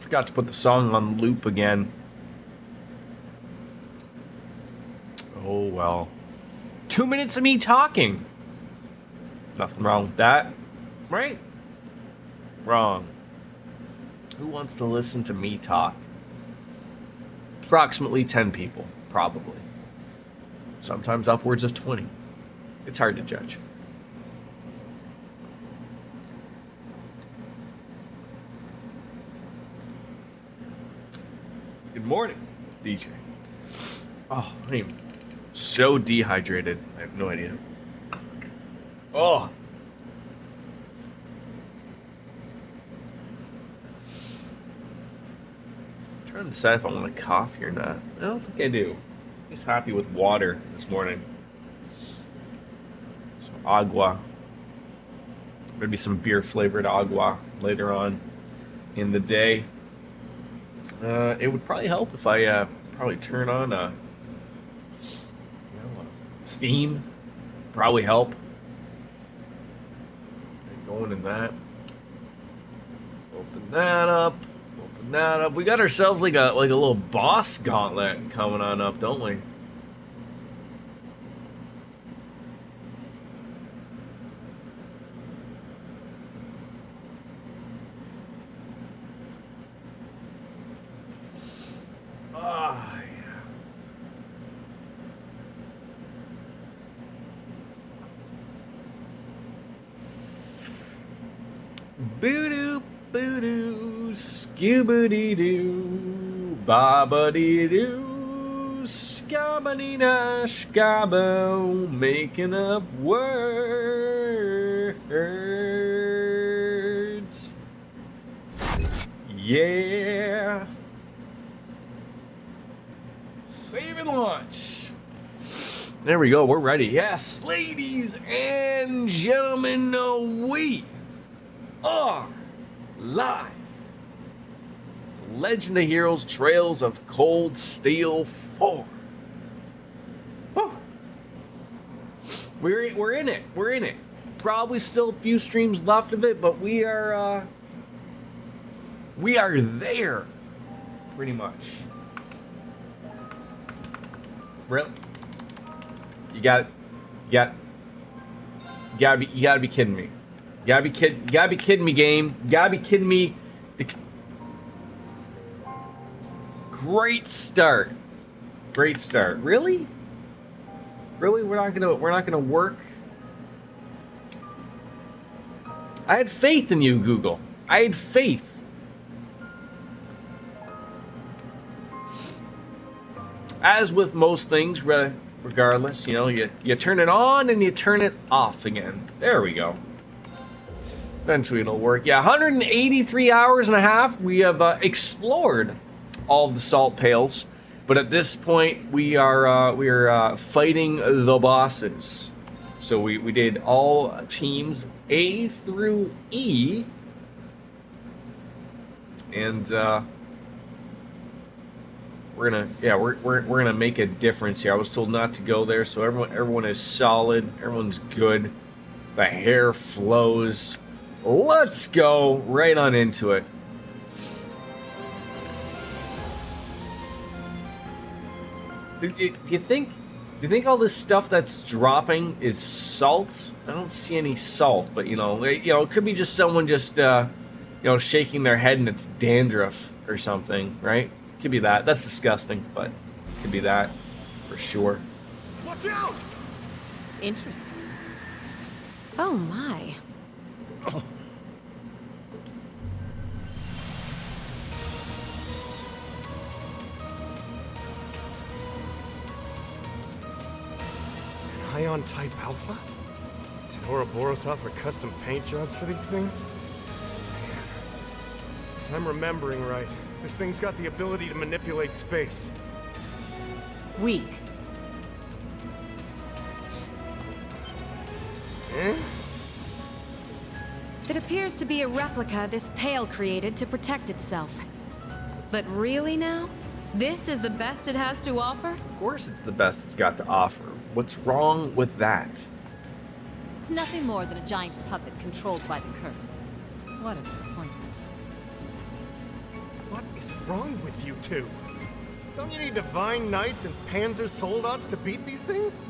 Forgot to put the song on loop again. Oh well. 2 minutes of me talking. Nothing wrong with that, right? Wrong. Who wants to listen to me talk? Approximately 10 people, probably. Sometimes upwards of 20. It's hard to judge. Good morning, DJ. Oh, I am so dehydrated. I have no idea. Oh. I'm trying to decide if I want a coffee or not. I don't think I do. I'm just happy with water this morning. Some agua. Maybe some beer flavored agua later on in the day. It would probably help if I probably turn on a steam. Probably help. Going in that. Open that up. Open that up. We got ourselves like a little boss gauntlet coming on up, don't we? Boo-doo, boo-doo, skibba-dee-doo, baba-dee-doo, skabba-dee-da, skabbo, making up words. Yeah. Saving lunch. There we go, we're ready. Yes, ladies and gentlemen, we are live. Legend of Heroes Trails of Cold Steel 4. Woo. We're in it. We're in it. Probably still a few streams left of it, but we are there pretty much. Really? You gotta be kidding me. You gotta be kidding me, game. You gotta be kidding me. Great start. Great start. Really? Really? We're not gonna work. I had faith in you, Google. I had faith. As with most things, regardless, you turn it on and you turn it off again. There we go. Eventually it'll work. Yeah, 183 hours and a half. We have explored all of the salt pails, but at this point we are fighting the bosses. So we did all teams A through E, and we're gonna make a difference here. I was told not to go there, so everyone is solid. Everyone's good. The hair flows. Let's go right on into it. Do you think all this stuff that's dropping is salt? I don't see any salt, but it could be just someone just shaking their head and it's dandruff or something, right? Could be that. That's disgusting, but it could be that for sure. Watch out! Interesting. Oh my. Ion Type Alpha? Did Ouroboros offer custom paint jobs for these things? Man. If I'm remembering right, this thing's got the ability to manipulate space. Weak. Eh? It appears to be a replica this Pale created to protect itself. But really now? This is the best it has to offer? Of course it's the best it's got to offer. What's wrong with that? It's nothing more than a giant puppet controlled by the curse. What a disappointment. What is wrong with you two? Don't you need divine knights and panzer soldaten to beat these things?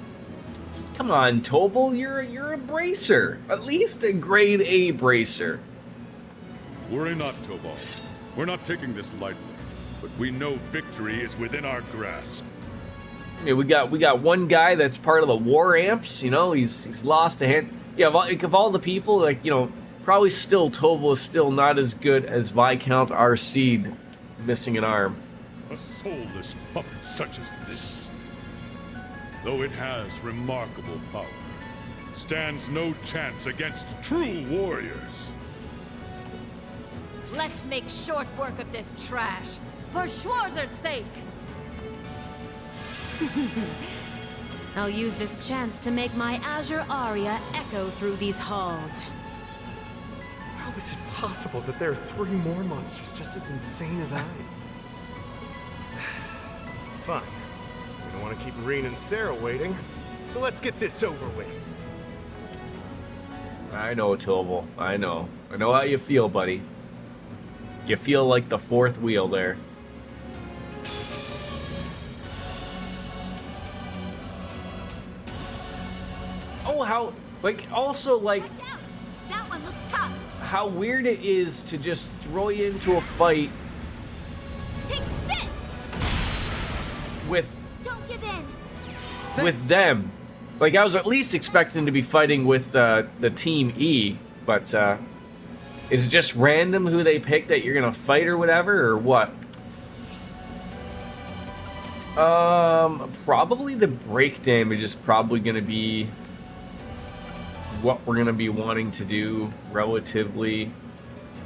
Come on, Toval, you're a bracer. At least a grade A bracer. Worry not, Tobal. We're not taking this lightly, but we know victory is within our grasp. Yeah, we got one guy that's part of the war amps. You know, he's lost a hand. Yeah, of all the people, like, you know, probably still Toval is still not as good as Viscount Arseed, missing an arm. A soulless puppet such as this, though it has remarkable power, stands no chance against true warriors. Let's make short work of this trash, for Schwarzer's sake. I'll use this chance to make my Azure aria echo through these halls. How is it possible that there are 3 more monsters just as insane as I? Fine. We don't want to keep Reen and Sarah waiting, so let's get this over with. I know, Toval. I know how you feel, buddy. You feel like the 4th wheel there. Oh, how, like, also, like, Watch out! That one looks tough. how weird it is to just throw you into a fight Take this! with Don't give in. them. Like, I was at least expecting to be fighting with the Team E, but is it just random who they pick that you're gonna fight or whatever, or what? Probably the break damage is probably gonna be what we're gonna be wanting to do relatively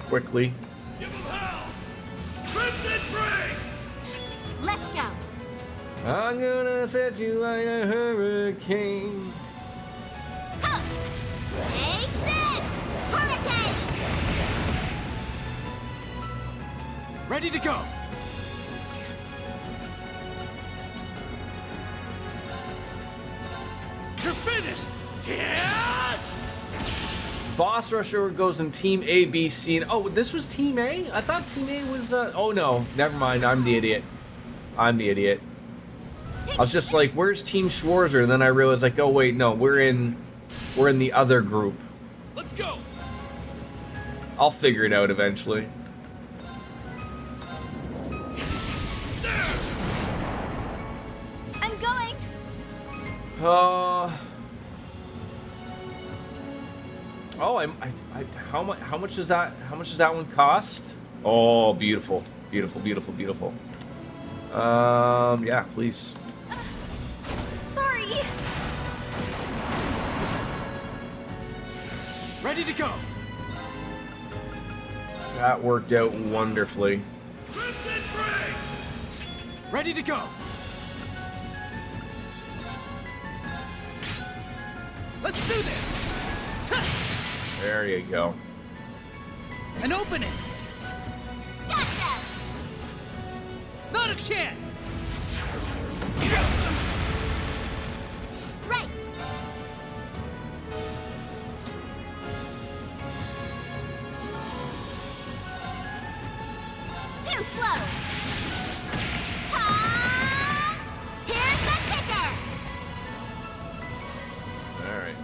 quickly. Give them hell! Crimson break! Let's go. I'm gonna set you like a hurricane. Huh. Take this! Hurricane! Ready to go! You're finished! Yeah! Boss Rusher goes in Team A, B, C, and oh, this was Team A? I thought Team A was, oh no, never mind, I'm the idiot. I was just like, where's Team Schwarzer? And then I realized, like, oh wait, no, we're in the other group. Let's go! I'll figure it out eventually. I'm going. Oh, how much does that one cost? Oh, beautiful, beautiful, beautiful, beautiful. Yeah, please. Sorry. Ready to go! That worked out wonderfully. Crimson break! Ready to go! Let's do this! There you go. And open it! Gotcha. Not a chance! Right. Too slow. Ha! Here's the kicker. All right,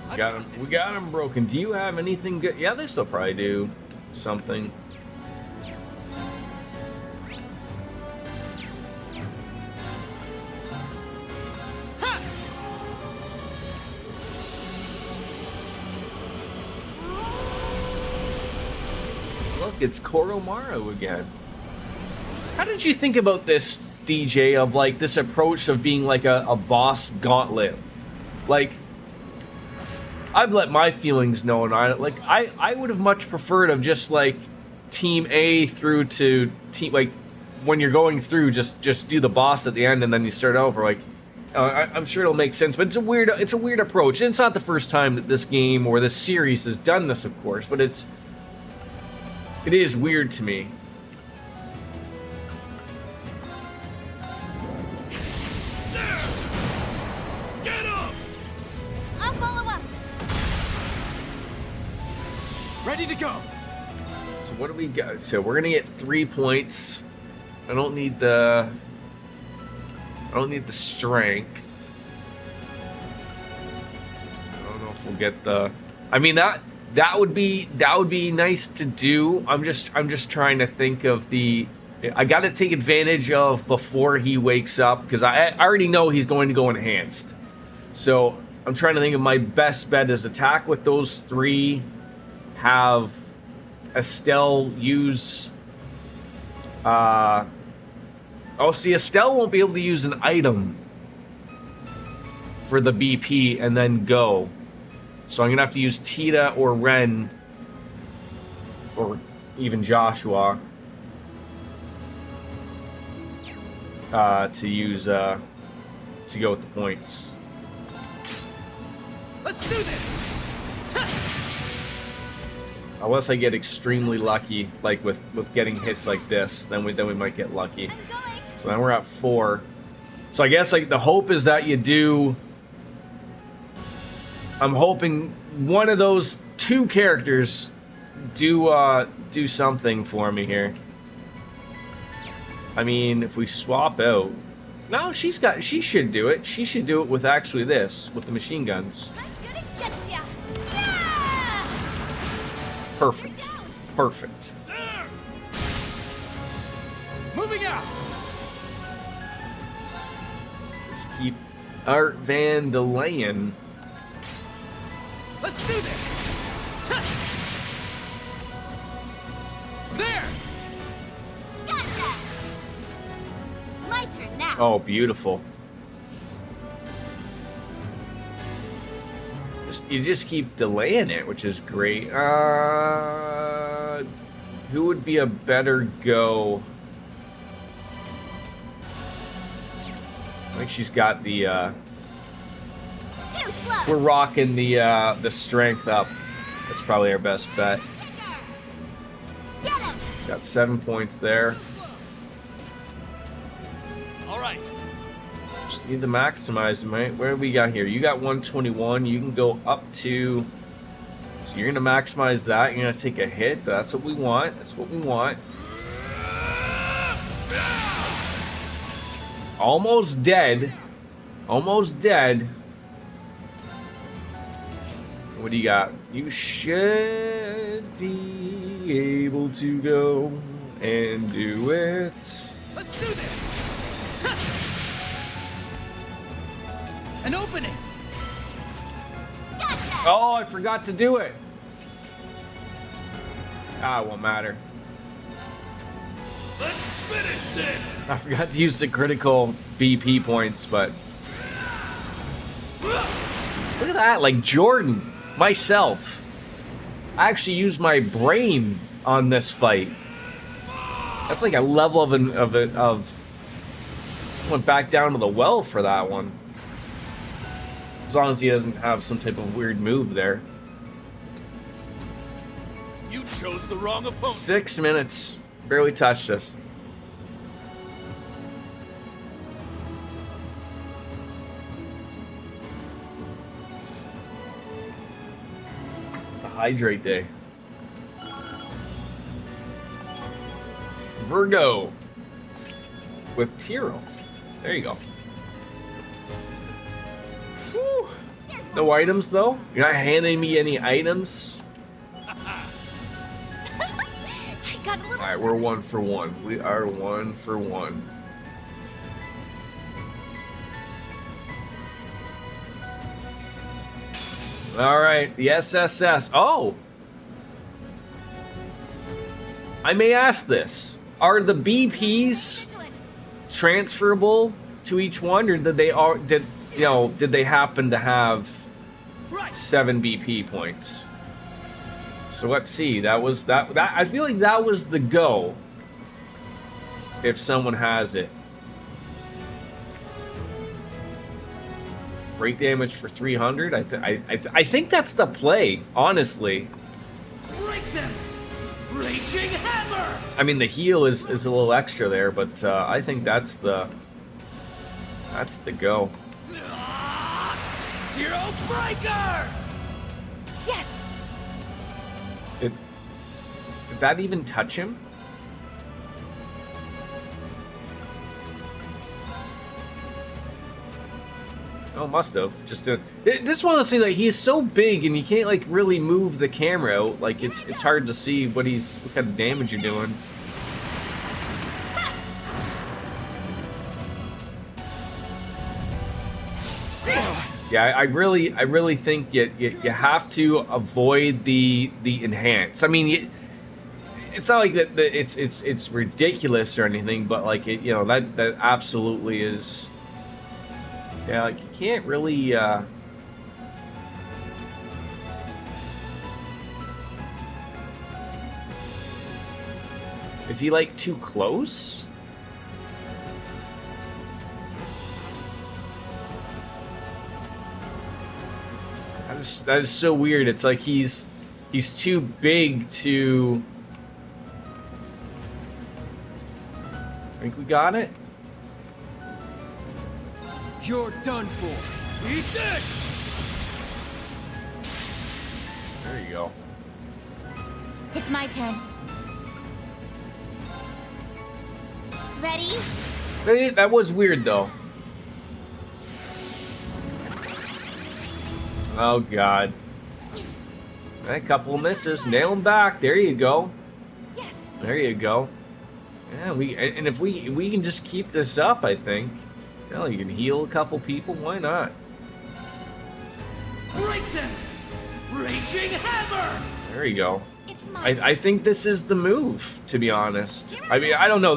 we got him broken. Do you have anything good? Yeah, this will probably do something. Look, it's Koromaru again. How did you think about this, DJ, of like this approach of being like a boss gauntlet? Like, I've let my feelings known on it. Like, I would have much preferred of just like Team A through to team, like when you're going through, just do the boss at the end and then you start over. Like, I'm sure it'll make sense, but it's a weird approach. And it's not the first time that this game or this series has done this, of course, but it is weird to me. Get up! I'll follow up. Ready to go! So what do we got? So we're gonna get 3 points. I don't need the strength. I don't know if we'll get the. I mean that would be nice to do. I'm just trying to think of the. I got to take advantage of before he wakes up because I already know he's going to go enhanced. So I'm trying to think of my best bet is attack with those three. Have Estelle use. Oh, see, Estelle won't be able to use an item for the BP and then go. So I'm going to have to use Tita or Ren or even Joshua to use to go with the points. Let's do this. Unless I get extremely lucky, like with getting hits like this, then we might get lucky. So now we're at 4. So I guess like the hope is that you do. I'm hoping one of those 2 characters do something for me here. I mean, if we swap out, no, she should do it. She should do it with actually this, with the machine guns. Perfect. Perfect. Moving out. Just keep Art Van de Leyen. Let's do this. There. Gotcha! My turn now. Oh, beautiful. You just keep delaying it, which is great. Who would be a better go? I think she's got the. Too slow. We're rocking the strength up. That's probably our best bet. Get him. Got 7 points there. All right. Just need to maximize them, right? Where do we got here? You got 121. You can go up to. So you're gonna maximize that. You're gonna take a hit. That's what we want. That's what we want. Almost dead. Almost dead. What do you got? You should be able to go and do it. Let's do this. An opening. Oh, I forgot to do it. Ah, it won't matter. Let's finish this! I forgot to use the critical BP points, but look at that, like Jordan, myself. I actually used my brain on this fight. That's like a level of went back down to the well for that one. As long as he doesn't have some type of weird move there. You chose the wrong opponent. 6 minutes, barely touched us. It's a hydrate day. Virgo with Tyrell. There you go. Whew. No items though? You're not handing me any items? I got a little. Alright, we're 1 for 1. We are 1 for 1. Alright, the SSS. Oh! I may ask this. Are the BPs transferable to each one, or did they happen to have 7 BP points? So let's see. That I feel like that was the go. If someone has it. Break damage for 300. I think that's the play, honestly. Break them. Raging hammer. I mean, the heal is a little extra there, but I think that's the go. Zero breaker. Yes. Did that even touch him? Oh, must have. This is one of those things, like, he's so big and you can't, like, really move the camera out. Like, it's hard to see what kind of damage you're doing. Yeah, I really think you have to avoid the enhance. I mean, it's not like that it's ridiculous or anything, but like that absolutely is. Yeah, like you can't really. Is he like too close? That is so weird. It's like he's too big to. I think we got it. You're done for. Eat this! There you go. It's my turn. Ready? That was weird though. Oh god. A couple misses. Nail him back. There you go. Yes. There you go. Yeah, if we can just keep this up, I think. You can heal a couple people. Why not? Break them! Raging hammer! There you go. It's my I think this is the move, to be honest. I mean, I don't know.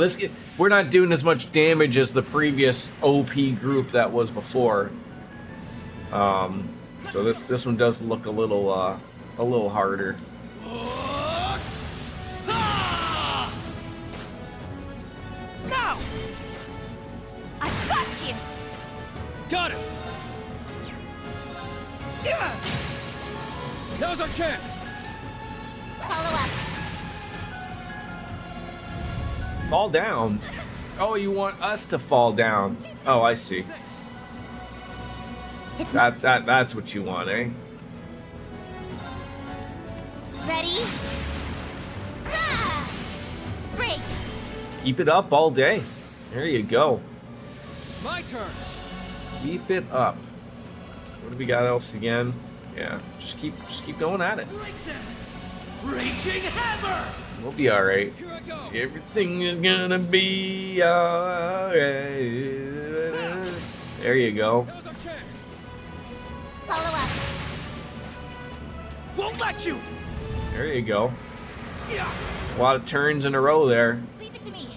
We're not doing as much damage as the previous OP group that was before. So this one does look a little harder. Go! I've got you! Got it! Yeah! Now's our chance! Follow up. Fall down. Oh, you want us to fall down? Oh, I see. It's That's what you want, eh? ready? Ah! Break! Keep it up all day. There you go. My turn! Keep it up. What do we got else again? Yeah, just keep going at it. Break them! Raging hammer! We'll be all right. Here I go! Everything is gonna be all right. There you go. Now's our chance! Follow up. Won't let you! There you go. Yeah! It's a lot of turns in a row there. Leave it to me.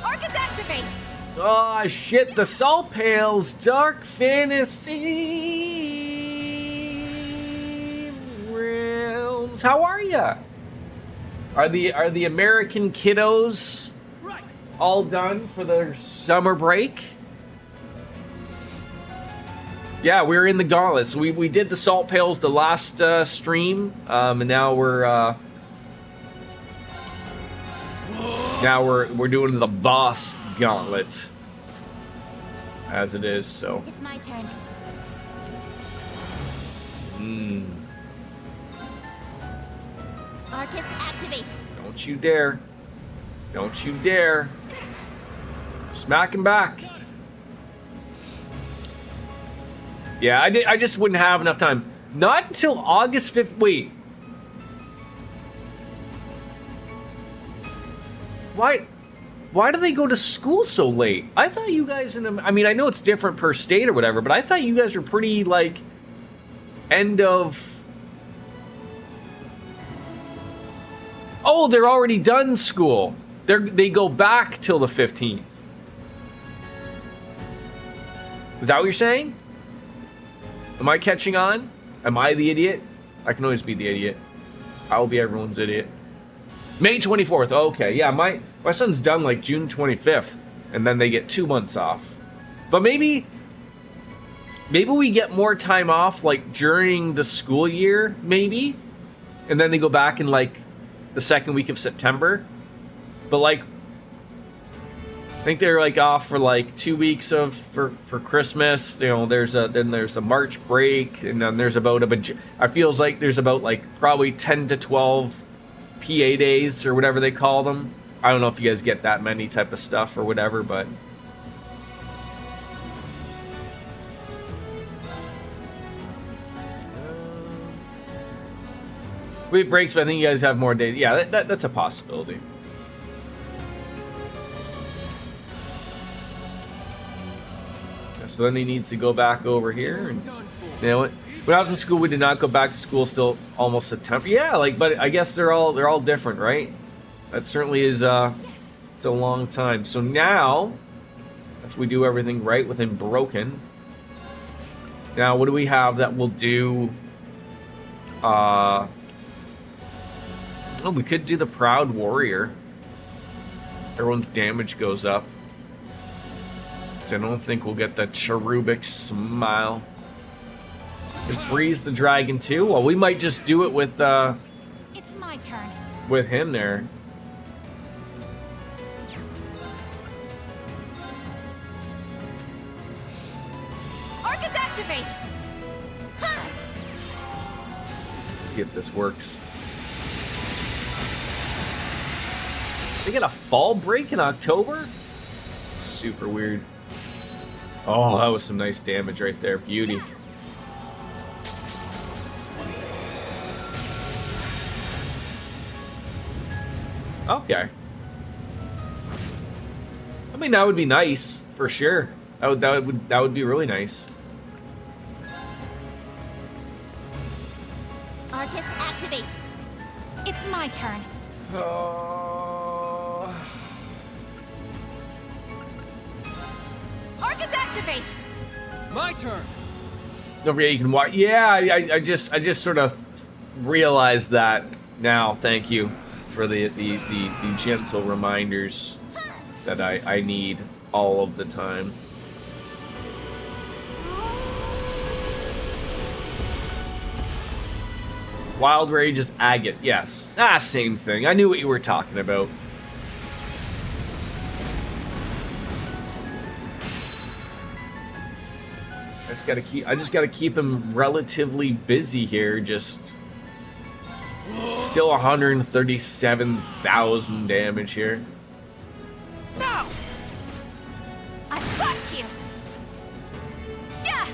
Orcus activate! Oh shit, the Salt Pails Dark Fantasy Realms. How are ya? Are the American kiddos Right! all done for their summer break? Yeah, we're in the gauntlet. So we did the Salt Pails the last stream, and now we're doing the boss gauntlet as it is. So. It's my turn. Arcus activate. Don't you dare! Don't you dare! Smack him back. Yeah, I just wouldn't have enough time. Not until August 5th. Wait. Why do they go to school so late? I thought you guys I mean, I know it's different per state or whatever, but I thought you guys were pretty, like, end of... Oh, they're already done school. They go back till the 15th. Is that what you're saying? Am I catching on? Am I the idiot? I can always be the idiot. I will be everyone's idiot. May 24th. Okay, yeah, my son's done like June 25th, and then they get 2 months off. But maybe we get more time off like during the school year, maybe, and then they go back in like the second week of September. But like, I think they're like off for like 2 weeks for Christmas. You know, there's a March break, and then there's about I feels like there's about like probably 10 to 12 PA days or whatever they call them I don't know if you guys get that many type of stuff or whatever, but we have breaks, but I think you guys have more data. Yeah, that's a possibility. So then he needs to go back over here. And, you know, when I was in school, we did not go back to school still almost September. Yeah, like, but I guess they're all different, right? That certainly is. It's a long time. So now, if we do everything right within Broken, now what do we have that will do? Oh, we could do the Proud Warrior. Everyone's damage goes up. So I don't think we'll get that cherubic smile. And freeze the dragon too. Well, we might just do it with It's my turn. with him there. Orcus activate! Huh. Let's see if this works. They get a fall break in October? Super weird. Oh, that was some nice damage right there. Beauty. Okay. I mean, that would be nice for sure. That would be really nice. Orcus activate! It's my turn. Orcus activate! My turn. Don't forget you can watch. Yeah, I just sort of realized that now. Thank you for the gentle reminders that I need all of the time. Wild Rage is agate. Yes. Same thing. I knew what you were talking about. I just gotta keep him relatively busy here. Just still 137,000 damage here. No! I've got you! Yeah!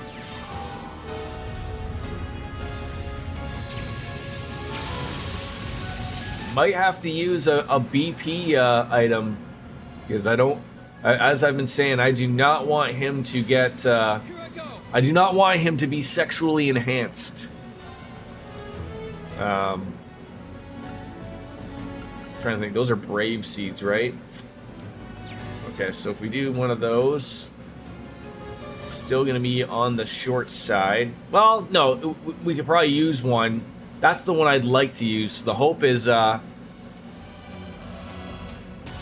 Might have to use a BP item because I don't. As I've been saying, I do not want him to get. Here I go. I do not want him to be sexually enhanced. Trying to think. Those are brave seeds, right? Okay, so if we do one of those, still gonna be on the short side. Well, no, we could probably use one. That's the one I'd like to use. The hope is, yeah.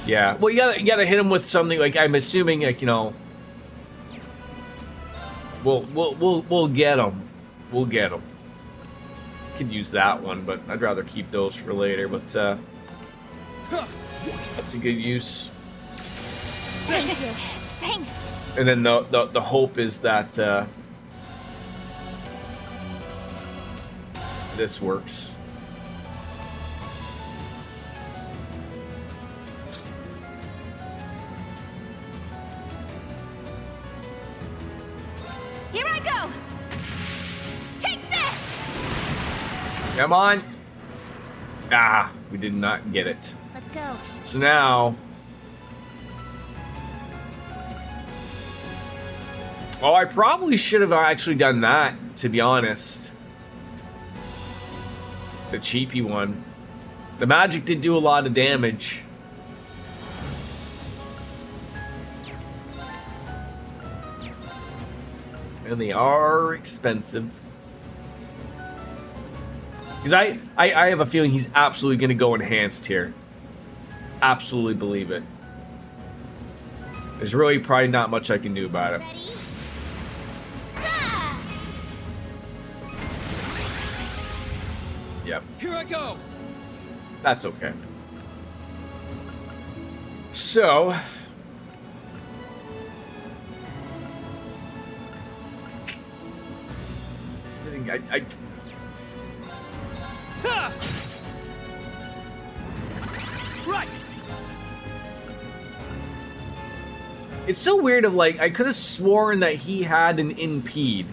Well, you gotta hit him with something like I'm assuming, like, you know. We'll get him. We'll get him. Could use that one, but I'd rather keep those for later. But that's a good use. Thank you. Thanks. And then the hope is that this works. Here I go! Take this! Come on. We did not get it. Let's go. So now. Oh, I probably should have actually done that, to be honest. The cheapy one. The magic did do a lot of damage. And they are expensive. Because I have a feeling he's absolutely going to go enhanced here. Absolutely believe it. There's really probably not much I can do about it. Ready? Ah! Yep. Here I go. That's okay. So. I think I Ha! Right. It's so weird of like, I could have sworn that he had an impede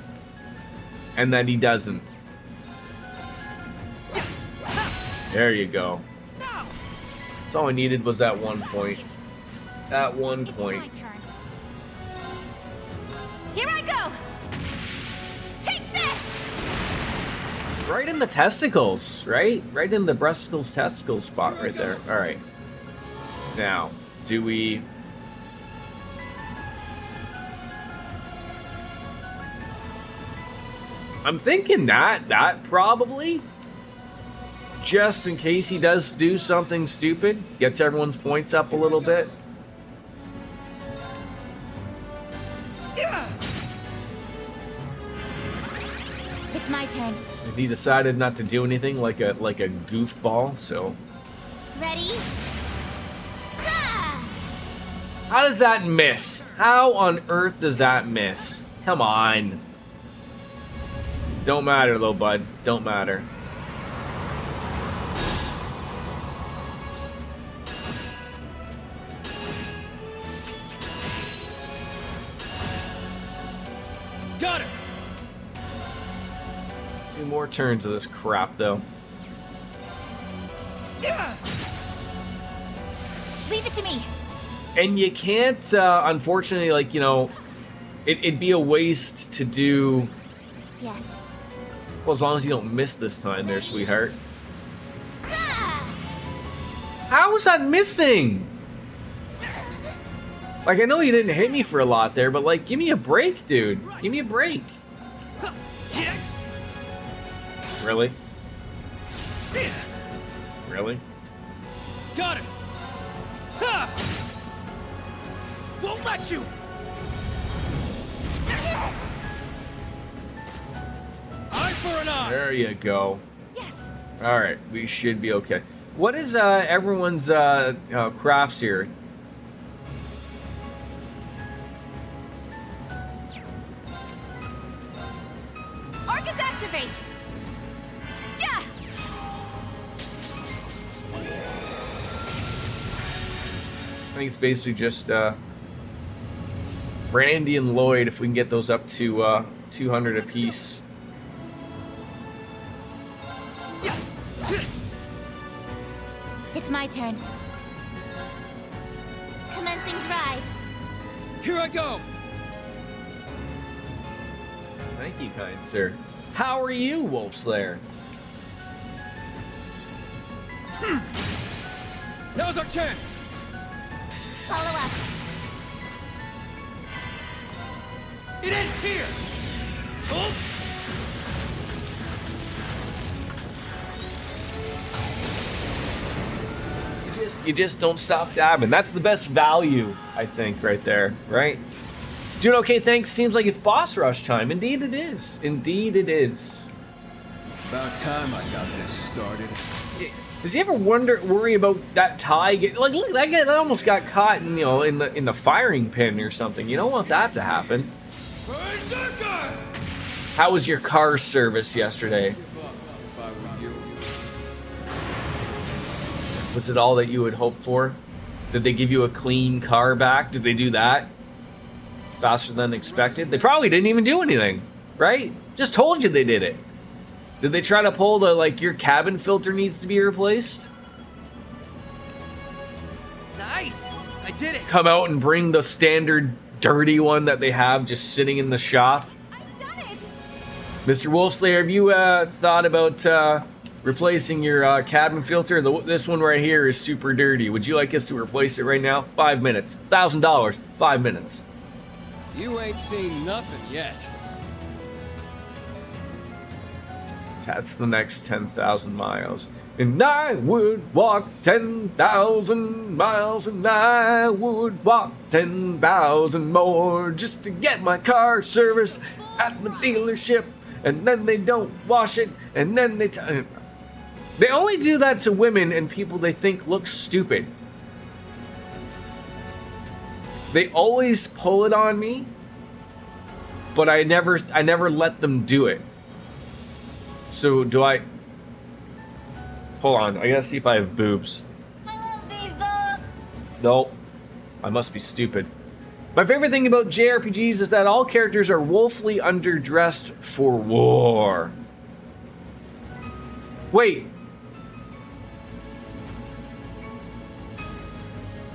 and that he doesn't. There you go. That's all I needed was that one point. That one point. It's my turn. Here I go. Take this. Right in the testicles, right? Right in the breasticles testicle spot right there. All right. Now, do we... I'm thinking that probably, just in case he does do something stupid, gets everyone's points up a little bit. It's my turn. If he decided not to do anything like a goofball, so Ready? Ah! how does that miss? How on earth does that miss? Come on. Don't matter though, bud. Don't matter. Got it. 2 more turns of this crap though. Leave it to me. And you can't, unfortunately, like, you know, it'd be a waste to do. Yes. Well, as long as you don't miss this time there, sweetheart. Ah! How is that missing? Like, I know you didn't hit me for a lot there, but, like, give me a break, dude. Give me a break. Really? Really? Got it. Ha! Won't let you. Eye for an eye. There you go. Yes. All right, we should be okay. What is everyone's crafts here? Arcus activate. Yeah. I think it's basically just Brandy and Lloyd, if we can get those up to 200 apiece. It's my turn. Commencing drive. Here I go. Thank you, kind sir. How are you, Wolf Slayer? Now's our chance. Follow up. It ends here. Oh. You just don't stop dabbing. That's the best value, I think, right there, right? Doing okay, thanks. Seems like it's boss rush time. Indeed it is. Indeed it is. About time I got this started. Does he ever worry about that tie? Like, look, that guy almost got caught in, you know, in the firing pin or something. You don't want that to happen. Berserker! How was your car service yesterday? If I were you. Was it all that you had hoped for? Did they give you a clean car back? Did they do that faster than expected? They probably didn't even do anything, right? Just told you they did it. Did they try to pull the, like, your cabin filter needs to be replaced? Nice! I did it! Come out and bring the standard dirty one that they have just sitting in the shop? I've done it. Mr. Wolfslayer, have you thought about replacing your cabin filter? This one right here is super dirty. Would you like us to replace it right now? 5 minutes. $1,000. 5 minutes. You ain't seen nothing yet. That's the next 10,000 miles. And I would walk 10,000 miles, and I would walk 10,000 more just to get my car serviced at the dealership. And then they don't wash it, and then they only do that to women and people they think look stupid. They always pull it on me, but I never let them do it. So do I? Hold on, I gotta see if I have boobs. I love Viva. Nope. I must be stupid. My favorite thing about JRPGs is that all characters are woefully underdressed for war. Wait.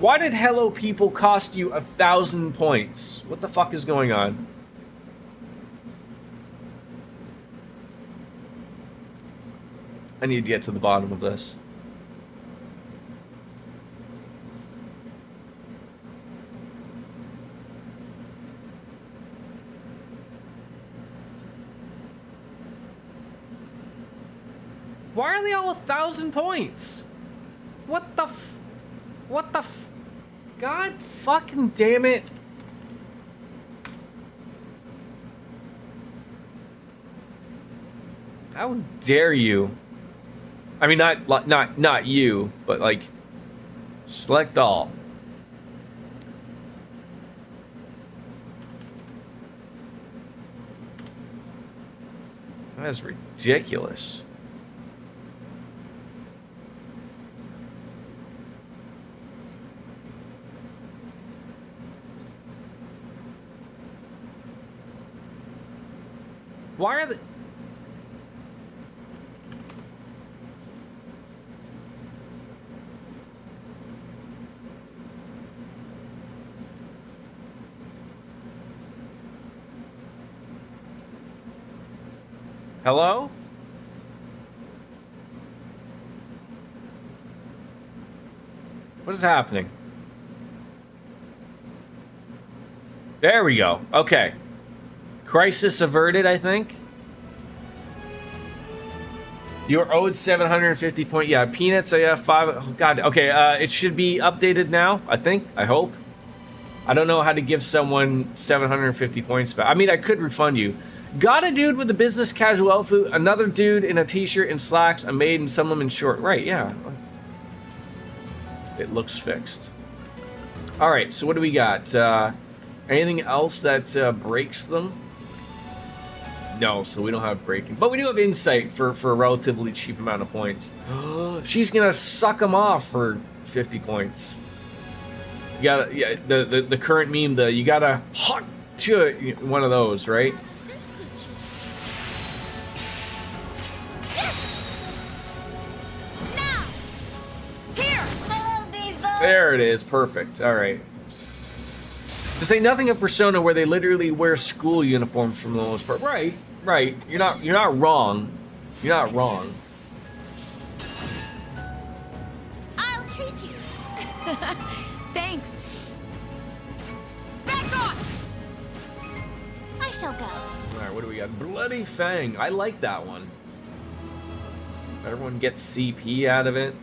Why did Hello People cost you 1,000 points? What the fuck is going on? I need to get to the bottom of this. Why are they all 1,000 points? What the f... What the f... God fucking damn it. How dare you? I mean, not you, but like, select all. That is ridiculous. Why are the... Hello? What is happening? There we go. Okay. Crisis averted, I think. You are owed 750 points. Yeah, Peanuts, I have 5. Oh, God. Okay, it should be updated now, I think. I hope. I don't know how to give someone 750 points back. I mean, I could refund you. Got a dude with a business casual outfit, another dude in a t-shirt and slacks, a maid and some woman short. Right, yeah. It looks fixed. All right, so what do we got? Anything else that breaks them? No, so we don't have breaking. But we do have insight for a relatively cheap amount of points. She's going to suck them off for 50 points. You gotta, yeah, the current meme, you gotta hot to one of those, right? There it is, perfect. All right. To say nothing of Persona, where they literally wear school uniforms for the most part. Right, right. You're not wrong. You're not wrong. I'll treat you. Thanks. Back off! I shall go. All right, what do we got? Bloody Fang. I like that one. Everyone gets CP out of it.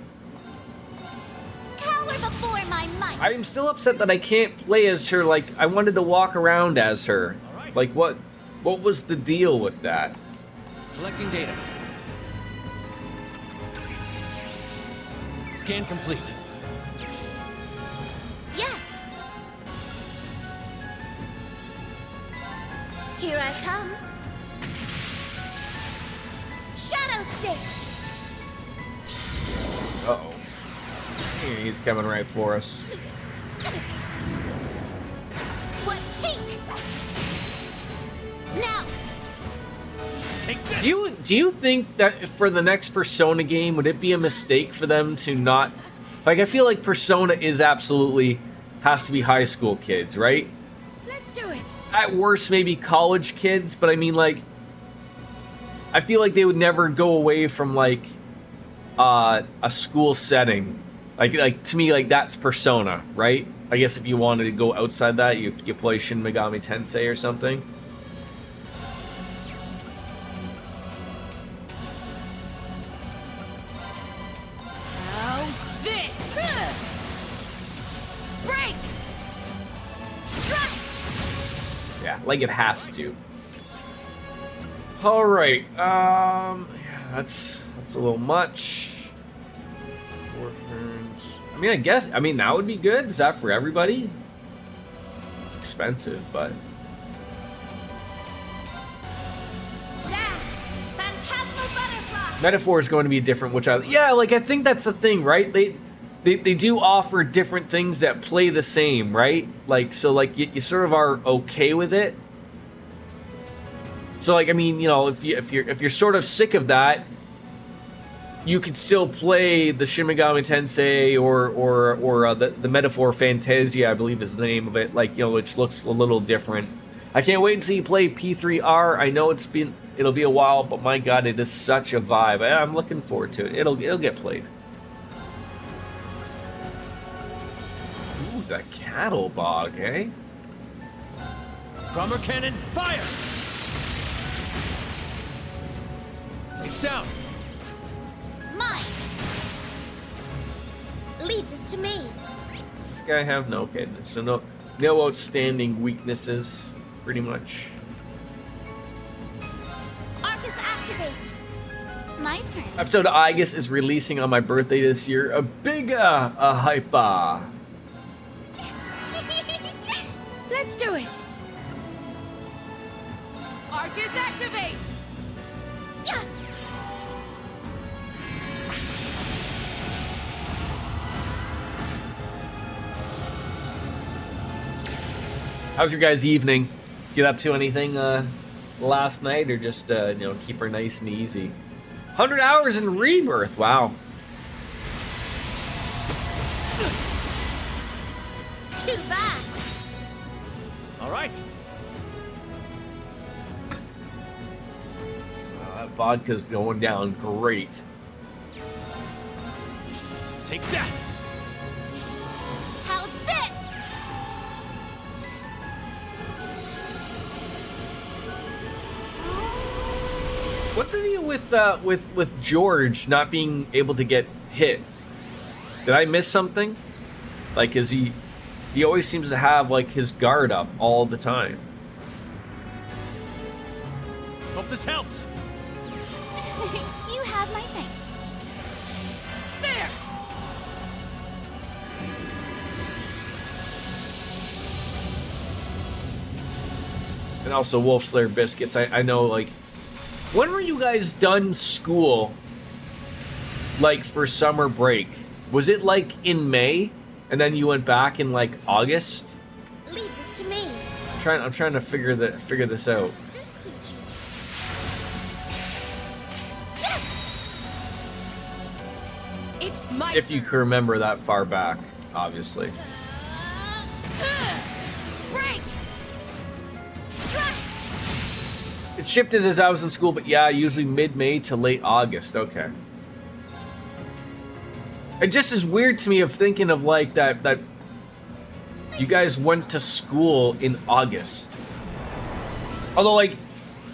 Cower before my might. I am still upset that I can't play as her. Like, I wanted to walk around as her. Like, what was the deal with that? Collecting data. Scan complete. Yes. Here I come. Shadow Stick. Uh-oh. He's coming right for us. What cheek? Now. Take this. Do you think that for the next Persona game, would it be a mistake for them to not... Like, I feel like Persona is absolutely... has to be high school kids, right? Let's do it. At worst, maybe college kids, but I mean, like... I feel like they would never go away from, like... a school setting. Like to me, like, that's Persona, right? I guess if you wanted to go outside that, you play Shin Megami Tensei or something. How's this? Break! Strike! Yeah, like it has to. All right. Yeah, that's a little much. 4 turns. I mean, I guess. I mean, that would be good. Is that for everybody? It's expensive, but. Dance! Phantasmal butterfly! Metaphor is going to be different, which I like. I think that's the thing, right? they do offer different things that play the same, right? Like, so like you sort of are okay with it. So like, I mean, you know, if you're sort of sick of that, you could still play the Shin Megami Tensei or the Metaphor Fantasia, I believe is the name of it. Like, you know, which looks a little different. I can't wait until you play P3R. I know it'll be a while, but my God, it is such a vibe. I'm looking forward to it. It'll get played. Ooh, the cattle bog, eh? Bomber cannon, fire! It's down. Mine. Leave this to me. Does this guy have no goodness? So no outstanding weaknesses, pretty much. Arcus activate. My turn. Episode of Aegis is releasing on my birthday this year. A big hypa. Let's do it. Arcus activate. Yeah. How's your guys' evening? Get up to anything last night, or just you know, keep her nice and easy? 100 hours in Rebirth. Wow. Too bad. All right. That vodka's going down great. Take that. How's this? What's the deal with George not being able to get hit? Did I miss something? Like, is he always seems to have like his guard up all the time. Hope this helps. You have my thanks. There. And also Wolf Slayer biscuits. I know, like, when were you guys done school? Like, for summer break? Was it like in May, and then you went back in like August? Leave this to me. I'm trying to figure this out. This suits you. It's my If you can remember that far back, obviously. Break. Strike. It shifted as I was in school, but yeah, usually mid-May to late August. Okay. It just is weird to me of thinking of like that you guys went to school in August. Although, like,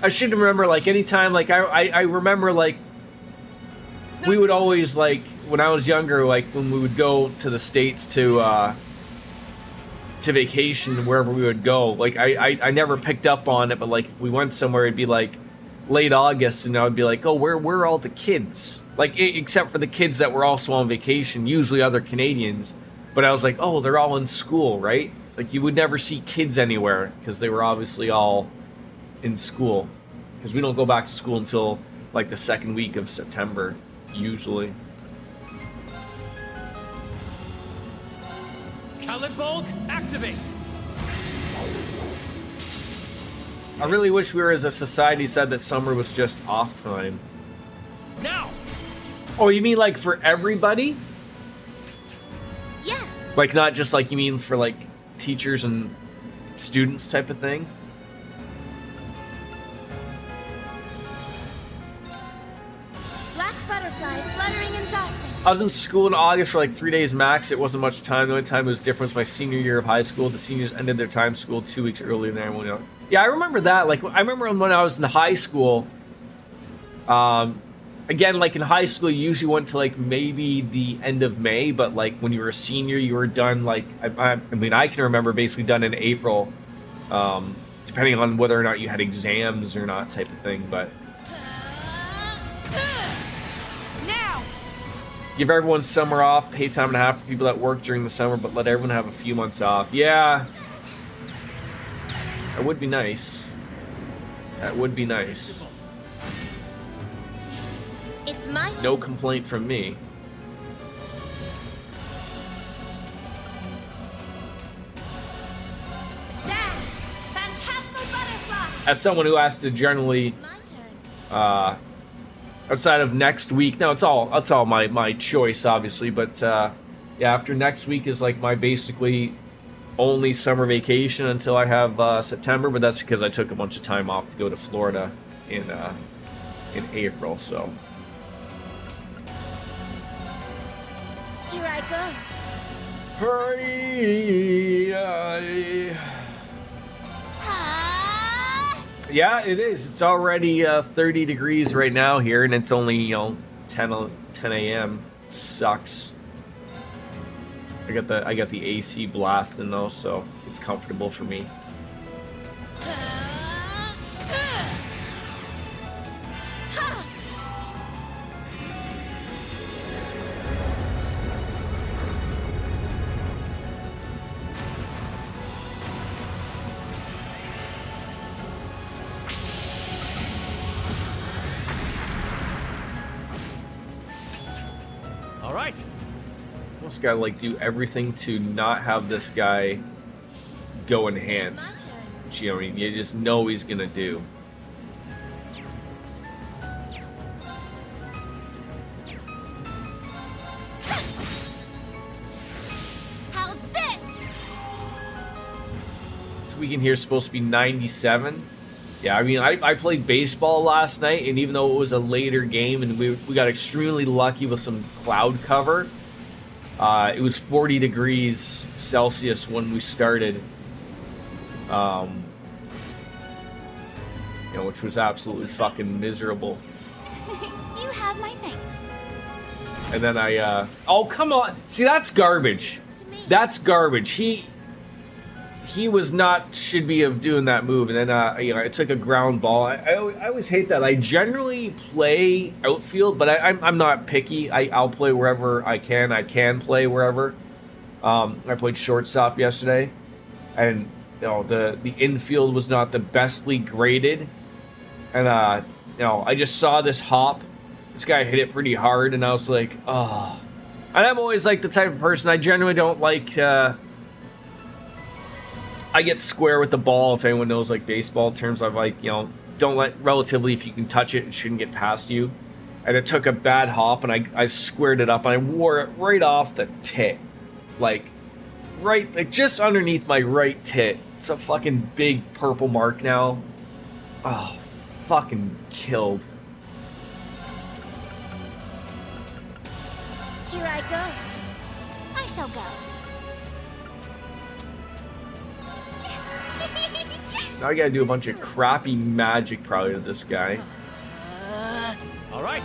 I should remember, like, anytime, like, I remember, like, we would always, like, when I was younger, like, when we would go to the States to vacation, wherever we would go, like, I never picked up on it, but, like, if we went somewhere, it'd be, like, late August, and I would be like, oh, where are all the kids? Like, except for the kids that were also on vacation, usually other Canadians. But I was like, oh, they're all in school, right? Like, you would never see kids anywhere, because they were obviously all in school. Because we don't go back to school until, like, the second week of September, usually. Kalidbolg, activate. I really wish we were, as a society, said that summer was just off time. Now. Oh, you mean like for everybody? Yes. Like, not just like, you mean for like teachers and students type of thing? Black butterflies fluttering in darkness. I was in school in August for like 3 days max. It wasn't much time. The only time it was different was my senior year of high school. The seniors ended their time school 2 weeks earlier than everyone else. Yeah, I remember that. Like, I remember when I was in high school, again, like in high school, you usually went to like maybe the end of May, but like when you were a senior, you were done like, I mean, I can remember basically done in April, depending on whether or not you had exams or not type of thing, but. now. Give everyone summer off, pay time and a half for people that work during the summer, but let everyone have a few months off. Yeah. That would be nice. That would be nice. It's my turn. No complaint from me. as someone who has to generally, outside of next week, no, it's all my choice, obviously, but yeah, after next week is like my basically only summer vacation until I have September, but that's because I took a bunch of time off to go to Florida in April, so. Here I go. Hurry! Ah! Yeah, it is. It's already 30 degrees right now here, and it's only, you know, 10 a.m. It sucks. I got the AC blasting though, so it's comfortable for me. All right. Almost gotta like do everything to not have this guy go enhanced. Which, you know, you just know he's gonna do. How's this? This weekend here is supposed to be 97. Yeah, I mean, I played baseball last night, and even though it was a later game and we got extremely lucky with some cloud cover, it was 40 degrees Celsius when we started, you know, which was absolutely fucking miserable. You have my thanks. And then oh, come on. See, that's garbage. That's garbage. He was not should be of doing that move, and then you know, I took a ground ball. I always hate that. I generally play outfield, but I'm not picky. I'll play wherever I can. I can play wherever. I played shortstop yesterday, and you know, the infield was not the bestly graded, and you know, I just saw this hop. This guy hit it pretty hard, and I was like, oh. And I'm always like the type of person, I generally don't like. I get square with the ball, if anyone knows like baseball terms. I'm like, you know, don't let, relatively, if you can touch it, it shouldn't get past you. And it took a bad hop, and I squared it up, and I wore it right off the tit. Like just underneath my right tit. It's a fucking big purple mark now. Oh, fucking killed. Here I go. I shall go. Now I gotta do a bunch of crappy magic probably to this guy. All right.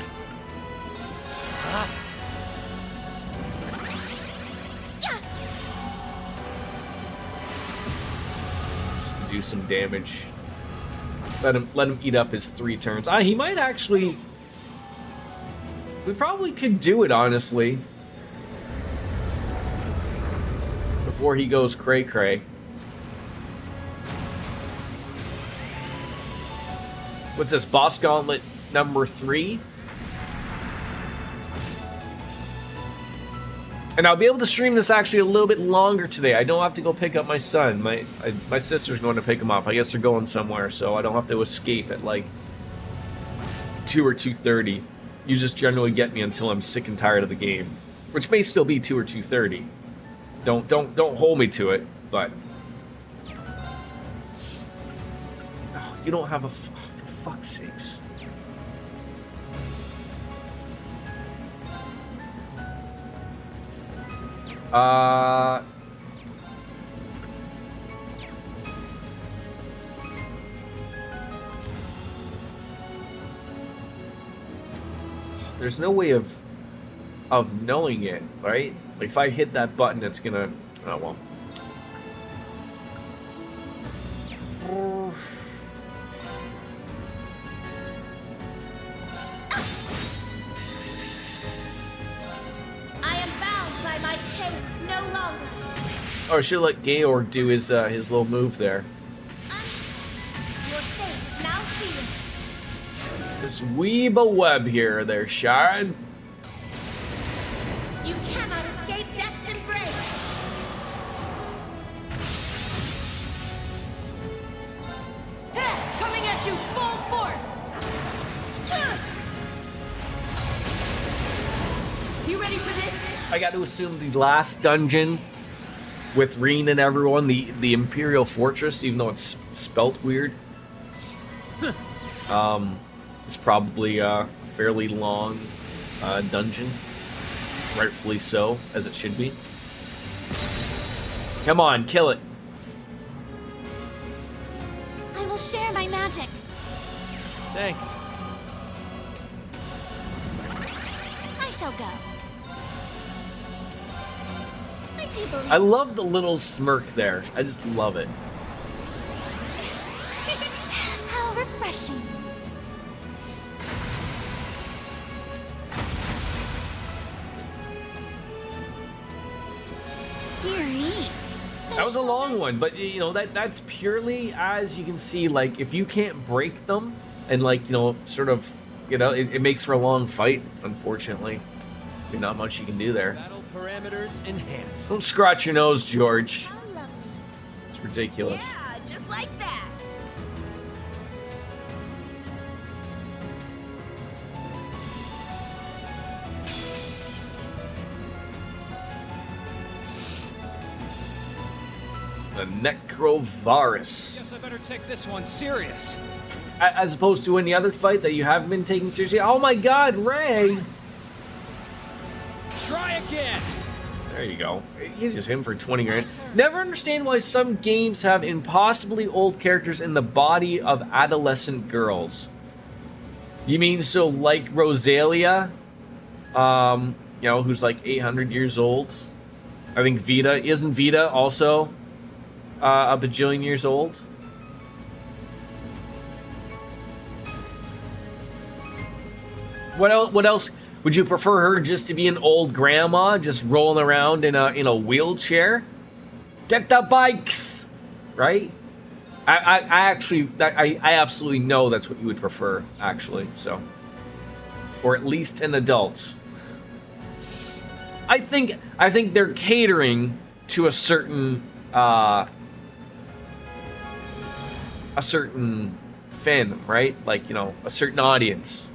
Just to do some damage. Let him eat up his 3 turns. He might actually. We probably could do it, honestly. Before he goes cray-cray. What's this? Boss Gauntlet number 3? And I'll be able to stream this actually a little bit longer today. I don't have to go pick up my son. My sister's going to pick him up. I guess they're going somewhere, so I don't have to escape at like 2 or 2:30. You just generally get me until I'm sick and tired of the game, which may still be 2 or 2:30. Don't hold me to it, but oh, you don't have a. For fuck's sakes. There's no way of knowing it, right? Like if I hit that button, it's gonna. Oh well. Or I should let Georg do his little move there. Your fate is now sealed. This weeb web here, there, Sharon. You cannot escape death's embrace. Coming I got to assume the last dungeon with Reen and everyone, the Imperial Fortress, even though it's spelt weird. It's probably a fairly long dungeon. Rightfully so, as it should be. Come on, kill it. I will share my magic. Thanks. I shall go. I do believe. I love the little smirk there. I just love it. How refreshing. Dear me. That was a long one, but you know that's purely, as you can see, like if you can't break them and like sort of it makes for a long fight. Unfortunately, there's not much you can do there. Battle parameters enhanced. Don't scratch your nose, George. How lovely. It's ridiculous. Yeah, just like that. The Necrovarus. Guess I better take this one serious. As opposed to any other fight that you haven't been taking seriously. Oh my God, Ray! Try again. There you go. You just hit him for 20 grand. Never understand why some games have impossibly old characters in the body of adolescent girls. You mean so like Rosalia, who's like 800 years old? I think Vita, isn't Vita also a bajillion years old? What else? Would you prefer her just to be an old grandma, just rolling around in a wheelchair? Get the bikes, right? I absolutely know that's what you would prefer, actually. So, or at least an adult. I think they're catering to a certain fandom, right? Like a certain audience.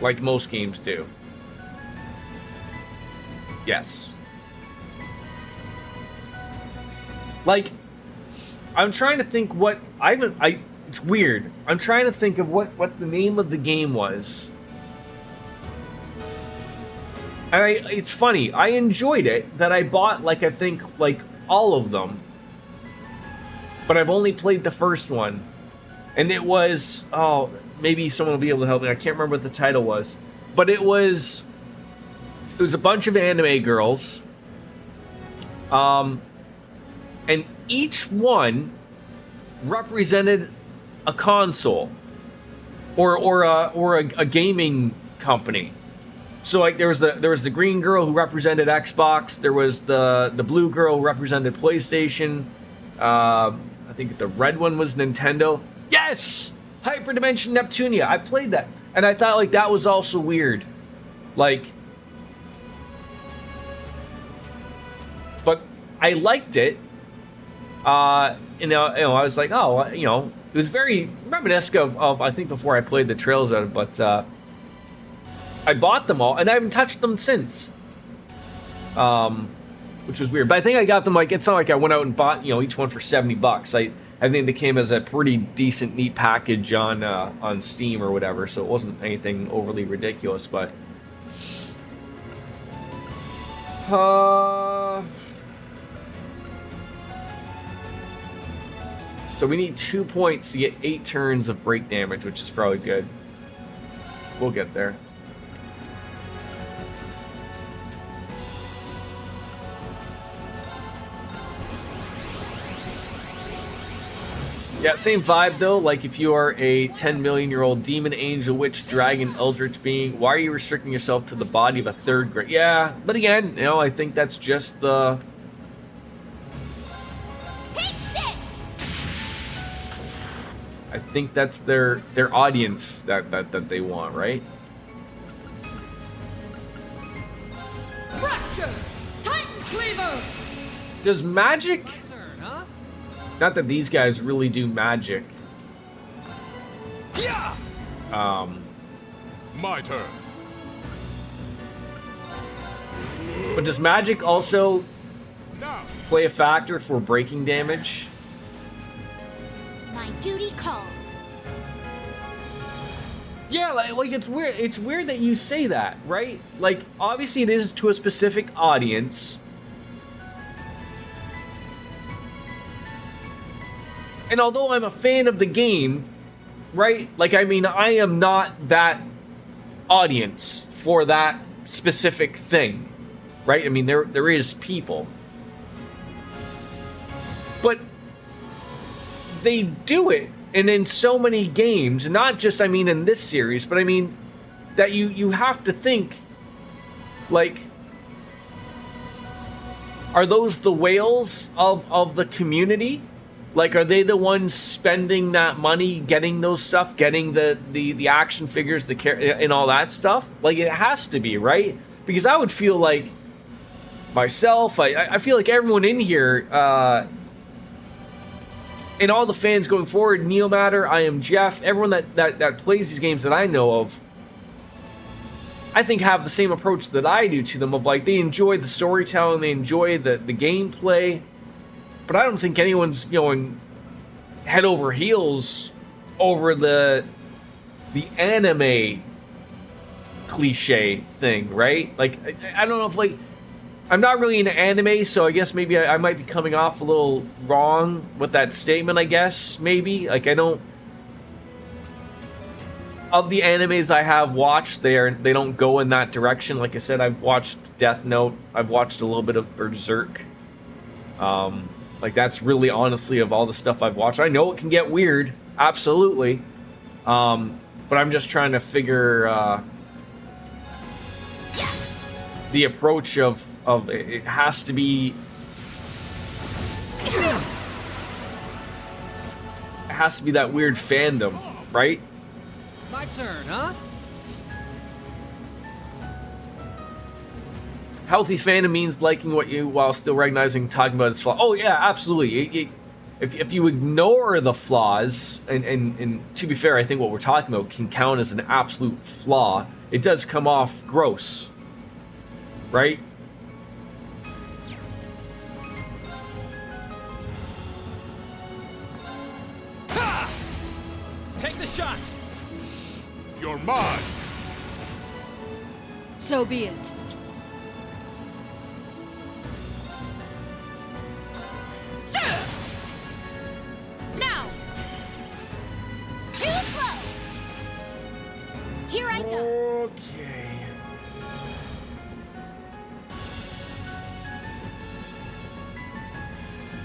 Like most games do. Yes. Like, I'm trying to think what it's weird. I'm trying to think of what the name of the game was. And it's funny. I enjoyed it that I bought I think all of them. But I've only played the first one. And it was maybe someone will be able to help me. I can't remember what the title was. But it was a bunch of anime girls. And each one represented a console or a gaming company. So like there was the green girl who represented Xbox, there was the blue girl who represented PlayStation. I think the red one was Nintendo. Yes! Hyperdimension Neptunia. I played that. And I thought that was also weird. But I liked it. I was like, it was very reminiscent of I think before I played the trails out of it, but I bought them all and I haven't touched them since. Which was weird. But I think I got them it's not like I went out and bought, each one for $70. I think they came as a pretty decent, neat package on Steam or whatever, so it wasn't anything overly ridiculous, but so we need 2 points to get 8 turns of break damage, which is probably good. We'll get there. Yeah, same vibe though. Like if you are a 10 million year old demon, angel, witch, dragon, eldritch being, why are you restricting yourself to the body of a third grade? Yeah, but again, I think that's just the. Take this. I think that's their audience that they want, right? Fracture! Titan Cleaver! Does magic? Turn, huh? Not that these guys really do magic. Yeah! My turn. But does magic also play a factor for breaking damage? My duty calls. Yeah, like it's weird. It's weird that you say that, right? Like, obviously it is to a specific audience. And although I'm a fan of the game, right? Like, I mean, I am not that audience for that specific thing, right? I mean, there is people. But they do it, and in so many games, not just, I mean, in this series, but I mean, that you have to think, like, are those the whales of the community? Like, are they the ones spending that money, getting those stuff, getting the action figures, and all that stuff? Like, it has to be, right? Because I would feel like myself, I feel like everyone in here, and all the fans going forward, Neomatter, I Am Jeff, everyone that plays these games that I know of, I think have the same approach that I do to them, of like, they enjoy the storytelling, they enjoy the gameplay, but I don't think anyone's going head over heels over the anime cliche thing, right? Like, I don't know if, like, I'm not really into anime, so I guess maybe I might be coming off a little wrong with that statement, I guess, maybe. Like, I don't... Of the animes I have watched, they don't go in that direction. Like I said, I've watched Death Note. I've watched a little bit of Berserk. Like, that's really, honestly, of all the stuff I've watched. I know it can get weird, absolutely. But I'm just trying to figure the approach of it has to be... It has to be that weird fandom, right? My turn, huh? Healthy fandom means liking what you, while still recognizing, talking about its flaws. Oh yeah, absolutely. If you ignore the flaws, and to be fair, I think what we're talking about can count as an absolute flaw. It does come off gross, right? Ha! Take the shot. You're mine. So be it. Now! Too slow! Here I go! Okay.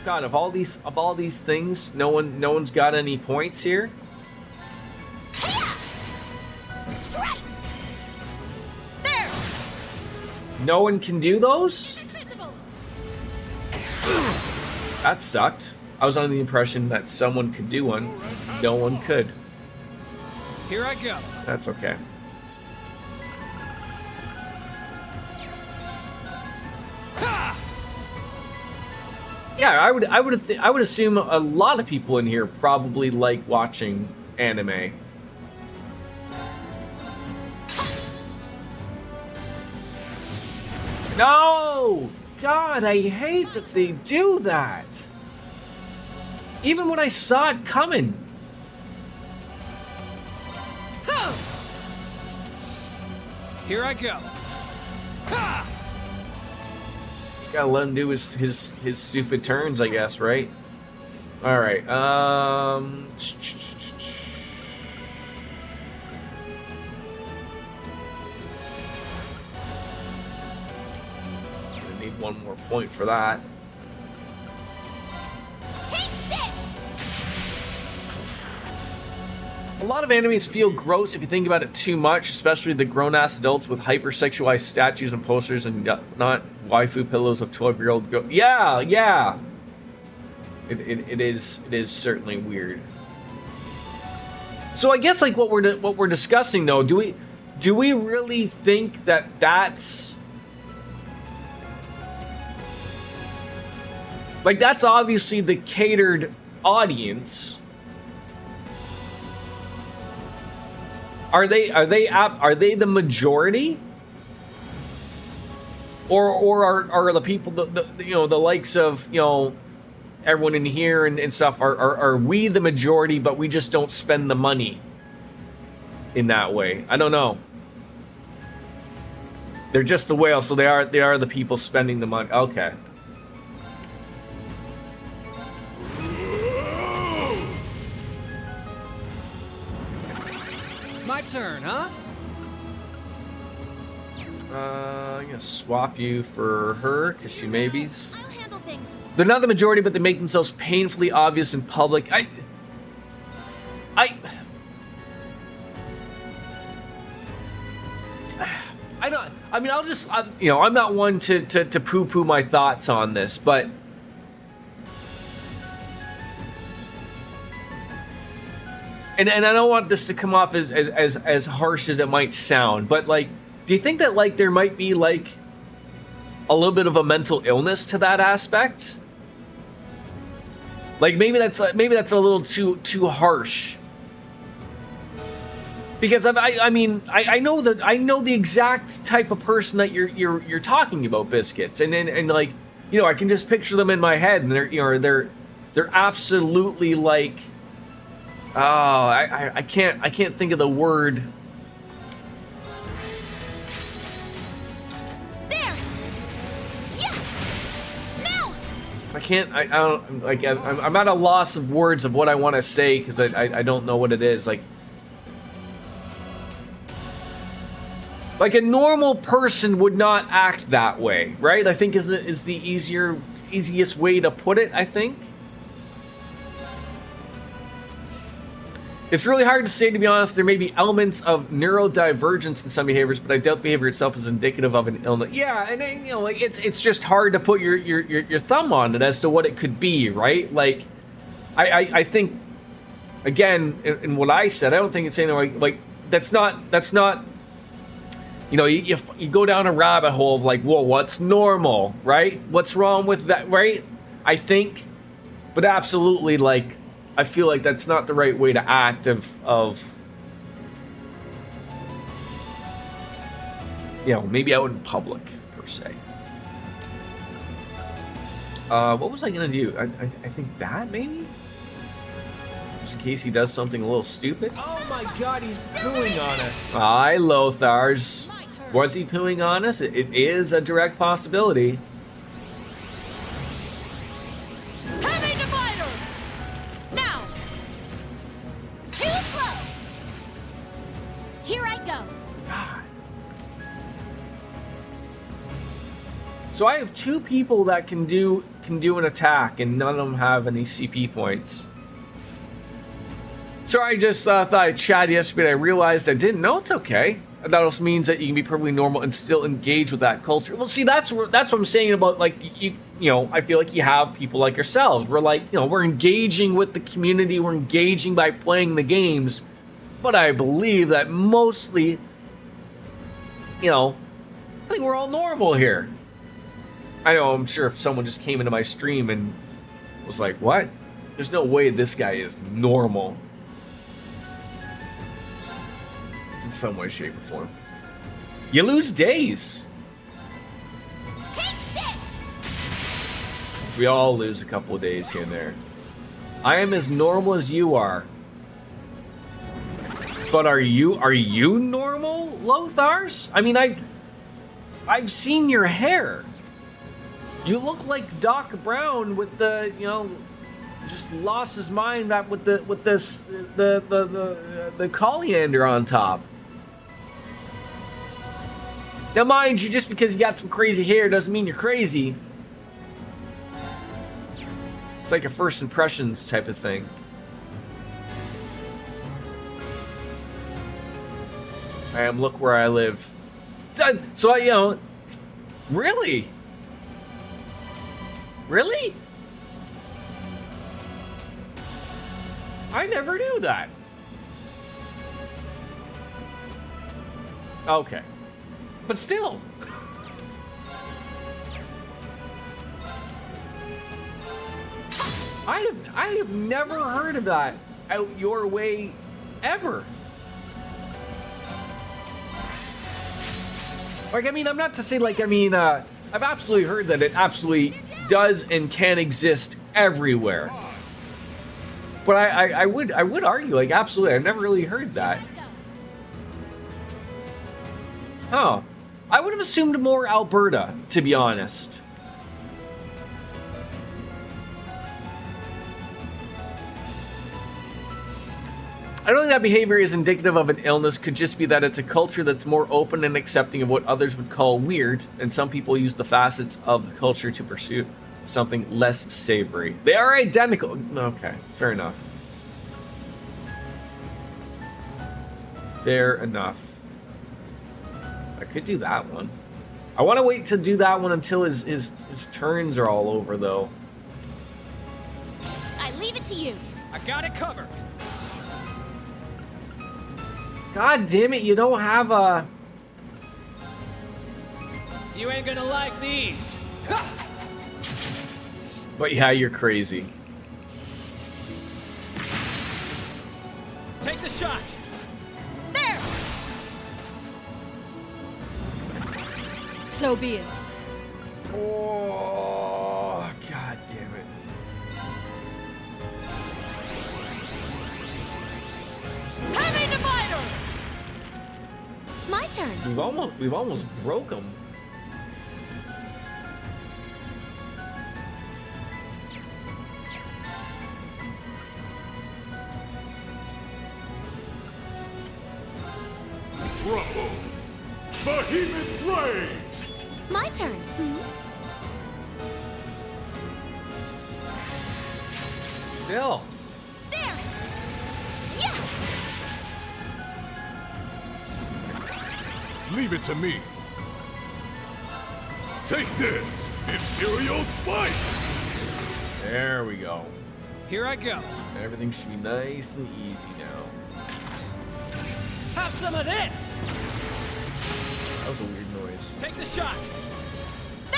God, of all these things, no one's got any points here. Strike! There! No one can do those? Invisible! That sucked. I was under the impression that someone could do one. No one could. Here I go. That's okay. Ha! Yeah, I would assume a lot of people in here probably like watching anime. No! God, I hate that they do that. Even when I saw it coming. Here I go. Ha! Just gotta let him do his stupid turns, I guess, right? All right. Gonna need one more point for that. Take this! A lot of animes feel gross if you think about it too much, especially the grown-ass adults with hypersexualized statues and posters and not waifu pillows of 12-year-old girls. Yeah, yeah. It is certainly weird. So I guess, like, what we're discussing though, do we really think that that's like, that's obviously the catered audience? Are they the majority? Or are the people, the you know, the likes of, you know, everyone in here and stuff, are we the majority, but we just don't spend the money in that way? I don't know. They're just the whales, so they are the people spending the money. Okay. My turn, huh? I'm gonna swap you for her, because she maybes. I'll handle things. They're not the majority, but they make themselves painfully obvious in public. I don't. I mean, you know, I'm not one to poo-poo my thoughts on this, but and I don't want this to come off as harsh as it might sound, but like, do you think that like there might be like a little bit of a mental illness to that aspect? Like maybe that's a little too harsh. Because I mean I know the exact type of person that you're talking about, Biscuits, and like, you know, I can just picture them in my head, and they're absolutely like, oh, I can't think of the word. There. Yeah. Now. I don't like, I'm at a loss of words of what I want to say, because I don't know what it is. Like a normal person would not act that way, right? I think is the easiest way to put it, I think. It's really hard to say, to be honest. There may be elements of neurodivergence in some behaviors, but I doubt behavior itself is indicative of an illness. Yeah, and then, you know, like it's just hard to put your thumb on it as to what it could be, right? Like, I think, again, in what I said, I don't think it's anything like that's not. You know, you go down a rabbit hole of like, whoa, what's normal, right? What's wrong with that, right? I think, but absolutely, like, I feel like that's not the right way to act of you know, maybe out in public, per se. What was I gonna do? I think that, maybe? Just in case he does something a little stupid. Oh my god, he's pooing on us. Hi, Lothars. My turn. Was he pooing on us? It is a direct possibility. Heavy divider. Now. Too slow. Here I go. So I have two people that can do an attack, and none of them have any CP points. Sorry, I just thought I'd chat yesterday. I realized I didn't know. It's okay. That also means that you can be perfectly normal and still engage with that culture. Well, see, that's what I'm saying about, like, you know, I feel like you have people like yourselves. We're like, you know, we're engaging with the community. We're engaging by playing the games. But I believe that mostly, you know, I think we're all normal here. I know, I'm sure if someone just came into my stream and was like, what? There's no way this guy is normal. In some way, shape, or form. You lose days. Take this. We all lose a couple of days here and there. I am as normal as you are. But are you normal, Lothars? I mean, I've seen your hair. You look like Doc Brown with the, you know, just lost his mind with the coriander on top. Now, mind you, just because you got some crazy hair doesn't mean you're crazy. It's like a first impressions type of thing. Look where I live. So you know, really? Really? I never knew that. Okay. But still. I have never heard of that out your way ever. Like, I mean, I'm not to say, like, I mean, I've absolutely heard that it absolutely does and can exist everywhere. But I would argue, like, absolutely, I've never really heard that. Huh. I would have assumed more Alberta, to be honest. I don't think that behavior is indicative of an illness, could just be that it's a culture that's more open and accepting of what others would call weird, and some people use the facets of the culture to pursue something less savory. They are identical. Okay, fair enough. Fair enough. I could do that one. I want to wait to do that one until his turns are all over, though. I leave it to you. I got it covered. God damn it, you don't have a... You ain't gonna like these. But yeah, you're crazy. Take the shot. There! So be it. Oh, god damn it. Heavy divider! My turn. We've almost broke him. Bravo! Behemoth Ray! My turn. Still. There! Yeah! Leave it to me. Take this, Imperial Spike! There we go. Here I go. Everything should be nice and easy now. Have some of this. That was a weird noise. Take the shot.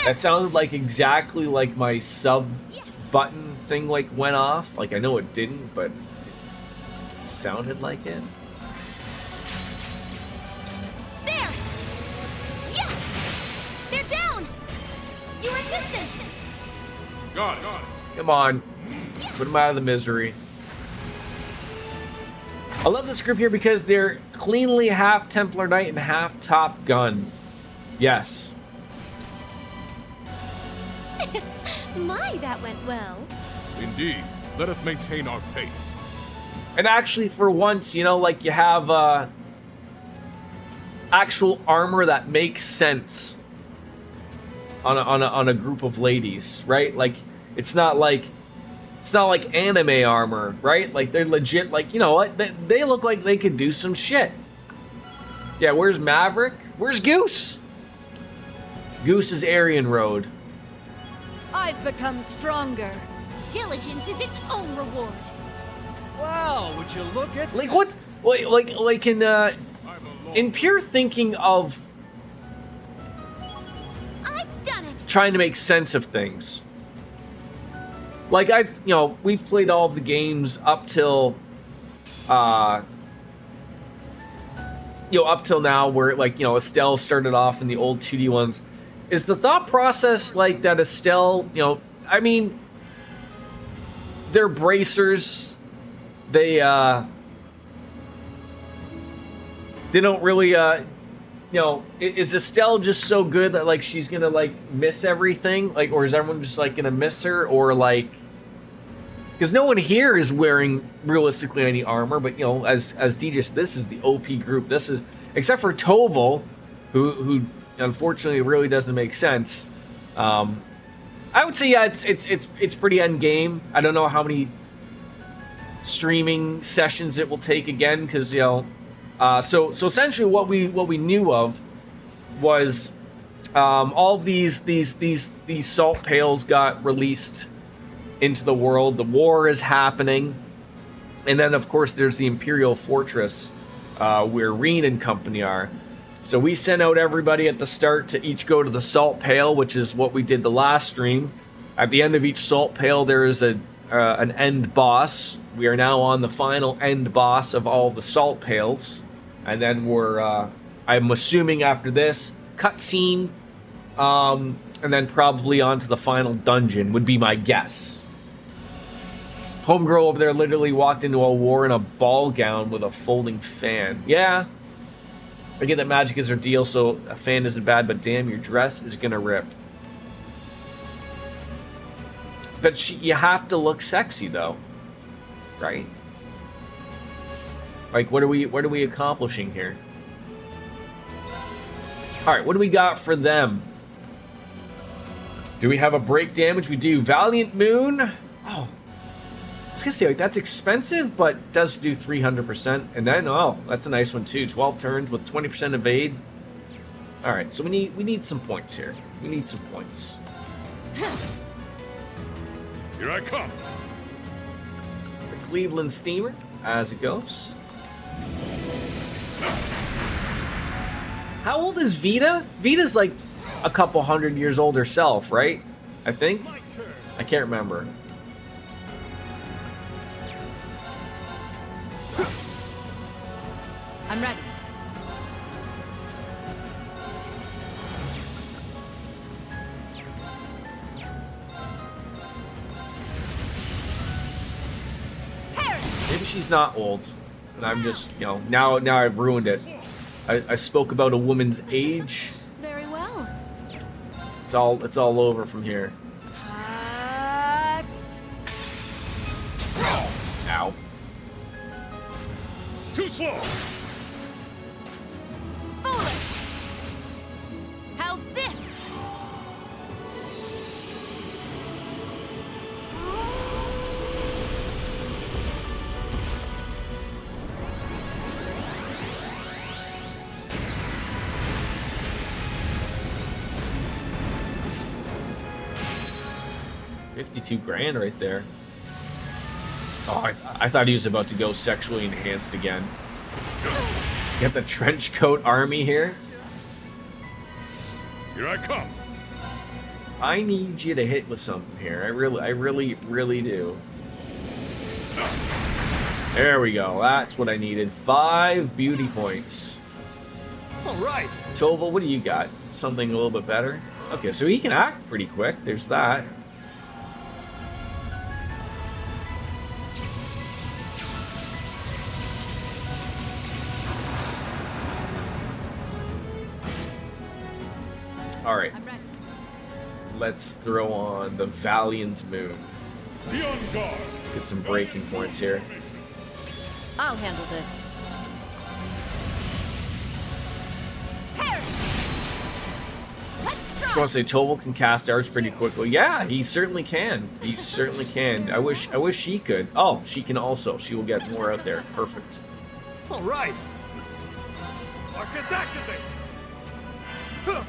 That sounded like exactly like my sub Yes! button thing like went off. Like I know it didn't, but it sounded like it. There! Yeah! They're down! Your assistance! Got it. Come on. Put him out of the misery. I love this group here because they're cleanly half Templar Knight and half Top Gun. Yes. My, that went well. Indeed. Let us maintain our pace. And actually, for once, you know, like you have actual armor that makes sense on a group of ladies, right? Like it's not like anime armor, right? Like they're legit. Like, you know what? They look like they could do some shit. Yeah, where's Maverick? Where's Goose? Goose is Aryan Road. I've become stronger. Diligence is its own reward. Wow, would you look at Like what? Like in pure thinking of I've done it! trying to make sense of things. Like we've played all of the games up till, up till now, where like Estelle started off in the old 2D ones. Is the thought process like that Estelle? I mean, they're bracers. They don't really is Estelle just so good that like she's gonna like miss everything, like, or is everyone just like gonna miss her, or like, because no one here is wearing realistically any armor, but as DJs, this is the OP group. This is, except for Toval, who unfortunately really doesn't make sense. I would say it's pretty end game. I don't know how many streaming sessions it will take again, because so essentially what we knew of was all of these salt pails got released into the world. The war is happening, and then of course there's the Imperial Fortress where Reen and company are. So we sent out everybody at the start to each go to the salt pail, which is what we did the last stream. At the end of each salt pail, there is an end boss. We are now on the final end boss of all the salt pails. And then we're, I'm assuming after this, cutscene, And then probably on to the final dungeon would be my guess. Homegirl over there literally walked into a war in a ball gown with a folding fan. Yeah. I get that magic is her deal, so a fan isn't bad, but damn, your dress is gonna rip. But you have to look sexy, though. Right? Like, what are we accomplishing here? Alright, what do we got for them? Do we have a break damage? We do. Valiant Moon. Oh. I was gonna say, like, that's expensive, but does do 300%. And then, oh, that's a nice one too. 12 turns with 20% evade. Alright, so we need some points here. We need some points. Here I come. The Cleveland Steamer, as it goes. How old is Vita? Vita's like a couple hundred years old herself, right? I think? I can't remember. I'm ready. Maybe she's not old, and I'm just, you know, now I've ruined it. I spoke about a woman's age. Very well. It's all over from here. Ow. Too slow. Foolish. How's this? $52,000 right there. Oh, I thought he was about to go sexually enhanced again. Get the trench coat army here. Here I come. I need you to hit with something here. I really do. There we go. That's what I needed. 5 beauty points. All right. Toval, what do you got? Something a little bit better? Okay, so he can act pretty quick. There's that. Alright, I'm ready. let's throw on the Valiant Moon. Be on guard. Let's get some breaking points here. I'll handle this. Let's try. I want to say Toval can cast arts pretty quickly. Yeah, he certainly can. He certainly can. I wish she could. Oh, she can also. She will get more out there. Perfect. All right. Marcus, activate. Huh.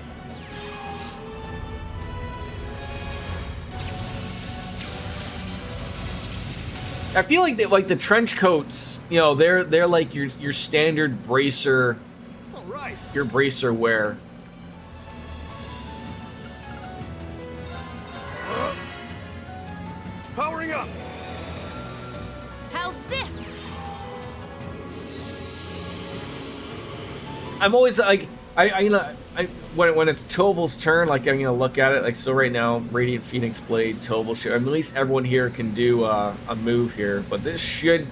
I feel like the trench coats, you know, they're like your standard bracer, All right. your bracer wear. Powering up. How's this? I'm always like, when it's Toval's turn, like I'm gonna look at it like, so right now, Radiant Phoenix Blade, Toval should, at least everyone here can do a move here, but this should,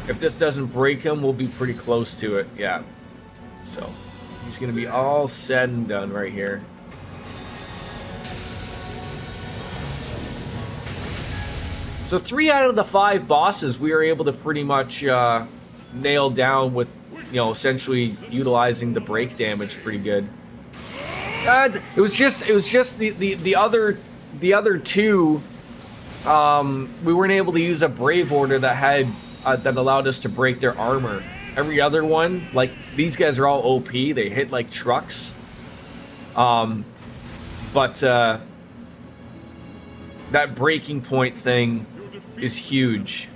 if this doesn't break him, we'll be pretty close to it. Yeah, so he's gonna be all said and done right here. So 3 out of the 5 bosses we were able to pretty much nail down with, you know, essentially utilizing the break damage pretty good. It was just the other 2. We weren't able to use a Brave Order that had that allowed us to break their armor. Every other one, like, these guys are all OP. They hit like trucks. But that breaking point thing is huge.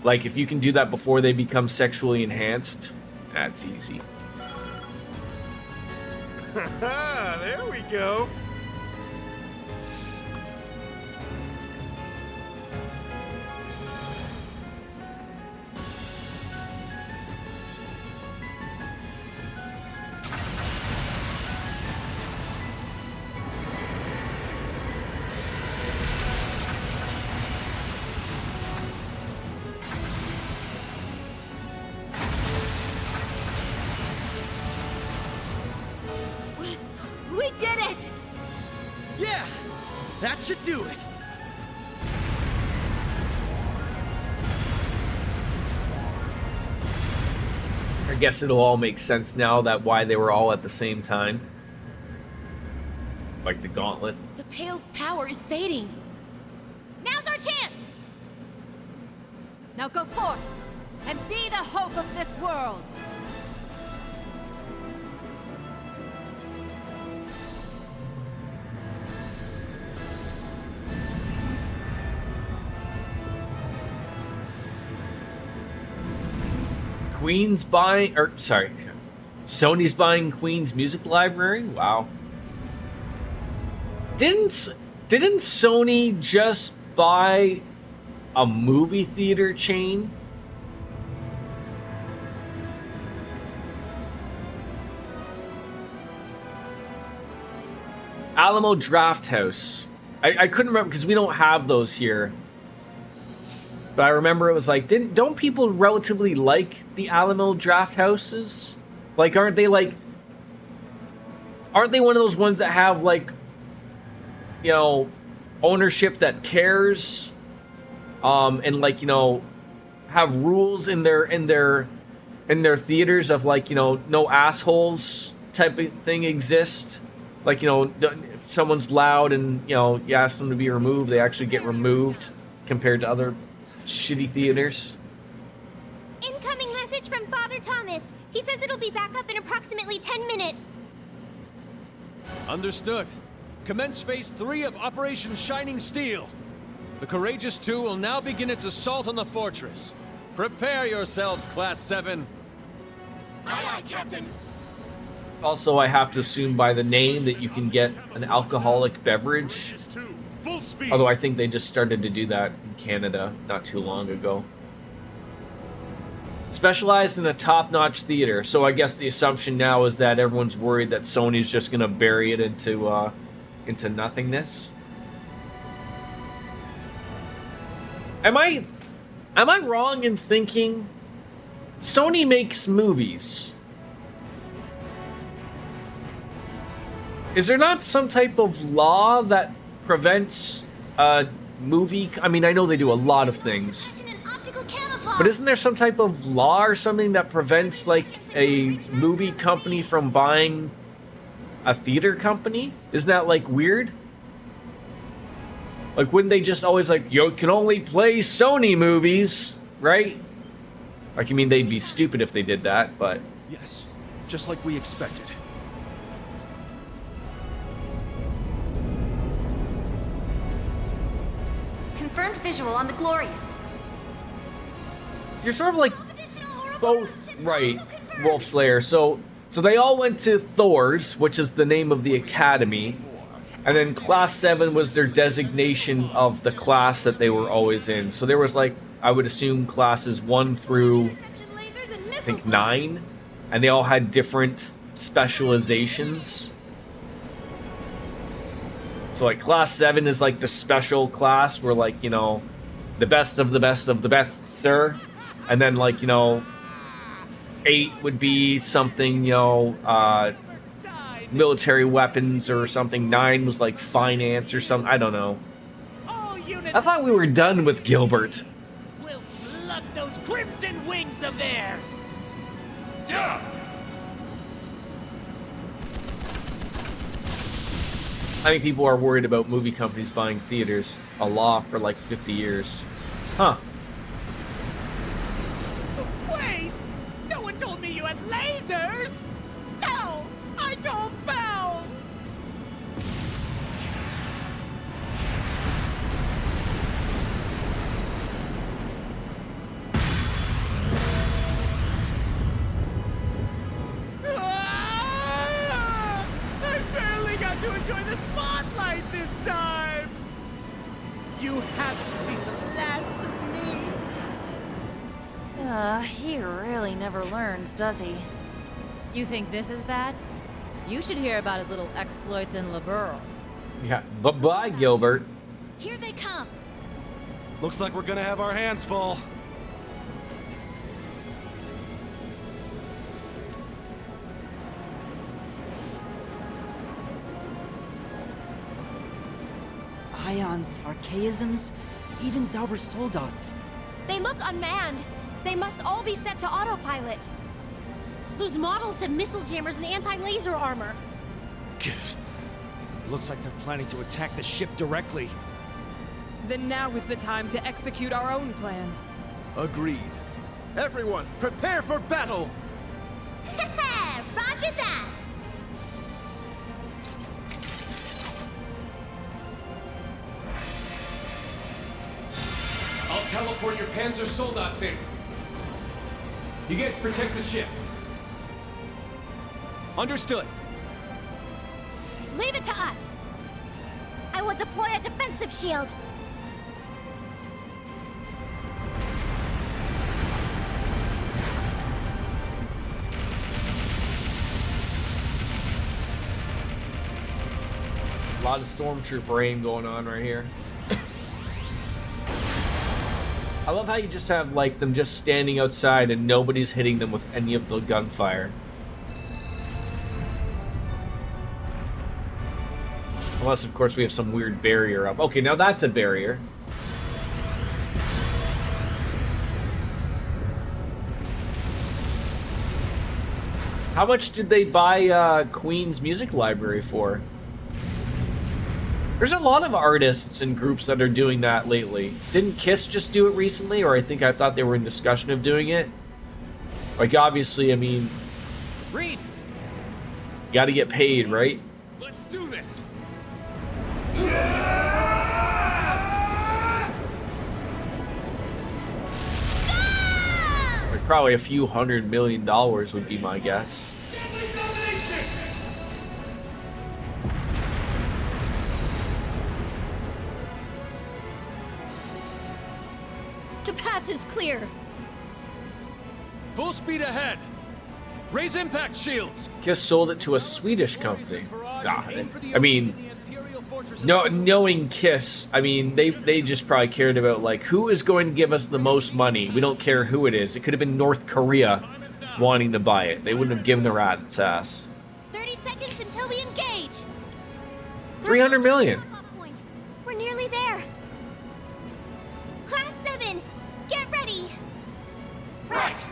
Like, if you can do that before they become sexually enhanced, that's easy. There we go. That should do it. I guess it'll all make sense now that why they were all at the same time. Like the gauntlet. The Pale's power is fading. Now's our chance! Now go forth and be the hope of this world. Queen's buying, or sorry, Sony's buying Queen's music library. Wow. Didn't Sony just buy a movie theater chain? Alamo Draft House. I couldn't remember because we don't have those here. But I remember it was like, don't people relatively like the Alamo Draft Houses? Like, aren't they one of those ones that have like, you know, ownership that cares, and like, you know, have rules in their theaters of like, you know, no assholes type of thing exist. Like, you know, if someone's loud and, you know, you ask them to be removed, they actually get removed compared to other shitty theaters. Incoming message from Father Thomas. He says it'll be back up in approximately 10 minutes. Understood. Commence Phase 3 of Operation Shining Steel. The Courageous 2 will now begin its assault on the fortress. Prepare yourselves, Class 7. Aye, aye, Captain. Also, I have to assume by the name that you can get an alcoholic beverage. Full speed. Although I think they just started to do that in Canada not too long ago. Specialized in a top-notch theater. So I guess the assumption now is that everyone's worried that Sony's just going to bury it into nothingness. Am I wrong in thinking Sony makes movies? Is there not some type of law that prevents a movie? I mean, I know they do a lot of things. Action and optical camouflage. But isn't there some type of law or something that prevents, like, a movie company from buying a theater company? Isn't that, like, weird? Like, wouldn't they just always, like, you can only play Sony movies, right? Like, I mean, they'd be stupid if they did that, but... Yes, just like we expected. Confirmed visual on the Glorious. You're sort of like both right, Wolf Slayer. So they all went to Thor's, which is the name of the academy, and then Class 7 was their designation of the class that they were always in. So there was, like, I would assume classes 1 through, I think, 9, and they all had different specializations. So, like, Class 7 is, like, the special class where, like, you know, the best of the best of the best, sir. And then, like, you know, 8 would be something, you know, military weapons or something. 9 was, like, finance or something. I don't know. I thought we were done with Gilbert. We'll flood those crimson wings of theirs. Yeah. I think people are worried about movie companies buying theaters. A law for like 50 years. Huh. Wait! No one told me you had lasers! Foul! I call foul! Ah! I barely got to enjoy the spotlight this time! You haven't seen the last of me! He really never learns, does he? You think this is bad? You should hear about his little exploits in Liberl. Yeah. Bye-bye, Gilbert. Here they come. Looks like we're gonna have our hands full. ions, archaisms, even Zauber's soldats. They look unmanned. They must all be set to autopilot. Those models have missile jammers and anti-laser armor. It looks like they're planning to attack the ship directly. Then now is the time to execute our own plan. Agreed. Everyone, prepare for battle! Roger that! I'll teleport your Panzer Soldats in. You guys protect the ship. Understood. Leave it to us. I will deploy a defensive shield. A lot of stormtrooper aim going on right here. I love how you just have like them just standing outside and nobody's hitting them with any of the gunfire. Unless, of course, we have some weird barrier up. Okay, now that's a barrier. How much did they buy Queen's music library for? There's a lot of artists and groups that are doing that lately. Didn't Kiss just do it recently? Or I thought they were in discussion of doing it. Like, obviously, I mean... Reed! You gotta get paid, right? Let's do this! Like, probably a few $100 million would be my guess. The path is clear. Full speed ahead! Raise impact shields! Kiss sold it to a Swedish company. God, I mean, knowing Kiss, I mean, they just probably cared about, like, who is going to give us the most money? We don't care who it is. It could have been North Korea wanting to buy it. They wouldn't have given a rat's ass. 30 seconds until we engage. 300 million. We're nearly there. Class 7, get ready. Right!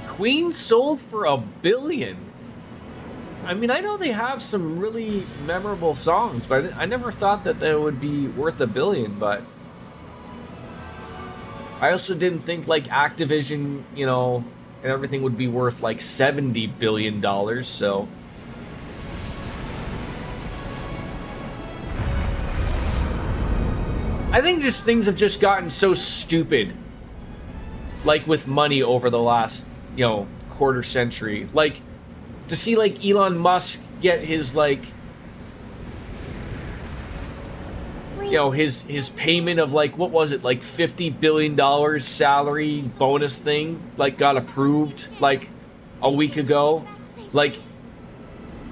Queen sold for $1 billion. I mean, I know they have some really memorable songs, but I never thought that they would be worth $1 billion, but I also didn't think, like, Activision, you know, and everything would be worth, like, $70 billion, so... I think just things have just gotten so stupid, like, with money over the last, you know, quarter century. Like, to see, like, Elon Musk get his, like, you know, his payment of, like, what was it, like $50 billion salary bonus thing, like, got approved, like, a week ago. Like,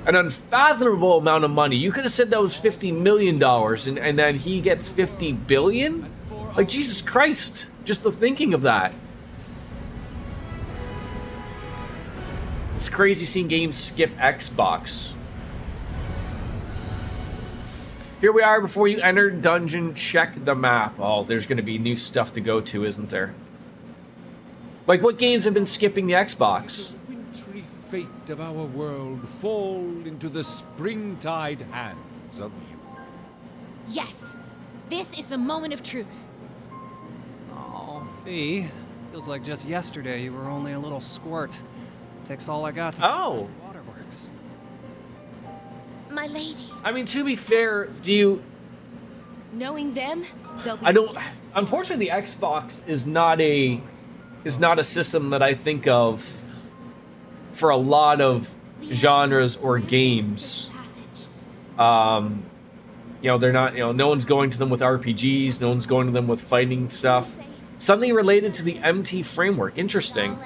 an unfathomable amount of money. You could have said that was $50 million, and then he gets $50 billion? Like, Jesus Christ, just the thinking of that. It's crazy seeing games skip Xbox. Here we are before you enter dungeon, check the map. Oh, there's going to be new stuff to go to, isn't there? Like, what games have been skipping the Xbox? The wintry fate of our world fall into the springtide hands of you. Yes, this is the moment of truth. Oh, Fee. Feels like just yesterday you were only a little squirt. Takes all I got to Oh. keep the waterworks. My lady. I mean, to be fair, do you... Knowing them, they'll be... I don't... Unfortunately, the Xbox is not a system that I think of for a lot of genres or games. You know, they're not, you know, no one's going to them with RPGs, no one's going to them with fighting stuff. Something related to the MT framework. Interesting.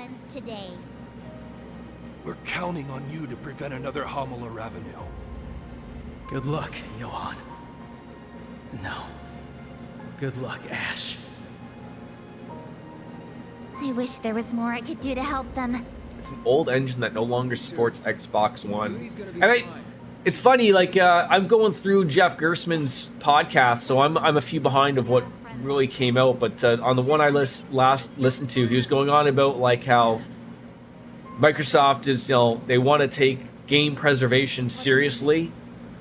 We're counting on you to prevent another Homela Ravenel. Good luck, Johan. No. Good luck, Ash. I wish there was more I could do to help them. It's an old engine that no longer supports Xbox One. And it's funny, like I'm going through Jeff Gersman's podcast, so I'm a few behind of what really came out. But on the one I last listened to, he was going on about like how Microsoft is, they want to take game preservation seriously.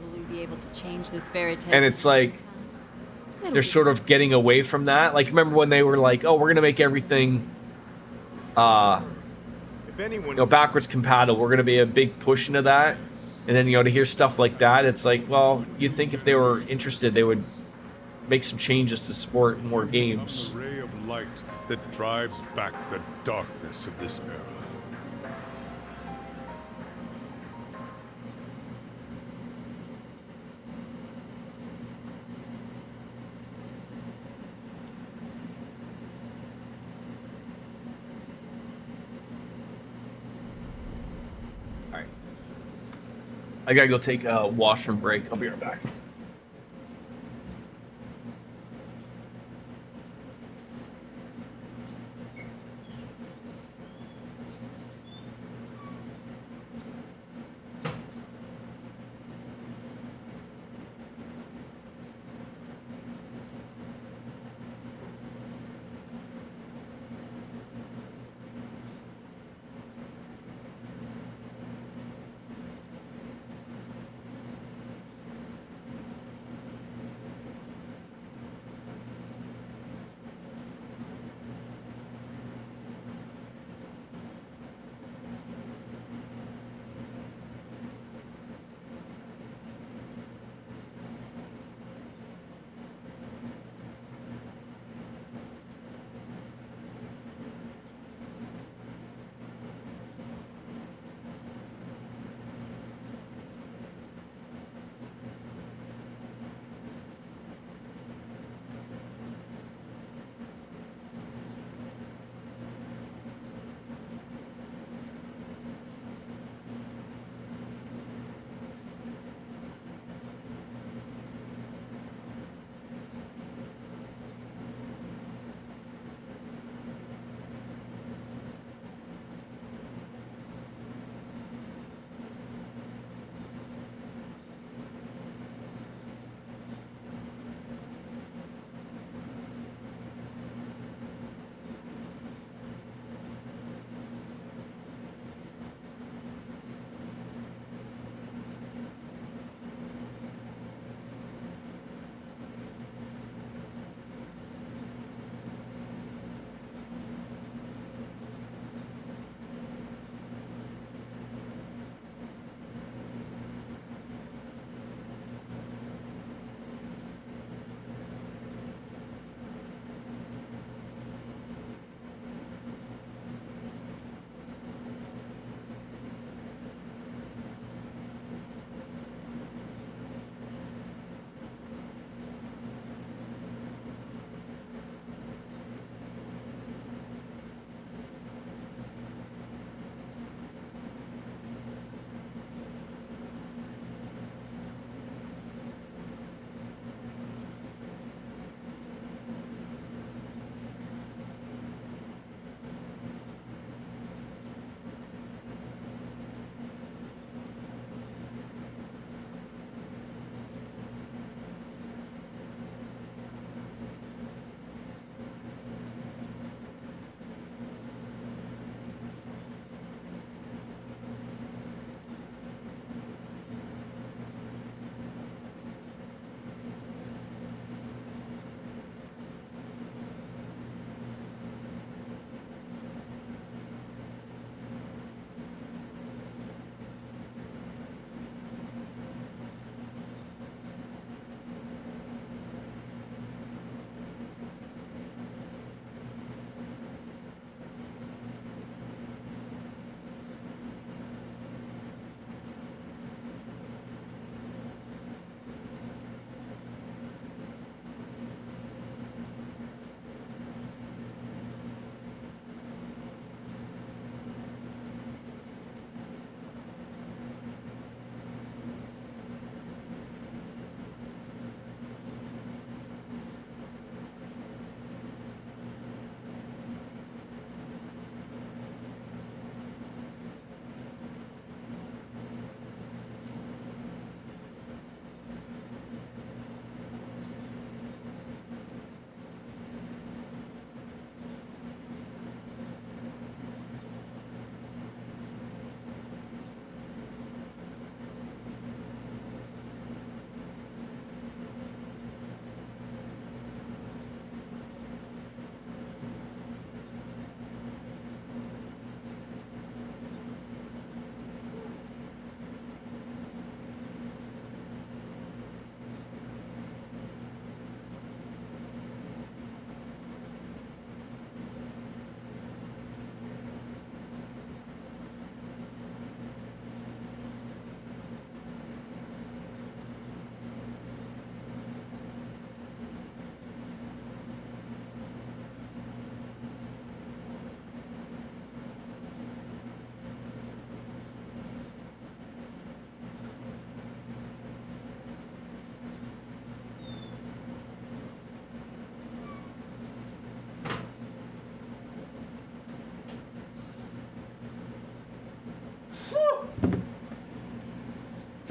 Will we be able to change this fairy tale? And it's like they're sort of getting away from that. Like, remember when they were like, "Oh, we're gonna make everything, backwards compatible. We're gonna be a big push into that." And then to hear stuff like that, it's like, well, you'd think if they were interested, they would make some changes to support more games. A ray of light that drives back the darkness of this era. I gotta go take a washroom break. I'll be right back.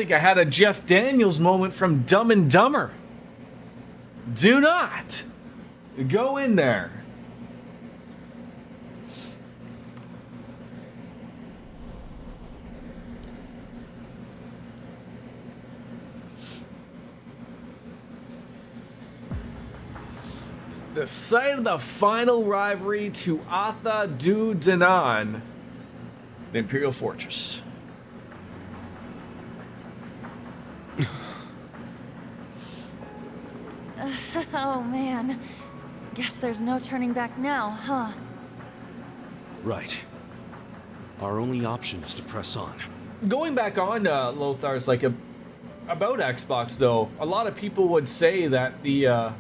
think I had a Jeff Daniels moment from Dumb and Dumber. Do not go in there. The site of the final rivalry to Atha Du Danan, the Imperial Fortress. Oh man. Guess there's no turning back now, huh? Right. Our only option is to press on. Going back on Lothar's about Xbox though, a lot of people would say that the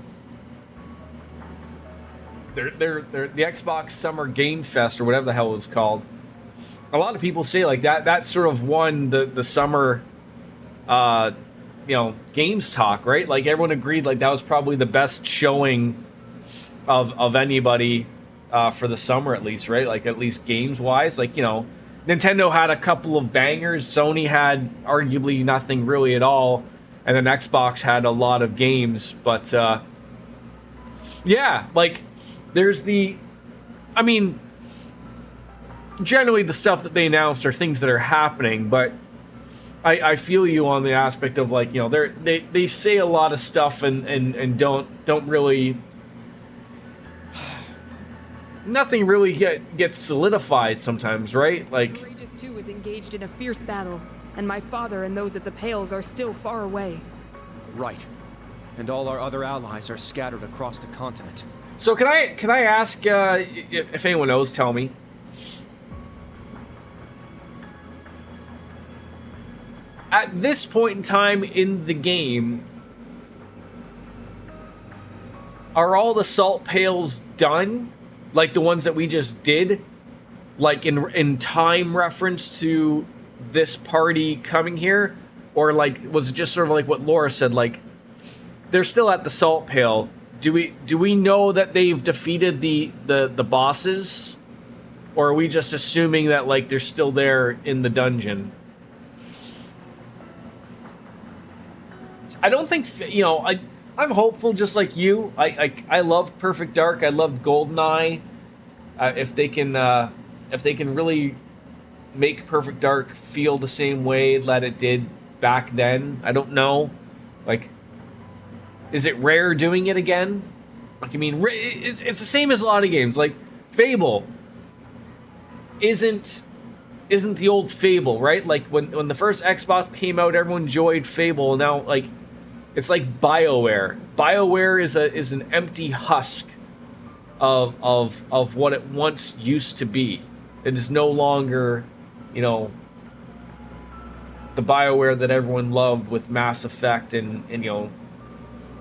Xbox Summer Game Fest or whatever the hell it was called. A lot of people say like that sort of won the summer games talk, right? Like everyone agreed like that was probably the best showing of anybody for the summer at least, right? Like at least games wise, like, you know, Nintendo had a couple of bangers, Sony had arguably nothing really at all, and then Xbox had a lot of games, but yeah, like there's generally the stuff that they announced are things that are happening, but I feel you on the aspect of like, you know, they say a lot of stuff and don't really, nothing really gets solidified sometimes, right? Like Courageous 2 is engaged in a fierce battle, and my father and those at the Pales are still far away. Right. And all our other allies are scattered across the continent. So can I ask if anyone knows? Tell me. At this point in time in the game, are all the salt pails done? Like the ones that we just did? Like in time reference to this party coming here? Or like was it just sort of like what Laura said, like they're still at the salt pail? Do we know that they've defeated the bosses? Or are we just assuming that like they're still there in the dungeon? I don't think, you know, I'm hopeful just like you. I loved Perfect Dark. I loved GoldenEye. If they can really make Perfect Dark feel the same way that it did back then, I don't know. Like, is it Rare doing it again? Like, I mean, it's the same as a lot of games. Like, Fable isn't the old Fable, right? Like, when the first Xbox came out, everyone enjoyed Fable. Now, like, it's like BioWare. BioWare is an empty husk of what it once used to be. It is no longer, you know, the BioWare that everyone loved with Mass Effect and you know,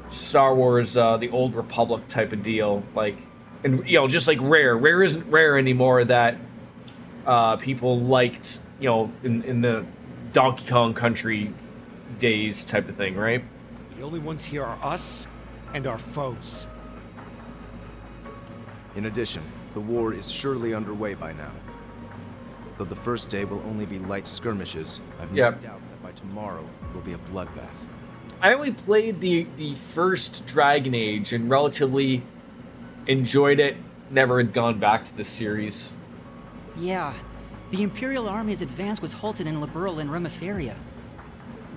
Star Wars, the Old Republic type of deal. Like, and you know, just like Rare. Rare isn't Rare anymore that people liked, you know, in the Donkey Kong Country days type of thing, right? The only ones here are us and our foes. In addition, the war is surely underway by now. Though the first day will only be light skirmishes, I've no doubt that by tomorrow it will be a bloodbath. I only played the first Dragon Age and relatively enjoyed it. Never had gone back to the series. Yeah, the Imperial Army's advance was halted in Liberl and Remiferia.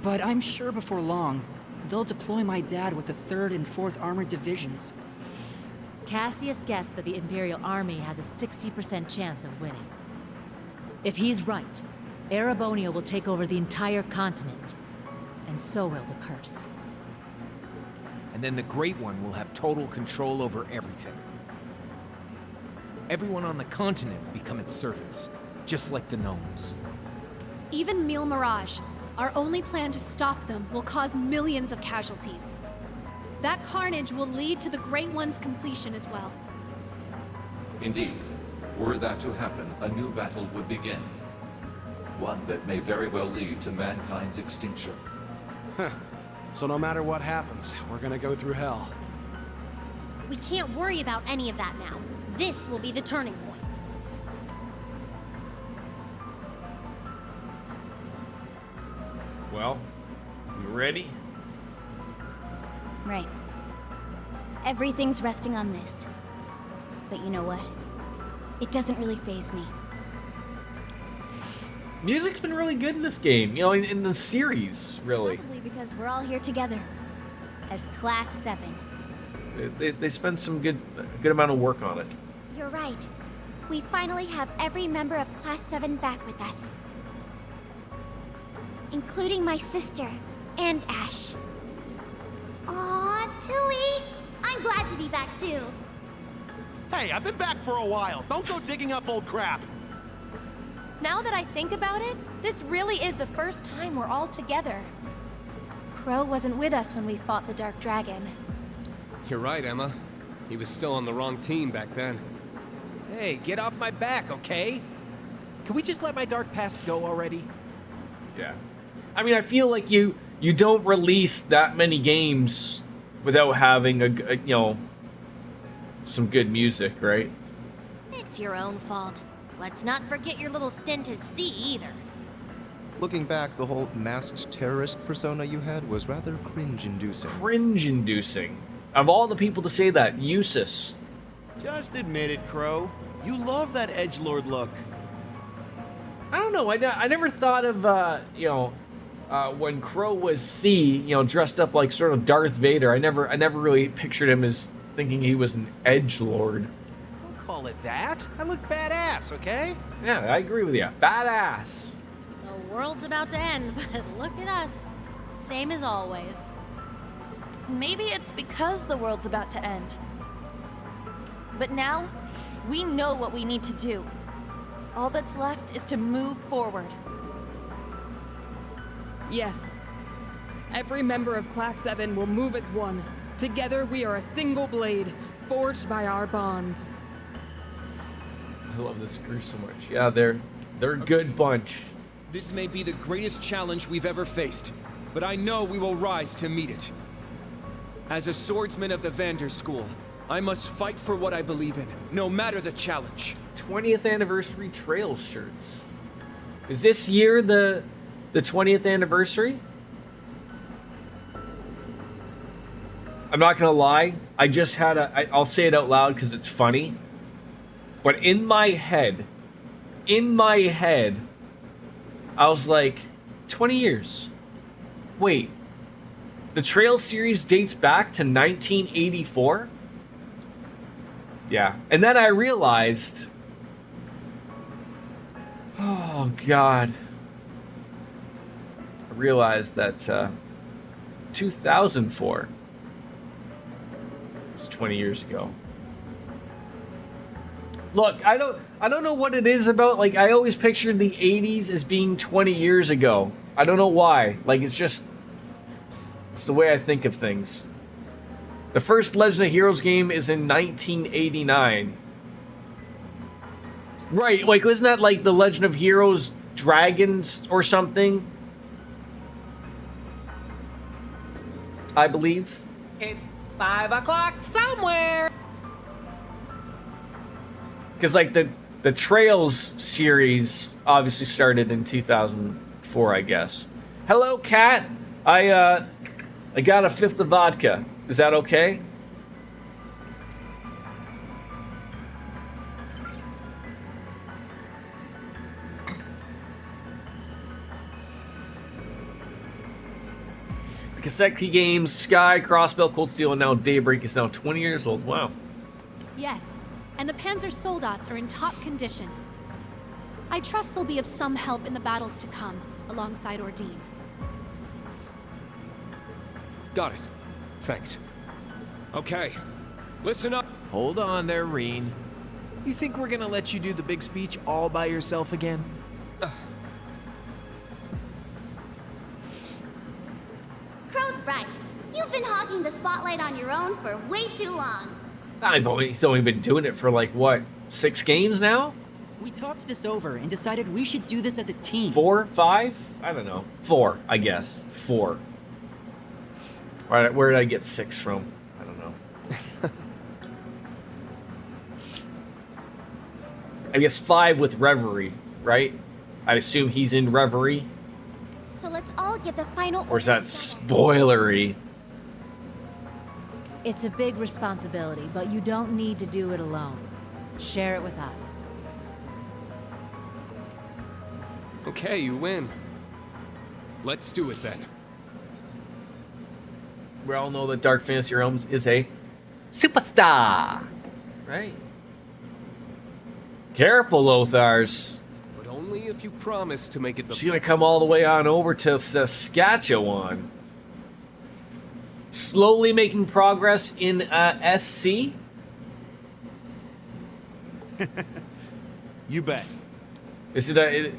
But I'm sure before long, they'll deploy my dad with the 3rd and 4th Armored Divisions. Cassius guessed that the Imperial Army has a 60% chance of winning. If he's right, Erebonia will take over the entire continent, and so will the curse. And then the Great One will have total control over everything. Everyone on the continent will become its servants, just like the gnomes. Even Mille Mirage, our only plan to stop them, will cause millions of casualties. That carnage will lead to the Great One's completion as well. Indeed. Were that to happen, a new battle would begin. One that may very well lead to mankind's extinction. Huh. So no matter what happens, we're gonna go through hell. We can't worry about any of that now. This will be the turning point. Well, you ready? Right. Everything's resting on this. But you know what? It doesn't really faze me. Music's been really good in this game, you know, in the series, really. Probably because we're all here together. As Class 7. They spent some good amount of work on it. You're right. We finally have every member of Class 7 back with us. Including my sister, and Ash. Aw, Tui! I'm glad to be back too. Hey, I've been back for a while. Don't go digging up old crap. Now that I think about it, this really is the first time we're all together. Crow wasn't with us when we fought the Dark Dragon. You're right, Emma. He was still on the wrong team back then. Hey, get off my back, okay? Can we just let my dark past go already? Yeah. I mean, I feel like you don't release that many games without having a you know, some good music, right? It's your own fault. Let's not forget your little stint as C either. Looking back, the whole masked terrorist persona you had was rather cringe-inducing. Cringe-inducing. Of all the people to say that, Eustace. Just admit it, Crow. You love that edgelord look. I don't know. I never thought of you know, when Crow was C, you know, dressed up like sort of Darth Vader. I never really pictured him as thinking he was an edgelord. Don't call it that. I look badass, okay? Yeah, I agree with you. Badass. The world's about to end, but look at us. Same as always. Maybe it's because the world's about to end. But now, we know what we need to do. All that's left is to move forward. Yes. Every member of Class 7 will move as one. Together we are a single blade, forged by our bonds. I love this crew so much. Yeah, they're a good bunch. This may be the greatest challenge we've ever faced, but I know we will rise to meet it. As a swordsman of the Vander School, I must fight for what I believe in, no matter the challenge. 20th anniversary trail shirts. Is this year the 20th anniversary? I'm not gonna lie, I just had I'll say it out loud because it's funny. But in my head, I was like, 20 years. Wait, the Trail series dates back to 1984? Yeah, and then I realized, oh God. I realized that 2004 was 20 years ago. Look, I don't know what it is about, like, I always pictured the 80s as being 20 years ago. I don't know why. Like, it's the way I think of things. The first Legend of Heroes game is in 1989. Right, like, isn't that like the Legend of Heroes Dragons or something? I believe. It's 5 o'clock somewhere. Because like the Trails series obviously started in 2004, I guess. Hello, Cat. I got a fifth of vodka. Is that okay? The cassette key games, Sky, Crossbell, Cold Steel, and now Daybreak is now 20 years old. Wow. Yes, and the Panzer Soldats are in top condition. I trust they'll be of some help in the battles to come, alongside Ordine. Got it. Thanks. Okay, listen up. Hold on there, Reen. You think we're gonna let you do the big speech all by yourself again? Crow's right. You've been hogging the spotlight on your own for way too long. He's only been doing it for like, what, 6 games now? We talked this over and decided we should do this as a team. 4, 5? I don't know. 4, I guess. 4. Where did I get 6 from? I don't know. I guess 5 with Reverie, right? I assume he's in Reverie. So let's all give the final Or is that spoilery? It's a big responsibility, but you don't need to do it alone. Share it with us. Okay, you win. Let's do it then. We all know that Dark Fantasy Realms is a superstar, right? Careful, Lothars. But only if you promise to make it the She's gonna come all the way on over to Saskatchewan. Slowly making progress in SC. You bet. Is it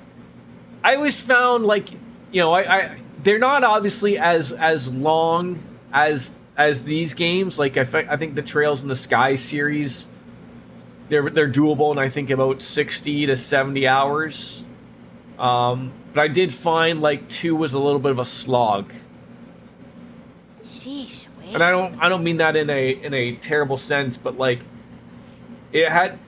I always found, like, you know, I they're not obviously as long as these games. Like I think the Trails in the Sky series, they're doable in I think about 60 to 70 hours. But I did find like 2 was a little bit of a slog. Sheesh, wait. And I don't mean that in a terrible sense, but like it had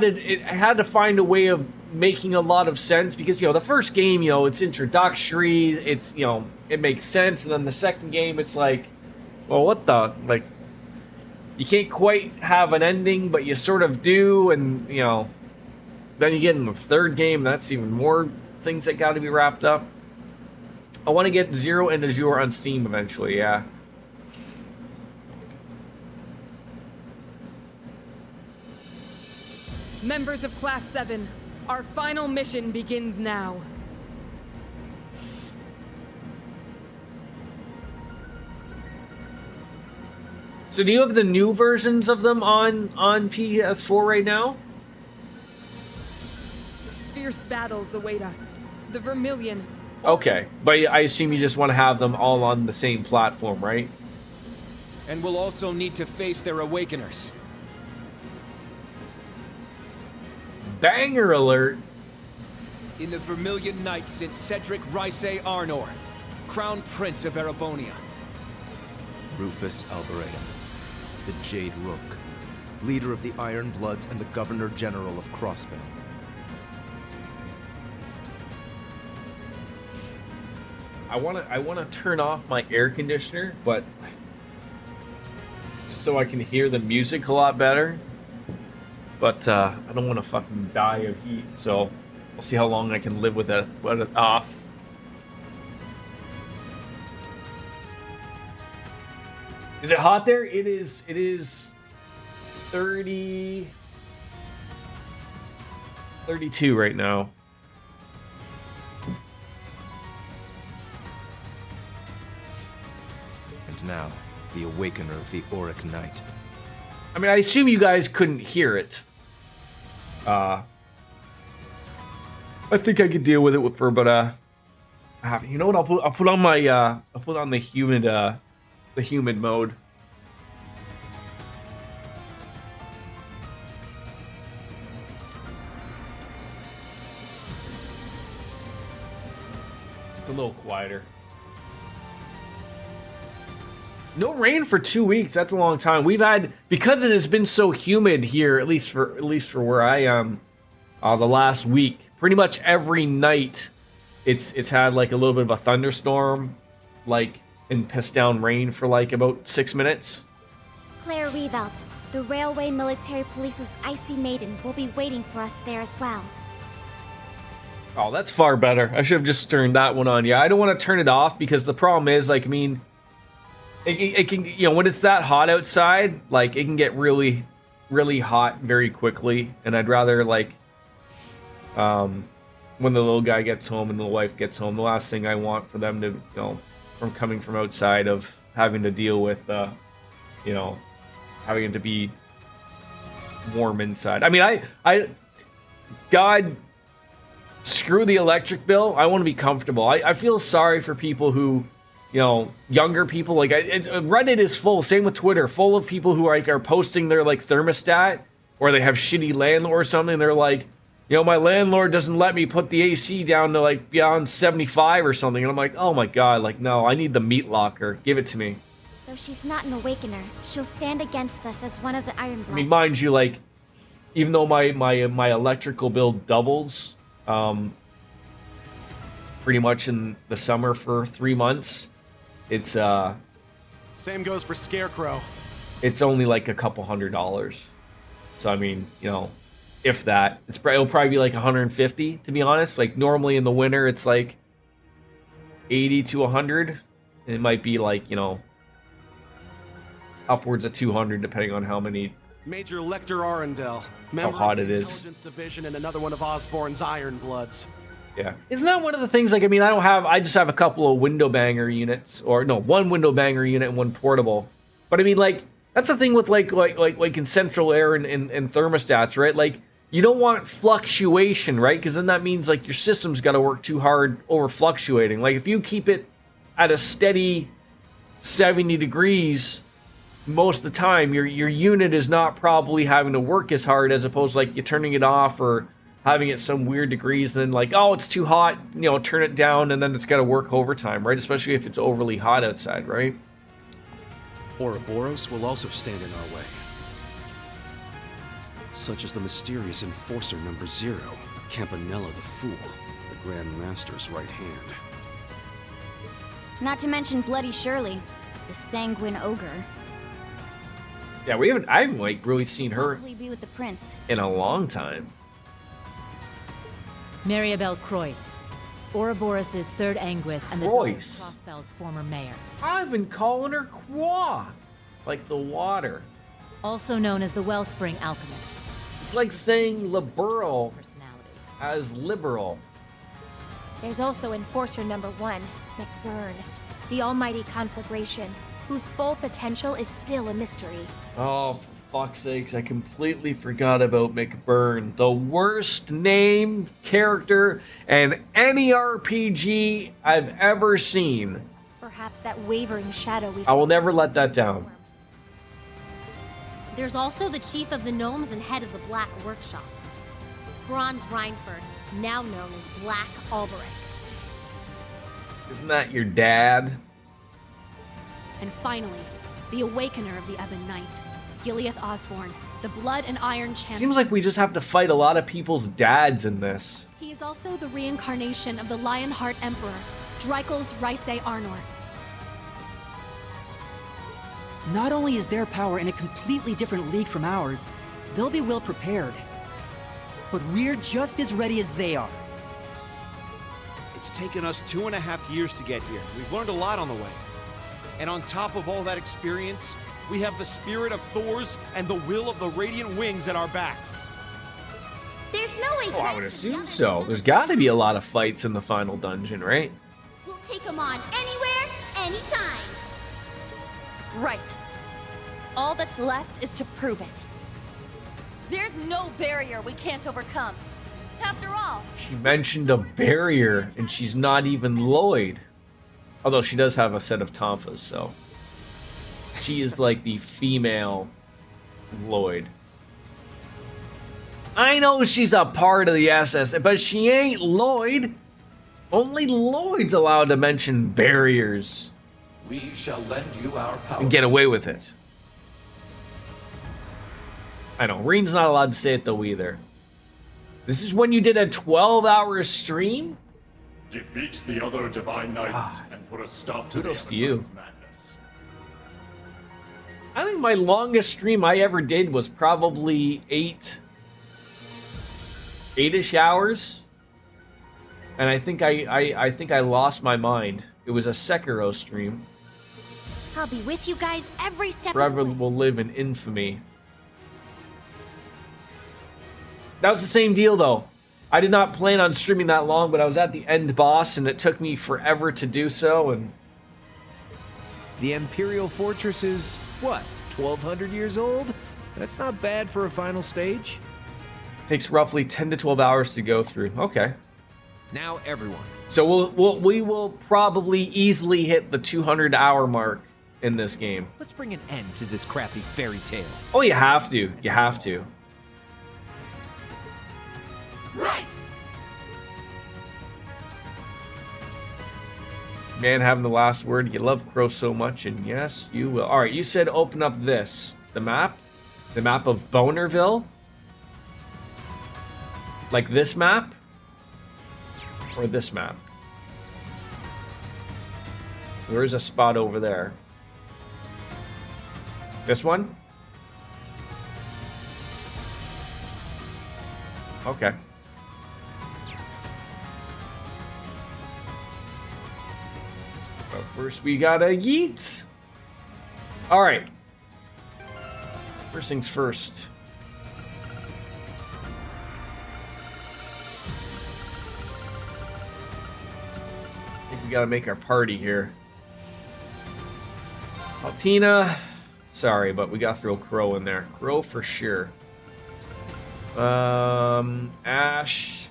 to find a way of making a lot of sense, because, you know, the first game, you know, it's introductory, it's, you know, it makes sense, and then the second game it's like, well, what the, like, you can't quite have an ending, but you sort of do, and, you know, then you get in the third game, that's even more things that got to be wrapped up. I want to get Zero and Azure on Steam eventually, yeah. Members of Class 7, our final mission begins now. So do you have the new versions of them on PS4 right now? Fierce battles await us. The Vermilion. Okay, but I assume you just want to have them all on the same platform, right? And we'll also need to face their Awakeners. Banger alert! In the Vermilion Night since Cedric Rice Arnor, Crown Prince of Erebonia. Rufus Alberea, the Jade Rook, leader of the Iron Bloods and the Governor General of Crossbell. I wanna turn off my air conditioner, but just so I can hear the music a lot better. But I don't want to fucking die of heat, so I'll see how long I can live with it off. Is it hot there? It is 32 right now. And now, the Awakener of the Auric Knight. I mean, I assume you guys couldn't hear it. I think I could deal with it for about you know what? I'll put on my I'll put on the humid mode. It's a little quieter. No rain for 2 weeks. That's a long time. We've had, because it has been so humid here, at least for where I am, the last week. Pretty much every night, it's had like a little bit of a thunderstorm, like, and pissed down rain for like about 6 minutes. Claire Revelt, the Railway Military Police's Icy Maiden, will be waiting for us there as well. Oh, that's far better. I should have just turned that one on. Yeah, I don't want to turn it off because the problem is, like, I mean, it can, you know, when it's that hot outside, like, it can get really, really hot very quickly. And I'd rather, like, when the little guy gets home and the wife gets home, the last thing I want for them to, you know, from coming from outside of having to deal with, you know, having it to be warm inside. I mean, God, screw the electric bill. I want to be comfortable. I feel sorry for people who, you know, younger people. Like, Reddit is full, same with Twitter, full of people who are posting their, like, thermostat, or they have shitty landlord or something. They're like, you know, my landlord doesn't let me put the AC down to, like, beyond 75 or something. And I'm like, oh my God, like, no, I need the meat locker. Give it to me. Though she's not an Awakener, she'll stand against us as one of the Iron Bloods. I mean, mind you, like, even though my electrical bill doubles, her pretty much in the summer for 3 months. It's Same goes for Scarecrow. it's only like a couple $100. So I mean, you know, if that, it'll probably be like 150 to be honest. Like normally in the winter it's like 80 to 100. And it might be like, you know, upwards of 200 depending on how many Major Lecter Arundel, how hot it is. Intelligence Division, and another one of Osborn's Iron Bloods. Yeah. Isn't that one of the things, like, I mean, I just have a couple of window banger units, or no, one window banger unit and one portable. But I mean, like, that's the thing with like in central air and thermostats, right? Like, you don't want fluctuation, right? Because then that means like your system's got to work too hard over fluctuating. Like if you keep it at a steady 70 degrees most of the time, your unit is not probably having to work as hard as opposed to like you turning it off or having it some weird degrees and then like, oh, it's too hot, you know, turn it down and then it's got to work overtime, right? Especially if it's overly hot outside, right? Ouroboros will also stand in our way. Such as the mysterious Enforcer number 0, Campanella the Fool, the Grand Master's right hand. Not to mention Bloody Shirley, the sanguine ogre. Yeah, I haven't like really seen her Probably be with the prince. in a long time. Maribel Croix, Ouroboros' third Anguis and the Croix. Crossbell's former mayor. I've been calling her Qua, like the water. Also known as the Wellspring Alchemist. It's like saying liberal as liberal. There's also Enforcer number 1, McBurn, the almighty conflagration, whose full potential is still a mystery. Oh, for fuck's sakes, I completely forgot about McBurn. The worst named character in any RPG I've ever seen. Perhaps that wavering shadow we I will never let that down. There's also the chief of the gnomes and head of the Black Workshop, Franz Reinford, now known as Black Alberic. Isn't that your dad? And finally, the Awakener of the Ebon Knight, Gileath Osborne, the Blood and Iron Chancellor. Seems like we just have to fight a lot of people's dads in this. He is also the reincarnation of the Lionheart Emperor, Dreikel's Rysei Arnor. Not only is their power in a completely different league from ours, they'll be well prepared. But we're just as ready as they are. It's taken us 2.5 years to get here. We've learned a lot on the way. And on top of all that experience, we have the spirit of Thor's and the will of the Radiant Wings at our backs. There's no way. Oh, I would assume so. There's got to be a lot of fights in the final dungeon, right? We'll take them on anywhere, anytime. Right. All that's left is to prove it. There's no barrier we can't overcome. After all, She mentioned a barrier, and she's not even Lloyd. Although she does have a set of tonfas, so. She is like the female Lloyd. I know she's a part of the SS, but she ain't Lloyd. Only Lloyd's allowed to mention barriers We shall lend you our power. and get away with it. I know, Reen's not allowed to say it though either. This is when you did a 12-hour stream? Defeat the other Divine Knights and put a stop to Kudos the to you. Evermind's madness. I think my longest stream I ever did was probably 8-ish hours. And I think I think I lost my mind. It was a Sekiro stream. I'll be with you guys every step Forever of the way. will live in infamy. That was the same deal though. I did not plan on streaming that long, but I was at the end boss and it took me forever to do so, and The Imperial Fortress is, what, 1,200 years old? That's not bad for a final stage. takes roughly 10 to 12 hours to go through. Okay. Now everyone. So we will probably easily hit the 200-hour mark in this game. Let's bring an end to this crappy fairy tale. Oh, you have to. You have to. Right. Man having the last word. You love Crow so much, and yes, you will. All right, you said open up this. The map? The map of Bonerville? Like this map? Or this map? So there is a spot over there. This one? Okay. But first we gotta yeet. All right. First things first. I think we gotta make our party here. Altina, sorry, but we gotta throw Crow in there. Crow for sure. Ash.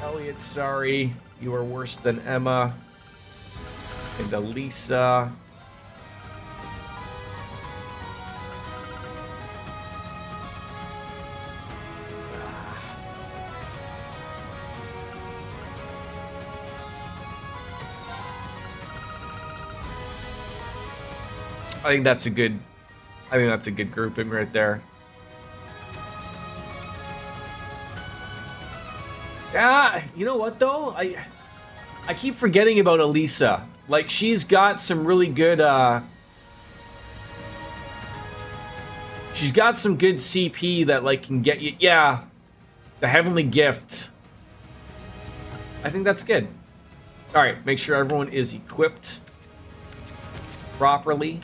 Elliot, sorry. You are worse than Emma. And Elisa. I think that's a good grouping right there. Yeah, you know what though? I keep forgetting about Elisa. Like, she's got some really good she's got some good CP that like can get you, yeah. The Heavenly Gift. I think that's good. Alright, make sure everyone is equipped properly.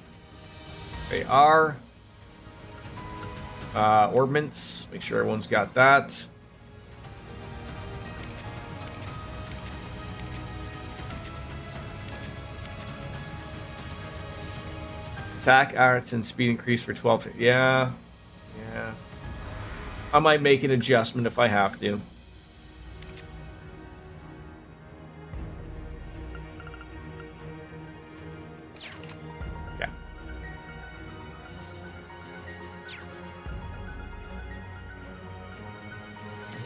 They are. Ordnance. Make sure everyone's got that. Attack, arts, and speed increase for 12. Yeah. Yeah. I might make an adjustment if I have to.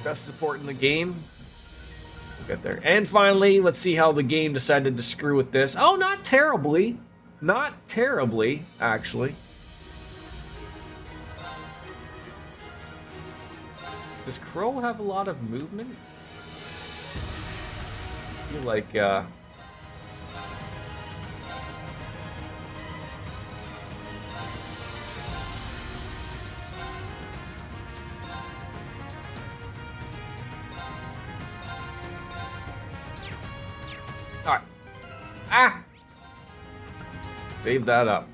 Best support in the game. We'll get there. And finally, let's see how the game decided to screw with this. Oh, not terribly. Not terribly, actually. Does Crow have a lot of movement? I feel like, Alright. Ah! Save that up.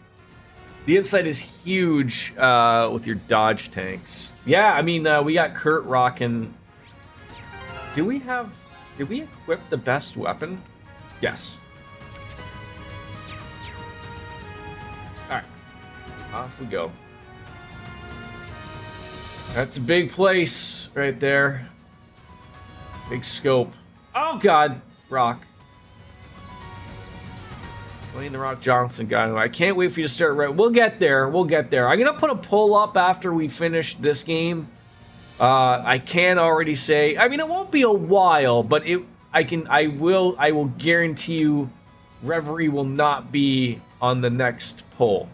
The inside is huge with your dodge tanks. Yeah, I mean, we got Kurt rocking. Did we equip the best weapon? Yes. Alright. Off we go. That's a big place right there. Big scope. Oh, God. Rock. Dwayne The Rock Johnson got him. I can't wait for you to start right. We'll get there. We'll get there. I'm gonna put a poll up after we finish this game. I can already say. I mean, it won't be a while, but I will guarantee you, Reverie will not be on the next poll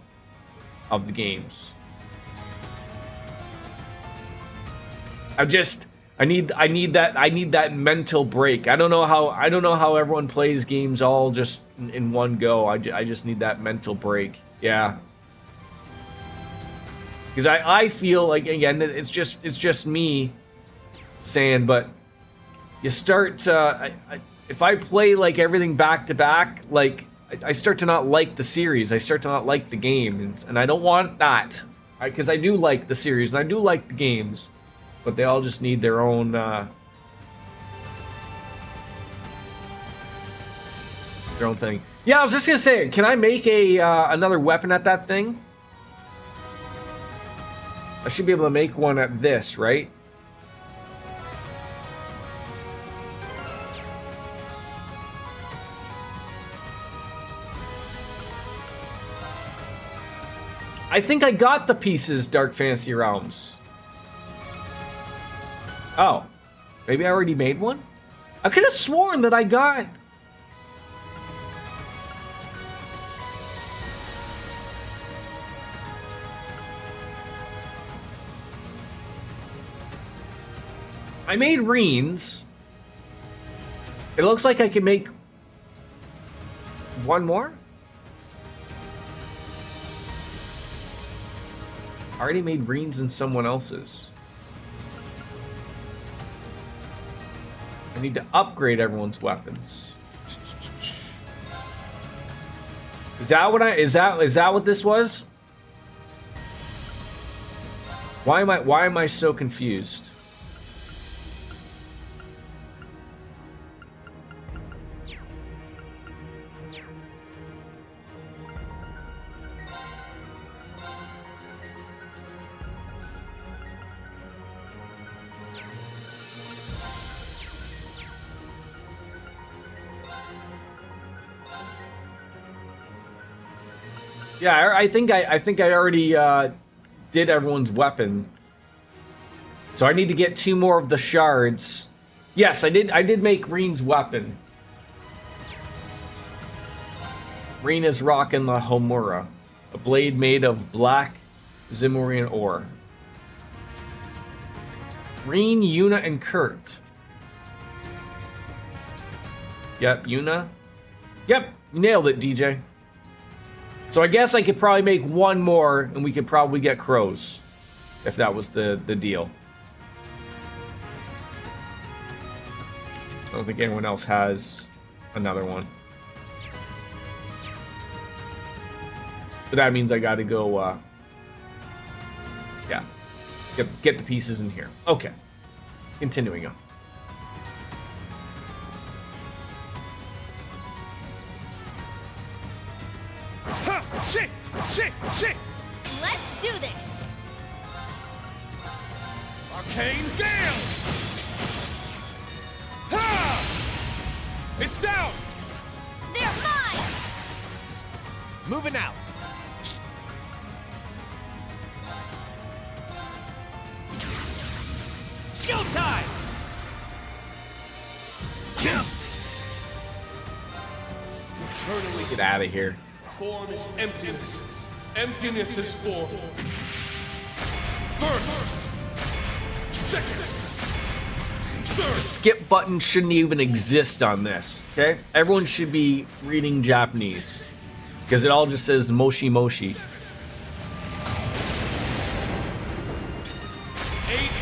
of the games. I need that mental break. I don't know how everyone plays games all just in one go. I just need that mental break. Yeah. Because I feel like, again, it's just me saying, but you start if I play like everything back to back, like I start to not like the series. I start to not like the game, and I don't want that. Because I do like the series and I do like the games. But they all just need their own, thing. Yeah, I was just gonna say, can I make another weapon at that thing? I should be able to make one at this, right? I think I got the pieces, Dark Fantasy Realms. Oh, maybe I already made one? I could have sworn that I got... I made Reens. It looks like I can make one more. I already made Reens in someone else's. I need to upgrade everyone's weapons. Is that what is that what this was? Why am I so confused? Yeah, I think I already did everyone's weapon. So I need to get 2 more of the shards. Yes, I did make Reen's weapon. Reen is rocking the Homura, a blade made of black Zimurian ore. Reen, Yuna, and Kurt. Yep, Yuna. Yep, you nailed it, DJ. So I guess I could probably make 1 more, and we could probably get crows, if that was the deal. I don't think anyone else has another one. But that means I gotta go, yeah, get the pieces in here. Okay, continuing on. Shit! Shit! Shit! Let's do this! Arcane Gale! Ha! It's down! They're mine! Moving out. Showtime! Eternally. Get out of here. Form is emptiness. Emptiness is form. First. Second. The skip button shouldn't even exist on this, okay? Everyone should be reading Japanese, because it all just says Moshi Moshi. 8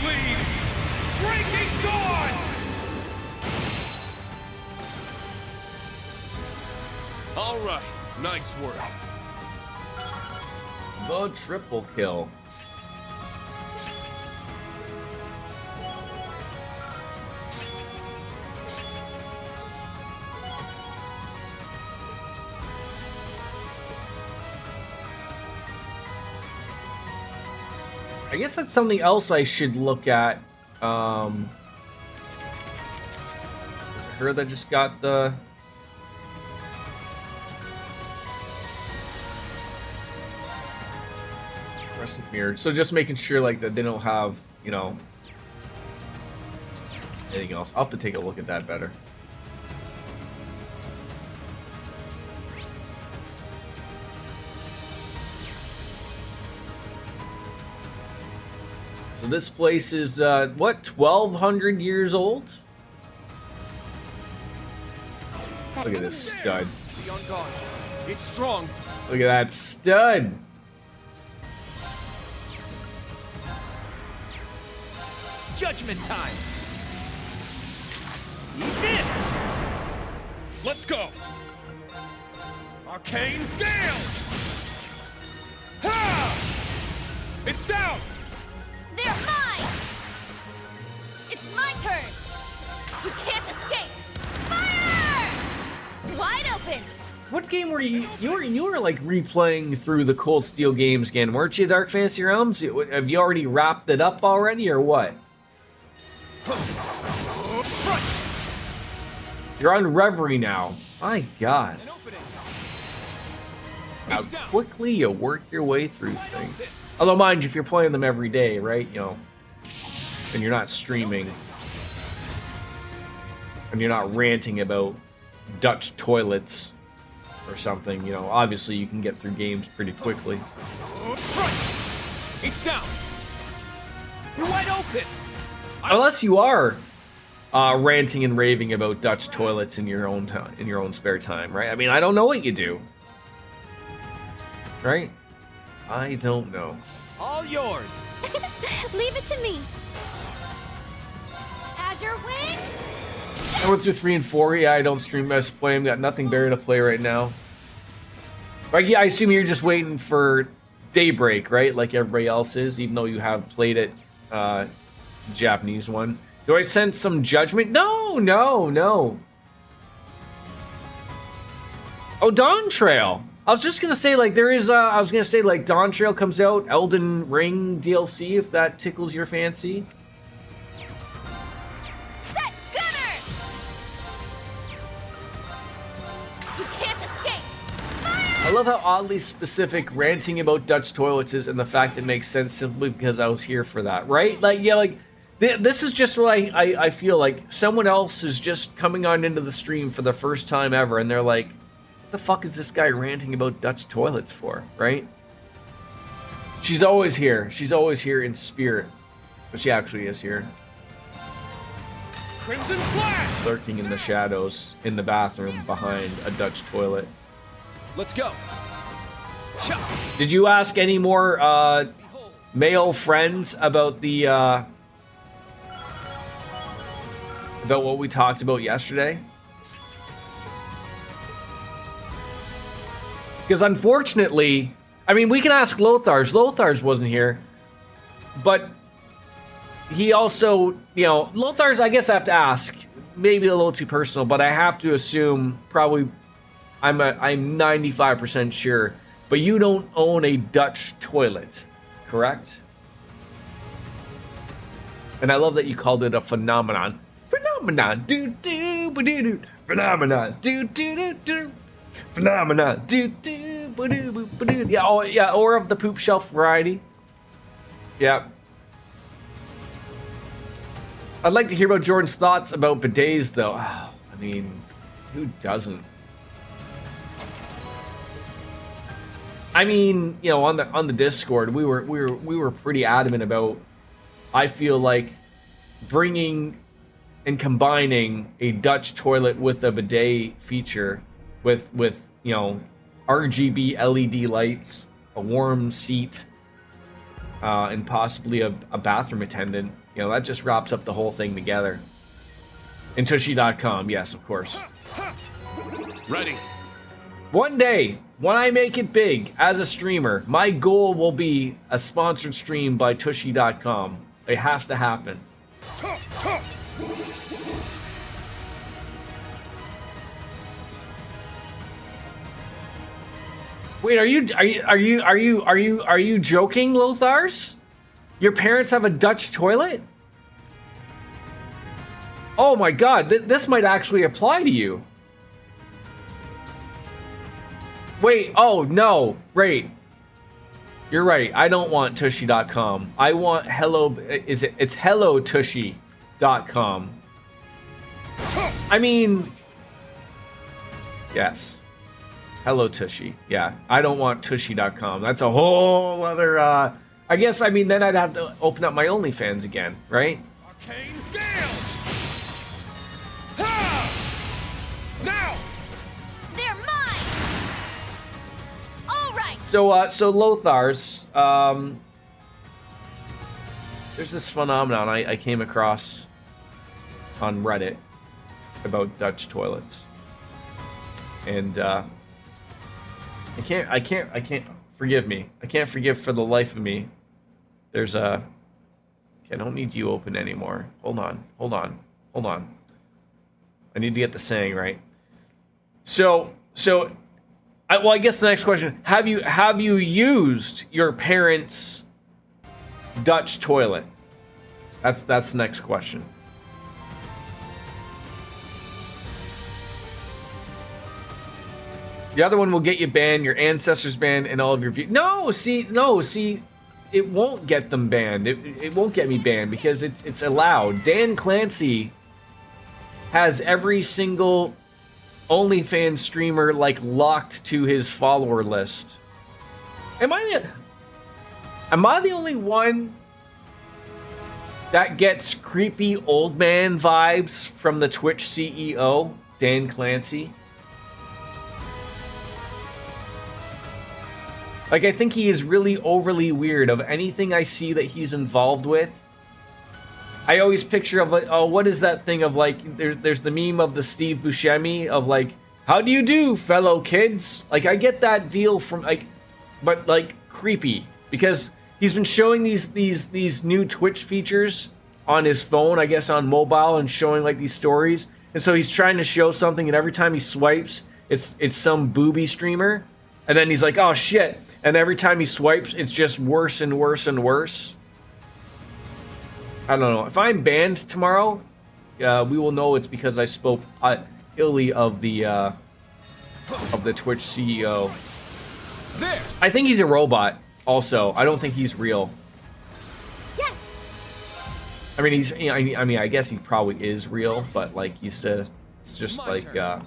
leaves. Breaking dawn! All right. Nice work. The triple kill. I guess that's something else I should look at. Was it her that just got the... Mirrored. So just making sure like that they don't have, you know, anything else. I'll have to take a look at that better. So this place is what, 1,200 years old? Look at this stud. Be on guard. It's strong. Look at that stud. Judgment time. Eat this. Let's go. Arcane Gale. Ha! It's down. They're mine! It's my turn! You can't escape! Fire! Wide open! What game were you were like replaying through the Cold Steel games again, weren't you, Dark Fantasy Realms? Have you already wrapped it up already, or what? You're on Reverie now. My God. How quickly you work your way through things. Although, mind you, if you're playing them every day, right? You know, and you're not streaming, and you're not ranting about Dutch toilets or something, you know, obviously you can get through games pretty quickly. It's down. You're wide open. Unless you are ranting and raving about Dutch toilets in your own time, in your own spare time, right? I mean, I don't know what you do, right? I don't know. All yours. Leave it to me. Azure Wings. I went through 3 and 4. Yeah, I don't stream Best Play. I've got nothing better to play right now. Right? Yeah, I assume you're just waiting for Daybreak, right? Like everybody else is, even though you have played it, Japanese one. Do I sense some judgment? No, no, no. Oh, Dawn Trail. I was just gonna say, like, there is. I was gonna say, like, Dawn Trail comes out, Elden Ring DLC, if that tickles your fancy. Set gunner! You can't escape! I love how oddly specific ranting about Dutch toilets is, and the fact it makes sense simply because I was here for that, right? Like, yeah, like, this is just what I feel like someone else is just coming on into the stream for the first time ever, and they're like, what the fuck is this guy ranting about Dutch toilets for, right? She's always here. She's always here in spirit. But she actually is here. Crimson Slash! Lurking in the shadows in the bathroom behind a Dutch toilet. Let's go. Did you ask any more male friends about the about what we talked about yesterday? Because unfortunately, I mean, we can ask Lothars. Lothars wasn't here, but he also, you know, Lothars, I guess I have to ask, maybe a little too personal, but I have to assume probably I'm 95% sure, but you don't own a Dutch toilet, correct? And I love that you called it a phenomenon. Phenomenon, do do ba do do. Phenomenon, do do do do. Phenomenon, do do ba do ba do. Yeah, oh yeah, or of the poop shelf variety. Yeah. I'd like to hear about Jordan's thoughts about bidets, though. Oh, I mean, who doesn't? I mean, you know, on the Discord, we were pretty adamant about. I feel like bringing and combining a Dutch toilet with a bidet feature, with you know, RGB LED lights, a warm seat, and possibly a bathroom attendant. You know, that just wraps up the whole thing together. And Tushy.com, yes, of course. Ready. One day, when I make it big as a streamer, my goal will be a sponsored stream by Tushy.com. It has to happen. Wait, are you joking, Lothars? Your parents have a Dutch toilet? Oh my god, this might actually apply to you. Wait, oh no, wait. You're right, I don't want Tushy.com. I want it's HelloTushy.com. I mean, yes. Hello Tushy, yeah. I don't want Tushy.com. That's a whole other, I guess, I mean, then I'd have to open up my OnlyFans again, right? Arcane Gale! Ha! Now! They're mine! All right! So Lothars, there's this phenomenon I came across on Reddit about Dutch toilets. And, I can't forgive me. I can't forgive for the life of me. There's a... Okay, I don't need you open anymore. Hold on. I need to get the saying right. So, I guess the next question: Have you used your parents' Dutch toilet? That's the next question. The other one will get you banned, your ancestors banned, and all of your views. No, see, it won't get them banned. It won't get me banned because it's allowed. Dan Clancy has every single OnlyFans streamer like locked to his follower list. Am I the only one That gets creepy old man vibes from the Twitch CEO, Dan Clancy. Like, I think he is really overly weird. Of anything I see that he's involved with, I always picture of like, oh, what is that thing of like, there's the meme of the Steve Buscemi of like, how do you do, fellow kids? Like, I get that deal from like, but like creepy, because he's been showing these new Twitch features on his phone, I guess on mobile, and showing like these stories. And so he's trying to show something, and every time he swipes, it's some booby streamer. And then he's like, oh shit. And every time he swipes, it's just worse and worse and worse. I don't know. If I'm banned tomorrow, we will know it's because I spoke illy of the Twitch CEO. There. I think he's a robot. Also, I don't think he's real. Yes. I mean, he's. I mean, I guess he probably is real, but like it's just My like. turn.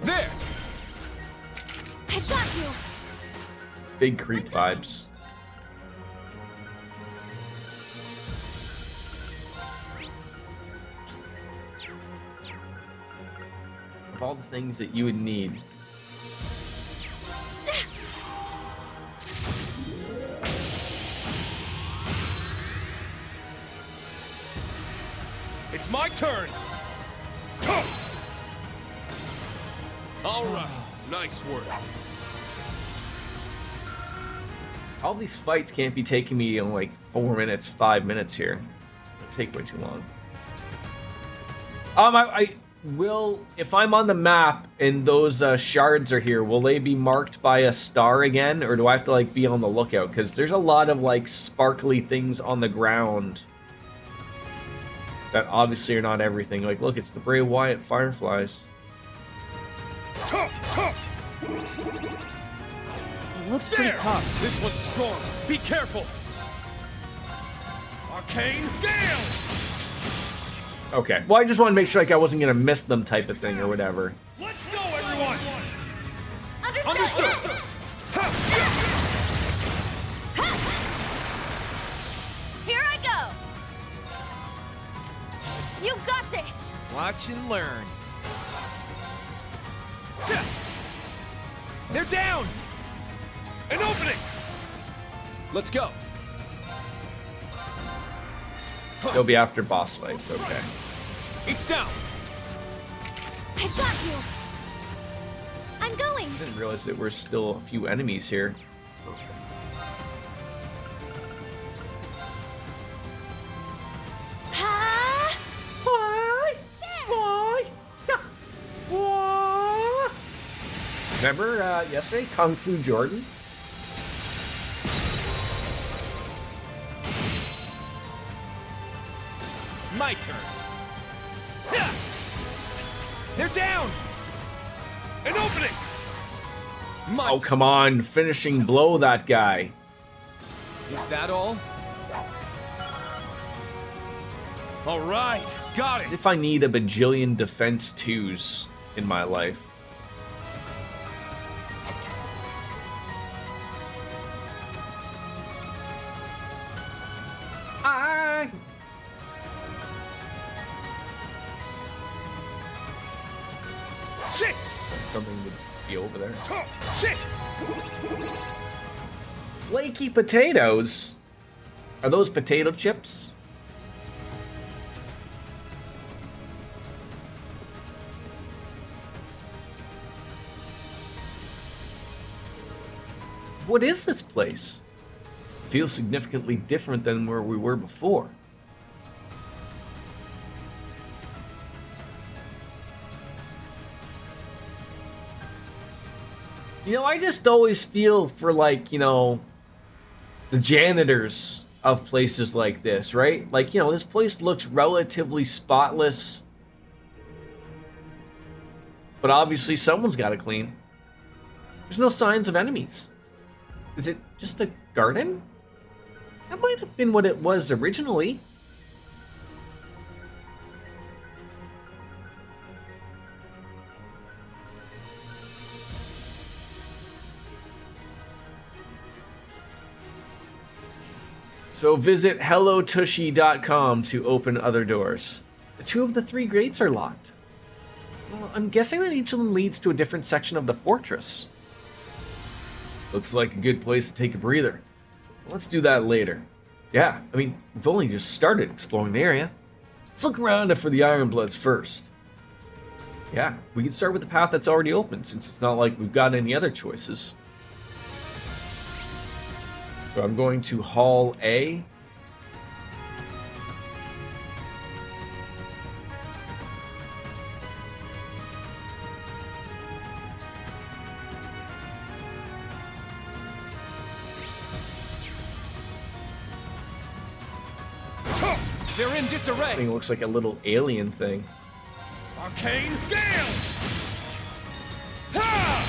There. I got you. Big creep vibes. Of all the things that you would need. It's my turn. All right, nice work. All these fights can't be taking me in like 4 minutes, 5 minutes here. It'll take way too long. I will, if I'm on the map and those shards are here, will they be marked by a star again, or do I have to like be on the lookout? Because there's a lot of like sparkly things on the ground that obviously are not everything. Like, look, it's the Bray Wyatt Fireflies. It looks pretty tough. This one's strong. Be careful. Arcane Gale! Okay. Well, I just want to make sure like I wasn't gonna miss them, type of thing, or whatever. Let's go, everyone! Understood. Here I go! You got this! Watch and learn. They're down! An opening! Let's go. They'll be after boss fights. Okay. It's down! I got you. I'm going. I didn't realize that we're still a few enemies here. Ha! Remember yesterday, Kung Fu Jordan? My turn. They're down! An opening! Oh, come on. Finishing blow that guy. Is that all? All right, got As it! if I need a bajillion defense 2s in my life. Shit! Something would be over there. Shit! Flaky potatoes? Are those potato chips? What is this place? Feels significantly different than where we were before. You know, I just always feel for, like, you know, the janitors of places like this, right? Like, you know, this place looks relatively spotless. But obviously someone's got to clean. There's no signs of enemies. Is it just a garden? That might have been what it was originally. So visit hellotushy.com to open other doors. 2 of the 3 gates are locked. Well, I'm guessing that each of them leads to a different section of the fortress. Looks like a good place to take a breather. Let's do that later. Yeah, I mean, we've only just started exploring the area. Let's look around for the Ironbloods first. Yeah, we can start with the path that's already open, since it's not like we've got any other choices. So I'm going to Hall A. They're in disarray. Thing looks like a little alien thing. Arcane Gale! Ha!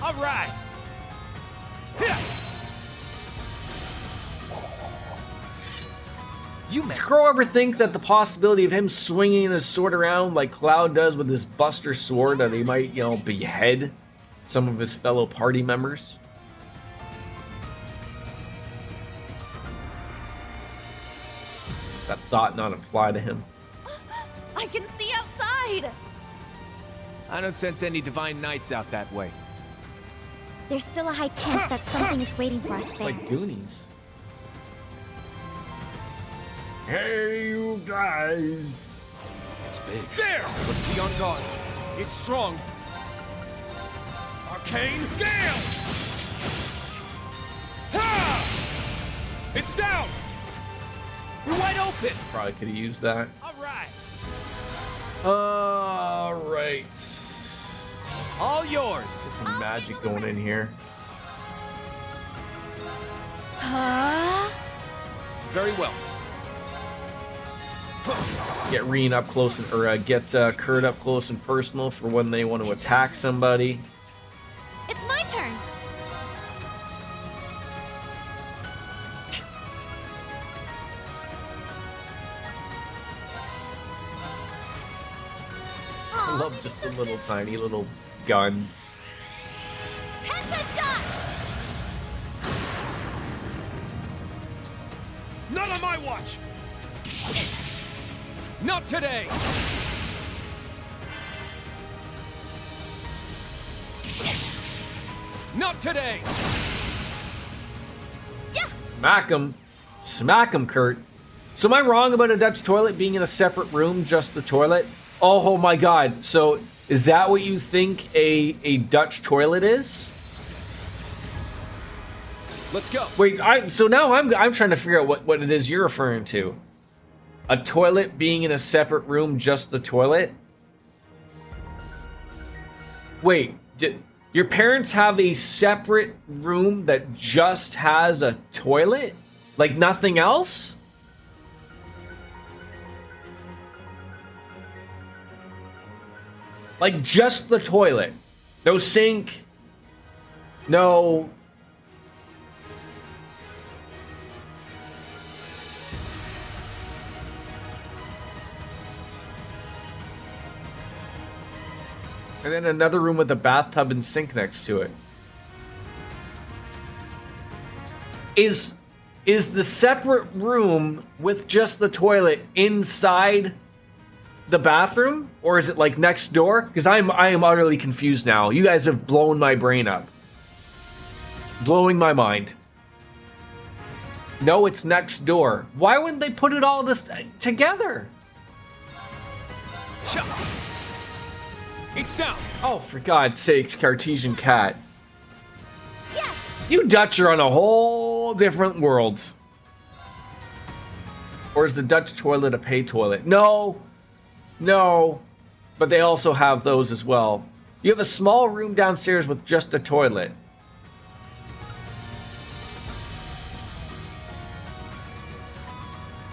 All right. Does Crow ever think that the possibility of him swinging his sword around like Cloud does with his Buster sword, that he might, behead some of his fellow party members? That thought not apply to him. I can see outside! I don't sense any divine knights out that way. There's still a high chance that something is waiting for us It's there. like Goonies. Hey, you guys! It's big. There! But be on guard. It's strong. Arcane Gale! Ha! It's down! You're wide open! Probably could have used that. Alright! Alright. All yours! Some magic going in here. Huh? Very well. Get Reen up close, get Kurt up close and personal for when they want to attack somebody. It's my turn. I love just the little tiny little gun. Penta shot! Not on my watch! Not today! Not today! Smack him. Smack him, Kurt. So am I wrong about a Dutch toilet being in a separate room, just the toilet? Oh my god. So is that what you think a Dutch toilet is? Let's go. Wait, so now I'm trying to figure out what it is you're referring to. A toilet being in a separate room, just the toilet? Wait, did your parents have a separate room that just has a toilet? Like nothing else? Like just the toilet. No sink. No. And then another room with a bathtub and sink next to it. Is the separate room with just the toilet inside the bathroom, or is it like next door? Because I am utterly confused now. You guys have blown my brain up. Blowing my mind. No, it's next door. Why wouldn't they put it all this together? It's down. Oh, for God's sakes, Cartesian cat. Yes. You Dutch are on a whole different world. Or is the Dutch toilet a pay toilet? No. No. But they also have those as well. You have a small room downstairs with just a toilet.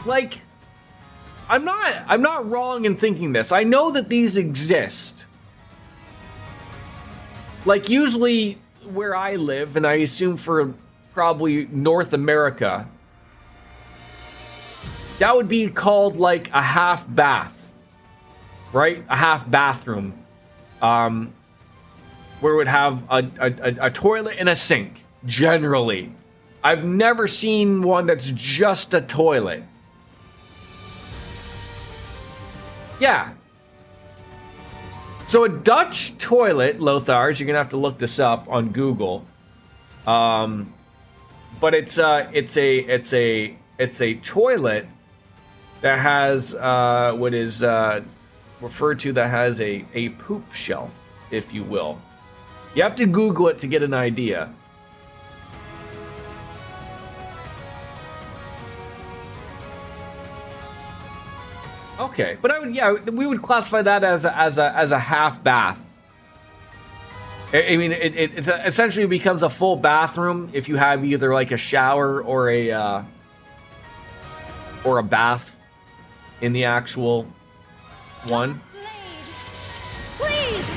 Like, I'm not wrong in thinking this. I know that these exist. Like, usually where I live, and I assume for probably North America, that would be called like a half bath, right? A half bathroom, where it would have a toilet and a sink, generally. I've never seen one that's just a toilet. Yeah. So a Dutch toilet, Lothars, you're gonna have to look this up on Google. But it's a toilet that has what is referred to that has a poop shelf, if you will. You have to Google it to get an idea. Okay, but we would classify that as a half bath. I mean, it essentially becomes a full bathroom if you have either like a shower or a bath in the actual one. Please!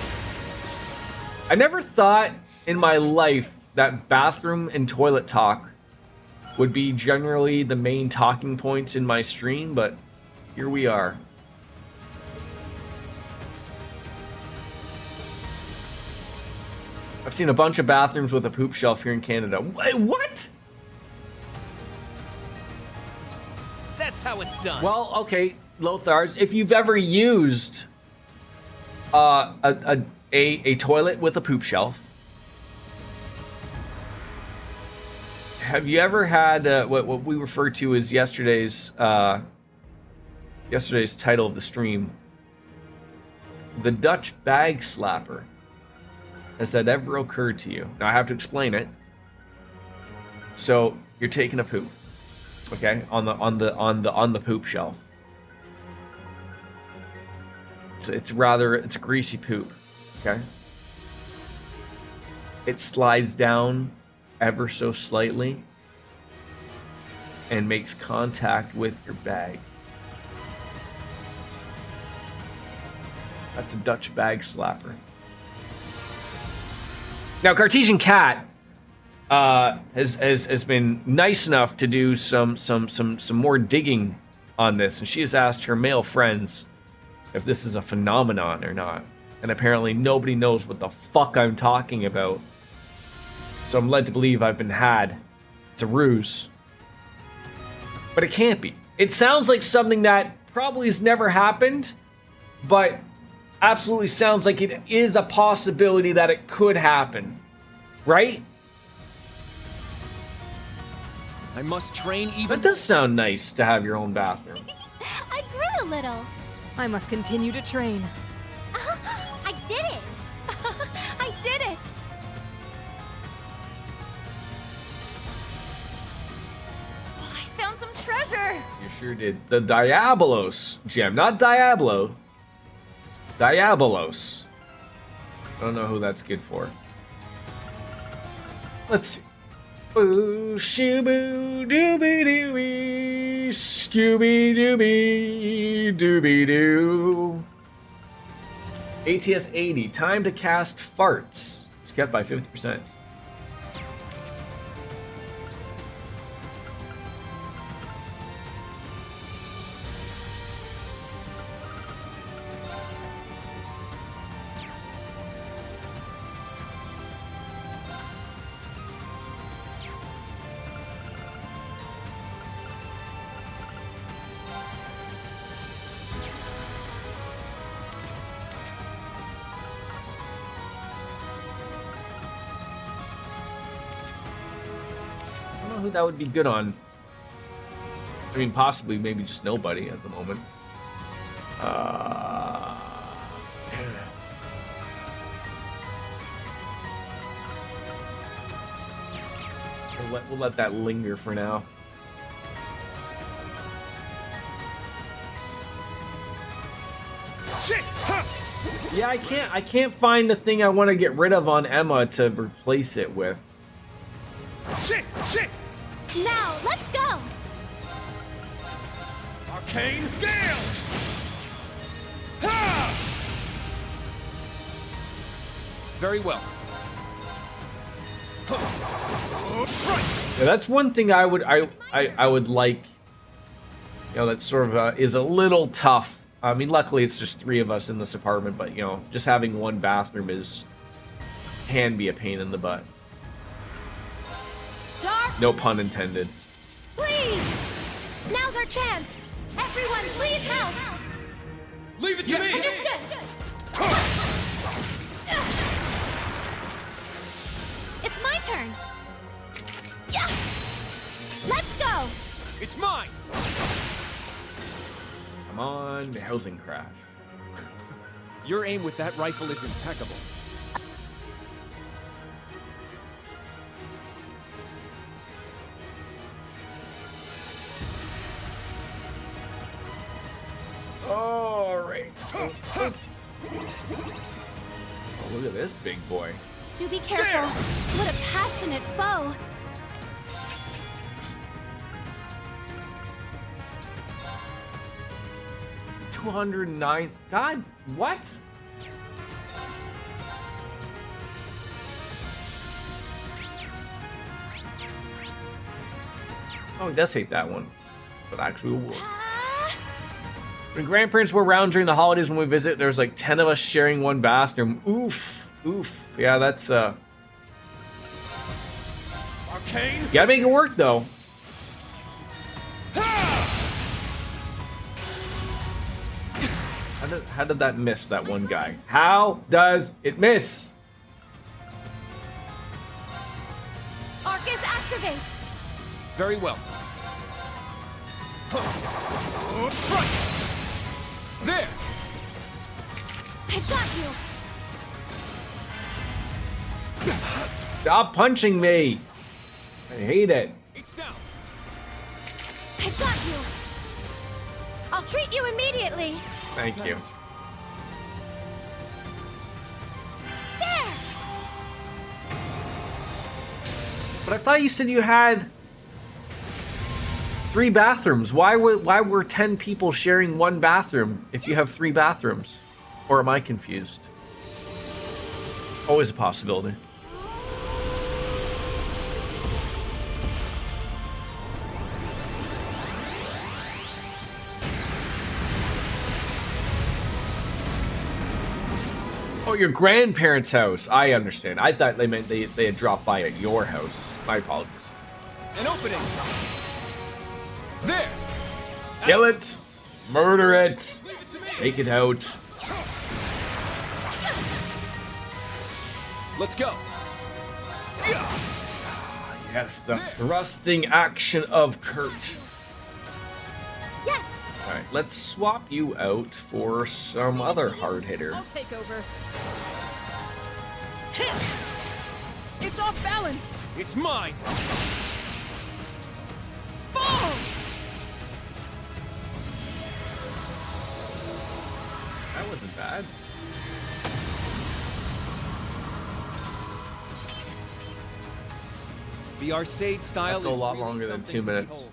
I never thought in my life that bathroom and toilet talk would be generally the main talking points in my stream, but here we are. I've seen a bunch of bathrooms with a poop shelf here in Canada. What? That's how it's done. Well, okay, Lothars, if you've ever used a toilet with a poop shelf, have you ever had what we refer to as yesterday's title of the stream, the Dutch bag slapper? Has that ever occurred to you? Now I have to explain it. So you're taking a poop, okay, on the poop shelf. It's a greasy poop, okay. It slides down ever so slightly and makes contact with your bag. That's a Dutch bag slapper. Now, Cartesian Cat has been nice enough to do some more digging on this, and she has asked her male friends if this is a phenomenon or not. And apparently nobody knows what the fuck I'm talking about. So I'm led to believe I've been had. It's a ruse. But it can't be. It sounds like something that probably has never happened, but absolutely sounds like it is a possibility that it could happen. Right? I must train even. That does sound nice to have your own bathroom. I grew a little. I must continue to train. I did it. I did it. Oh, I found some treasure. You sure did. The Diabolos gem, not Diablo. Diabolos. I don't know who that's good for. Let's see. Boo, shoo-boo, dooby-dooby, scooby-dooby, dooby-doo. ATS 80, time to cast farts. Skipped by 50%. Who that would be good on. I mean, possibly, maybe just nobody at the moment. We'll let that linger for now. Shit! Huh! Yeah, I can't find the thing I want to get rid of on Emma to replace it with. Shit! Shit! Now, let's go! Arcane Gale! Ha! Very well. Yeah, that's one thing I would like. You know, that sort of is a little tough. I mean, luckily it's just 3 of us in this apartment, but you know, just having one bathroom can be a pain in the butt. Dark No pun intended. Please! Now's our chance! Everyone, please help! Leave it to me! Understood! It's my turn. Yeah! Let's go! It's mine! Come on, housing crash. Your aim with that rifle is impeccable. All right. Oh, look at this big boy. Do be careful. What a passionate foe. $209. God, what? Oh, he does hate that one. But actually, will. When grandparents were around during the holidays when we visit, there's like 10 of us sharing one bathroom. Oof. Oof. Yeah, that's, Arcane? You gotta make it work, though. How did that miss that one guy? How does it miss? Arcus, activate! Very well. There! I've got you! Stop punching me! I hate it. It's down. I've got you! I'll treat you immediately! Thank you. There! But I thought you said you had 3 bathrooms. Why were 10 people sharing one bathroom if you have 3 bathrooms? Or am I confused? Always a possibility. Oh, your grandparents' house. I understand. I thought they meant they had dropped by at your house. My apologies. An opening. There. Kill it. Murder it. Take it out. Let's go. Yes, the thrusting action of Kurt. Yes! Alright, let's swap you out for some other hard hitter. I'll take over. It's off balance. It's mine. Fall! That wasn't bad. The Arcade style That felt is a lot really longer than something 2 to minutes. behold.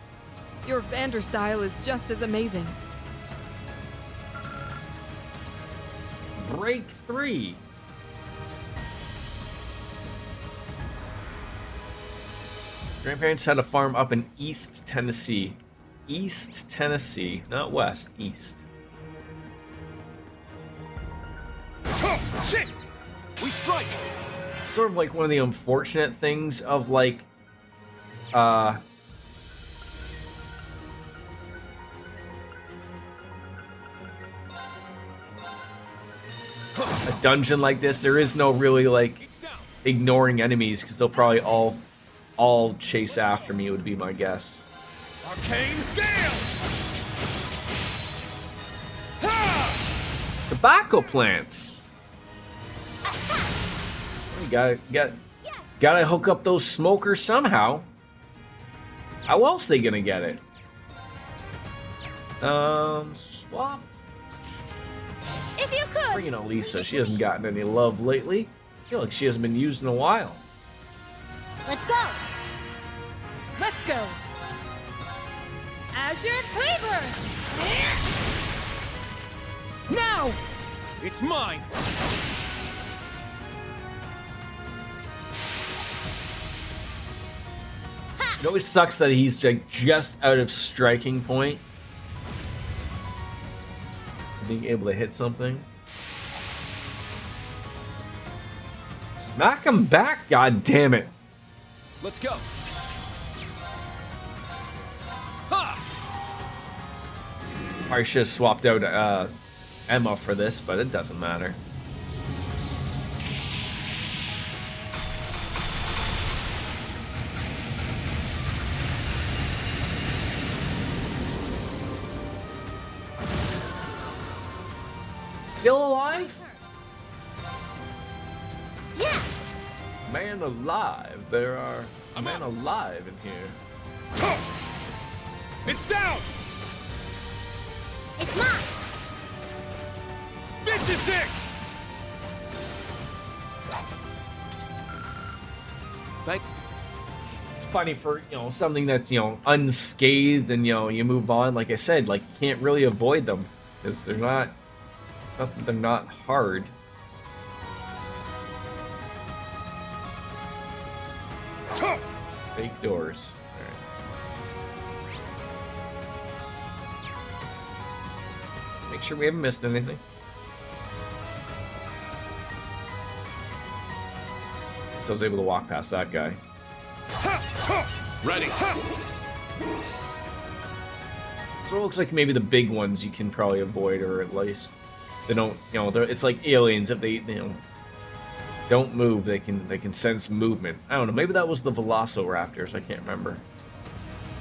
Your Vander style is just as amazing. Break 3. Grandparents had a farm up in East Tennessee. East Tennessee, not West, East. Shit! We strike! Sort of like one of the unfortunate things of like, a dungeon like this, there is no really like ignoring enemies because they'll probably all chase after me would be my guess. Arcane Gale! Tobacco plants. You gotta hook up those smokers somehow. How else they gonna get it? Swap. If you could! Bring in Elisa. She hasn't gotten any love lately. I feel like she hasn't been used in a while. Let's go! Let's go. Azure Cleaver! Now! It's mine. It always sucks that he's like just out of striking point. Being able to hit something. Smack him back, god damn it. Let's go. I should have swapped out Emma for this, but it doesn't matter. Still alive? Yeah. Man alive. There are men alive in here. It's down! It's mine! This is it! Like, it's funny for, you know, something that's, you know, unscathed and, you know, you move on. Like I said, like, you can't really avoid them because they're not they're not hard. Fake doors. Make sure we haven't missed anything. So I was able to walk past that guy. Ready. So it looks like maybe the big ones you can probably avoid, or at least they don't. You know, it's like aliens. If they, you know, don't move, they can sense movement. I don't know. Maybe that was the Velociraptors. I can't remember.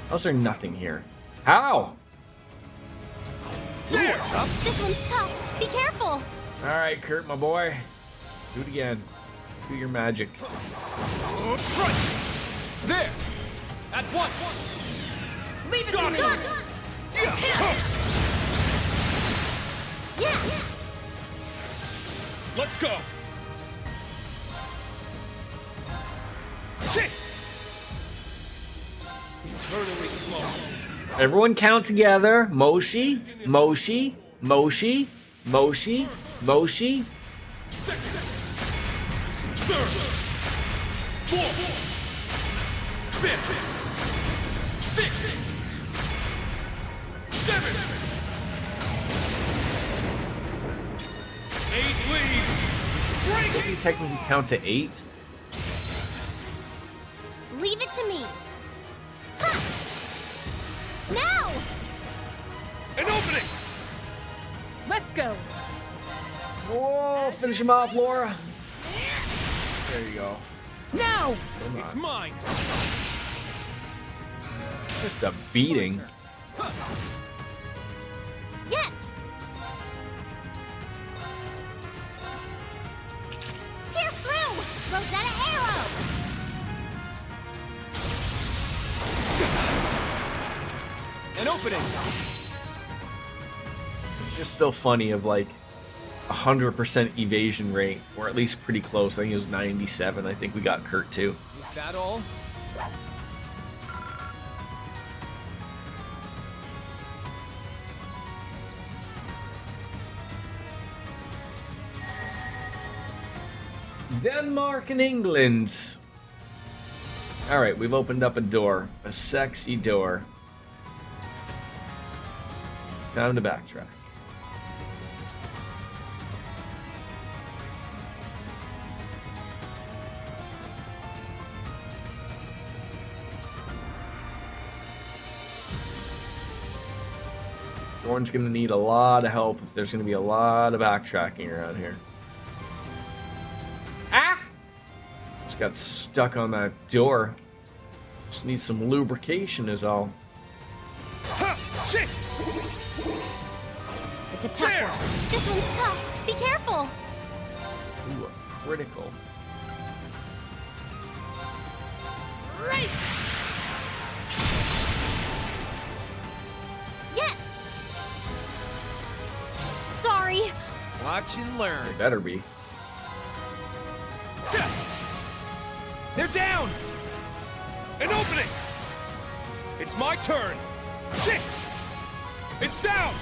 How's there nothing here? How? There! This one's tough. Be careful. All right, Kurt, my boy. Do it again. Do your magic. Oh, strike! There! At once! Leave it to me! Yeah! Yeah! Let's go! Shit! Eternally flow. Everyone count together. Moshi, Moshi, Moshi, Moshi, Moshi. Third, fourth, fifth, sixth, seventh, 8 leads. Break Can you technically count to 8? Leave it to me. Ha! Now! An opening. Let's go. Whoa! Finish him off, Laura. There you go. Now! It's mine. Just a beating. Yes! Pierce through! Rosetta arrow! An opening. It's just still funny of like 100% evasion rate, or at least pretty close. I think it was 97. I think we got Kurt too. Is that all? Denmark and England. All right, we've opened up a door, a sexy door. Time to backtrack. Dorn's gonna need a lot of help if there's gonna be a lot of backtracking around here. Ah! Just got stuck on that door. Just need some lubrication is all. Shit! It's a tough one. This one's tough. Be careful. Ooh, a critical. Right. Yes. Sorry. Watch and learn. It better be. They're down! An opening! It's my turn! Shit! It's down!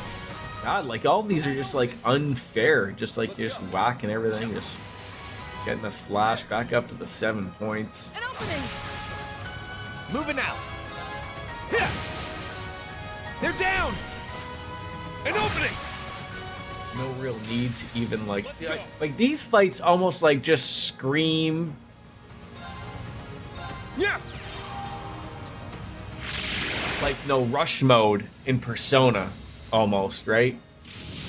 God, like all of these are just like unfair. Just like you're just whacking everything, just getting a slash back up to the 7 points. An opening! Moving out! Yeah! They're down! An opening! No real need to even like these fights almost like just scream. Yeah! Like no rush mode in Persona. almost, right?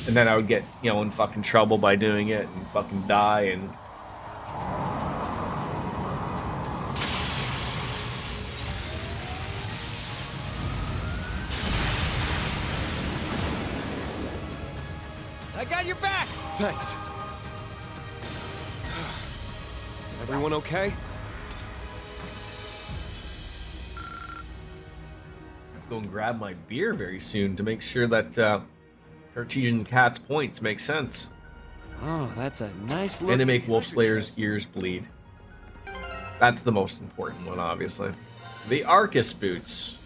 And then I would get, you know, in fucking trouble by doing it and fucking die and... I got your back! Thanks. Everyone okay? Go and grab my beer very soon to make sure that Cartesian Cat's points make sense. Oh, that's a nice look. And to make Wolf Slayer's ears bleed. That's the most important one, obviously. The Arcus boots.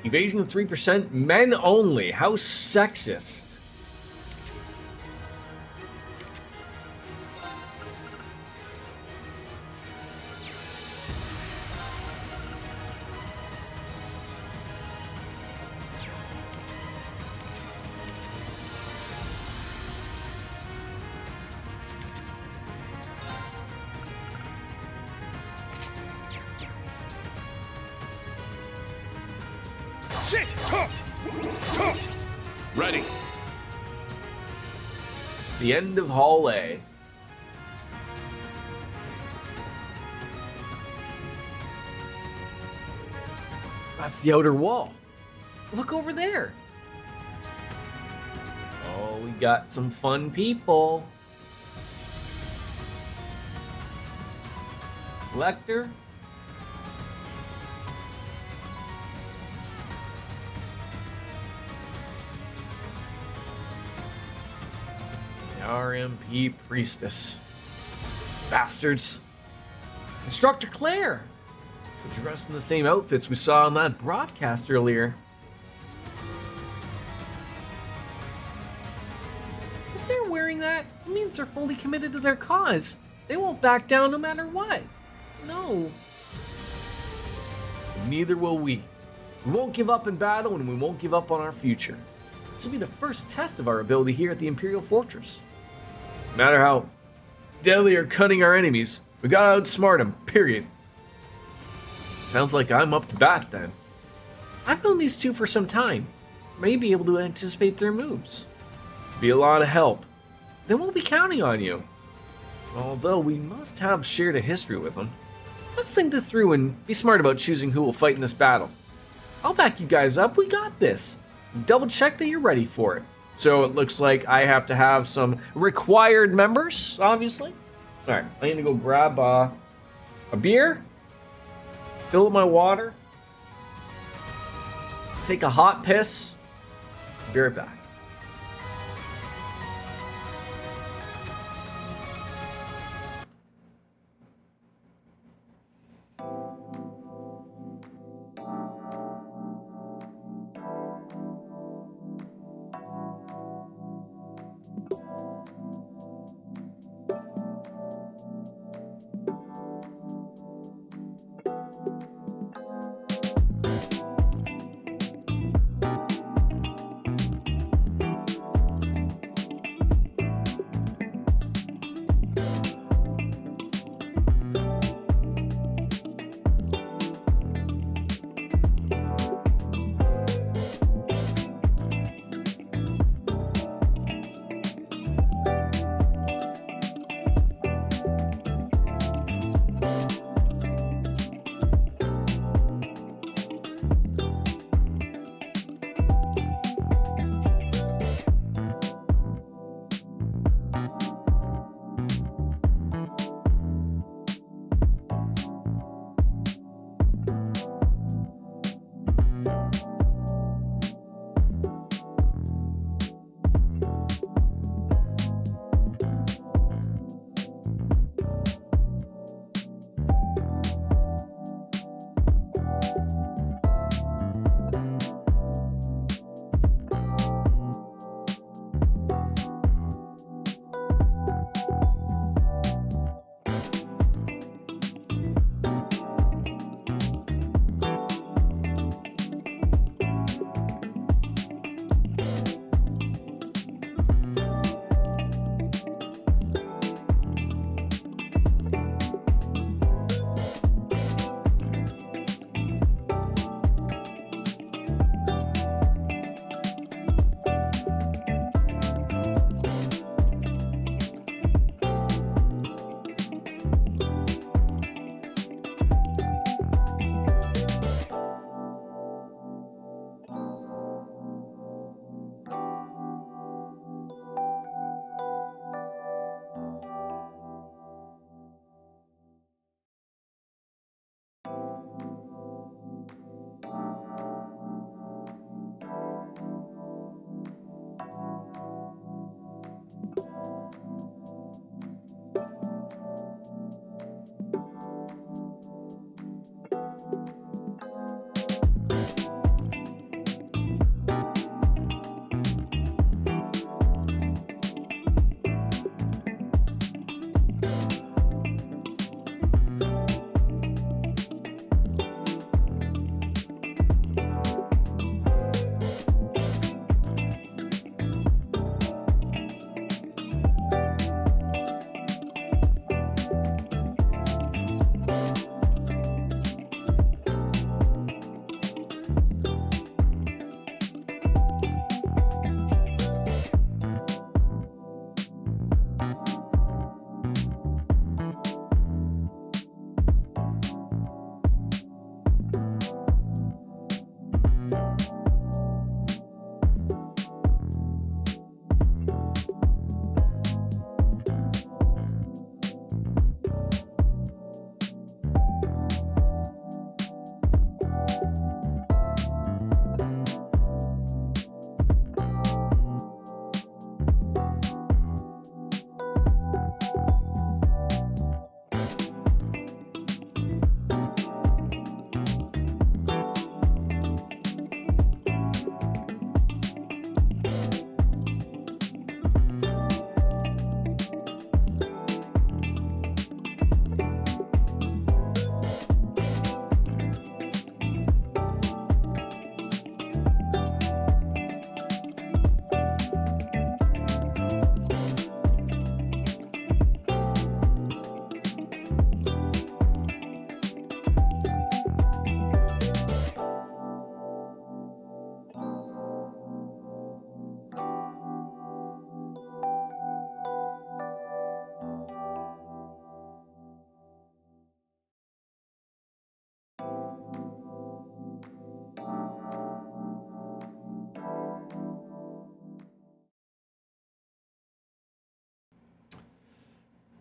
Evasion of 3%, men only. How sexist. Shit! Ready. The end of Hall A. That's the outer wall. Look over there. Oh, we got some fun people. Lecter. The RMP Priestess. Bastards. Instructor Claire. They're dressed in the same outfits we saw on that broadcast earlier. If they're wearing that, it means they're fully committed to their cause. They won't back down no matter what. No. Neither will we. We won't give up in battle, and we won't give up on our future. This will be the first test of our ability here at the Imperial Fortress. No matter how deadly or cunning our enemies, we gotta outsmart them, period. Sounds like I'm up to bat then. I've known these two for some time. May be able to anticipate their moves. Be a lot of help. They won't be counting on you. Although we must have shared a history with them. Let's think this through and be smart about choosing who will fight in this battle. I'll back you guys up, we got this. Double check that you're ready for it. So it looks like I have to have some required members, obviously. Alright, I need to go grab a beer. Fill up my water. Take a hot piss. Be right back.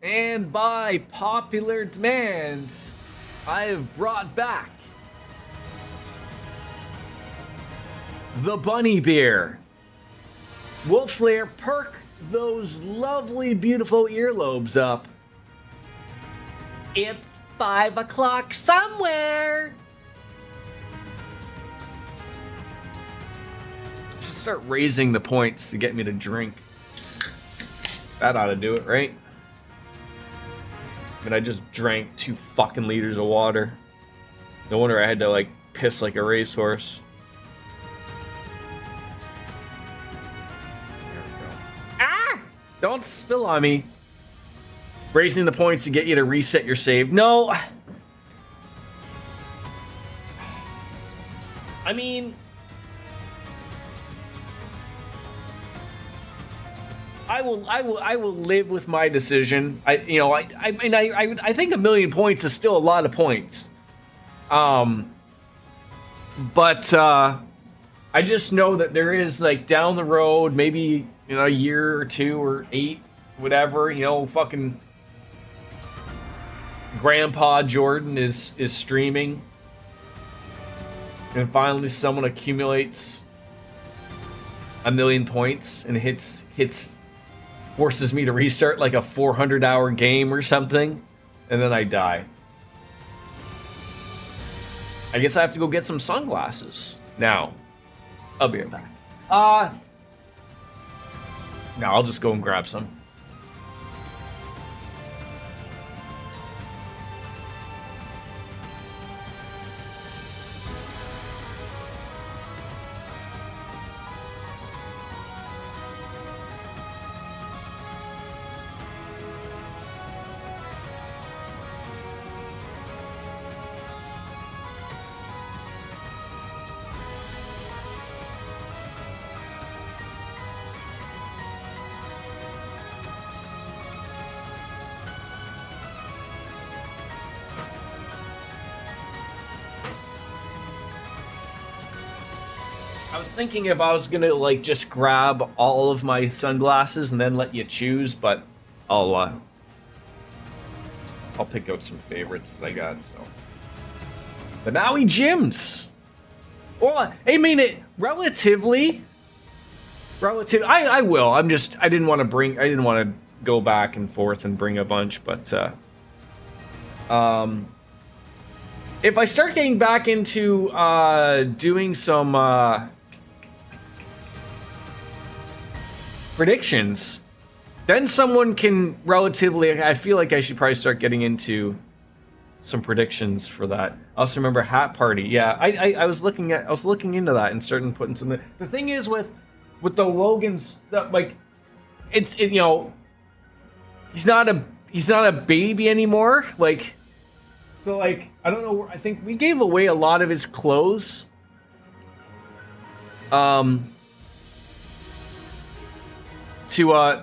And by popular demand, I have brought back the Bunny Beer. Wolfslayer, perk those lovely, beautiful earlobes up. It's 5 o'clock somewhere. I should start raising the points to get me to drink. That ought to do it, right? I mean, I just drank 2 fucking liters of water. No wonder I had to, like, piss like a racehorse. Don't spill on me. Raising the points to get you to reset your save. No. I mean, I will live with my decision. I think 1,000,000 points is still a lot of points. But I just know that there is, like, down the road, maybe, you know, a year or 2 or 8, whatever, you know, fucking Grandpa Jordan is streaming, and finally someone accumulates 1,000,000 points and forces me to restart like a 400-hour game or something, and then I die. I guess I have to go get some sunglasses now. I'll be right back. No, I'll just go and grab some. I was thinking if I was gonna, like, just grab all of my sunglasses and then let you choose, but I'll pick out some favorites that I got. So, the Maui gyms. Well, I mean, relatively. I will. I didn't want to go back and forth and bring a bunch, but if I start getting back into doing some predictions, then someone can I feel like I should probably start getting into some predictions for that. I also remember Hat Party. Yeah, I was looking into that and starting putting some. The thing is with the Logan's, like, you know, he's not a baby anymore. Like, so, like, I don't know. I think we gave away a lot of his clothes. To a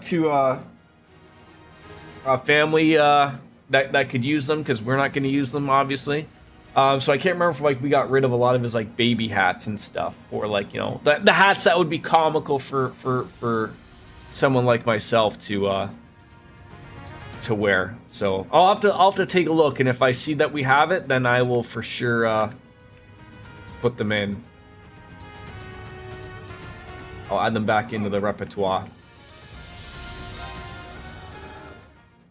family that could use them, because we're not going to use them, obviously. So I can't remember if, like, we got rid of a lot of his, like, baby hats and stuff, or, like, you know, the hats that would be comical for someone like myself to wear. So I'll have to take a look, and if I see that we have it, then I will for sure put them in. I'll add them back into the repertoire.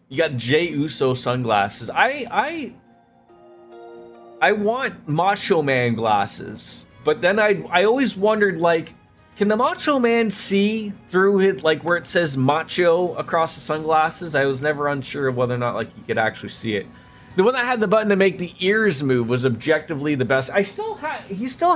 You got Jey Uso sunglasses. I want Macho Man glasses, but then I always wondered, like, can the Macho Man see through it, like, where it says Macho across the sunglasses? I was never unsure of whether or not, like, he could actually see it. The one that had the button to make the ears move was objectively the best. He still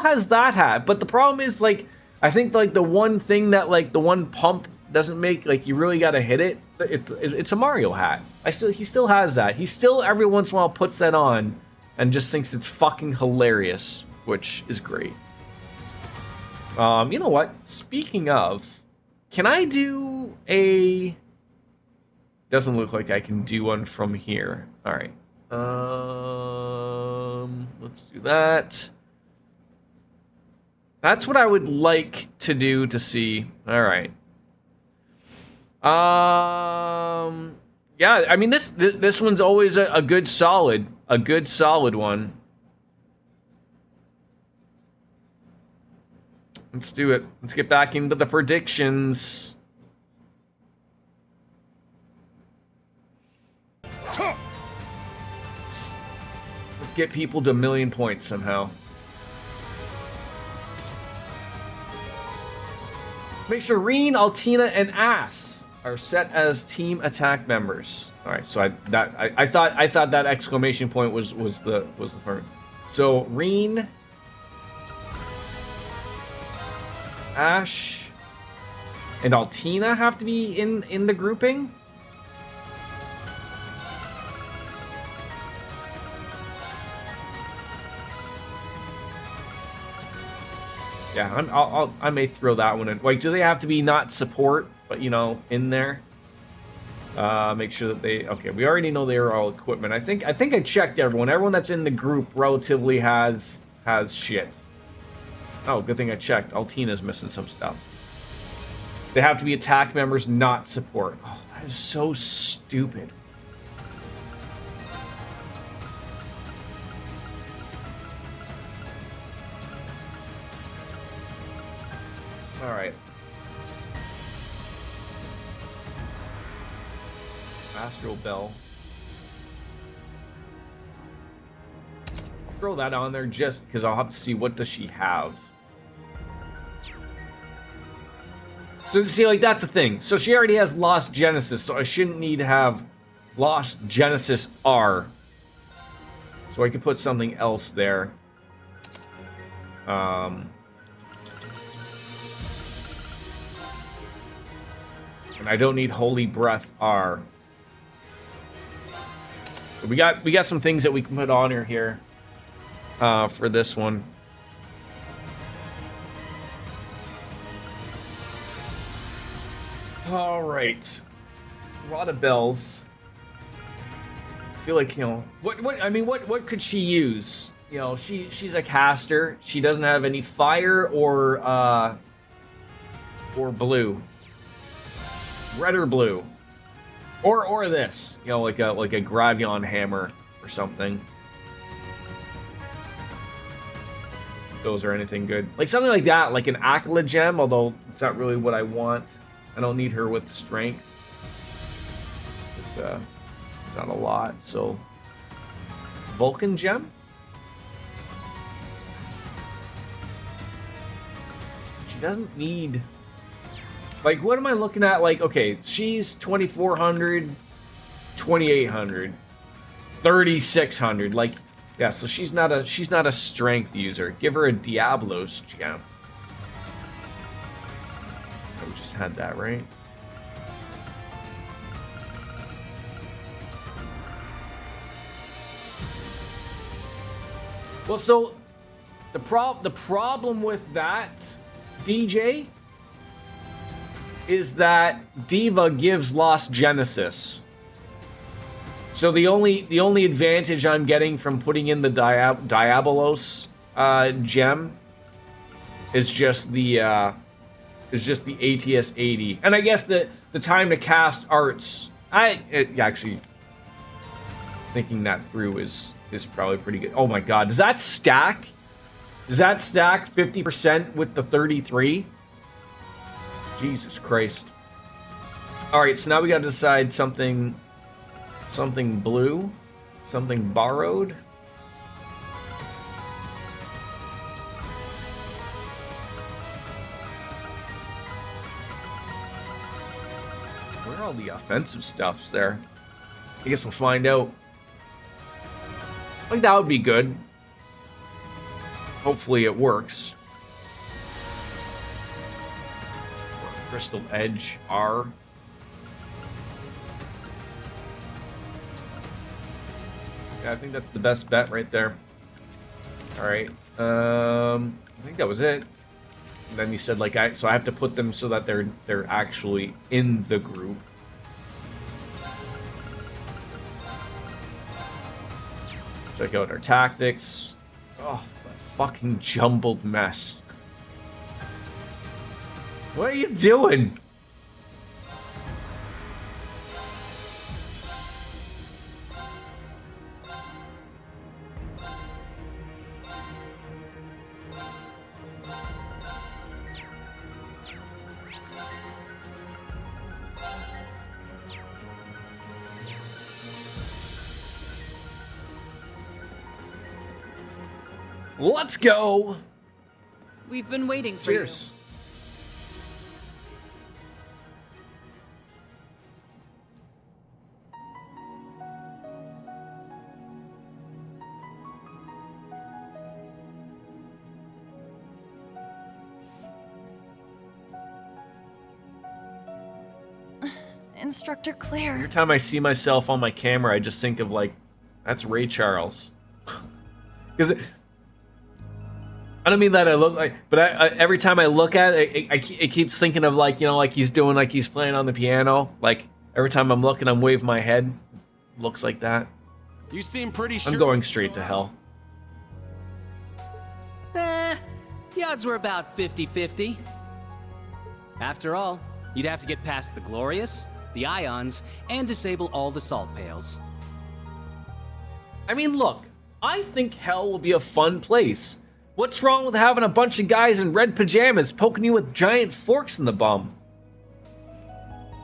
has that hat, but the problem is, like, I think, like, the one thing that, like, the one pump doesn't make, like, you really gotta hit it. It's a Mario hat. He still has that. He still every once in a while puts that on and just thinks it's fucking hilarious, which is great. You know what? Speaking of, can I do a? Doesn't look like I can do one from here. All right. Let's do that. That's what I would like to do to see. All right. Yeah, I mean this one's always a good solid one. Let's do it. Let's get back into the predictions. Let's get people to 1,000,000 points somehow. Make sure Reen, Altina, and Ass are set as team attack members. All right, so I thought that exclamation point was the part. So Reen, Ash, and Altina have to be in the grouping. Yeah, I may throw that one in. Like, do they have to be not support, but you know, in there? Make sure that they. Okay, we already know they are all equipment. I think I checked everyone. Everyone that's in the group relatively has shit. Oh, good thing I checked. Altina's missing some stuff. They have to be attack members, not support. Oh, that is so stupid. All right. Astral Bell. I'll throw that on there just because I'll have to see what does she have. So see, like that's the thing. So she already has Lost Genesis, so I shouldn't need to have Lost Genesis R. So I could put something else there. And I don't need Holy Breath R. So we got some things that we can put on here for this one. All right, a lot of bells. I feel like, you know, what could she use? You know, she's a caster. She doesn't have any fire or blue. Red or blue, or this, you know, like a Gravion hammer or something. If those are anything good, like something like that, like an Akala gem. Although it's not really what I want. I don't need her with strength. It's not a lot. So Vulcan gem. She doesn't need. Like, what am I looking at? Like, okay, she's 2,400, 2,800, 3,600. Like, yeah, so she's not a strength user. Give her a Diablos gem. We just had that, right? Well, so the problem with that, DJ, is that Diva gives Lost Genesis. So the only advantage I'm getting from putting in the Diabolos gem is just the ATS 80, and I guess the time to cast arts. Actually thinking that through is probably pretty good. Oh my god, does that stack? Does that stack 50% with the 33? Jesus Christ. Alright, so now we gotta decide something blue, something borrowed. Where are all the offensive stuffs there? I guess we'll find out. I think that would be good. Hopefully it works. Crystal Edge R. Yeah, I think that's the best bet right there. All right. I think that was it. And then you said like so I have to put them so that they're actually in the group. Check out our tactics. Oh, a fucking jumbled mess. What are you doing? Let's go. We've been waiting for Cheers. Instructor Claire. Every time I see myself on my camera, I just think of like, that's Ray Charles. Because I don't mean that I look like, but every time I look at it, it keeps thinking of like, you know, like he's doing, like he's playing on the piano. Like every time I'm looking, I'm waving my head. Looks like that. You seem pretty sure. I'm going straight to hell. The odds were about 50-50. After all, you'd have to get past the Glorious, the Ions, and disable all the salt pails. I mean, look, I think hell will be a fun place. What's wrong with having a bunch of guys in red pajamas poking you with giant forks in the bum?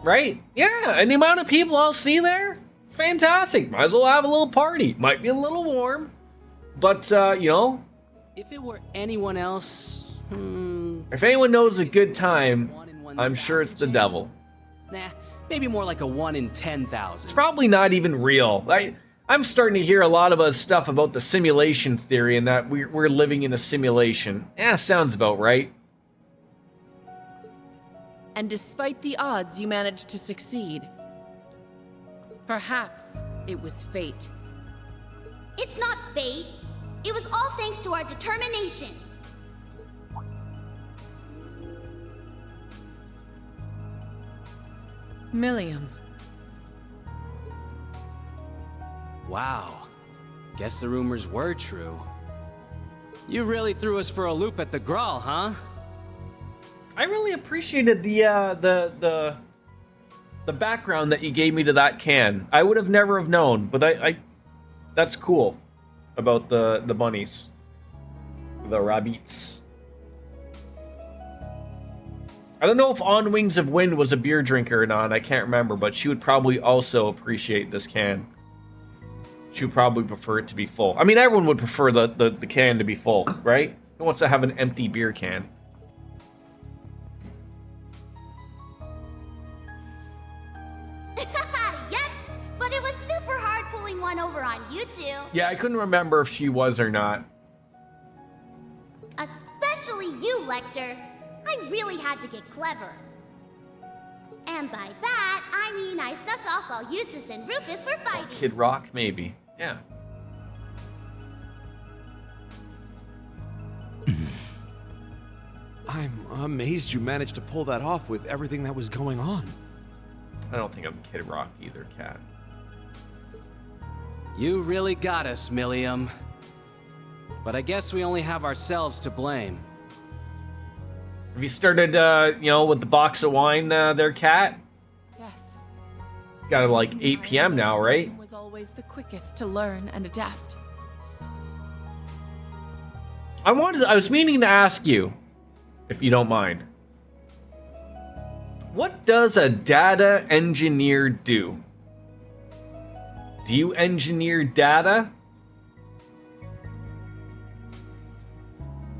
Right? Yeah, and the amount of people I'll see there, fantastic. Might as well have a little party. Might be a little warm, but, you know. If it were anyone else, If anyone knows a good time, I'm sure it's the devil. Nah, maybe more like a 1 in 10,000. It's probably not even real. I'm starting to hear a lot of stuff about the simulation theory and that we're living in a simulation. Yeah, sounds about right. And despite the odds, you managed to succeed. Perhaps it was fate. It's not fate. It was all thanks to our determination. Milliam. Wow. Guess the rumors were true. You really threw us for a loop at the Grawl, huh? I really appreciated the background that you gave me to that can. I would have never have known, but I that's cool about the bunnies. The rabbits. I don't know if On Wings of Wind was a beer drinker or not, I can't remember, but she would probably also appreciate this can. She would probably prefer it to be full. I mean, everyone would prefer the can to be full, right? Who wants to have an empty beer can? Yep, but it was super hard pulling one over on you two. Yeah, I couldn't remember if she was or not. Especially you, Lecter. I really had to get clever. And by that, I mean I snuck off while Eustace and Rufus were fighting. Kid Rock, maybe. Yeah. I'm amazed you managed to pull that off with everything that was going on. I don't think I'm Kid Rock either, Cat. You really got us, Milliam. But I guess we only have ourselves to blame. Have you started, you know, with the box of wine there, Cat? Yes. Got it like 8 p.m. now, right? Was always the quickest to learn and adapt. I was meaning to ask you, if you don't mind. What does a data engineer do? Do you engineer data?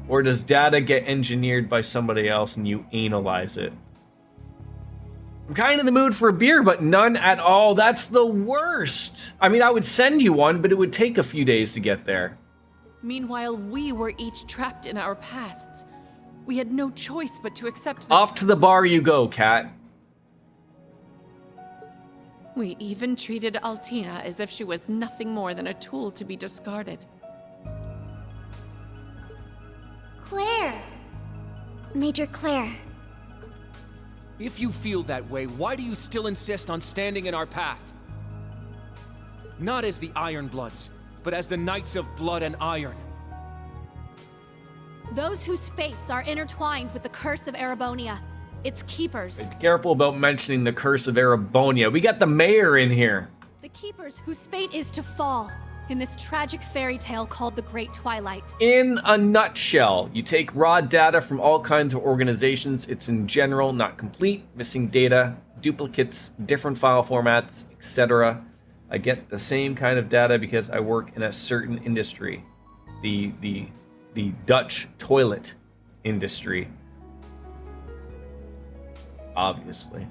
Or does data get engineered by somebody else and you analyze it? I'm kind of in the mood for a beer, but none at all. That's the worst. I mean, I would send you one, but it would take a few days to get there. Meanwhile, we were each trapped in our pasts. We had no choice but to accept Off to the bar you go, Cat. We even treated Altina as if she was nothing more than a tool to be discarded. Claire. Major Claire. If you feel that way, why do you still insist on standing in our path? Not as the Iron Bloods, but as the Knights of Blood and Iron. Those whose fates are intertwined with the curse of Erebonia. Its keepers. Be careful about mentioning the curse of Erebonia. We got the mayor in here. The keepers whose fate is to fall in this tragic fairy tale called the Great Twilight. In a nutshell, you take raw data from all kinds of organizations. It's in general not complete, missing data, duplicates, different file formats, etc. I get the same kind of data because I work in a certain industry. The the Dutch toilet industry. Obviously.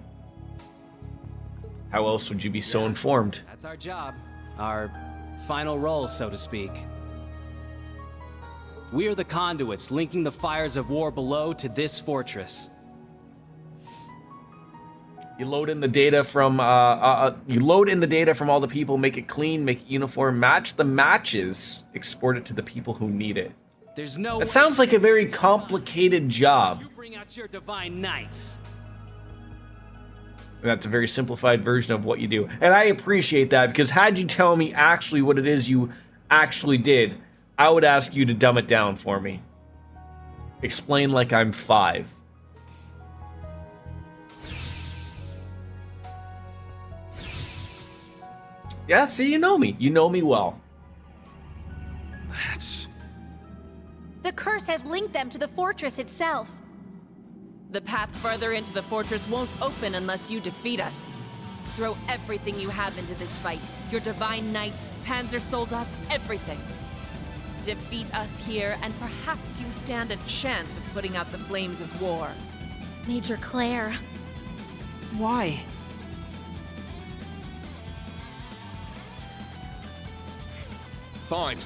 How else would you be so informed? That's our job. Our final role, so to speak. We are the conduits linking the fires of war below to this fortress. You load in the data from all the people, make it clean, make it uniform, match the matches, export it to the people who need it. There's no. That sounds like a very complicated job. You bring out your divine knights. That's a very simplified version of what you do. And I appreciate that, because had you tell me actually what it is you actually did, I would ask you to dumb it down for me. Explain like I'm 5. Yeah, see, you know me. You know me well. The curse has linked them to the fortress itself. The path further into the fortress won't open unless you defeat us. Throw everything you have into this fight. Your divine knights, panzer soldats, everything. Defeat us here, and perhaps you stand a chance of putting out the flames of war. Major Claire. Why? Fine.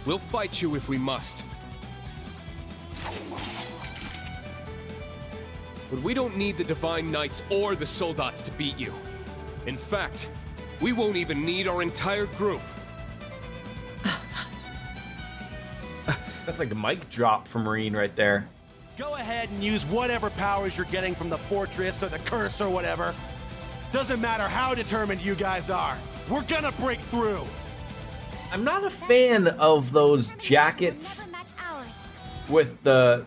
We'll fight you if we must. But we don't need the Divine Knights or the Soldats to beat you. In fact, we won't even need our entire group. That's like a mic drop from Marine right there. Go ahead and use whatever powers you're getting from the fortress or the curse or whatever. Doesn't matter how determined you guys are. We're gonna break through. I'm not a fan of those jackets with the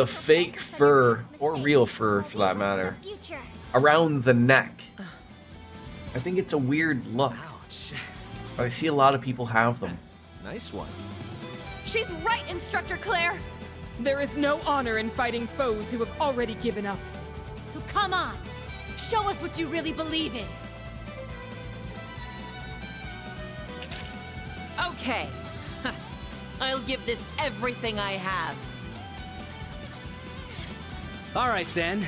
fake fur, or real fur for that matter, around the neck. I think it's a weird look. But I see a lot of people have them. Nice one. She's right, Instructor Claire! There is no honor in fighting foes who have already given up. So come on, show us what you really believe in. Okay. I'll give this everything I have. All right then.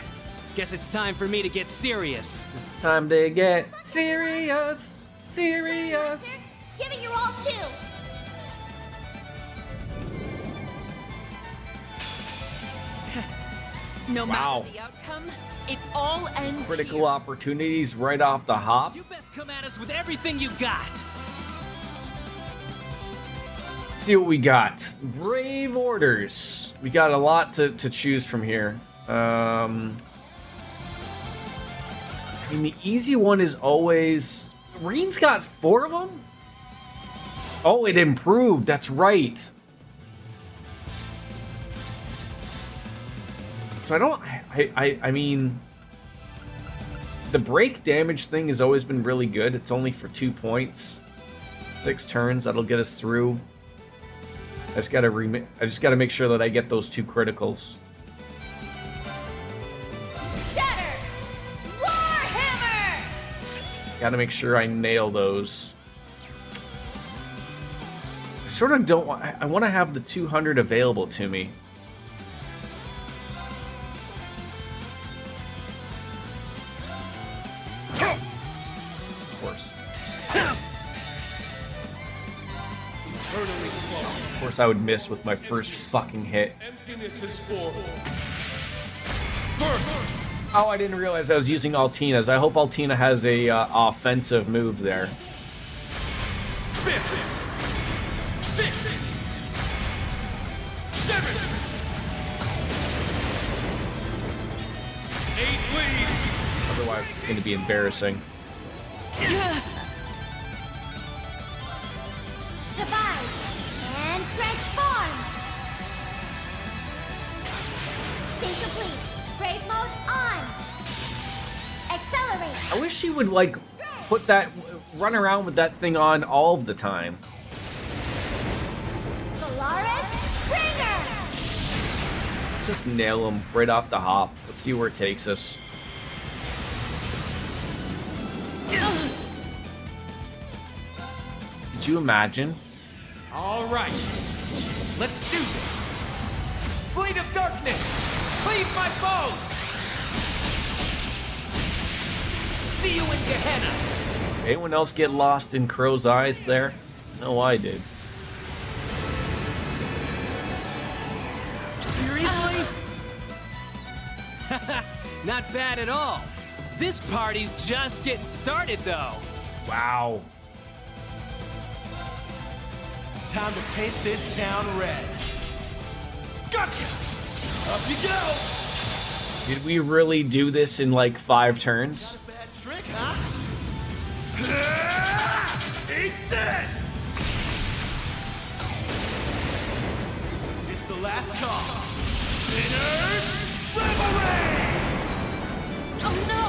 Guess it's time for me to get serious. Time to get serious. Serious. Give it your all, too. No Wow. matter the outcome, it all ends Critical here. opportunities right off the hop. You best come at us with everything you got. See what we got. Brave orders. We got a lot to choose from here. I mean, the easy one is always... Marine's got 4 of them? Oh, it improved. That's right. So I don't... I mean... The break damage thing has always been really good. It's only for 2 points. 6 turns. That'll get us through. I just gotta make sure that I get those 2 criticals. Shatter! Warhammer! Gotta make sure I nail those. I sort of don't want... I want to have the 200 available to me. Of course. Of course I would miss with my first fucking hit. Oh, I didn't realize I was using Altina's. I hope Altina has a offensive move there. 5, 6, 7, 8 leads. Otherwise, it's going to be embarrassing. Divide and transform. Sync complete. Brave mode on. Accelerate. I wish she would, like, run around with that thing on all of the time. Solaris Springer. Let's just nail him right off the hop. Let's see where it takes us. Could you imagine? All right, Let's do this! Blade of Darkness! Cleave my foes! See you in Gehenna! Anyone else get lost in Crow's eyes there? No, I did. Seriously? Not bad at all. This party's just getting started, though. Wow. Time to paint this town red. Gotcha! Up you go! Did we really do this in like 5 turns? Bad trick, huh? Eat this! It's the last call. Sinners, revelry! Oh no!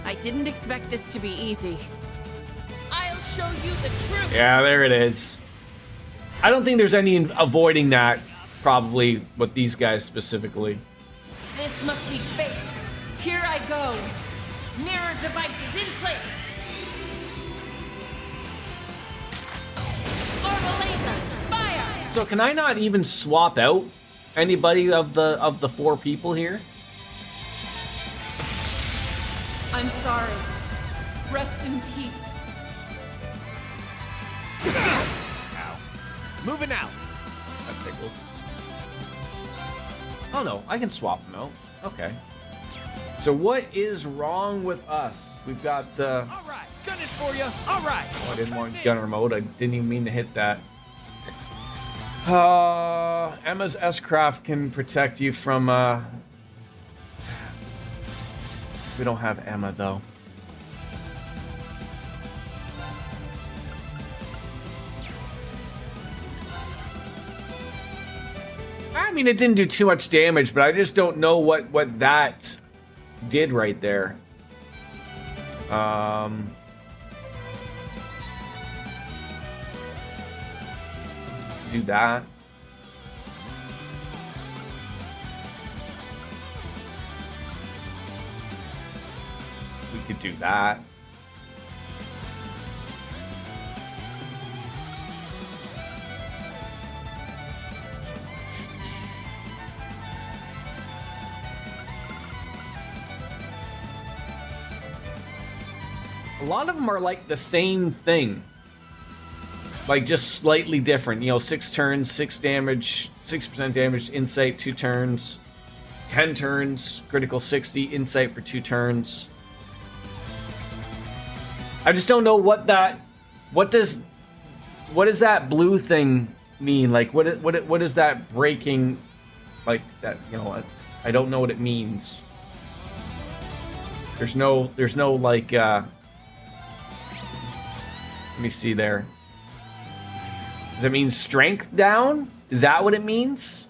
I didn't expect this to be easy. I'll show you the truth. Yeah, there it is. I don't think there's any avoiding that, probably, with these guys specifically. This must be fate. Here I go. Mirror devices in place. Orbital laser, fire! So can I not even swap out anybody of the 4 people here? I'm sorry. Rest in peace. Ow. Moving out. That tickled. Oh no, I can swap them out. Okay. So what is wrong with us? We've got All right, gunning for you. All right. Oh, I didn't want gunner mode. I didn't even mean to hit that. Emma's S-Craft can protect you from we don't have Emma though. I mean, it didn't do too much damage, but I just don't know what that did right there. Do that. We could do that. A lot of them are like the same thing. Like just slightly different. You know, 6 turns, 6 damage, 6% damage, insight, 2 turns. 10 turns, critical 60, insight for 2 turns. I just don't know what does that blue thing mean? Like what is that breaking, like that, you know, I don't know what it means. There's no like let me see there. Does it mean strength down? Is that what it means?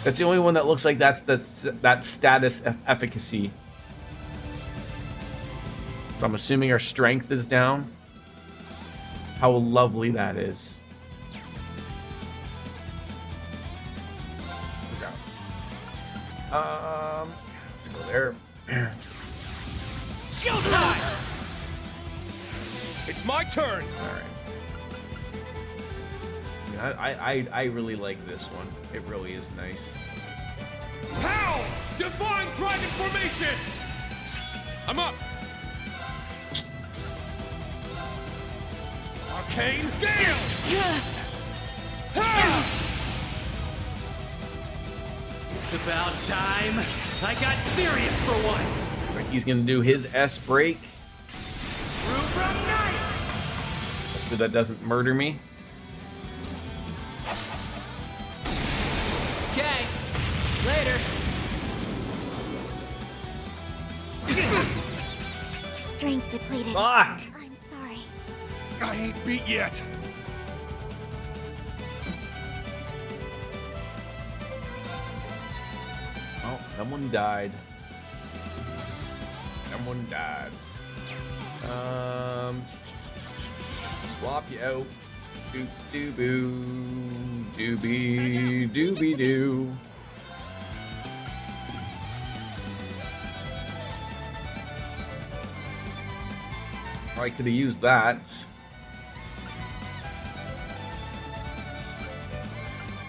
That's the only one that looks like that's that status efficacy. So I'm assuming our strength is down. How lovely that is. Let's go there. Showtime! It's my turn. All right. I really like this one. It really is nice. Pow! Divine Dragon Formation! I'm up! Arcane Gale! It's about time. I got serious for once. Looks like he's gonna do his S break. Hopefully that doesn't murder me. Okay. Later. Strength depleted. Fuck! I'm sorry. I ain't beat yet. Oh, someone died. Someone died. Swap you out. Doop doo boo. Doobie doobie doo. Probably could have used that.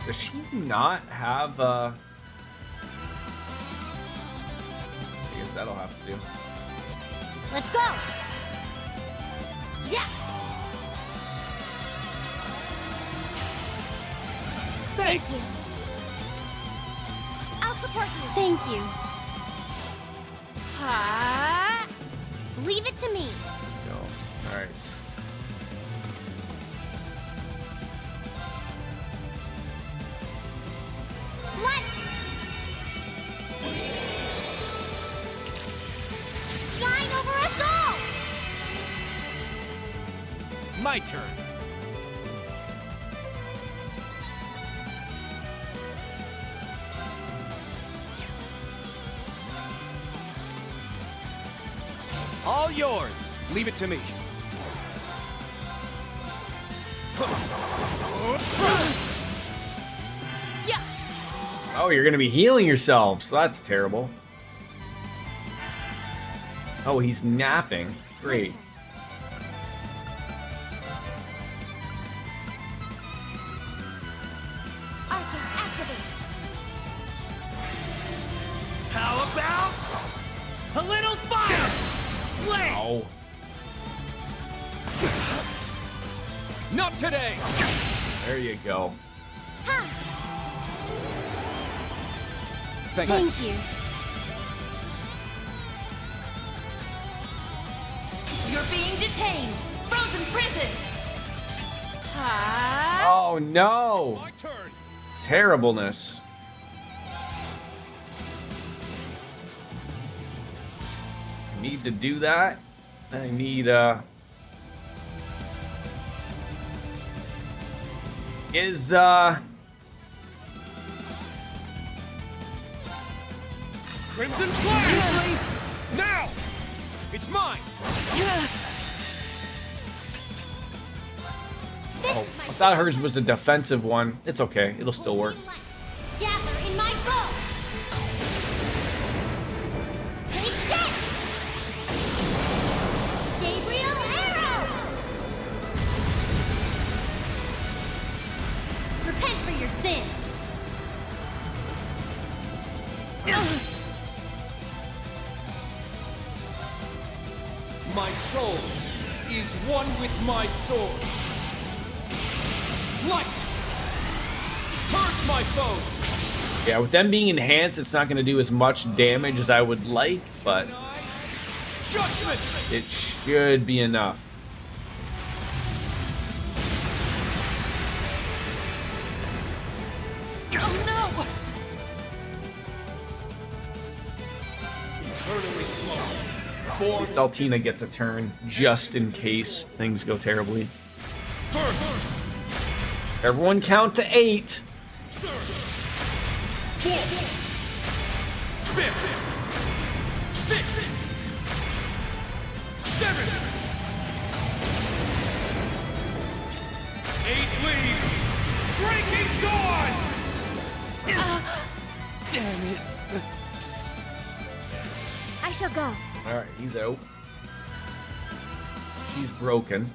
Does she not have, I guess that'll have to do. Let's go! Yeah! Thanks! I'll support you. Thank you. Leave it to me. Go. Alright. Shine over us all! My turn. All yours. Leave it to me. Yeah! Oh, you're gonna be healing yourselves. That's terrible. Oh, he's napping. Great. Arcus, activate. How about a little fire? Flame! Oh. Not today! There you go. Thank you. You're being detained. Frozen prison. Oh no! My turn. Terribleness. I need to do that. I need Crimson Slash! Now! It's mine! Oh, I thought hers was a defensive one. It's okay. It'll still work. Gather in my bow. Take this! Gabriel Arrow! Repent for your sins. My soul is one with my sword. Light! Purge my foes! Yeah, with them being enhanced, it's not going to do as much damage as I would like, but Judgment! it should be enough. Oh no! Eternally flowing. At least Altina gets a turn, just in case things go terribly. First, Everyone count to 8. fourth, fifth, sixth, seventh, 8 leaves, breaking dawn! Damn it. I shall go. Alright, he's out. She's broken.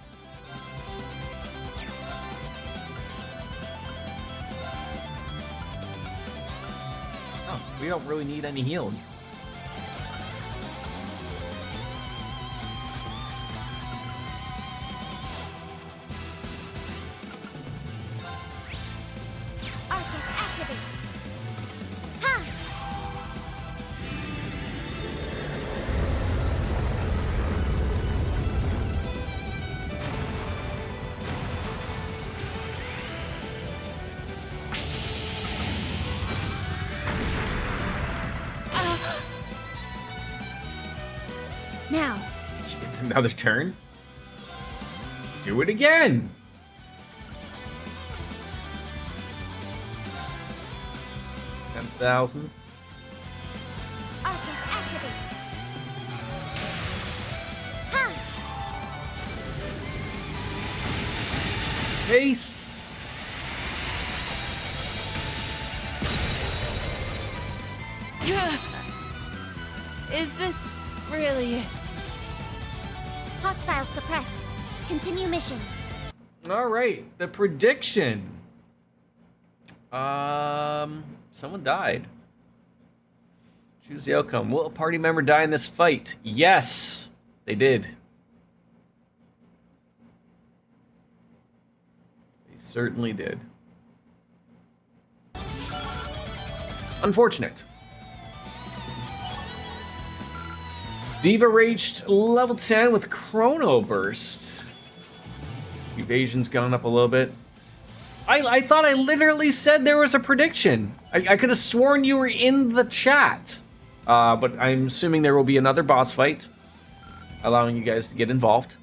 Oh, we don't really need any healing. Arcus, activate. Ha! Now, She gets another turn. Do it again. $10,000. Arcus, activate. Ha! Ace. Is this really it? Hostiles suppressed. Continue mission. All right, the prediction. Someone died. Choose the outcome. Will a party member die in this fight? Yes, they did. They certainly did. Unfortunate. Diva reached level 10 with Chrono Burst. Evasion's gone up a little bit. I thought I literally said there was a prediction. I could have sworn you were in the chat. But I'm assuming there will be another boss fight, allowing you guys to get involved.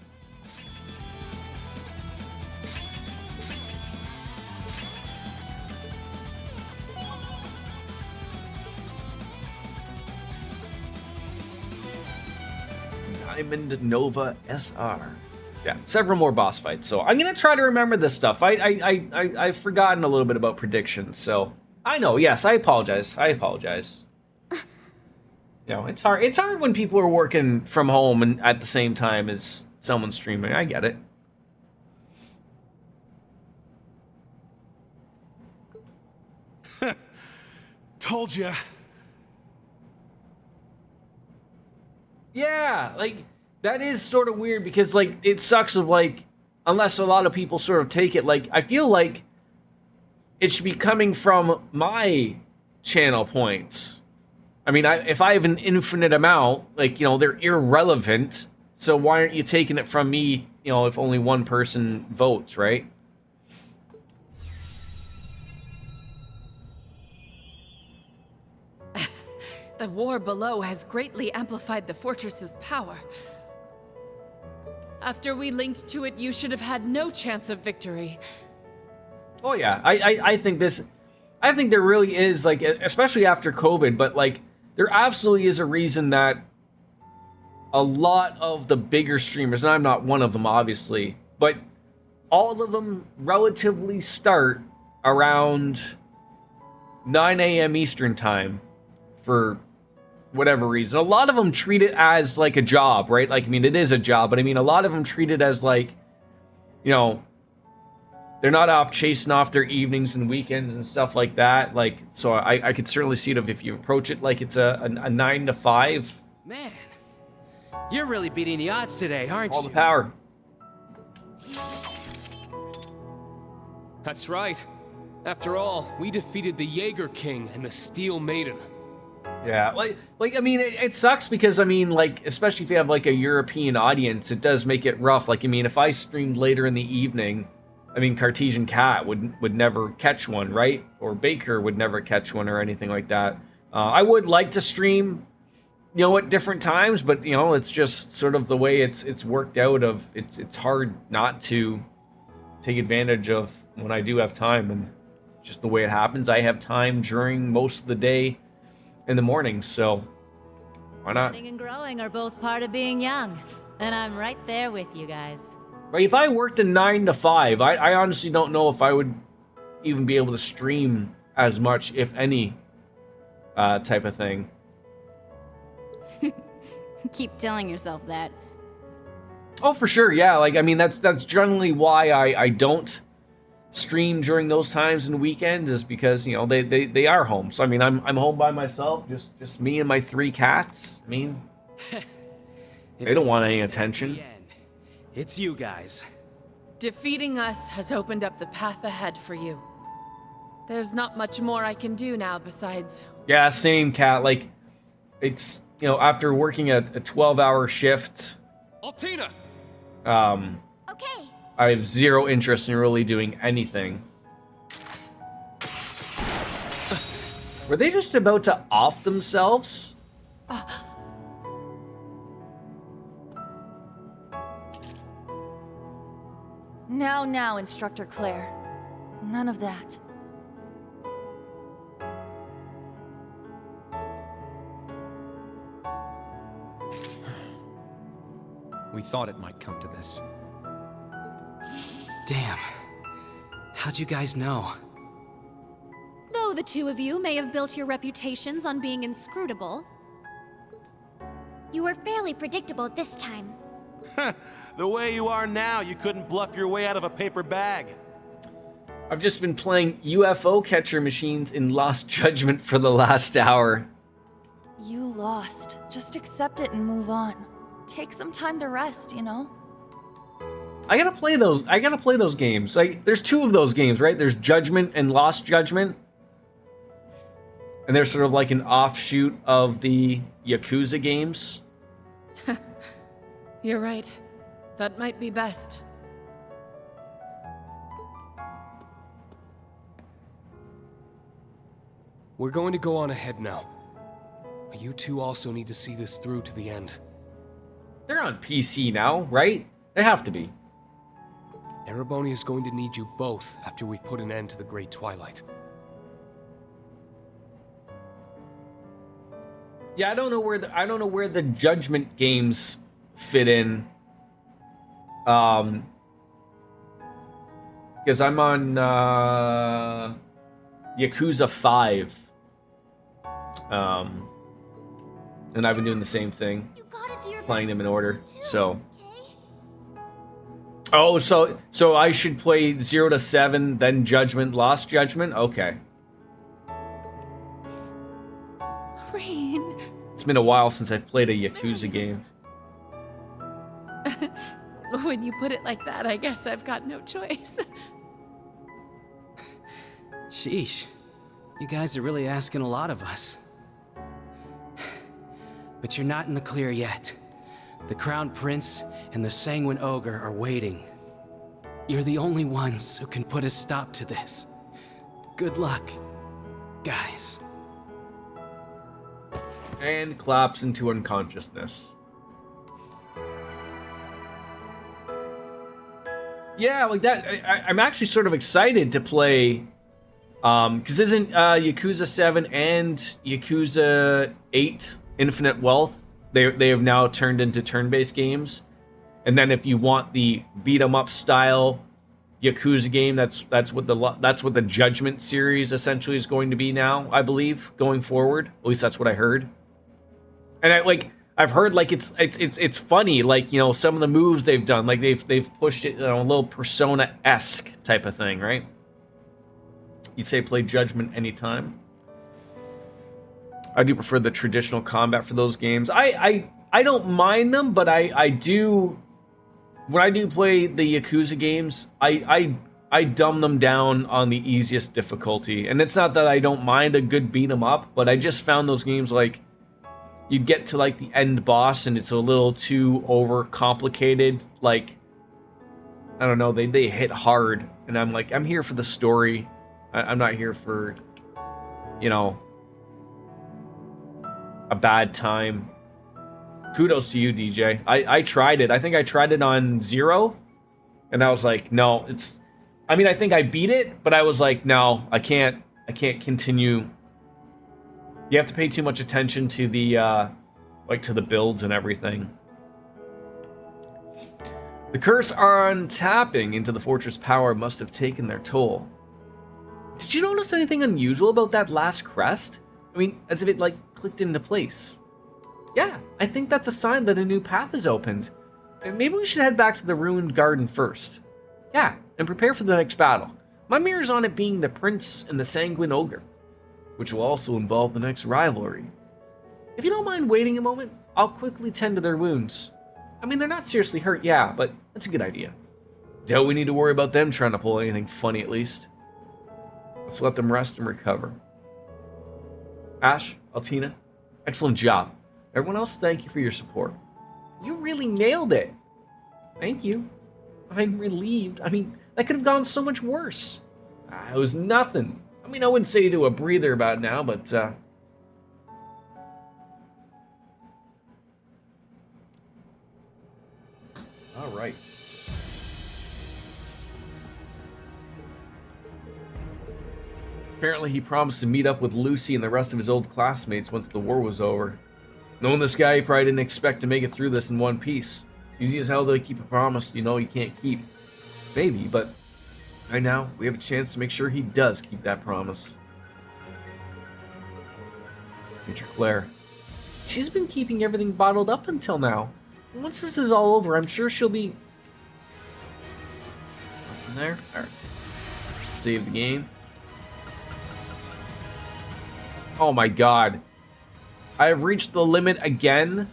Diamond Nova SR. Yeah, several more boss fights. So I'm gonna try to remember this stuff. I've forgotten a little bit about predictions. So I know. Yes, I apologize. I apologize. You know, it's hard. It's hard when people are working from home and at the same time as someone streaming. I get it. Told ya. Yeah, like that is sort of weird because like it sucks of like unless a lot of people sort of take it like I feel like it should be coming from my channel points. I mean, if I have an infinite amount, like, you know, they're irrelevant. So why aren't you taking it from me, you know, if only one person votes, right? The war below has greatly amplified the fortress's power. After we linked to it, you should have had no chance of victory. Oh yeah, I think this, I think there really is, like, especially after COVID, but like, there absolutely is a reason that a lot of the bigger streamers, and I'm not one of them obviously, but all of them relatively start around 9 a.m. Eastern time for whatever reason. A lot of them treat it as like a job, right? Like, I mean, it is a job, but I mean, a lot of them treat it as like, you know, they're not off chasing off their evenings and weekends and stuff like that. Like, so I could certainly see it if you approach it like it's a 9 to 5. Man, you're really beating the odds today, aren't you? All the power. That's right. After all, we defeated the Jaeger King and the Steel Maiden. Yeah, like I mean, it sucks because I mean, like, especially if you have like a European audience, it does make it rough. Like, I mean, if I streamed later in the evening, I mean, Cartesian Cat would never catch one, right? Or Baker would never catch one or anything like that. I would like to stream, you know, at different times, but you know, it's just sort of the way it's worked out. Of it's hard not to take advantage of when I do have time, and just the way it happens. I have time during most of the day in the morning, so why not? Learning and growing are both part of being young, and I'm right there with you guys. Like, if I worked a 9 to 5, I honestly don't know if I would even be able to stream as much, if any, type of thing. Keep telling yourself that. Oh, for sure, yeah. Like, I mean, that's generally why I don't stream during those times and weekends, is because, you know, they are home. So I mean, I'm home by myself, just me and my 3 cats. I mean, they don't want any attention. It's you guys. Defeating us has opened up the path ahead for you. There's not much more I can do now besides... Yeah, same, Cat. Like, it's, you know, after working a 12-hour shift... Altina! Okay. I have zero interest in really doing anything. Were they just about to off themselves? Now, Instructor Claire. None of that. We thought it might come to this. Damn. How'd you guys know? Though the two of you may have built your reputations on being inscrutable. You were fairly predictable this time. The way you are now, you couldn't bluff your way out of a paper bag. I've just been playing UFO catcher machines in Lost Judgment for the last hour. You lost. Just accept it and move on. Take some time to rest, you know? I gotta play those games. Like, there's 2 of those games, right? There's Judgment and Lost Judgment. And they're sort of like an offshoot of the Yakuza games. You're right. That might be best. We're going to go on ahead now. But you two also need to see this through to the end. They're on PC now, right? They have to be. Ereboni is going to need you both after we put an end to the Great Twilight. Yeah, I don't know where the Judgment games fit in. Because I'm on Yakuza 5. And I've been doing the same thing, playing them in order. So, oh, so I should play 0 to 7, then Judgment, Lost Judgment. Okay. Rain. It's been a while since I've played a Yakuza game. When you put it like that, I guess I've got no choice. Sheesh. You guys are really asking a lot of us. But you're not in the clear yet. The Crown Prince and the Sanguine Ogre are waiting. You're the only ones who can put a stop to this. Good luck, guys. And collapse into unconsciousness. Yeah, like that. I'm actually sort of excited to play, because isn't Yakuza 7 and Yakuza 8 Infinite Wealth? They have now turned into turn-based games, and then if you want the beat 'em up style Yakuza game, that's what the Judgment series essentially is going to be now, I believe, going forward. At least that's what I heard. And I've heard like it's funny, like, you know, some of the moves they've done, like they've pushed it, you know, a little Persona-esque type of thing, right? You say play Judgment anytime. I do prefer the traditional combat for those games. I don't mind them, but I do, when I do play the Yakuza games, I dumb them down on the easiest difficulty. And it's not that I don't mind a good beat 'em up, but I just found those games, like, you get to like the end boss and it's a little too over complicated. Like, I don't know, they hit hard, and I'm like, I'm here for the story. I'm not here for, you know, a bad time. Kudos to you, DJ. I tried it. I think I tried it on 0, and I was like, no, I mean, I think I beat it, but I was like, no, I can't continue. You have to pay too much attention to the, like, to the builds and everything. The curse on tapping into the fortress power must have taken their toll. Did you notice anything unusual about that last crest? I mean, as if it, like, clicked into place. Yeah, I think that's a sign that a new path is opened. And maybe we should head back to the ruined garden first. Yeah, and prepare for the next battle. My mirror's on it being the Prince and the Sanguine Ogre, which will also involve the next rivalry. If you don't mind waiting a moment, I'll quickly tend to their wounds. I mean, they're not seriously hurt, yeah, but that's a good idea. Doubt we need to worry about them trying to pull anything funny, at least. Let's let them rest and recover. Ash, Altina, excellent job. Everyone else, thank you for your support. You really nailed it. Thank you. I'm relieved. I mean, that could have gone so much worse. It was nothing. I mean, I wouldn't say to a breather about it now, but, all right. Apparently, he promised to meet up with Lucy and the rest of his old classmates once the war was over. Knowing this guy, he probably didn't expect to make it through this in one piece. Easy as hell to keep a promise you know you can't keep. Maybe, but right now, we have a chance to make sure he does keep that promise. Major Claire. She's been keeping everything bottled up until now. Once this is all over, I'm sure she'll be... Nothing there? Alright. save the game. Oh my god. I have reached the limit again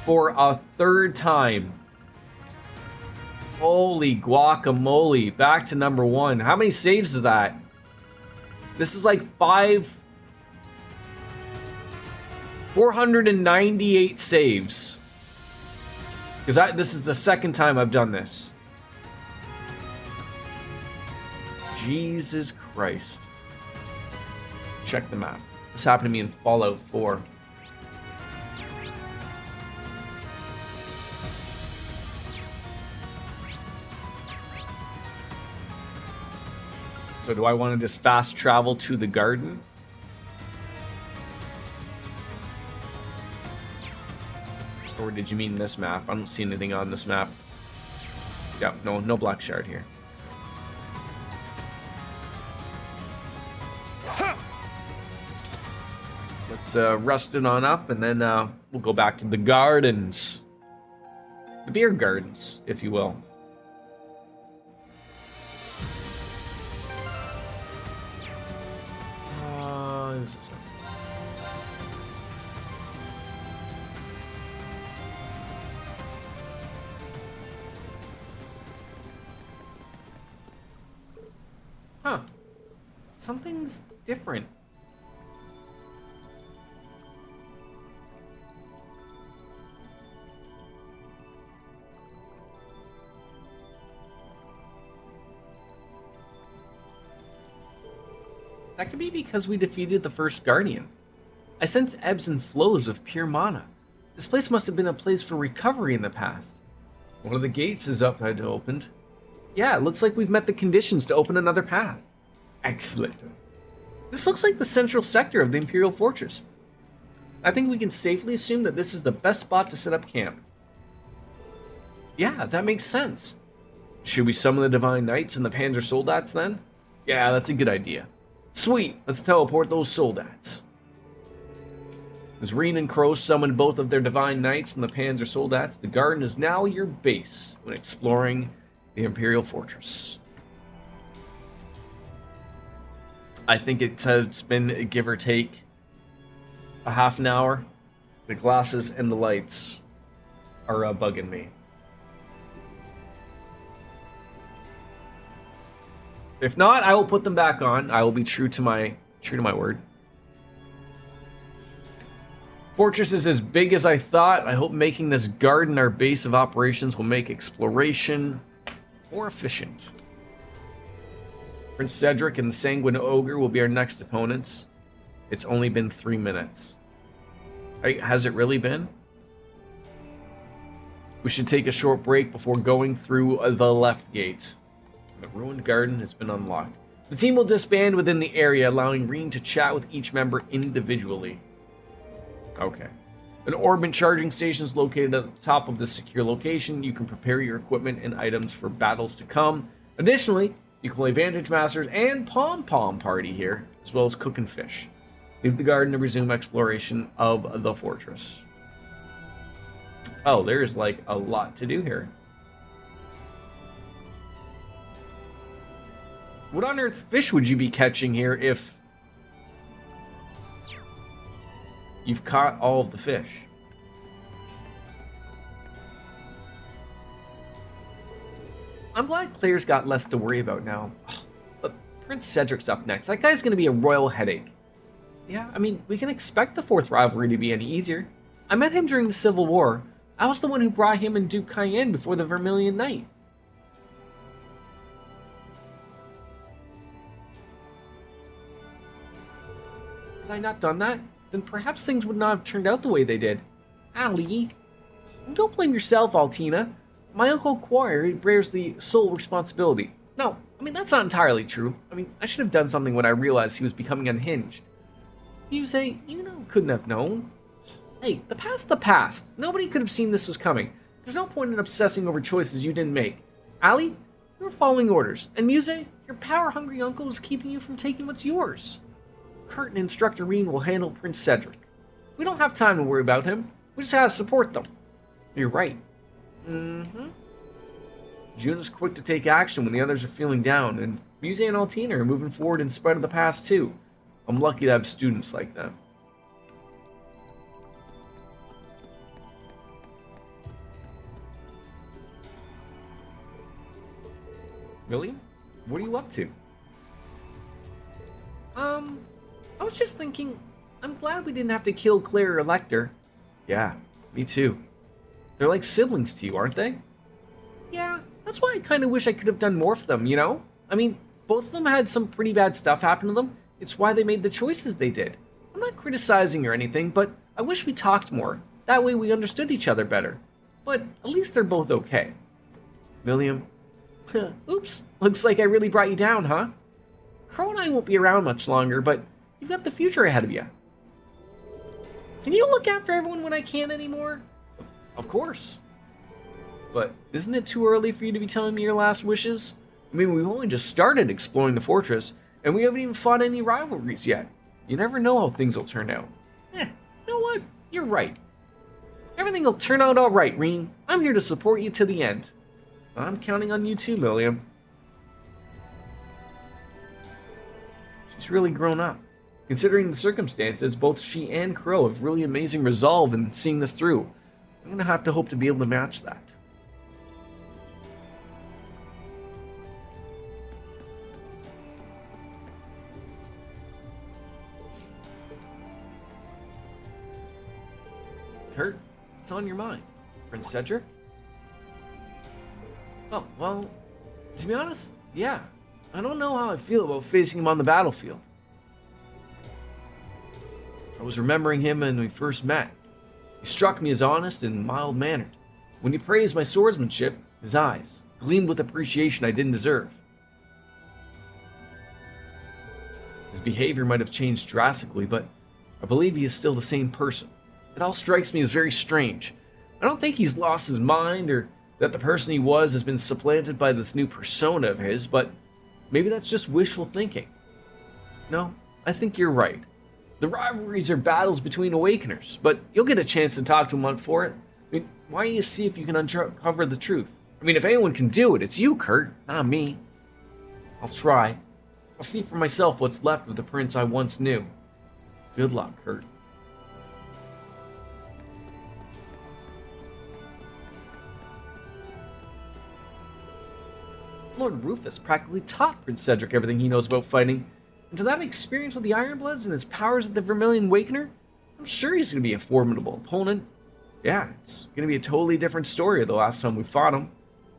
for a third time. Holy guacamole. Back to number 1. How many saves is that? This is like 498 saves. Because this is the second time I've done this. Jesus Christ. Check the map. This happened to me in Fallout 4. So do I want to just fast travel to the garden? Or did you mean this map? I don't see anything on this map. Yeah, no black shard here. Let's rust it on up, and then we'll go back to the gardens. The beer gardens, if you will. Huh. Something's different. That could be because we defeated the first Guardian. I sense ebbs and flows of pure mana. This place must have been a place for recovery in the past. One of the gates is up and opened. Yeah, it looks like we've met the conditions to open another path. Excellent. This looks like the central sector of the Imperial Fortress. I think we can safely assume that this is the best spot to set up camp. Yeah, that makes sense. Should we summon the Divine Knights and the Panzer Soldats then? Yeah, that's a good idea. Sweet, let's teleport those Soldats. As Reen and Crow summoned both of their Divine Knights and the Panzer Soldats, the garden is now your base when exploring the Imperial Fortress. I think it's been, give or take, a half an hour. The glasses and the lights are bugging me. If not, I will put them back on. I will be true to my word. Fortress is as big as I thought. I hope making this garden our base of operations will make exploration more efficient. Prince Cedric and the Sanguine Ogre will be our next opponents. It's only been 3 minutes. Has it really been? We should take a short break before going through the left gate. The ruined garden has been unlocked. The team will disband within the area, allowing Reen to chat with each member individually. Okay. An orbit charging station is located at the top of this secure location. You can prepare your equipment and items for battles to come. Additionally, you can play Vantage Masters and Pom Pom Party here, as well as cook and fish. Leave the garden to resume exploration of the fortress. Oh, there's like a lot to do here. What on earth fish would you be catching here if you've caught all of the fish? I'm glad Claire's got less to worry about now. But Prince Cedric's up next. That guy's going to be a royal headache. Yeah, I mean, we can expect the fourth rivalry to be any easier. I met him during the Civil War. I was the one who brought him and Duke Cayenne before the Vermilion Knight. Had I not done that, then perhaps things would not have turned out the way they did. Ali, don't blame yourself, Altina. My Uncle Quarry bears the sole responsibility. No, I mean, that's not entirely true. I mean, I should have done something when I realized he was becoming unhinged. You say, couldn't have known. Hey, the past's the past. Nobody could have seen this was coming. There's no point in obsessing over choices you didn't make. Ali, you're following orders. And Muse, your power-hungry uncle is keeping you from taking what's yours. Kurt and Instructor Reen will handle Prince Cedric. We don't have time to worry about him. We just have to support them. You're right. June is quick to take action when the others are feeling down, and Musa and Altina are moving forward in spite of the past too. I'm lucky to have students like them. William, what are you up to? I was just thinking, I'm glad we didn't have to kill Claire or Lecter. Yeah, me too. They're like siblings to you, aren't they? Yeah, that's why I kind of wish I could have done more for them, you know? I mean, both of them had some pretty bad stuff happen to them. It's why they made the choices they did. I'm not criticizing or anything, but I wish we talked more. That way we understood each other better. But at least they're both okay. William. Oops, looks like I really brought you down, huh? Crow and I won't be around much longer, but you've got the future ahead of you. Can you look after everyone when I can't anymore? Of course. But isn't it too early for you to be telling me your last wishes? I mean, we've only just started exploring the fortress, and we haven't even fought any rivalries yet. You never know how things will turn out. You know what? You're right. Everything will turn out alright, Reen. I'm here to support you to the end. I'm counting on you too, William. She's really grown up. Considering the circumstances, both she and Crow have really amazing resolve in seeing this through. I'm gonna have to hope to be able to match that. Kurt, what's on your mind? Prince Cedric? Oh, well, to be honest, yeah. I don't know how I feel about facing him on the battlefield. I was remembering him when we first met. He struck me as honest and mild-mannered. When he praised my swordsmanship, his eyes gleamed with appreciation I didn't deserve. His behavior might have changed drastically, but I believe he is still the same person. It all strikes me as very strange. I don't think he's lost his mind or that the person he was has been supplanted by this new persona of his, but maybe that's just wishful thinking. No, I think you're right. The rivalries are battles between awakeners, but you'll get a chance to talk to him for it. I mean, why don't you see if you can uncover the truth? I mean, if anyone can do it, it's you, Kurt, not me. I'll try. I'll see for myself what's left of the prince I once knew. Good luck, Kurt. Lord Rufus practically taught Prince Cedric everything he knows about fighting, and to that experience with the Ironbloods and his powers at the Vermilion Awakener, I'm sure he's going to be a formidable opponent. Yeah, it's going to be a totally different story the last time we fought him.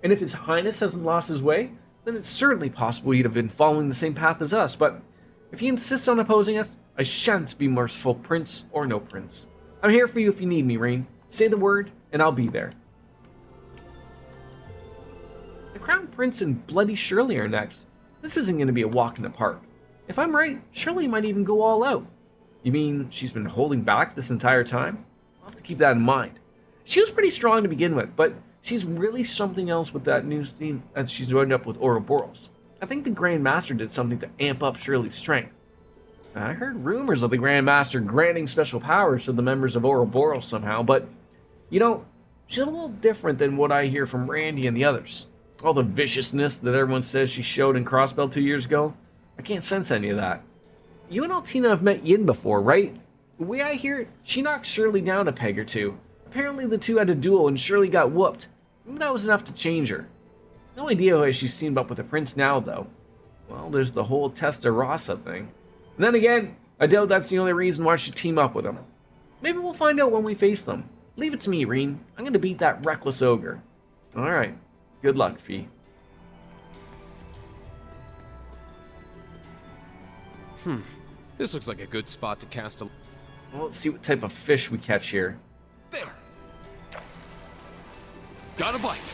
And if His Highness hasn't lost his way, then it's certainly possible he'd have been following the same path as us, but if he insists on opposing us, I shan't be merciful, prince or no prince. I'm here for you if you need me, Rain. Say the word, and I'll be there. The Crown Prince and Bloody Shirley are next. This isn't going to be a walk in the park. If I'm right, Shirley might even go all out. You mean she's been holding back this entire time? I'll have to keep that in mind. She was pretty strong to begin with, but she's really something else with that new scene that she's joined up with Ouroboros. I think the Grand Master did something to amp up Shirley's strength. I heard rumors of the Grand Master granting special powers to the members of Ouroboros somehow, but, you know, she's a little different than what I hear from Randy and the others. All the viciousness that everyone says she showed in Crossbell 2 years ago, I can't sense any of that. You and Altina have met Yin before, right? The way I hear it, she knocked Shirley down a peg or two. Apparently the two had a duel and Shirley got whooped. That was enough to change her. No idea why she's teamed up with the prince now, though. Well, there's the whole Testarossa thing. And then again, I doubt that's the only reason why she'd team up with him. Maybe we'll find out when we face them. Leave it to me, Reen. I'm gonna beat that reckless ogre. Alright. Good luck, Fee. This looks like a good spot to cast a... Well, let's see what type of fish we catch here. There! Got a bite!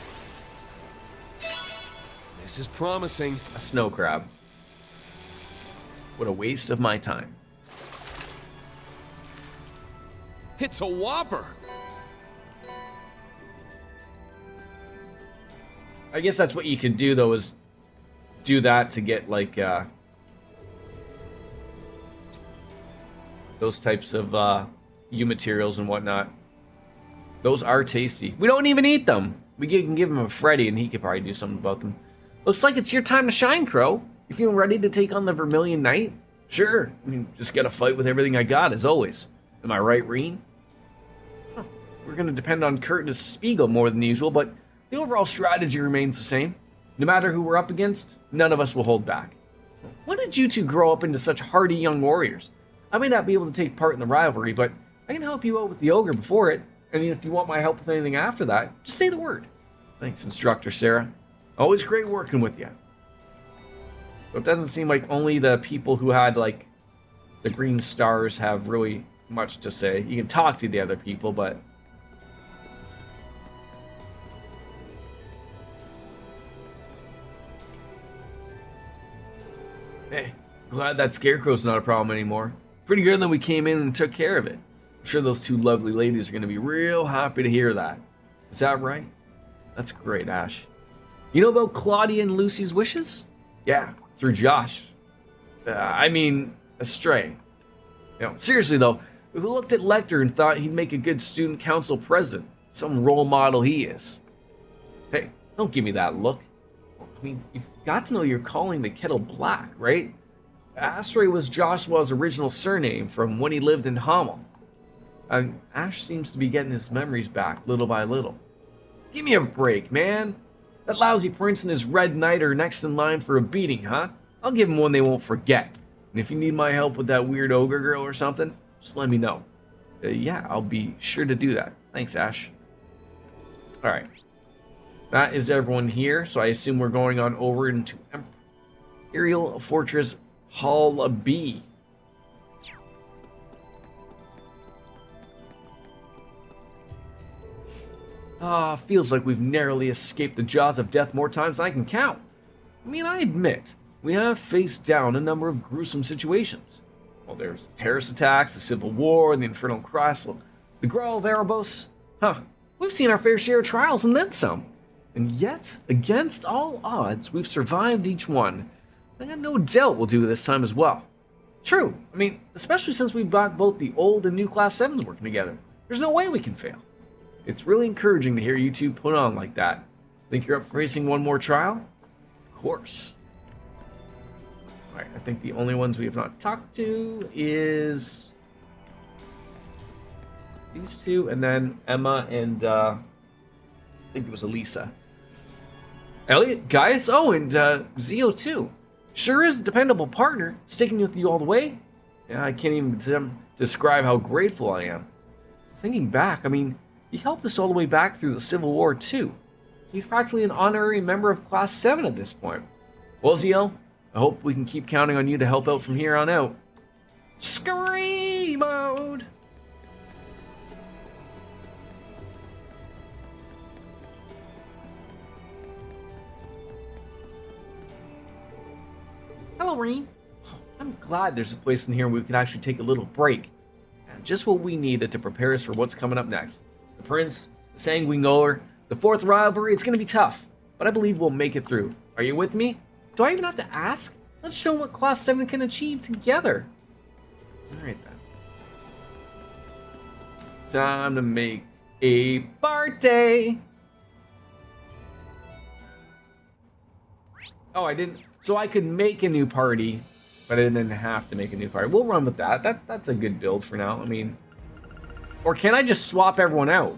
This is promising. A snow crab. What a waste of my time. It's a whopper! I guess that's what you could do, though, is do that to get, like, those types of U materials and whatnot. Those are tasty. We don't even eat them. We can give him a Freddy, and he could probably do something about them. Looks like it's your time to shine, Crow. You feeling ready to take on the Vermilion Knight? Sure. I mean, just gotta fight with everything I got, as always. Am I right, Reen? Huh. We're gonna depend on Kurt and his Spiegel more than usual, but the overall strategy remains the same. No matter who we're up against, none of us will hold back. When did you two grow up into such hardy young warriors? I may not be able to take part in the rivalry, but I can help you out with the ogre before it. And if you want my help with anything after that, just say the word. Thanks, Instructor Sarah. Always great working with you. So it doesn't seem like only the people who had, like, the green stars have really much to say. You can talk to the other people, but... Hey, glad that scarecrow's not a problem anymore. Pretty good that we came in and took care of it. I'm sure those two lovely ladies are going to be real happy to hear that. Is that right? That's great, Ash. You know about Claudia and Lucy's wishes? Yeah, through Josh. I mean, Astray. You know, seriously though, who looked at Lecter and thought he'd make a good student council president? Some role model he is. Hey, don't give me that look. I mean, you've got to know you're calling the kettle black, right? Astray was Joshua's original surname from when he lived in Hamel. Ash seems to be getting his memories back little by little. Give me a break, man. That lousy prince and his red knight are next in line for a beating, huh? I'll give them one they won't forget. And if you need my help with that weird ogre girl or something, just let me know. Yeah, I'll be sure to do that. Thanks, Ash. Alright. That is everyone here, so I assume we're going on over into Imperial Fortress Hall B. Feels like we've narrowly escaped the jaws of death more times than I can count. I mean, I admit, we have faced down a number of gruesome situations. Well, there's terrorist attacks, the Civil War, the Infernal Castle, the Grawl of Erebos. We've seen our fair share of trials and then some. And yet, against all odds, we've survived each one. I got no doubt we'll do this time as well. True, I mean, especially since we've got both the old and new Class 7s working together. There's no way we can fail. It's really encouraging to hear you two put on like that. Think you're up for facing one more trial? Of course. Alright, I think the only ones we have not talked to is these two, and then Emma and I think it was Elisa. Elliot, Gaius, oh, and Zio too. Sure is a dependable partner, sticking with you all the way. Yeah, I can't even describe how grateful I am. Thinking back, I mean, he helped us all the way back through the Civil War too. He's practically an honorary member of Class 7 at this point. Well, Zio, I hope we can keep counting on you to help out from here on out. Scream mode! Hello, Reen. I'm glad there's a place in here where we can actually take a little break. Just what we needed to prepare us for what's coming up next. The Prince, the Sanguine Ogre, the fourth rivalry, it's going to be tough. But I believe we'll make it through. Are you with me? Do I even have to ask? Let's show what Class 7 can achieve together. Alright then. Time to make a party! Oh, I didn't... So I could make a new party, but I didn't have to make a new party. We'll run with that. That's a good build for now. I mean... Or can I just swap everyone out?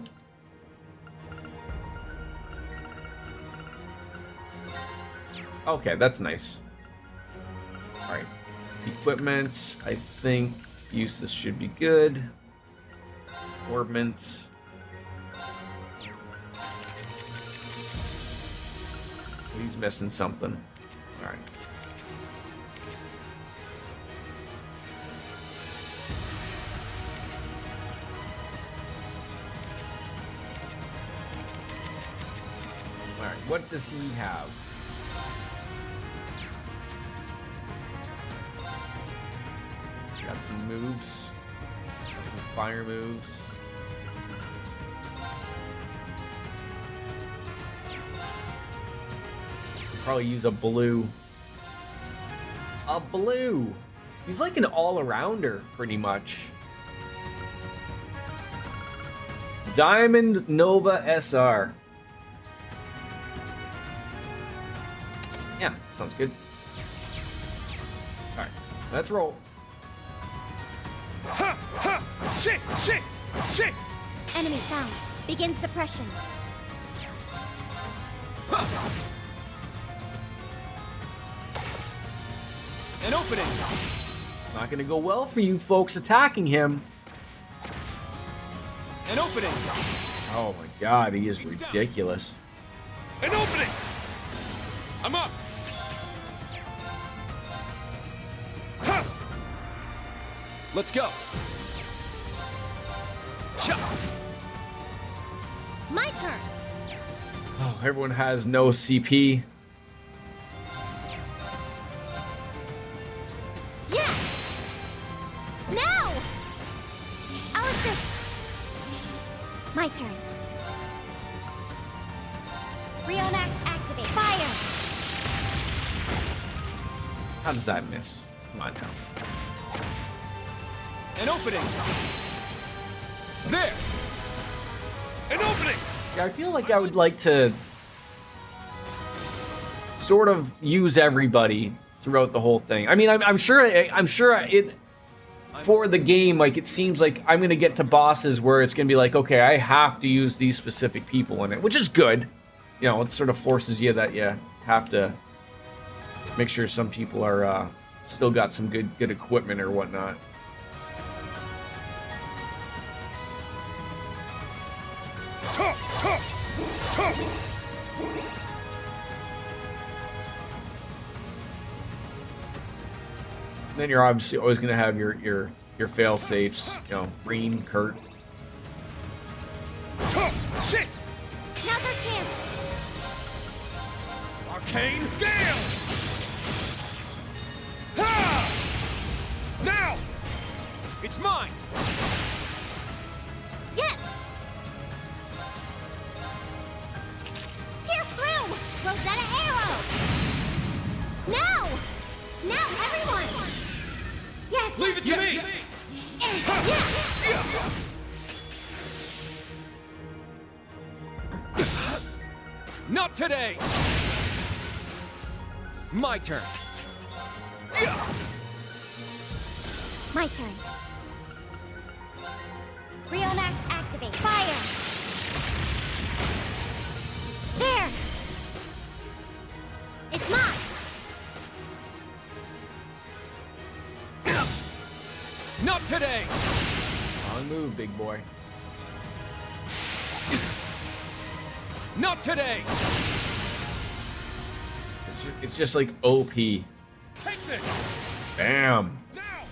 Okay, that's nice. Alright. Equipment, I think Eustace should be good. Orbment. He's missing something. Alright. Alright, what does he have? Got some moves. Got some fire moves. Probably use a blue. A blue! He's like an all-arounder, pretty much. Diamond Nova SR. Yeah, sounds good. Let's roll. Ha! Ha! Shit! Shit! Shit! Enemy found. Begin suppression. An opening. It's not gonna go well for you folks attacking him. An opening. Oh my god, he is ridiculous. An opening! I'm up! Ha! Let's go. Shot. My turn. Oh, everyone has no CP. Yeah! Now! I'll assist. My turn. Rionac, activate. Fire! How does that miss? Come on now. An opening. There. An opening! Yeah, I feel like I would like to sort of use everybody throughout the whole thing. I mean, I'm sure it for the game, like it seems like I'm gonna get to bosses where it's gonna be like, okay, I have to use these specific people in it, which is good. You know, it sort of forces you that you have to make sure some people are still got some good equipment or whatnot. Then you're obviously always gonna have your fail safes, you know, Green, Kurt. Shit! Now's our chance. Arcane Gale! Ha! Now! It's mine. Yes! Pierce through! Rosetta arrow! Now! Now, everyone! Yes! Leave it to me! Yeah! Not today. My turn. My turn. Rionac, activate. Fire! There! It's mine! Not today. Wrong move, big boy. Not today. It's just like OP. Take this. Bam. Now.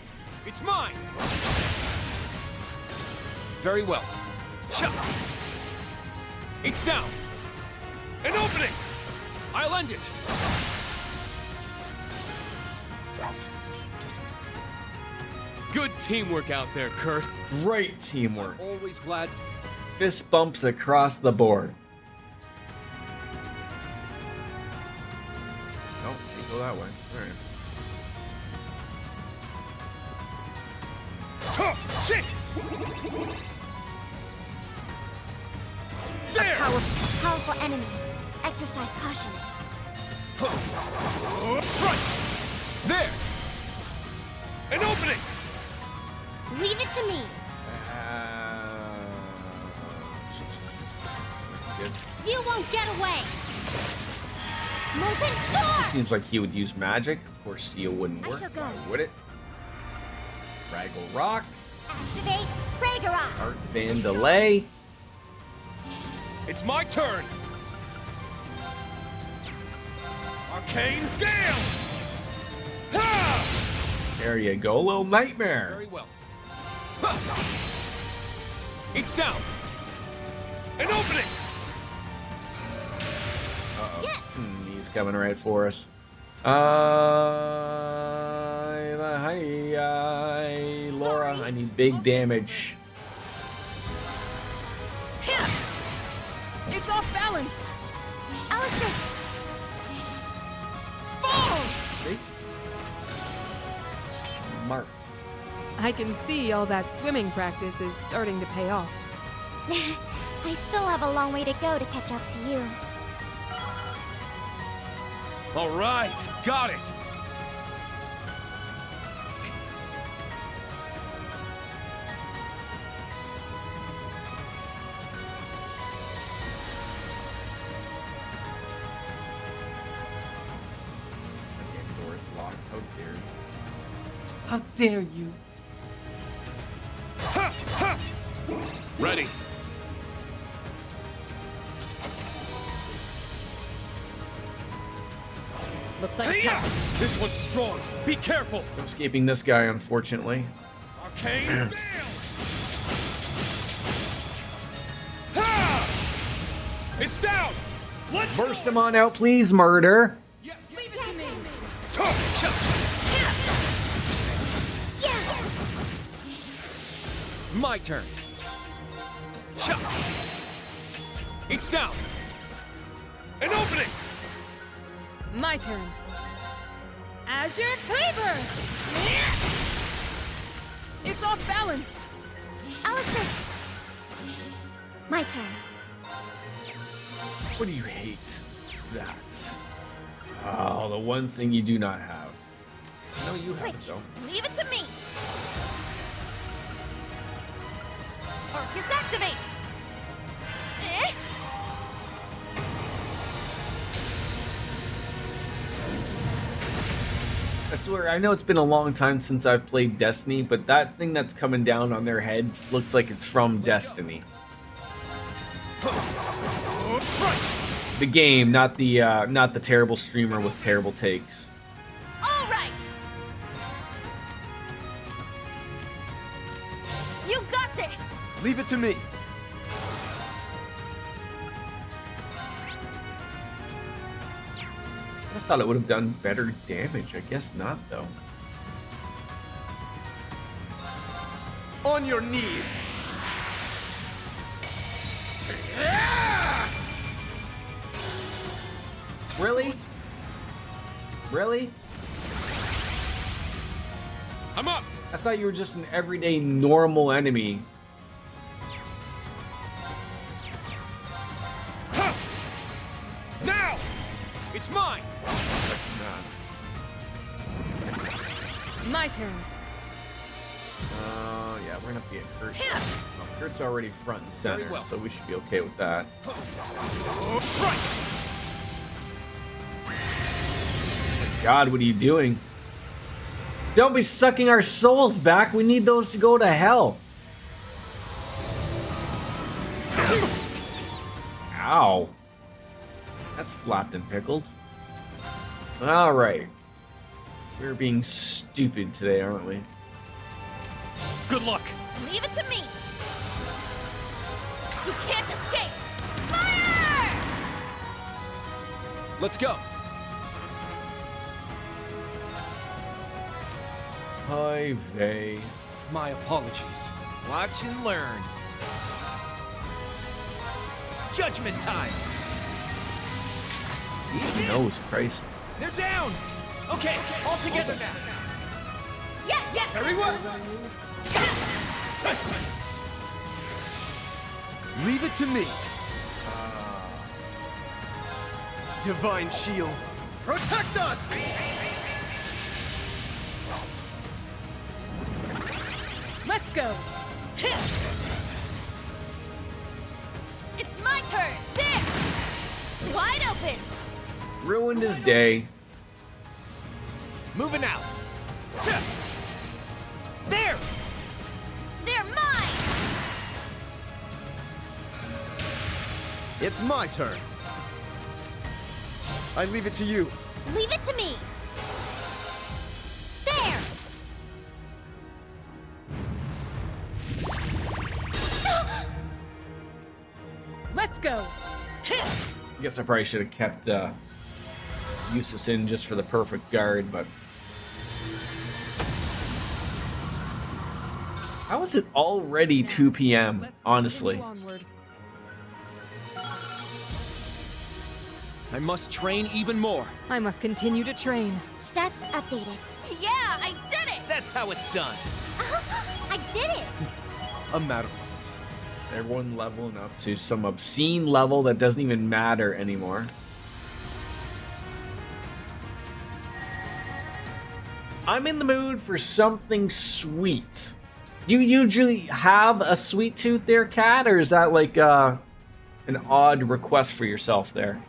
It's mine. Very well. Shot. It's down. An opening. I'll end it. Good teamwork out there, Kurt. Great teamwork. Always glad. Fist bumps across the board. Oh, you go that way. All right. Shit! There! Powerful enemy. Exercise caution. Right! There! An opening! Leave it to me. Good. You won't get away. Molten Storm! Seems like he would use magic. Of course, Seal wouldn't work. I shall go. Why would it? Fraggle Rock. Activate Ragnarok. Art Van Delay. It's my turn! Arcane Gale! Ha! There you go, little nightmare. Very well. It's down. An opening! Uh-oh. Yes. He's coming right for us. Hi, Laura. I need big damage. It's off balance. I'll assist. Fall! See? Mark. I can see all that swimming practice is starting to pay off. I still have a long way to go to catch up to you. All right, got it. How dare you? Ready. Looks like Tucky. This one's strong. Be careful. I'm escaping this guy, unfortunately. Arcane. It's down. Let's Burst him on out, please, murder. Leave it to me. My turn. It's down. An opening. My turn. Azure Cleaver! It's off balance. I'll assist. My turn. What do you hate? That. Oh, the one thing you do not have. No, you have it, though. Leave it to me. Arcus activate. Eh? I swear, I know it's been a long time since I've played Destiny, but that thing that's coming down on their heads looks like it's from Destiny. The game, not the terrible streamer with terrible takes. All right. You got this. Leave it to me. I thought it would have done better damage. I guess not, though. On your knees. Really? Really? I'm up. I thought you were just an everyday normal enemy. Now, it's mine. My turn. Yeah, we're gonna have to get Kurt. Oh, Kurt's already front and center, Very well. so we should be okay with that. God, what are you doing? Don't be sucking our souls back. We need those to go to hell. Ow. That's slapped and pickled. All right. We're being stupid today, aren't we? Good luck. Leave it to me. You can't escape. Fire! Let's go. Hi, vey. My apologies. Watch and learn. Judgment time. Nose, Christ. They're down. Okay, all together now. Yes, yes. Very well. Leave it to me. Divine shield. Protect us. Let's go. It's my turn. There. Wide open. Ruined his day. Moving out. There. They're mine. It's my turn. I leave it to you. Leave it to me. There. Let's go. I guess I probably should have kept Eustace in just for the perfect guard, but... How is it already 2 p.m., honestly? I must train even more. I must continue to train. Stats updated. Yeah, I did it. That's how it's done. I did it. A matter. Everyone leveling up to some obscene level that doesn't even matter anymore. I'm in the mood for something sweet. Do you usually have a sweet tooth there, Cat, or is that like an odd request for yourself there?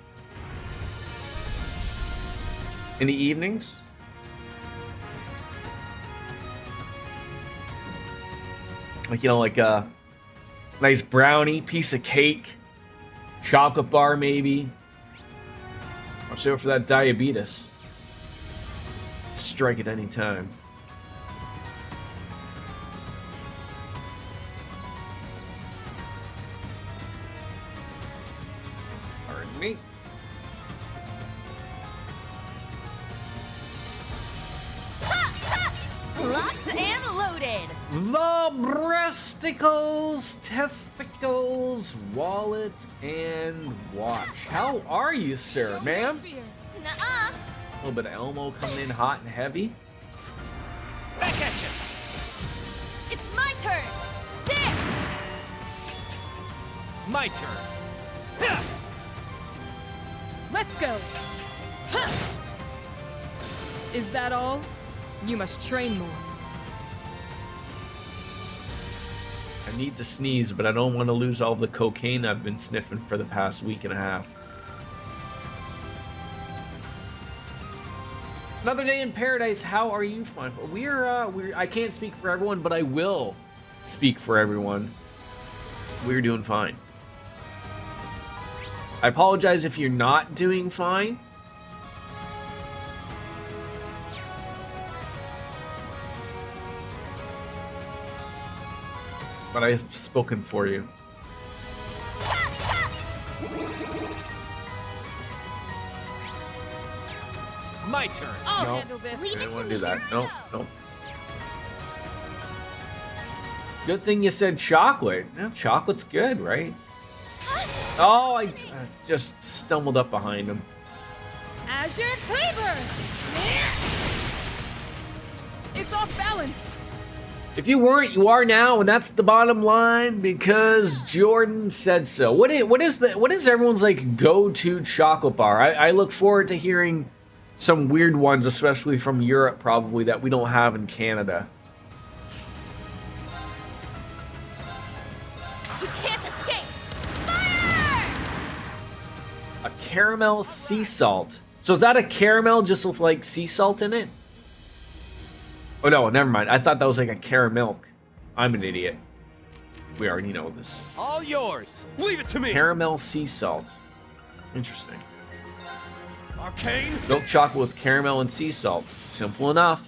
In the evenings? Like, you know, like a nice brownie, piece of cake, chocolate bar maybe. Watch out for that diabetes. Strike at any time. Pardon me. Locked and loaded. The breasticles, testicles, wallet, and watch. How are you, sir, ma'am? Nuh-uh. A little bit of Elmo coming in hot and heavy. Back at you. It's my turn. There. My turn. Let's go! Huh. Is that all? You must train more. I need to sneeze, but I don't want to lose all the cocaine I've been sniffing for the past week and a half. Another day in paradise. How are you, fine? We're I can't speak for everyone, but I will speak for everyone. We're doing fine. I apologize if you're not doing fine. But I've spoken for you. My turn. I'll handle this. I didn't want to do that. Nope, nope. Good thing you said chocolate. Yeah, chocolate's good, right? Oh, I just stumbled up behind him. Azure Cleaver! It's off balance. If you weren't, you are now, and that's the bottom line because Jordan said so. What is everyone's like go-to chocolate bar? I look forward to hearing some weird ones, especially from Europe, probably that we don't have in Canada. You can't escape. Fire! A caramel sea salt. So is that a caramel just with like sea salt in it? Oh no, never mind. I thought that was like a caramel. I'm an idiot. We already know this. All yours. Leave it to me. Caramel sea salt. Interesting. Arcane. Milk chocolate with caramel and sea salt. Simple enough.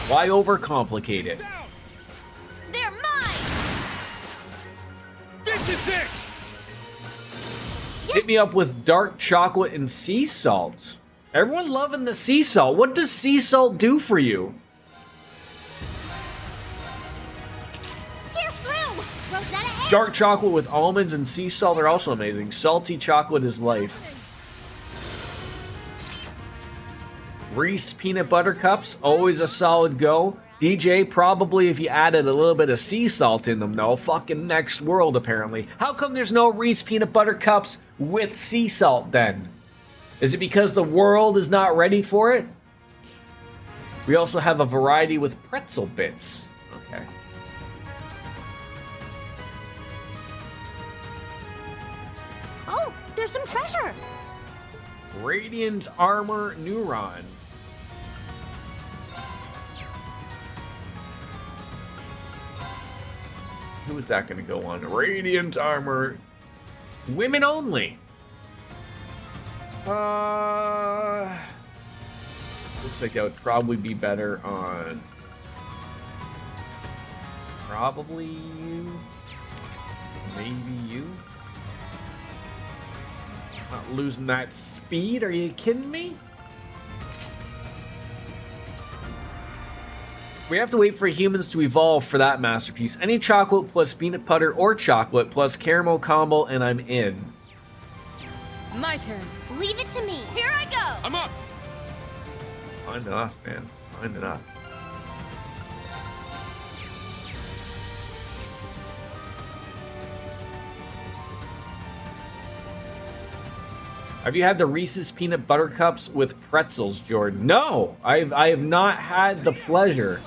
Why overcomplicate it? They're mine. This is it. Hit me up with dark chocolate and sea salt. Everyone loving the sea salt. What does sea salt do for you? Pierce through! Rosetta A! Dark chocolate with almonds and sea salt are also amazing. Salty chocolate is life. Reese peanut butter cups, always a solid go. DJ, probably if you added a little bit of sea salt in them, though. Fucking next world, apparently. How come there's no Reese peanut butter cups with sea salt, then? Is it because the world is not ready for it? We also have a variety with pretzel bits. Okay. Oh, there's some treasure. Radiant Armor Neuron. Who is that going to go on? Radiant Armor. Women only. Looks like that would probably be better on. Probably you. Maybe you. Not losing that speed. Are you kidding me? We have to wait for humans to evolve for that masterpiece. Any chocolate plus peanut butter or chocolate plus caramel combo and I'm in. My turn. Leave it to me. Here I go. I'm up. Fine enough, man. Fine enough. Have you had the Reese's peanut butter cups with pretzels, Jordan? No, I have not had the pleasure.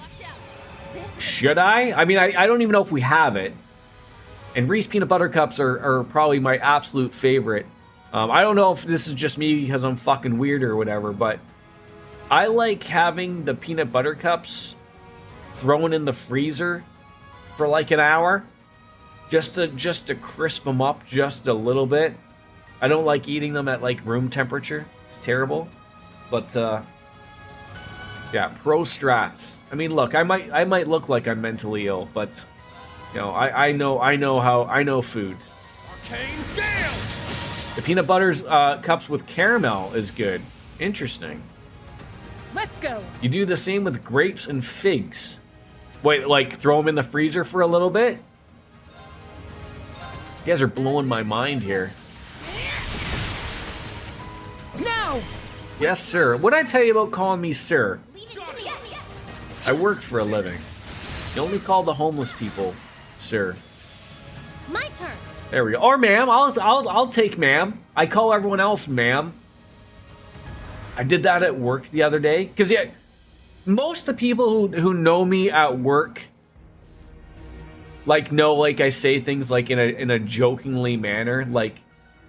Should I? I mean, I don't even know if we have it. And Reese peanut butter cups are probably my absolute favorite. I don't know if this is just me because I'm fucking weird or whatever, but I like having the peanut butter cups thrown in the freezer for like an hour, just to crisp them up just a little bit. I don't like eating them at like room temperature. It's terrible. But yeah, pro strats. I mean, look, I might look like I'm mentally ill, but you know, I know food. Arcane Gale! The peanut butter's cups with caramel is good. Interesting. Let's go. You do the same with grapes and figs. Wait, like throw them in the freezer for a little bit? You guys are blowing my mind here. Now! Yes, sir. What did I tell you about calling me sir? I work for a living. You only call the homeless people sir. My turn. There we go. Or ma'am. I'll take ma'am. I call everyone else ma'am. I did that at work the other day. Because yeah, most of the people who know me at work know I say things like in a jokingly manner. Like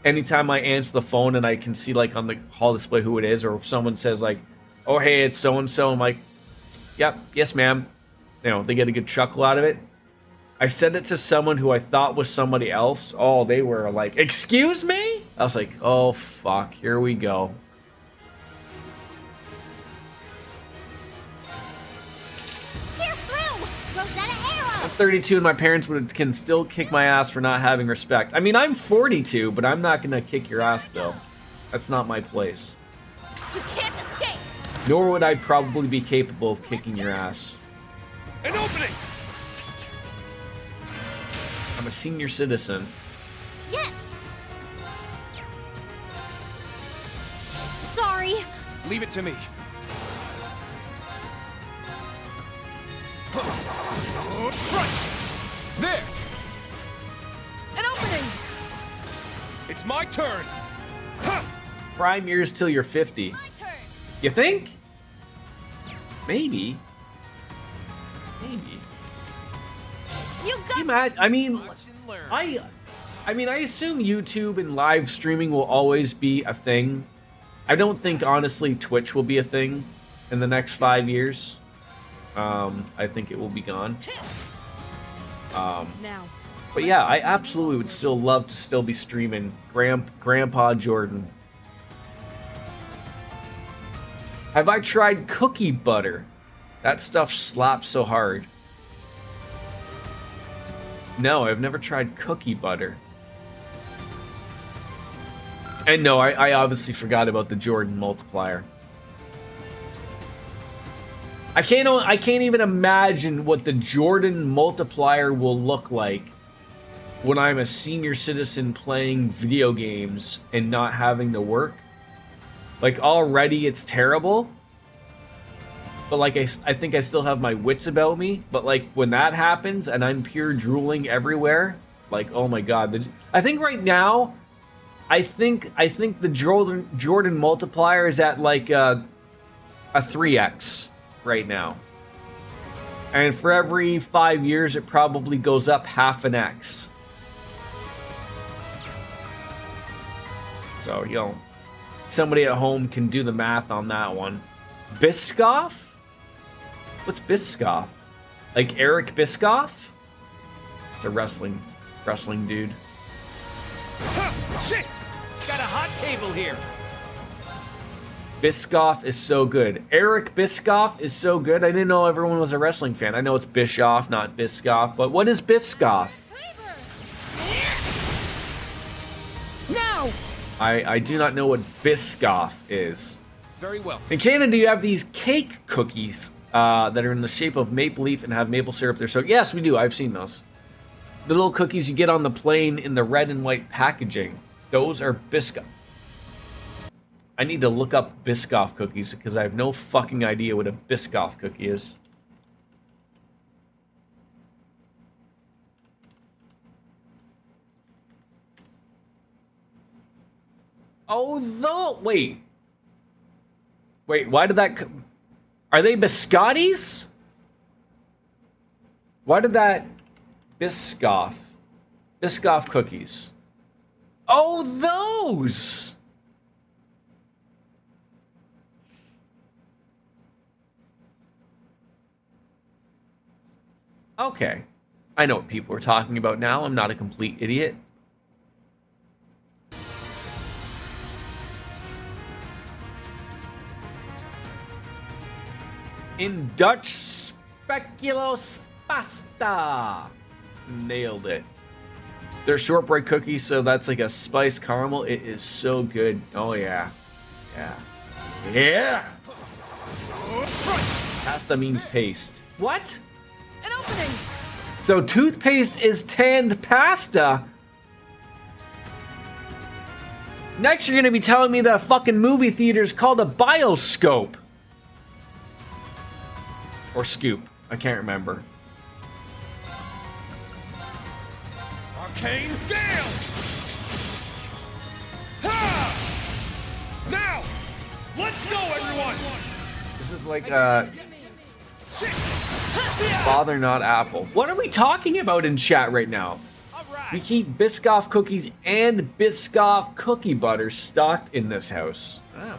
anytime I answer the phone and I can see like on the hall display who it is, or if someone says like, oh hey, it's so and so, I'm like, yep, yes ma'am. You know, they get a good chuckle out of it. I said it to someone who I thought was somebody else. Oh, they were like, excuse me? I was like, oh fuck, here we go. I'm 32 and my parents can still kick my ass for not having respect. I mean, I'm 42, but I'm not gonna kick your ass though. That's not my place. You can't escape. Nor would I probably be capable of kicking your ass. An opening! I'm a senior citizen. Yes. Sorry. Leave it to me. There! An opening! It's my turn! Prime years till you're 50. You think? Maybe. Maybe. You got I mean, I assume YouTube and live streaming will always be a thing. I don't think, honestly, Twitch will be a thing in the next 5 years. I think it will be gone. Now. But yeah, I absolutely would still love to still be streaming Grandpa Jordan. Have I tried cookie butter? That stuff slaps so hard. No, I've never tried cookie butter. And no, I obviously forgot about the Jordan multiplier. I can't even imagine what the Jordan multiplier will look like when I'm a senior citizen playing video games and not having to work. Like, already it's terrible. But like, I think I still have my wits about me. But like, when that happens and I'm pure drooling everywhere, like, oh my god. I think right now, I think the Jordan multiplier is at like a 3x right now. And for every 5 years, it probably goes up half an X. So, you know, somebody at home can do the math on that one. Biscoff? What's Biscoff? Like Eric Biscoff? It's a wrestling dude. Shit! Got a hot table here. Biscoff is so good. Eric Biscoff is so good. I didn't know everyone was a wrestling fan. I know it's Bischoff, not Biscoff, but what is Biscoff? Now! I do not know what Biscoff is. Very well. In Canada, you have these cake cookies that are in the shape of maple leaf and have maple syrup there. So yes, we do. I've seen those. The little cookies you get on the plane in the red and white packaging. Those are Biscoff. I need to look up Biscoff cookies because I have no fucking idea what a Biscoff cookie is. Oh, wait, why did that... Are they biscottis? Why did that... Biscoff cookies. Oh, those! Okay. I know what people are talking about now. I'm not a complete idiot. In Dutch, speculoos pasta. Nailed it. They're shortbread cookies, so that's like a spiced caramel. It is so good. Oh yeah. Yeah. Yeah! Pasta means paste. What? An opening! So toothpaste is tanned pasta? Next you're gonna be telling me that a fucking movie theater is called a bioscope. Or scoop. I can't remember. Arcane Gale! Ha! Now! Let's go, everyone! This is like Father Not Apple. What are we talking about in chat right now? We keep Biscoff cookies and Biscoff cookie butter stocked in this house. Wow.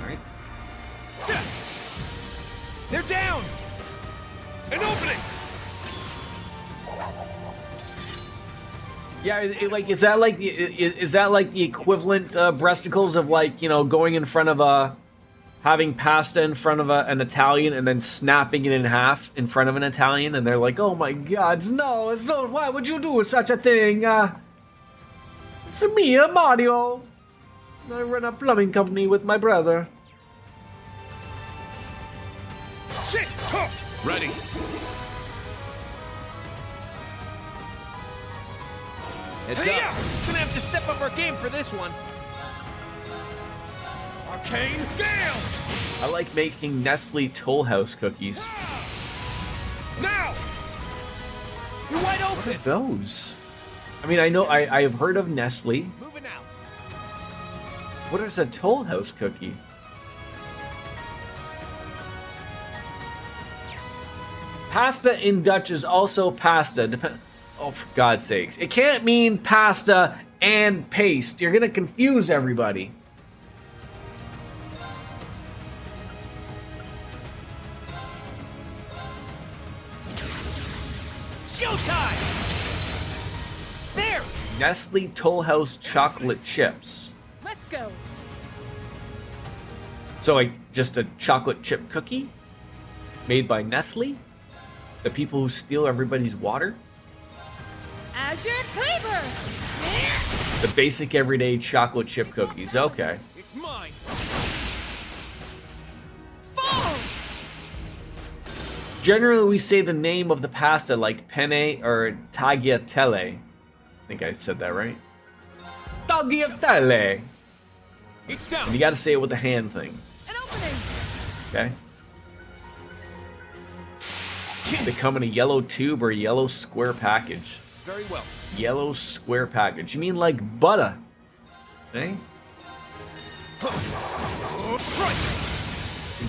Alright. They're down! An opening! Yeah, is that like the equivalent breasticles of, like, you know, going in front of having pasta in front of an Italian and then snapping it in half in front of an Italian, and they're like, oh my God, no, so why would you do such a thing? It's me, Mario. I run a plumbing company with my brother. Ready. It's up. Gonna have to step up our game for this one. Arcane Gale! I like making Nestle Toll House cookies. Now! You're wide open! What are those? I mean, I know I have heard of Nestle. Moving out. What is a Toll House cookie? Pasta in Dutch is also pasta. Oh, for God's sakes. It can't mean pasta and paste. You're gonna confuse everybody. Showtime! There! Nestle Toll House chocolate chips. Let's go. So, like, just a chocolate chip cookie made by Nestle? The people who steal everybody's water? Azure Cleaver! The basic everyday chocolate chip cookies. Okay. It's mine! Fall! Generally, we say the name of the pasta like penne or tagliatelle. I think I said that right. Tagliatelle! It's down! And you gotta say it with the hand thing. An opening! Okay? They come in a yellow tube or a yellow square package. Very well. Yellow square package. You mean like butter? Eh?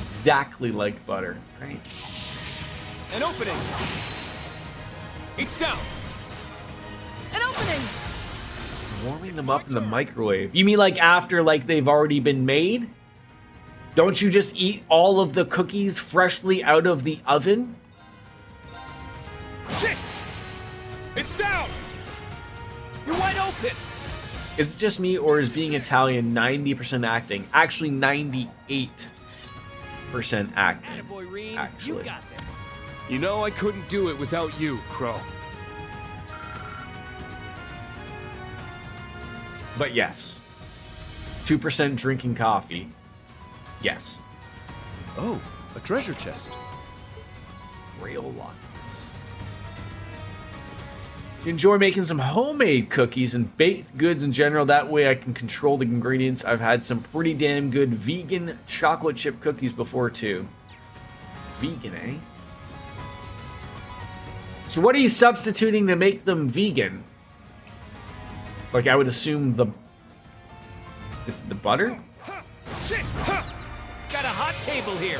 Exactly like butter, right? An opening! It's down! An opening! Warming them up in the microwave. You mean like after like they've already been made? Don't you just eat all of the cookies freshly out of the oven? Shit! It's down! You're wide open! Is it just me, or is being Italian 90% acting? Actually, 98% acting. Attaboy, Reen. Actually. You got this. You know I couldn't do it without you, Crow. But yes. 2% drinking coffee. Yes. Oh, a treasure chest. Real lots. Enjoy making some homemade cookies and baked goods in general. That way I can control the ingredients. I've had some pretty damn good vegan chocolate chip cookies before too. Vegan, eh? So what are you substituting to make them vegan? Like, I would assume the... Is it the butter? Shit! Got a hot table here!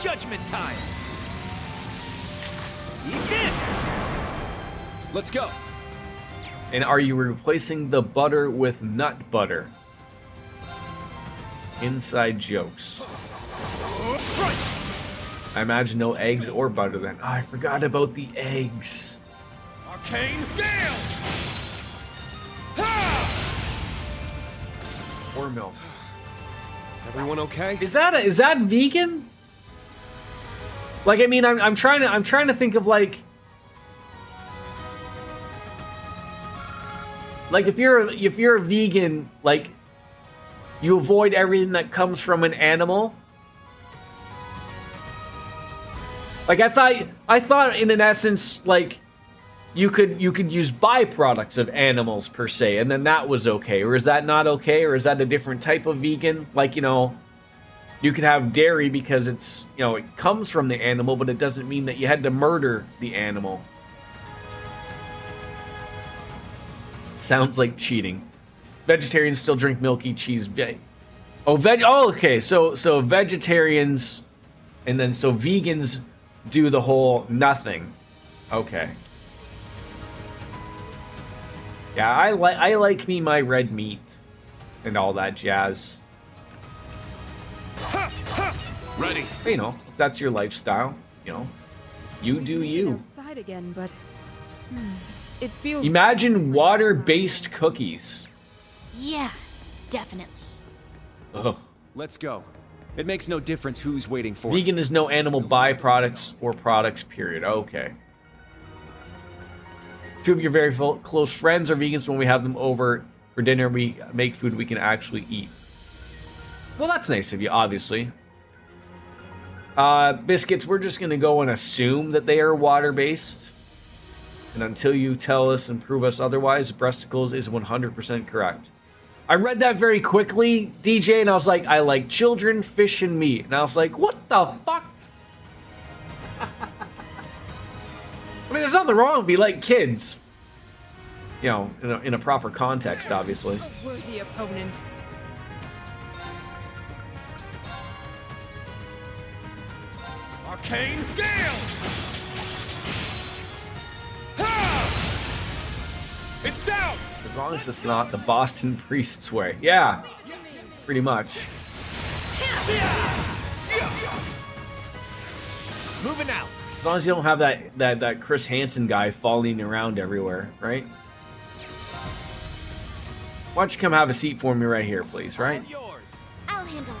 Judgment time! Eat this! Let's go. And are you replacing the butter with nut butter? Inside jokes. I imagine no eggs or butter then. Oh, I forgot about the eggs. Arcane Gale! Or milk. Everyone okay? Is that vegan? Like, I mean, I'm trying to think of like if you're a vegan, like you avoid everything that comes from an animal. Like I thought in an essence, like you could use byproducts of animals per se, and then that was okay. Or is that not okay? Or is that a different type of vegan? Like, you know, you could have dairy because it's, you know, it comes from the animal, but it doesn't mean that you had to murder the animal. Sounds like cheating. Vegetarians still drink milk, eat cheese. Oh, okay. So vegetarians, and then so vegans do the whole nothing. Okay. Yeah, I like me my red meat and all that jazz. Ready. But, you know, if that's your lifestyle, you know, you do you. Outside again, but it feels. Imagine water-based cookies. Yeah, definitely. Ugh. Let's go. It makes no difference who's waiting for Vegan is no animal byproducts or products, period. Okay. Two of your very close friends are vegans. When we have them over for dinner, we make food we can actually eat. Well, that's nice of you, obviously. Biscuits, we're just going to go and assume that they are water-based. And until you tell us and prove us otherwise, breasticles is 100% correct. I read that very quickly, DJ, and I was like, I like children, fish, and meat. And I was like, what the fuck? I mean, there's nothing wrong with me like kids. You know, in a proper context, obviously. A worthy opponent. Arcane Gale! It's down! As long as it's not the Boston Priest's way. Yeah, pretty much. Moving out. As long as you don't have that Chris Hansen guy falling around everywhere, right? Why don't you come have a seat for me right here, please, right? I'll handle it.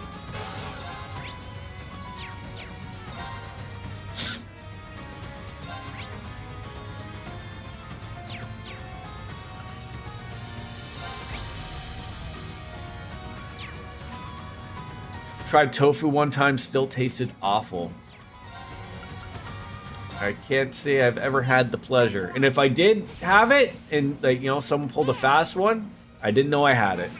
Tried tofu one time, still tasted awful. I can't say I've ever had the pleasure. And if I did have it, and like, you know, someone pulled a fast one, I didn't know I had it.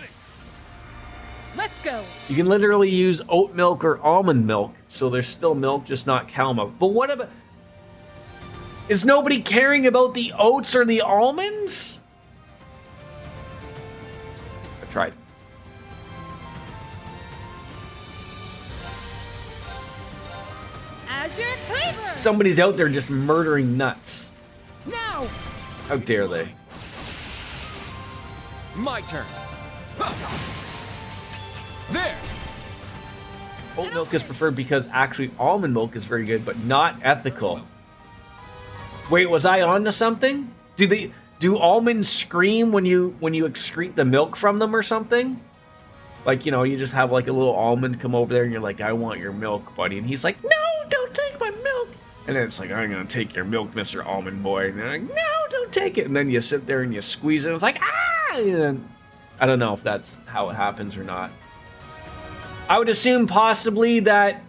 Let's go. You can literally use oat milk or almond milk, so there's still milk, just not cow milk. But what about... Is nobody caring about the oats or the almonds? I tried. Azure Cleaver. Somebody's out there just murdering nuts. Now. How dare they? My turn. There. Oat milk is preferred because actually almond milk is very good, but not ethical. Wait, was I on to something? Do almonds scream when you excrete the milk from them or something? Like, you know, you just have like a little almond come over there and you're like, I want your milk, buddy. And he's like, no, don't take my milk. And then it's like, I'm gonna take your milk, Mr. Almond Boy. And they're like, no, don't take it. And then you sit there and you squeeze it. And it's like, ah! And I don't know if that's how it happens or not. I would assume possibly that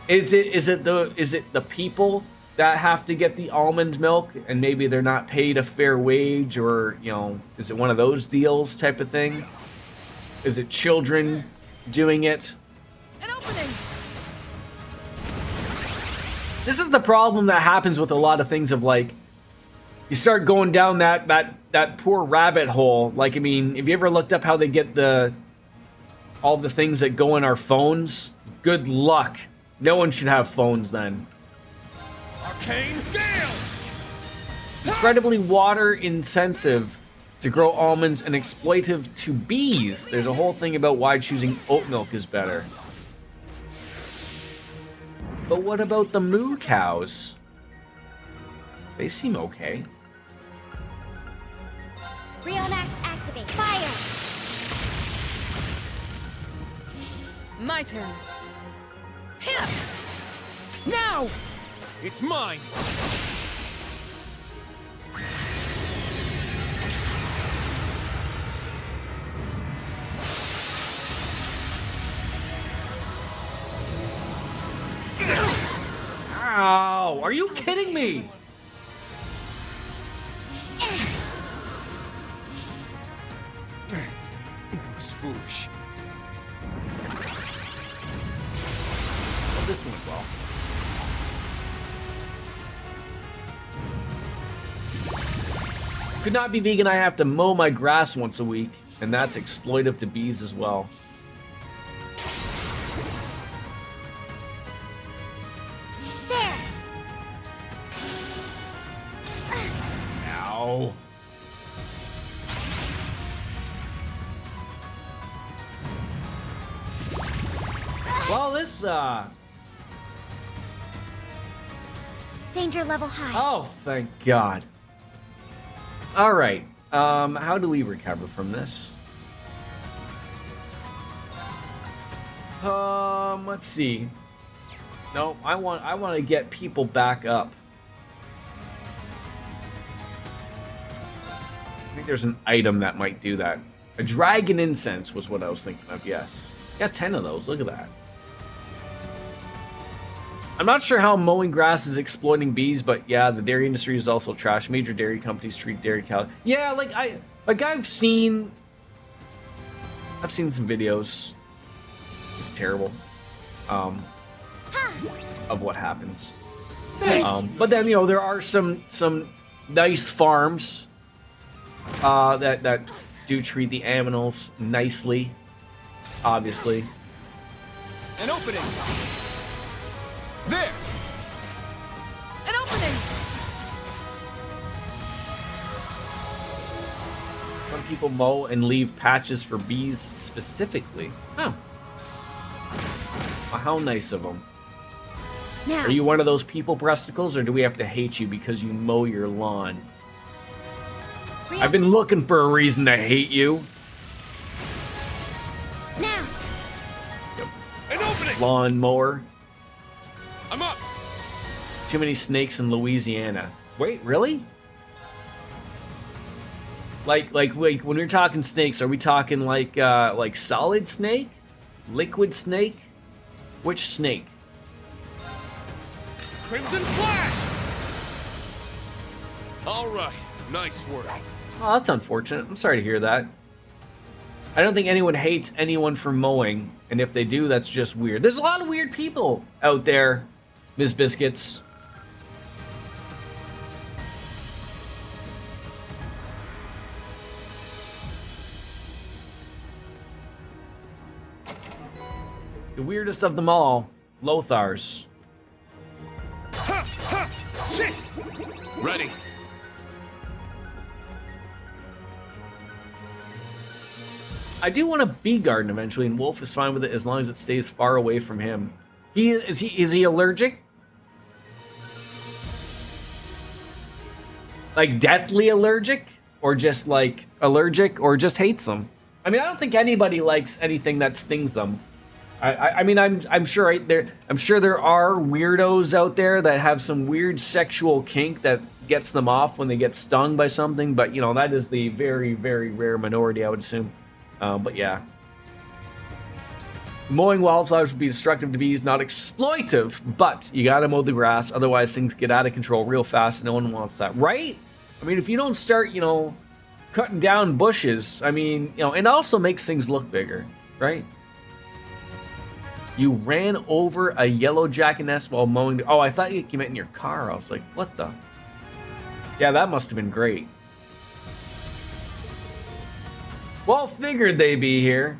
is it the people that have to get the almond milk and maybe they're not paid a fair wage, or, you know, is it one of those deals type of thing? Is it children doing it? An opening. This is the problem that happens with a lot of things of like, you start going down that poor rabbit hole. Like, I mean, have you ever looked up how they get all the things that go in our phones? Good luck. No one should have phones then. Arcane Gale! Incredibly water intensive to grow almonds and exploitive to bees. There's a whole thing about why choosing oat milk is better. But what about the moo cows? They seem okay. Reenact activate. Fire! My turn. Now! It's mine! Ow! Are you kidding me? That was foolish. Well, this went well. Could not be vegan. I have to mow my grass once a week, and that's exploitive to bees as well. There! Ow. Well, this, Danger level high. Oh, thank God. All right. How do we recover from this? Let's see. No, I want to get people back up. I think there's an item that might do that. A dragon incense was what I was thinking of. Yes. Got 10 of those. Look at that. I'm not sure how mowing grass is exploiting bees, but yeah, the dairy industry is also trash. Major dairy companies treat dairy cows. Yeah, I've seen some videos. It's terrible. Of what happens. But then, you know, there are some nice farms that do treat the animals nicely, obviously. An opening. There. An opening. Some people mow and leave patches for bees specifically. Oh. Well, how nice of them. Now. Are you one of those people, breasticles, or do we have to hate you because you mow your lawn? I've been looking for a reason to hate you. Now. An opening. Lawn mower. I'm up. Too many snakes in Louisiana. Wait, really? Like when we're talking snakes, are we talking like solid snake? Liquid snake? Which snake? Crimson Flash! All right, nice work. Oh, that's unfortunate. I'm sorry to hear that. I don't think anyone hates anyone for mowing, and if they do, that's just weird. There's a lot of weird people out there, Ms. Biscuits. The weirdest of them all, Lothar's. Ready. I do want a bee garden eventually, and Wolf is fine with it as long as it stays far away from him. Is he allergic? Like deathly allergic? Or just like allergic, or just hates them? I mean, I don't think anybody likes anything that stings them. I mean, I'm sure I'm sure there are weirdos out there that have some weird sexual kink that gets them off when they get stung by something, but you know, that is the very, very rare minority, I would assume. But yeah. Mowing wildflowers would be destructive to bees, not exploitive, but you gotta mow the grass, otherwise things get out of control real fast, and no one wants that, right? I mean, if you don't start, you know, cutting down bushes, I mean, you know, it also makes things look bigger, right? You ran over a yellow jackaness while mowing. Oh, I thought you meant in your car. I was like, what the? Yeah, that must have been great. Well, figured they'd be here.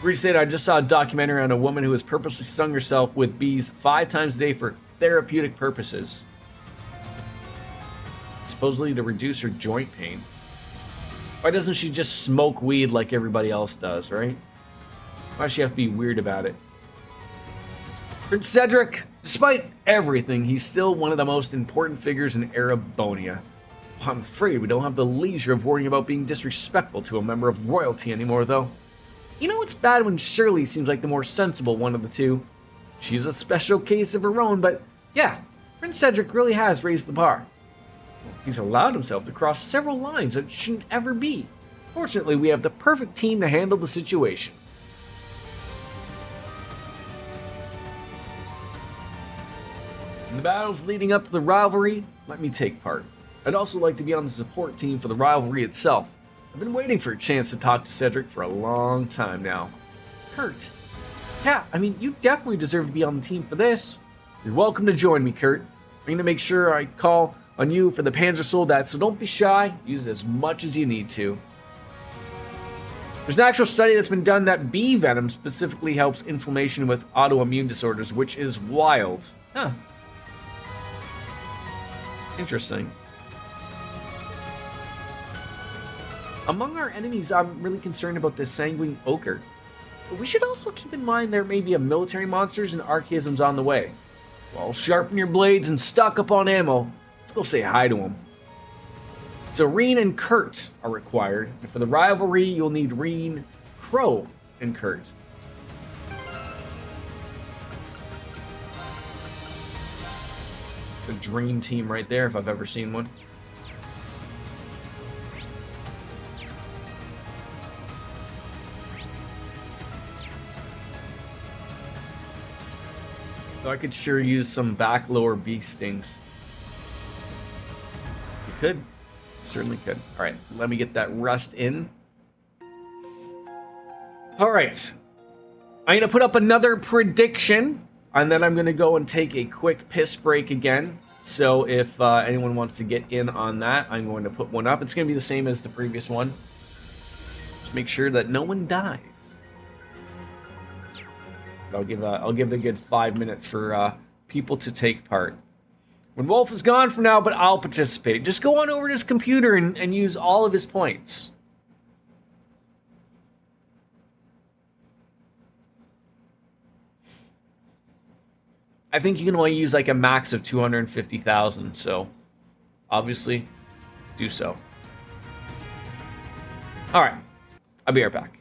Restated, I just saw a documentary on a woman who has purposely stung herself with bees 5 times a day for therapeutic purposes. Supposedly to reduce her joint pain. Why doesn't she just smoke weed like everybody else does, right? Why does she have to be weird about it? Prince Cedric, despite everything, he's still one of the most important figures in Erebonia. I'm afraid we don't have the leisure of worrying about being disrespectful to a member of royalty anymore, though. You know, it's bad when Shirley seems like the more sensible one of the two. She's a special case of her own, but yeah, Prince Cedric really has raised the bar. He's allowed himself to cross several lines that shouldn't ever be. Fortunately, we have the perfect team to handle the situation. In the battles leading up to the rivalry, let me take part. I'd also like to be on the support team for the rivalry itself. I've been waiting for a chance to talk to Cedric for a long time now. Kurt. Yeah, I mean, you definitely deserve to be on the team for this. You're welcome to join me, Kurt. I'm going to make sure I call on you for the Panzersoldat, so don't be shy. Use it as much as you need to. There's an actual study that's been done that bee venom specifically helps inflammation with autoimmune disorders, which is wild. Huh. Interesting. Among our enemies, I'm really concerned about the Sanguine Ochre. But we should also keep in mind there may be a military monsters and archaisms on the way. Well, sharpen your blades and stock up on ammo. Let's go say hi to them. So Reen and Kurt are required, and for the rivalry, you'll need Reen, Crow, and Kurt. The dream team right there, if I've ever seen one. So I could sure use some back lower bee stings. You could. Certainly could. Alright, let me get that rust in. Alright. I'm going to put up another prediction, and then I'm going to go and take a quick piss break again. So if anyone wants to get in on that, I'm going to put one up. It's going to be the same as the previous one. Just make sure that no one dies. I'll give it a good 5 minutes for people to take part. When Wolf is gone for now, but I'll participate. Just go on over to his computer and use all of his points. I think you can only use like a max of 250,000, so obviously do so. All right, I'll be right back.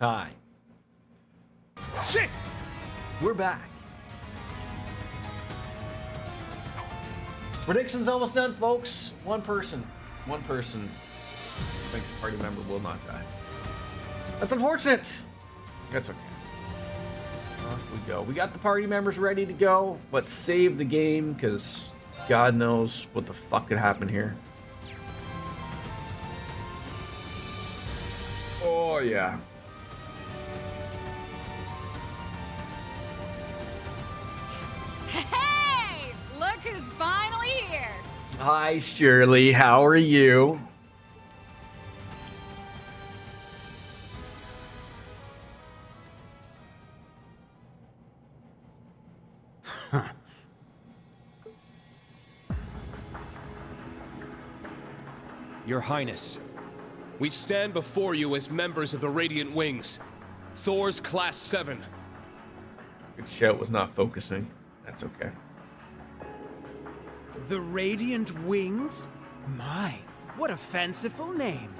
Hi. Shit! We're back. Predictions almost done, folks. One person thinks a party member will not die. That's unfortunate. That's okay. Off we go. We got the party members ready to go. Let's save the game, because God knows what the fuck could happen here. Oh, yeah. Hey! Look who's finally here! Hi, Shirley. How are you? Your Highness, we stand before you as members of the Radiant Wings, Thor's Class 7. Good shout was not focusing. That's okay. The Radiant Wings? My, what a fanciful name.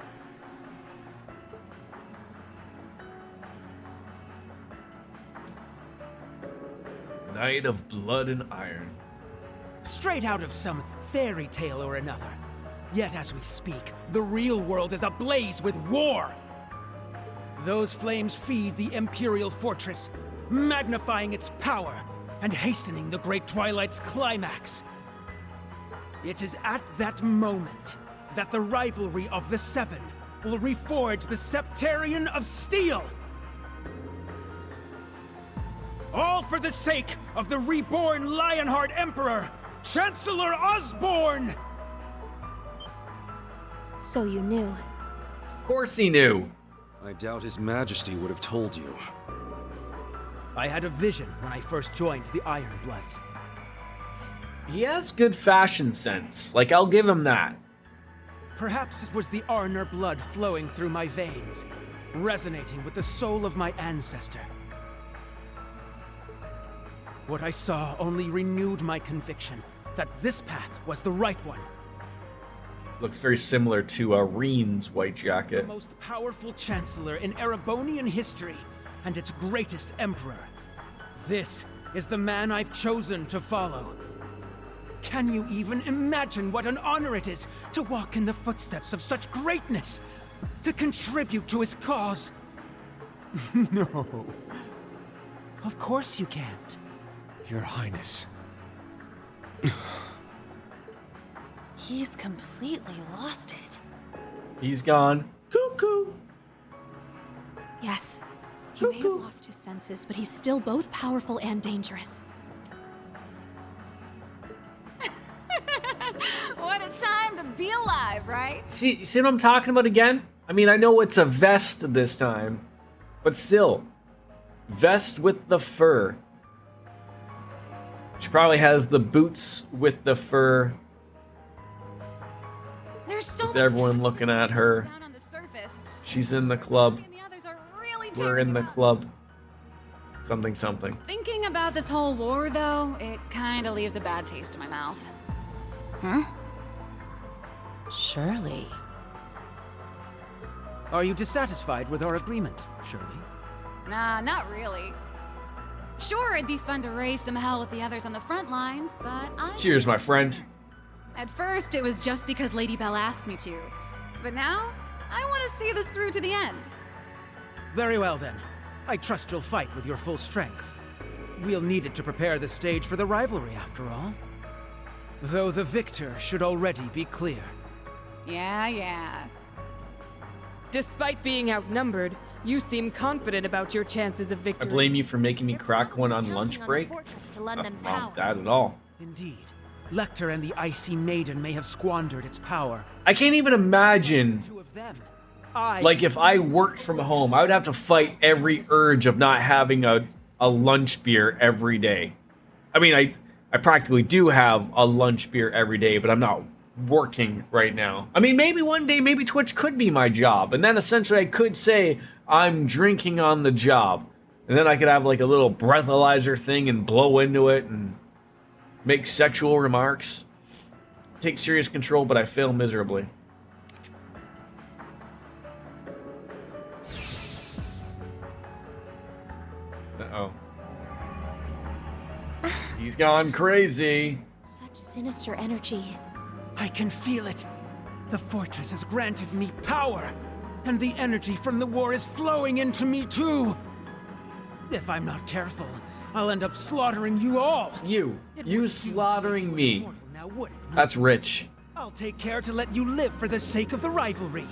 Knight of Blood and Iron. Straight out of some fairy tale or another. Yet as we speak, the real world is ablaze with war. Those flames feed the Imperial Fortress, magnifying its power and hastening the Great Twilight's climax. It is at that moment that the rivalry of the Seven will reforge the Septarian of Steel. All for the sake of the reborn Lionheart Emperor, Chancellor Osborne! So you knew. Of course he knew. I doubt His Majesty would have told you. I had a vision when I first joined the Iron Bloods. He has good fashion sense. Like, I'll give him that. Perhaps it was the Arner blood flowing through my veins, resonating with the soul of my ancestor. What I saw only renewed my conviction that this path was the right one. Looks very similar to Reen's white jacket. The most powerful chancellor in Erebonian history, and its greatest emperor. This is the man I've chosen to follow. Can you even imagine what an honor it is to walk in the footsteps of such greatness? To contribute to his cause? No. Of course you can't. Your Highness. He's completely lost it. He's gone. Cuckoo. Yes, he may have lost his senses, but he's still both powerful and dangerous. What a time to be alive, right? See what I'm talking about again? I mean, I know it's a vest this time, but still. Vest with the fur. She probably has the boots with the fur. There's so With everyone looking at her. down on the surface. She's in the club. And the others are really We're in the club. Something, something. Thinking about this whole war, though, it kind of leaves a bad taste in my mouth. Huh? Shirley. Are you dissatisfied with our agreement, Shirley? Nah, not really. Sure, it'd be fun to raise some hell with the others on the front lines, but Cheers, my friend. At first, it was just because Lady Belle asked me to. But now, I want to see this through to the end. Very well then. I trust you'll fight with your full strength. We'll need it to prepare the stage for the rivalry, after all. Though the victor should already be clear. Yeah. Despite being outnumbered, you seem confident about your chances of I victory. blame you for making me crack one on lunch break. To lend them Nothing wrong power. with that at all. Indeed. Lecter and the Icy Maiden may have squandered its power. I can't even imagine, I... like, if I worked from home, I would have to fight every urge of not having a lunch beer every day. I mean, I practically do have a lunch beer every day, but I'm not working right now. I mean, maybe one day, maybe Twitch could be my job, and then essentially I could say I'm drinking on the job, and then I could have like a little breathalyzer thing and blow into it and make sexual remarks. Take serious control, but I fail miserably. gone crazy. Such sinister energy. I can feel it. The fortress has granted me power, and the energy from the war is flowing into me too. If I'm not careful, I'll end up slaughtering you all. You slaughtering me. Now, would it? That's rich. I'll take care to let you live for the sake of the rivalry.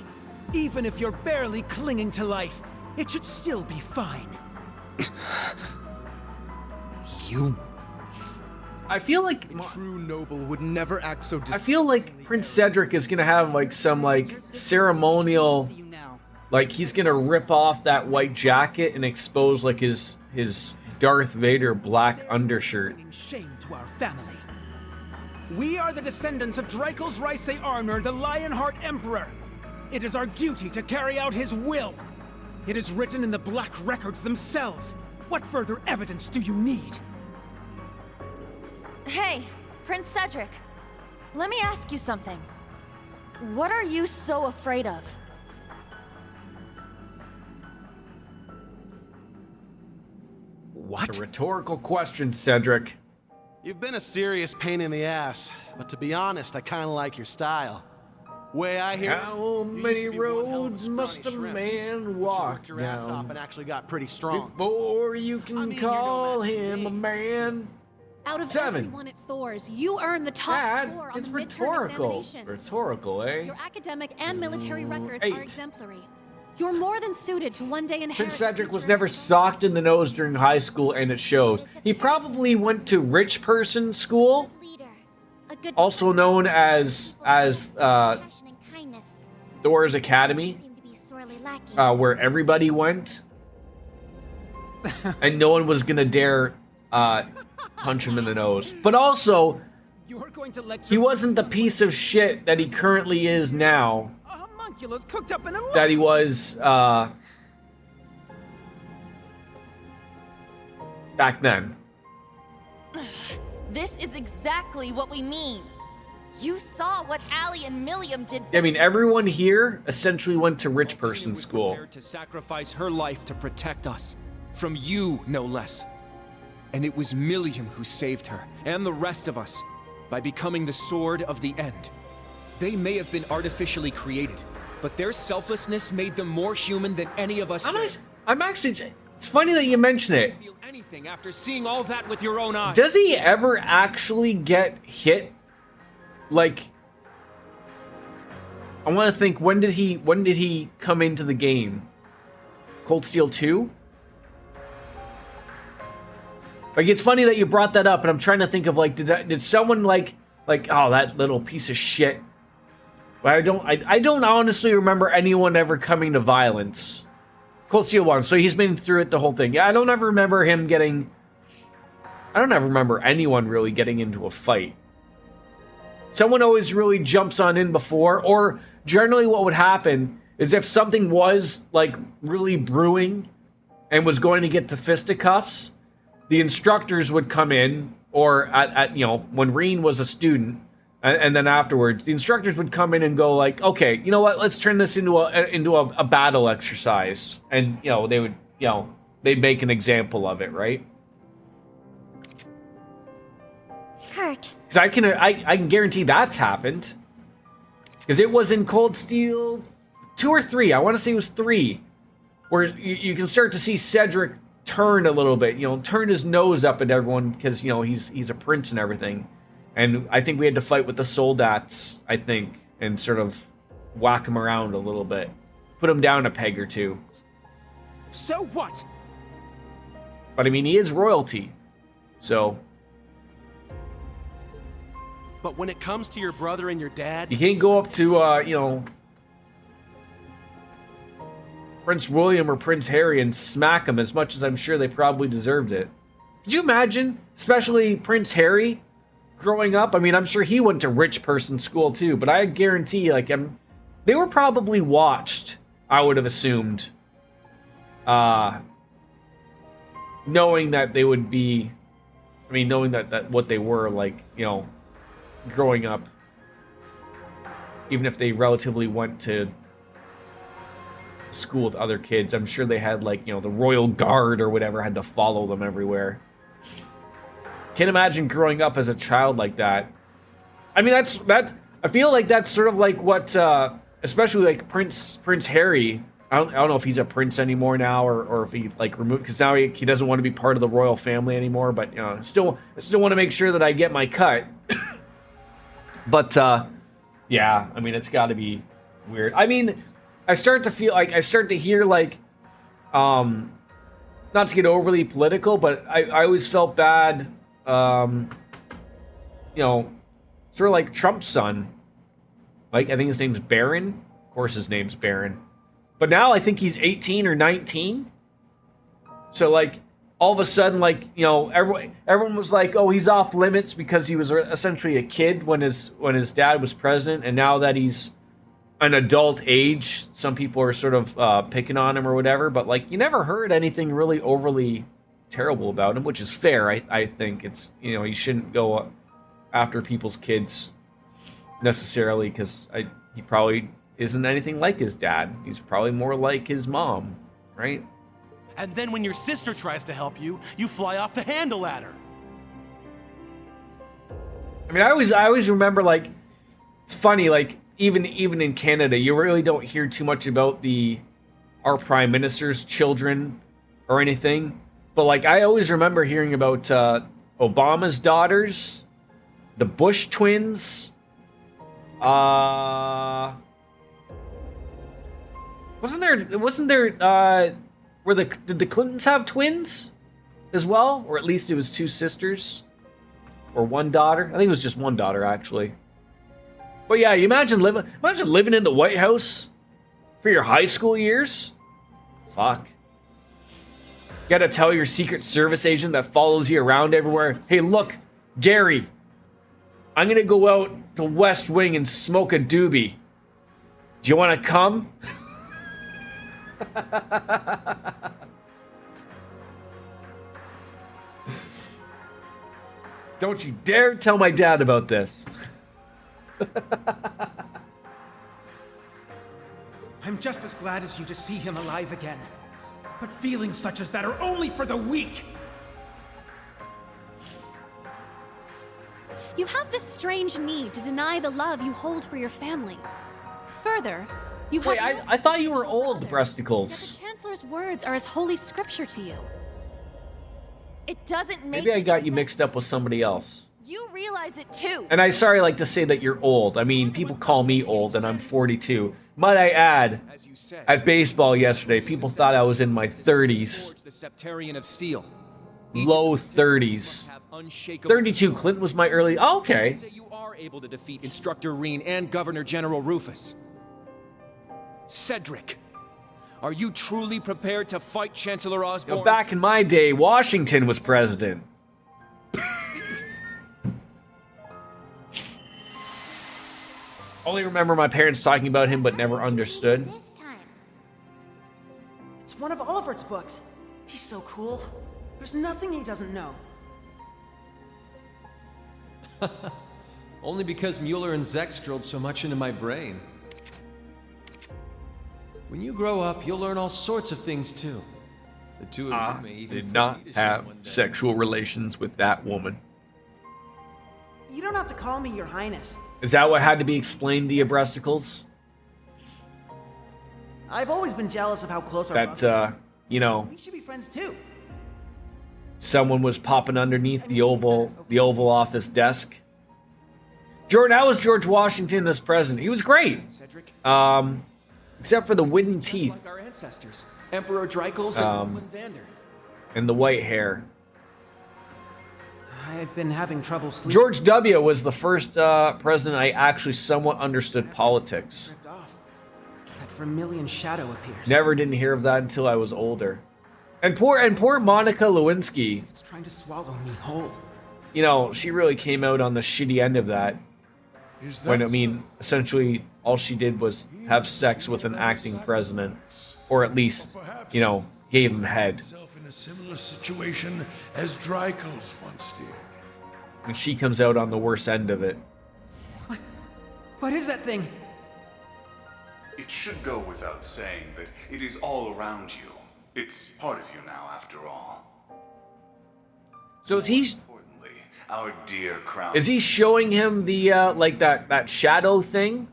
Even if you're barely clinging to life, it should still be fine. You... I feel like a true noble would never act so I feel like Prince Cedric is gonna have like some like ceremonial, like he's gonna rip off that white jacket and expose like his Darth Vader black undershirt. Shame to our family. We are the descendants of Draco's Reise Arnor, the Lionheart Emperor. It is our duty to carry out his will. It is written in the Black Records themselves. What further evidence do you need? Hey, Prince Cedric. Let me ask you something. What are you so afraid of? What? It's a rhetorical question, Cedric. You've been a serious pain in the ass, but to be honest, I kind of like your style. Way I hear how many roads must a man walk your ass off down and actually got pretty strong before you can call him a man? Out of 7. everyone at Thor's, you earned the top Dad, score on it's the rhetorical. midterm examinations. Rhetorical, eh? Your academic and military records 8. are exemplary. You're more than suited to one day inherit. Prince Cedric was never socked in the nose during high school, and it shows. He probably went to rich person school, also known as Thor's Academy, where everybody went, and no one was gonna dare punch him in the nose. But also, he wasn't the piece of shit that he currently is now. Cooked up in a That he was back then. This is exactly what we mean. You saw what Allie and Milliam did. I mean, everyone here essentially went to rich person school. To sacrifice her life to protect us. From you, no less. And it was Milliam who saved her, and the rest of us, by becoming the Sword of the End. They may have been artificially created, but their selflessness made them more human than any of us. I'm actually... It's funny that you mention it. Feel anything after seeing all that with your own eyes. Does he ever actually get hit? Like... I want to think, when did he come into the game? Cold Steel 2? Like, it's funny that you brought that up, and I'm trying to think of, like, did someone, like, oh, that little piece of shit. But I don't honestly remember anyone ever coming to violence. Cold Steel 1, so he's been through it the whole thing. Yeah, I don't ever remember him getting... I don't ever remember anyone really getting into a fight. Someone always really jumps on in before, or generally what would happen is if something was, like, really brewing and was going to get to fisticuffs, the instructors would come in, or at you know, when Reen was a student, and then afterwards, the instructors would come in and go like, okay, you know what, let's turn this into a battle exercise. And, you know, they would, you know, they'd make an example of it, right? Kurt. Because I can guarantee that's happened. Because it was in Cold Steel 2 or 3, I want to say it was 3, where you can start to see Cedric turn a little bit, you know, turn his nose up at everyone, because, you know, he's a prince and everything. And I think we had to fight with the soldats, I think, and sort of whack him around a little bit. Put him down a peg or two. So what? But I mean, he is royalty. So... But when it comes to your brother and your dad... You can't go up to, you know... Prince William or Prince Harry and smack them, as much as I'm sure they probably deserved it. Could you imagine? Especially Prince Harry growing up. I mean, I'm sure he went to rich person school too, but I guarantee, like, they were probably watched, I would have assumed. Knowing that they would be... I mean, knowing that what they were, like, you know, growing up. Even if they relatively went to school with other kids, I'm sure they had, like, you know, the royal guard or whatever had to follow them everywhere. Can't imagine growing up as a child like that. I mean, I feel like that's sort of like what, especially like Prince Harry. I don't know if he's a prince anymore now, or if he like removed, because now he doesn't want to be part of the royal family anymore. But you know, I still want to make sure that I get my cut. But yeah, I mean, it's got to be weird. I mean, I start to hear like, not to get overly political, but I always felt bad, you know, sort of like Trump's son. Like, I think his name's Barron. Of course his name's Barron. But now I think he's 18 or 19. So, like, all of a sudden, like, you know, everyone was like, oh, he's off limits because he was essentially a kid when his dad was president. And now that he's an adult age, some people are sort of picking on him or whatever. But, like, you never heard anything really overly terrible about him, which is fair. I think it's, you know, you shouldn't go after people's kids necessarily, because he probably isn't anything like his dad. He's probably more like his mom, right? And then when your sister tries to help you, you fly off the handle at her. I mean, I always remember, like, it's funny, like, even in Canada, you really don't hear too much about our prime minister's children or anything. But, like, I always remember hearing about Obama's daughters, the Bush twins. Wasn't there did the Clintons have twins as well? Or at least it was two sisters or one daughter? I think it was just one daughter, actually. But yeah, you imagine living in the White House for your high school years? Fuck. You gotta tell your Secret Service agent that follows you around everywhere, hey, look, Gary, I'm gonna go out to West Wing and smoke a doobie. Do you wanna come? Don't you dare tell my dad about this. I'm just as glad as you to see him alive again. But feelings such as that are only for the weak. You have this strange need to deny the love you hold for your family. Further, you have... Wait, I thought you were old, Breasticles. The Chancellor's words are as holy scripture to you. It doesn't make Maybe I got you mixed up with somebody else. You realize it too. And I sorry like to say that you're old. I mean, people call me old and I'm 42. Might I add, at baseball yesterday, people thought I was in my 30s. The Septarian of Steel. Low 30s. 32 Clinton was my early... Oh, okay. Say you are able to defeat Instructor Reen and Governor General Rufus. Cedric, are you truly prepared to fight Chancellor Osborn? You know, back in my day, Washington was president. Only remember my parents talking about him, but never understood. It's one of Olivert's books. He's so cool. There's nothing he doesn't know. Only because Mueller and Zex drilled so much into my brain. When you grow up, you'll learn all sorts of things too. The two of you may even did not have sexual relations with that woman. You don't have to call me Your Highness. Is that what had to be explained to you, Breasticles? I've always been jealous of how close our brothers are. You know, We should be friends too. someone was popping underneath the Oval Office desk. How was George Washington as president? He was great. Except for the wooden teeth. Like our ancestors, Emperor Dreichels and Roman Vander. And the white hair. I've been having trouble sleeping. George W. was the first president I actually somewhat understood politics. That vermilion shadow appears. Never didn't hear of that until I was older. And poor Monica Lewinsky. It's trying to swallow me whole. You know, she really came out on the shitty end of that. When, I mean, essentially, all she did was have sex with an acting president. Or at least, you know, gave him head. In a similar situation as Dreichels once did. And she comes out on the worst end of it. What is that thing? It should go without saying that it is all around you. It's part of you now, after all. So is he... our dear crown. Is he showing him the, like that shadow thing?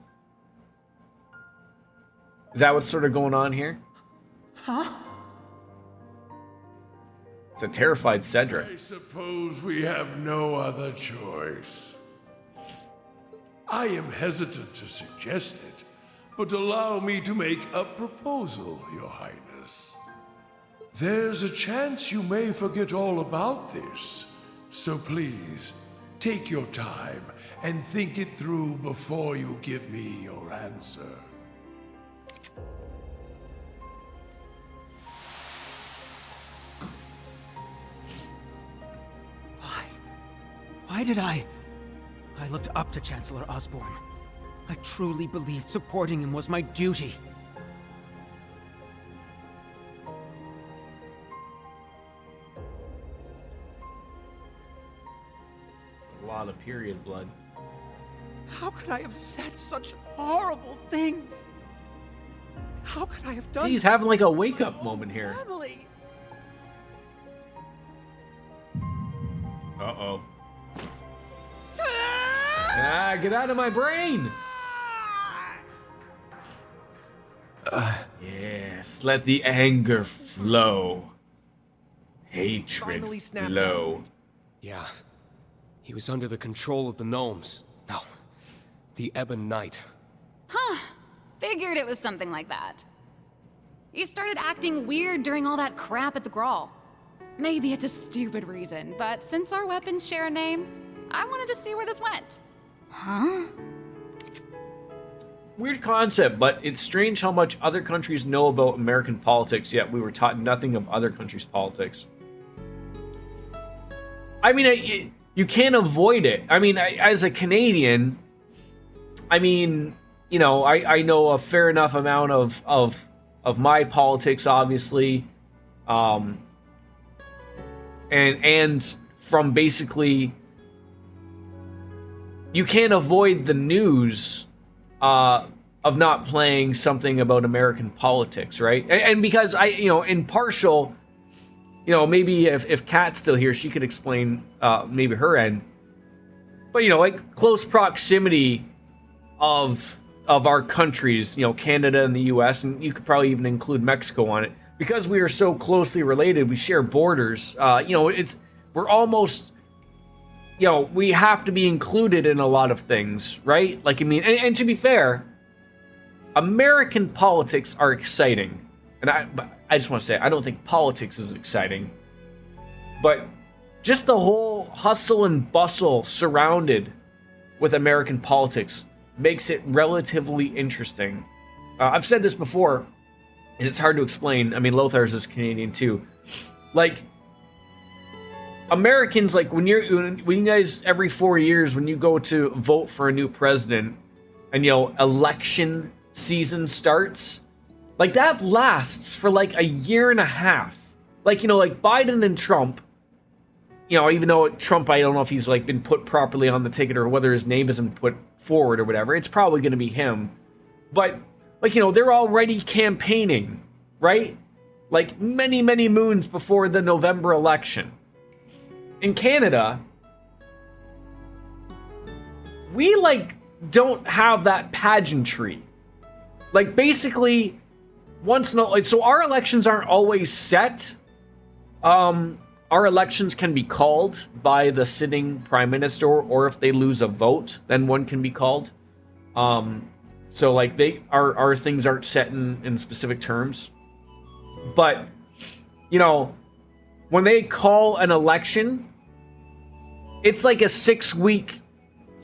Is that what's sort of going on here? Huh? It's a terrified Cedric. I suppose we have no other choice. I am hesitant to suggest it, but allow me to make a proposal, Your Highness. There's a chance you may forget all about this, so please, take your time and think it through before you give me your answer. Why did I looked up to Chancellor Osborne. I truly believed supporting him was my duty. A lot of period blood. How could I have said such horrible things? How could I have done? See, he's having like a wake-up moment here. Family? Uh-oh. Ah, get out of my brain! Yes, let the anger flow. Hatred flow. Yeah, he was under the control of the gnomes. No, the Ebon Knight. Huh. Figured it was something like that. You started acting weird during all that crap at the Grawl. Maybe it's a stupid reason, but since our weapons share a name, I wanted to see where this went. Huh? Weird concept, but it's strange how much other countries know about American politics, yet we were taught nothing of other countries' politics. I mean, you can't avoid it. I mean, as a Canadian, I mean, you know, I know a fair enough amount of my politics, obviously, and from basically, you can't avoid the news of not playing something about American politics, right? And because impartial, maybe if Kat's still here, she could explain maybe her end. But like close proximity of our countries, Canada and the U.S., and you could probably even include Mexico on it, because we are so closely related. We share borders. We're almost. We have to be included in a lot of things, right? Like, I mean, and to be fair, American politics are exciting. And I just want to say, I don't think politics is exciting. But just the whole hustle and bustle surrounded with American politics makes it relatively interesting. I've said this before, and it's hard to explain. I mean, Lothar's is Canadian too. Like, Americans, like when you guys every 4 years when you go to vote for a new president, and election season starts, like that lasts for like a year and a half. Like like Biden and Trump, even though Trump, I don't know if he's like been put properly on the ticket or whether his name isn't put forward or whatever. It's probably going to be him, but like they're already campaigning, right? Like many moons before the November election. In Canada, we like don't have that pageantry. Like basically, so our elections aren't always set. Our elections can be called by the sitting prime minister, or if they lose a vote, then one can be called. So like our things aren't set in specific terms. But when they call an election, it's like a 6-week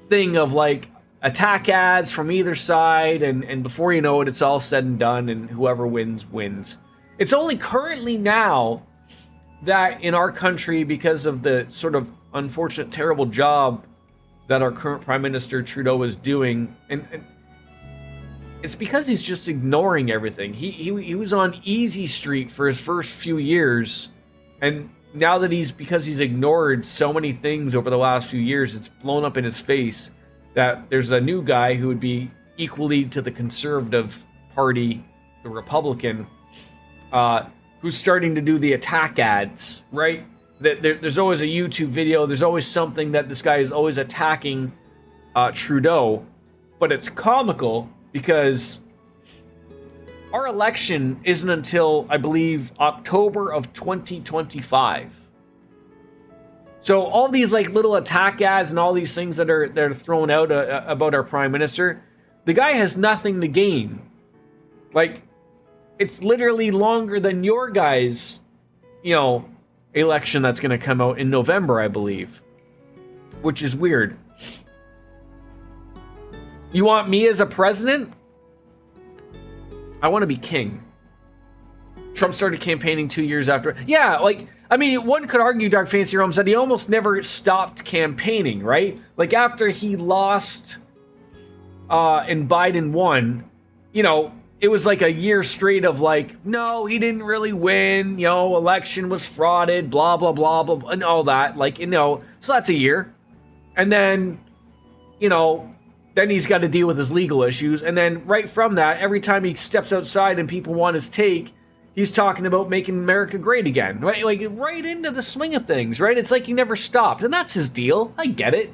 thing of like attack ads from either side, and before you know it, it's all said and done, and whoever wins. It's only currently now that in our country, because of the sort of unfortunate, terrible job that our current Prime Minister Trudeau is doing, and it's because he's just ignoring everything. He was on easy street for his first few years, and now that because he's ignored so many things over the last few years, it's blown up in his face that there's a new guy who would be equally to the Conservative Party, the Republican, who's starting to do the attack ads, right? there's always a YouTube video. There's always something that this guy is always attacking Trudeau, but it's comical because our election isn't until, I believe, October of 2025. So all these like little attack ads and all these things that are thrown out about our prime minister, the guy has nothing to gain. Like, it's literally longer than your guys, election that's going to come out in November, I believe, which is weird. You want me as a president? I want to be king. Trump started campaigning 2 years after. Yeah, one could argue, Dark Fantasy Realms, that he almost never stopped campaigning, right? Like, after he lost and Biden won, it was like a year straight of like, no, he didn't really win, election was frauded, blah, blah, blah, blah, and all that. So that's a year. And then, then he's got to deal with his legal issues. And then right from that, every time he steps outside and people want his take, he's talking about making America great again, right? Like, right into the swing of things, right? It's like he never stopped. And that's his deal. I get it.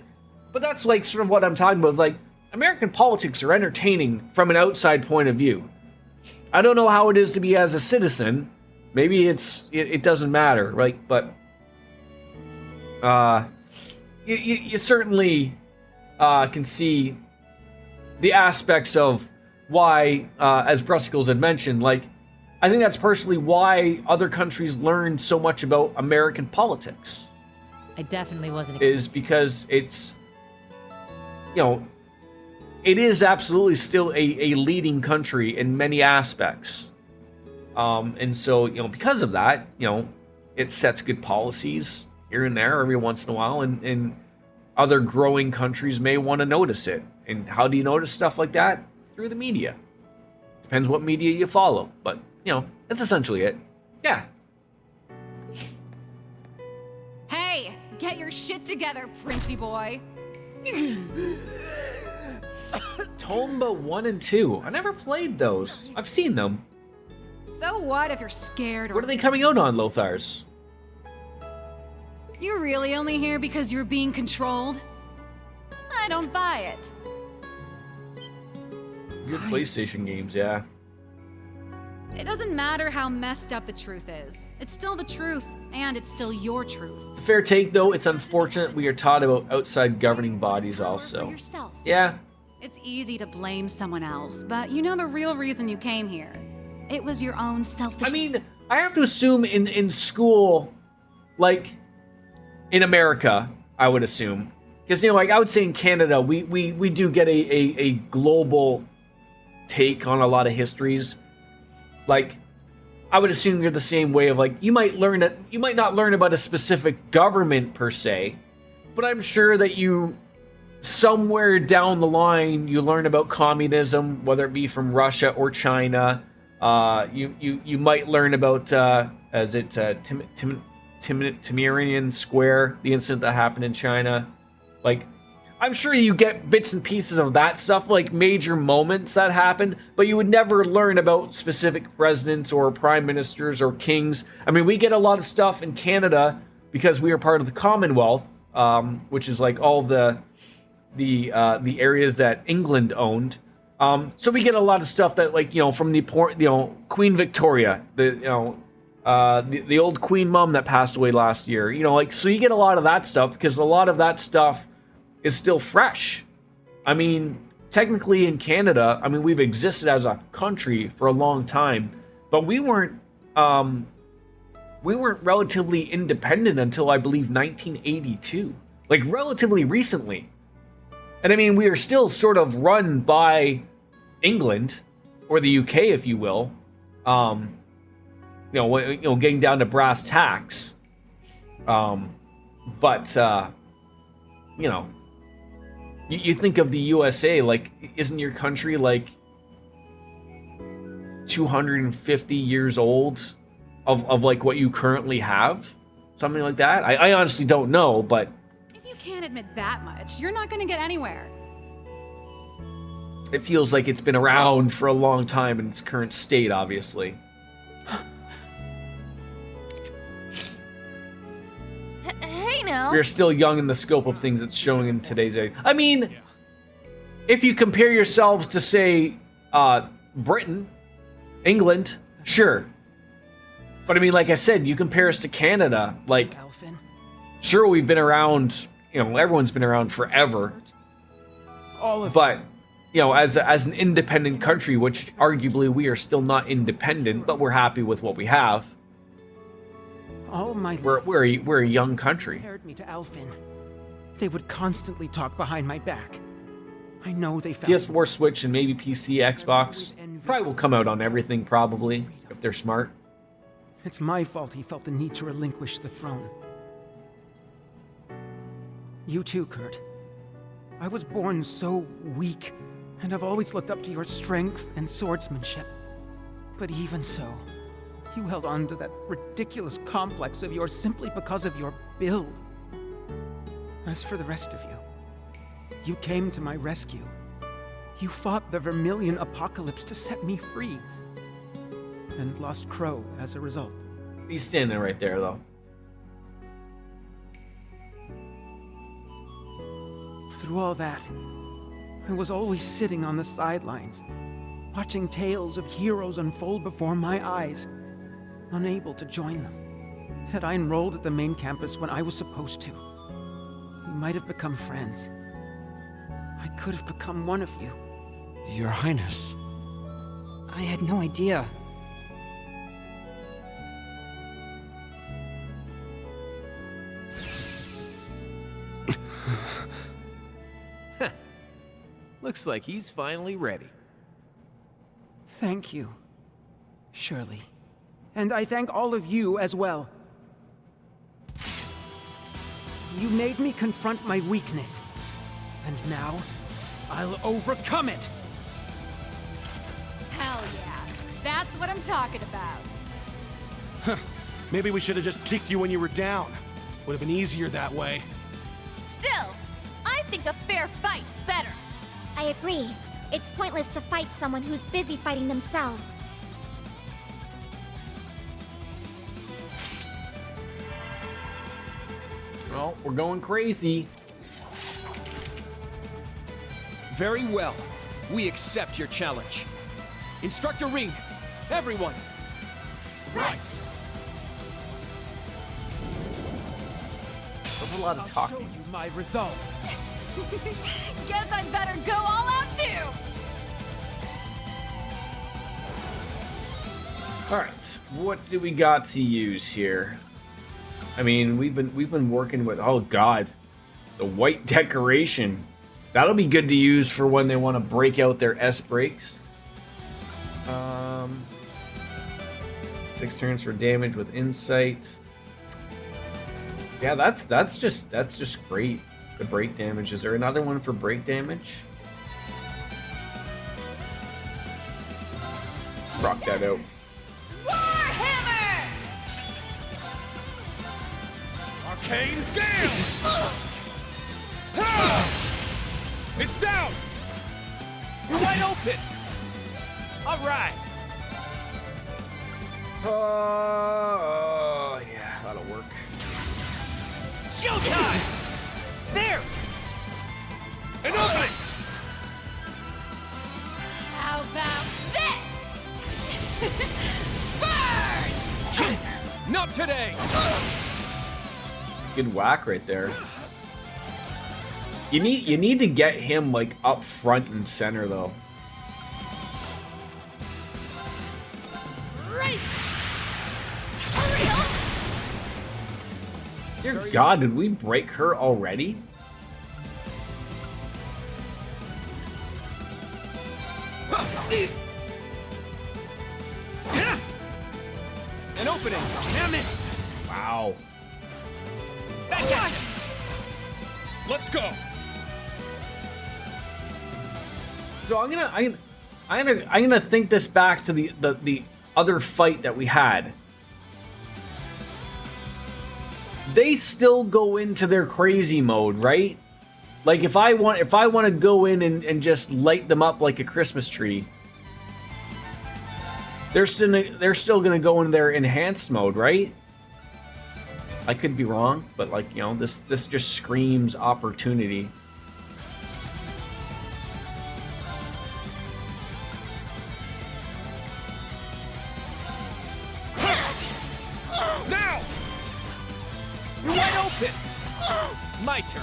But that's like sort of what I'm talking about. It's like, American politics are entertaining from an outside point of view. I don't know how it is to be as a citizen. Maybe it doesn't matter, right? But you certainly can see the aspects of why, as Brusicles had mentioned, like, I think that's personally why other countries learn so much about American politics. I definitely wasn't. Is because it's, it is absolutely still a leading country in many aspects. And so, because of that, it sets good policies here and there every once in a while, and other growing countries may want to notice it. And how do you notice stuff like that? Through the media. Depends what media you follow, but, that's essentially it. Yeah. Hey, get your shit together, Princey boy. Tomba 1 and 2. I never played those. I've seen them. So what if you're scared or... What are they coming out on, Lothars? You're really only here because you're being controlled? I don't buy it. Good PlayStation games, yeah. It doesn't matter how messed up the truth is. It's still the truth, and it's still your truth. Fair take, though. It's unfortunate we are taught about outside governing bodies also. Yeah. It's easy to blame someone else, but you know the real reason you came here. It was your own selfishness. I mean, I have to assume in school, like, in America, I would assume. Because, I would say in Canada, we do get a global take on a lot of histories. Like, I would assume you're the same way of, like, you might not learn about a specific government per se, but I'm sure that you, somewhere down the line, you learn about communism, whether it be from Russia or China. You might learn about, Tiananmen Square, the incident that happened in China. Like, I'm sure you get bits and pieces of that stuff, like major moments that happened, but you would never learn about specific presidents or prime ministers or kings. I mean, we get a lot of stuff in Canada because we are part of the Commonwealth, which is like all the areas that England owned. So we get a lot of stuff that, like, from the Queen Victoria, the old Queen Mum that passed away last year. So you get a lot of that stuff because a lot of that stuff is still fresh. I mean, technically in Canada, we've existed as a country for a long time, but we weren't relatively independent until, I believe, 1982. Like, relatively recently. And we are still sort of run by England, or the UK, if you will. Getting down to brass tacks. You think of the USA, like, isn't your country like 250 years old of like what you currently have? Something like that? I honestly don't know, but if you can't admit that much, you're not gonna get anywhere. It feels like it's been around for a long time in its current state, obviously. we are still young in the scope of things it's showing in today's age. I mean, if you compare yourselves to, say, Britain, England, sure. But I mean, like I said, you compare us to Canada, like, sure, we've been around, you know, everyone's been around forever. But, you know, as an independent country, which arguably we are still not independent, but we're happy with what we have. We're a young country. Compared me to Alphen. They would constantly talk behind my back. I know they found PS4, Switch, and maybe PC, Xbox. Probably will come out on everything, probably, if they're smart. It's my fault he felt the need to relinquish the throne. You too, Kurt. I was born so weak, and I've always looked up to your strength and swordsmanship. But even so, you held on to that ridiculous complex of yours simply because of your build. As for the rest of you, you came to my rescue. You fought the Vermilion Apocalypse to set me free, and lost Crow as a result. He's standing right there, though. Through all that, I was always sitting on the sidelines, watching tales of heroes unfold before my eyes, unable to join them. Had I enrolled at the main campus when I was supposed to, we might have become friends. I could have become one of you. Your Highness. I had no idea. Looks like he's finally ready. Thank you, Shirley. And I thank all of you as well. You made me confront my weakness. And now, I'll overcome it! Hell yeah. That's what I'm talking about. Huh. Maybe we should have just kicked you when you were down. Would have been easier that way. Still, I think a fair fight's better. I agree. It's pointless to fight someone who's busy fighting themselves. Well, we're going crazy. Very well. We accept your challenge. Instructor Ring, everyone. Right. There's a lot of talking. I'll show you my resolve. Guess I'd better go all out too. All right, what do we got to use here? I mean, we've been working with, oh god, the white decoration. That'll be good to use for when they want to break out their S breaks. 6 turns for damage with insight. Yeah, that's just great. The break damage. Is there another one for break damage? Rock that out. Warhammer! Arcane down! It's down! You're wide open! Alright! Yeah, that'll work. Showtime! There! An opening! How about this? Burn! Not today! It's a good whack right there. You need to get him like up front and center though. Right! Dear God, did we break her already? An opening! Damn it! Wow. Back at you! Let's go! So I'm gonna think this back to the other fight that we had. They still go into their crazy mode, right? Like if I want to go in and just light them up like a Christmas tree, they're still gonna go in their enhanced mode, right? I could be wrong, but like, you know, this just screams opportunity. Now! You're wide open! My turn.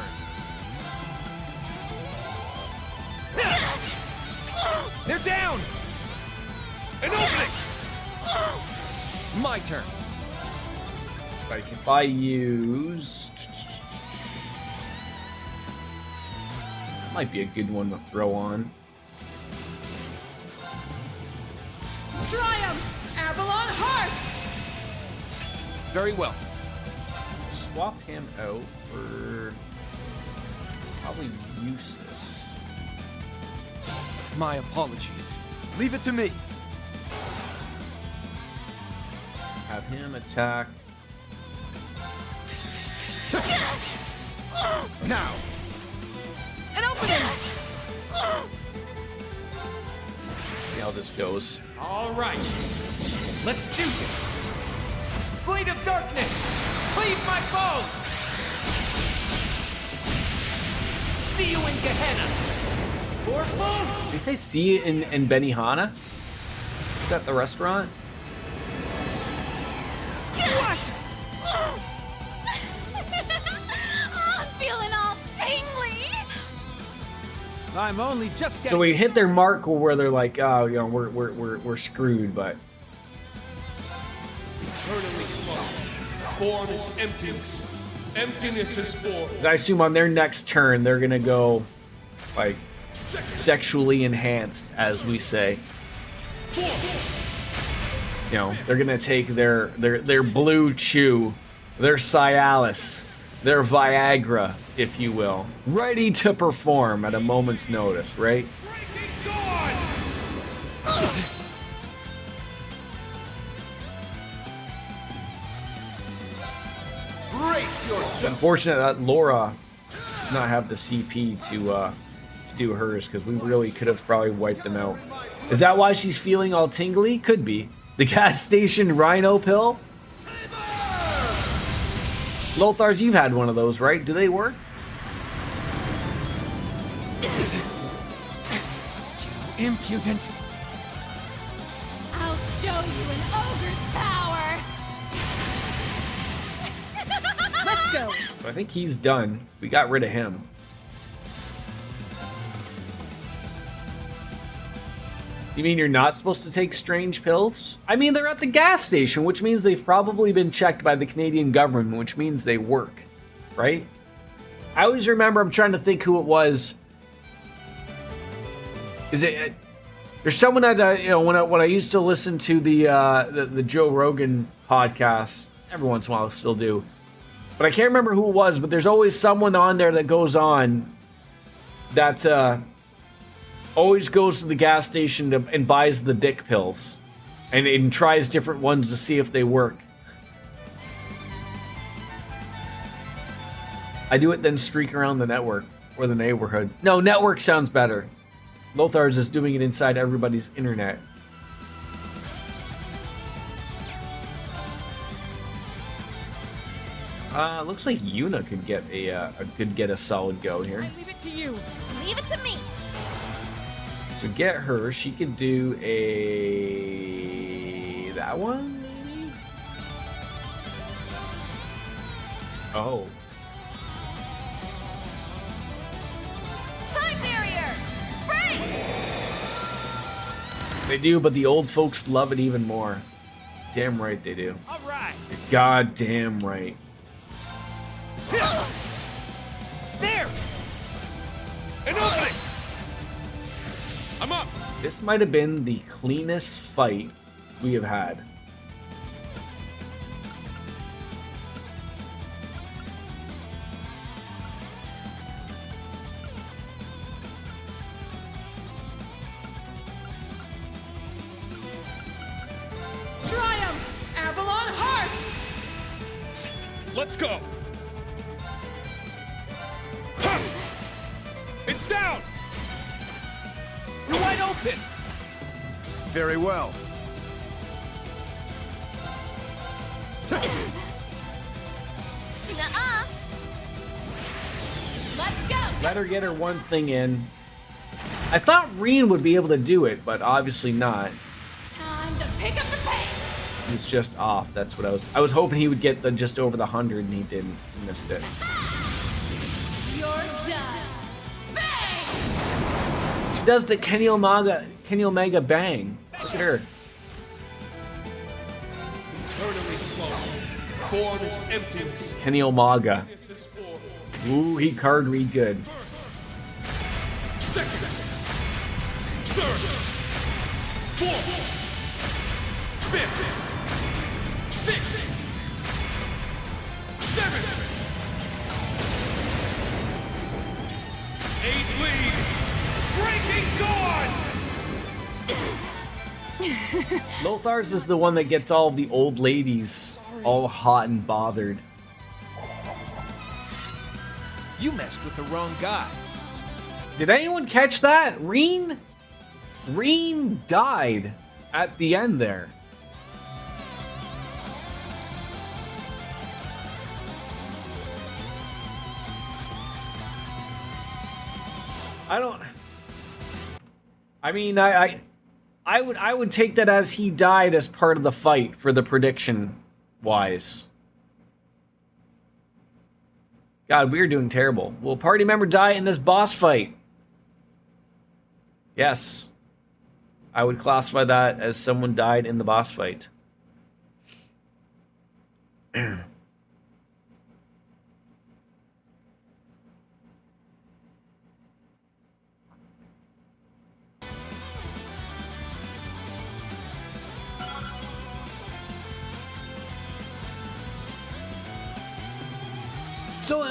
They're down! An opening! My turn. Like if I use, might be a good one to throw on. Triumph! Avalon Heart! Very well. Swap him out for probably useless. My apologies. Leave it to me. Have him attack. Now. An opening! See how this goes. All right. Let's do this. Blade of Darkness! Cleave my foes! See you in Gehenna! For foes! Did you say see you in Benihana? Is that the restaurant? What? Oh, I'm feeling all tingly. I'm only just getting. So we hit their mark where they're like, oh, you know, we're screwed, but Eternally flow. Form is emptiness. Emptiness is form. I assume on their next turn they're gonna go like sexually enhanced, as we say. You know, they're gonna take their blue chew, their Cialis, their Viagra, if you will, ready to perform at a moment's notice, right? Brace yourself! Unfortunate that Laura does not have the CP to do hers, because we really could have probably wiped them out. Is that why she's feeling all tingly? Could be. The gas station rhino pill? Lothars, you've had one of those, right? Do they work? Impudent. I'll show you an ogre's power. Let's go! I think he's done. We got rid of him. You mean you're not supposed to take strange pills? I mean, they're at the gas station, which means they've probably been checked by the Canadian government, which means they work, right? I always remember, I'm trying to think who it was. Is it? There's someone that you know when I used to listen to the Joe Rogan podcast. Every once in a while, I still do, but I can't remember who it was. But there's always someone on there that goes on that always goes to the gas station and buys the dick pills, and tries different ones to see if they work. I do it, then streak around the network or the neighborhood. No, network sounds better. Lothar's is doing it inside everybody's internet. Looks like Yuna could get a solid go here. I leave it to you. Leave it to me. So get her. She could do that one, maybe. Oh. Time barrier. Break. They do, but the old folks love it even more. Damn right they do. All right. God damn right. There. An opening. I'm up. This might have been the cleanest fight we have had. Triumph! Avalon Heart! Let's go. Huh. It's down. You're wide open. Very well. Let her get her one thing in. I thought Reen would be able to do it, but obviously not. Time to pick up the pace. He's just off. That's what I was hoping he would get the just over the 100, and he didn't. He missed it. You're done. Bang! She does the Kenny Omega bang. Look at her. Eternally flowing. Form is emptiness. Kenny Omega. Ooh, he card read good. Second. Third. Fourth. Fifth. Sixth. Seventh. 8 leads. Breaking dawn. Lothar's is the one that gets all of the old ladies all hot and bothered. You messed with the wrong guy. Did anyone catch that? Reen died at the end there. I would take that as he died as part of the fight for the prediction wise. God, we're doing terrible. Will a party member die in this boss fight? Yes. I would classify that as someone died in the boss fight.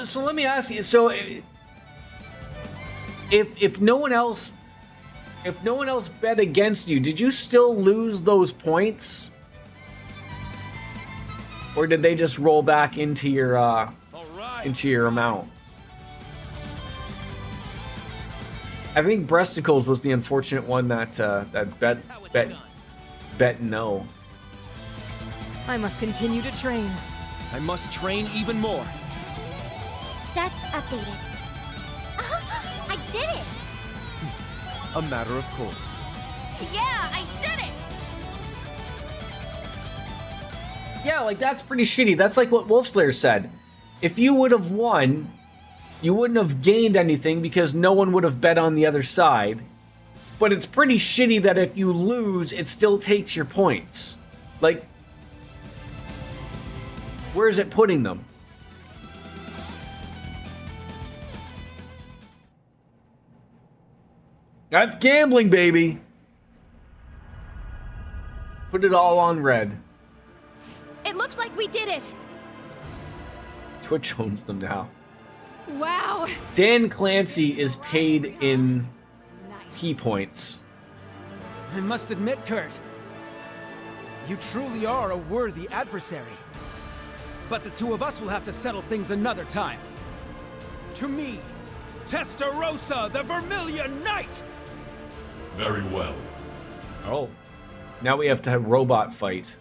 So let me ask you. So if no one else bet against you, did you still lose those points, or did they just roll back into your amount? I think Breasticles was the unfortunate one that bet no. I must continue to train. I must train even more. Stats updated. I did it! A matter of course. Yeah, I did it! Yeah, like that's pretty shitty. That's like what Wolfslayer said. If you would have won, you wouldn't have gained anything because no one would have bet on the other side. But it's pretty shitty that if you lose, it still takes your points. Like, where is it putting them? That's gambling, baby. Put it all on red. It looks like we did it. Twitch owns them now. Wow. Dan Clancy is paid in key points. I must admit, Kurt, you truly are a worthy adversary. But the two of us will have to settle things another time. To me, Testarossa, the Vermilion Knight! Very well. Oh. Now we have to have robot fight.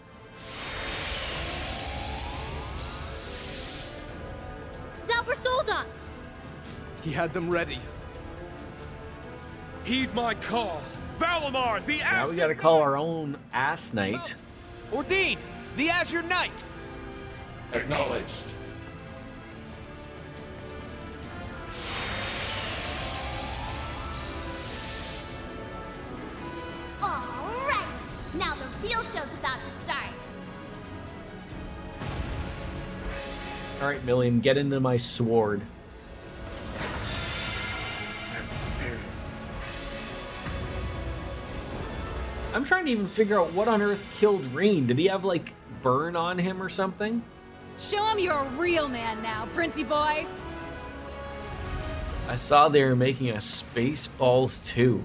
Zalper Soldans! He had them ready. Heed my call. Valimar, the Now we gotta call our own Ass Knight. Ordine, the Azure Knight! Acknowledged. Alright! Now the real show's about to start. Alright, Million, get into my sword. I'm trying to even figure out what on earth killed Reen. Did he have, like, burn on him or something? Show him you're a real man now, Princey boy. I saw they were making a Spaceballs 2.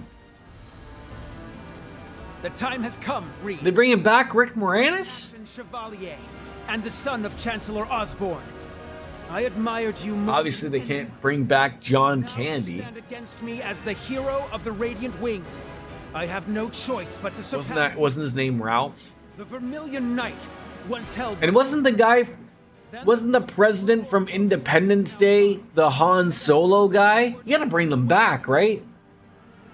The time has come, Reed. They bringing back Rick Moranis? Chevalier, and the son of Chancellor Osborne. I admired you more. Obviously, they can't bring back John Candy. Stand against me as the hero of the Radiant Wings. I have no choice but to surpass. Wasn't his name Ralph? The Vermilion Knight once held. And wasn't the guy wasn't the president from Independence Day the Han Solo guy? You gotta bring them back, right?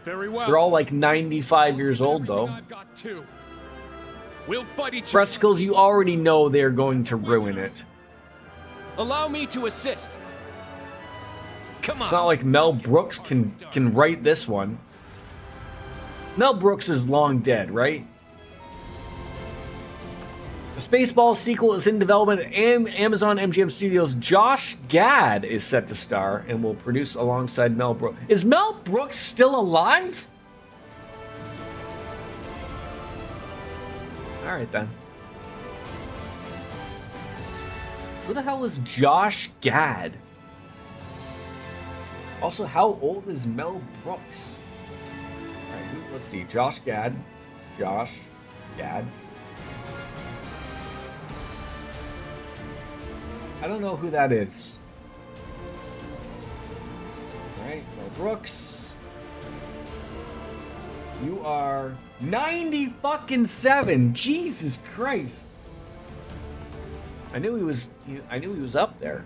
Very well. They're all like 95 years old, though. I've got two. We'll fight each Frescals, you already know they're going to ruin it. Allow me to assist. Come on. It's not like Mel Brooks can write this one. Mel Brooks is long dead, right? A Spaceballs sequel is in development at Amazon MGM Studios. Josh Gad is set to star and will produce alongside Mel Brooks. Is Mel Brooks still alive? All right, then. Who the hell is Josh Gad? Also, how old is Mel Brooks? All right, let's see. Josh Gad. Josh Gad. I don't know who that is. All right, Mel Brooks. You are 90-fucking-7. Jesus Christ. I knew he was up there.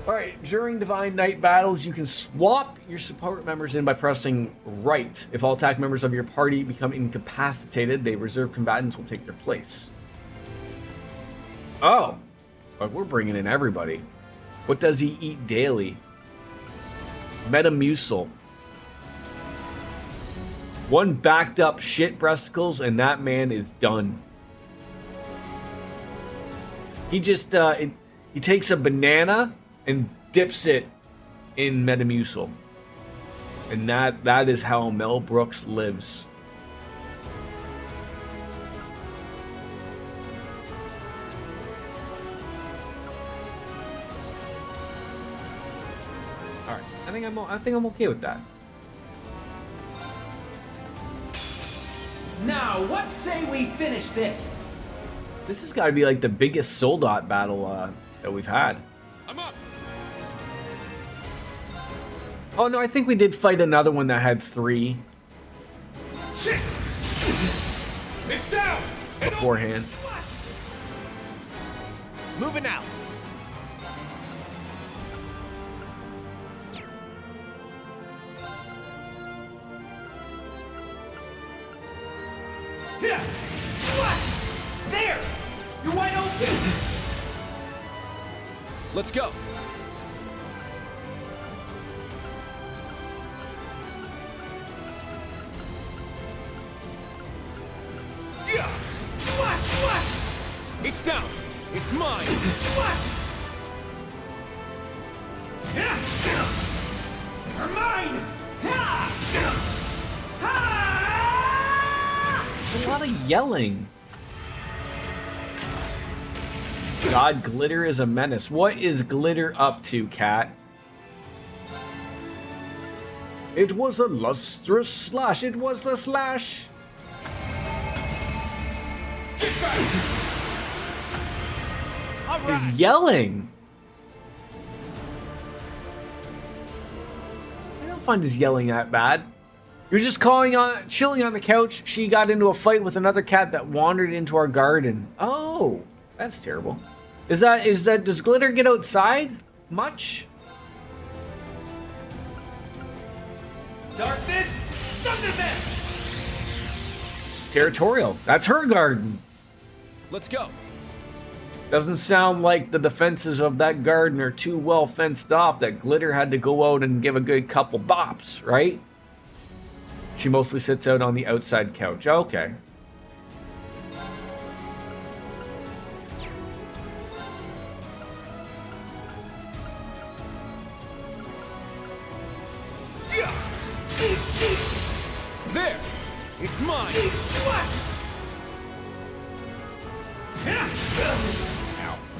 All right, during Divine Night battles, you can swap your support members in by pressing right. If all attack members of your party become incapacitated, the reserve combatants will take their place. Oh, but we're bringing in everybody. What does he eat daily? Metamucil. One backed up shit breasticles, and that man is done. He just he takes a banana and dips it in Metamucil, and that is how Mel Brooks lives. All right, I think I'm okay with that. Now, what say we finish this? This has got to be like the biggest Soldat battle that we've had. I'm up. Oh no, I think we did fight another one that had 3 Shit! It's down! beforehand. Moving out. Yeah. What? There! You're wide open! Let's go. Yeah! What? It's down. It's mine. What? Yeah! You're mine! Ha! A lot of yelling. God, Glitter is a menace. What is Glitter up to, Cat? It was a lustrous slash. It was the slash. He's yelling. I don't find his yelling that bad. You're just chilling on the couch. She got into a fight with another cat that wandered into our garden. Oh, that's terrible. Does Glitter get outside much? Darkness, sunder them! It's territorial. That's her garden. Let's go. Doesn't sound like the defenses of that garden are too well fenced off that Glitter had to go out and give a good couple bops, right? She mostly sits out on the outside couch. Okay. There! It's mine! What?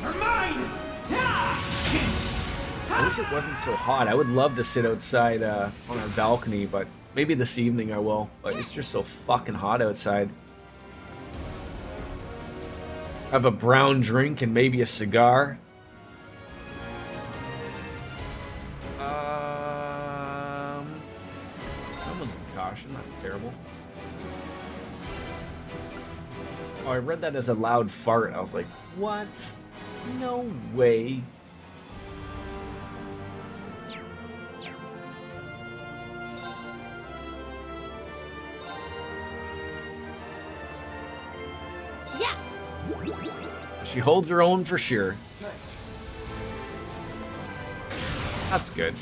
You're mine! I wish it wasn't so hot. I would love to sit outside on our balcony, but maybe this evening I will. But it's just so fucking hot outside. Have a brown drink and maybe a cigar. Someone's in caution. That's terrible. Oh, I read that as a loud fart. I was like, what? No way. Yeah. She holds her own for sure. Thanks. That's good.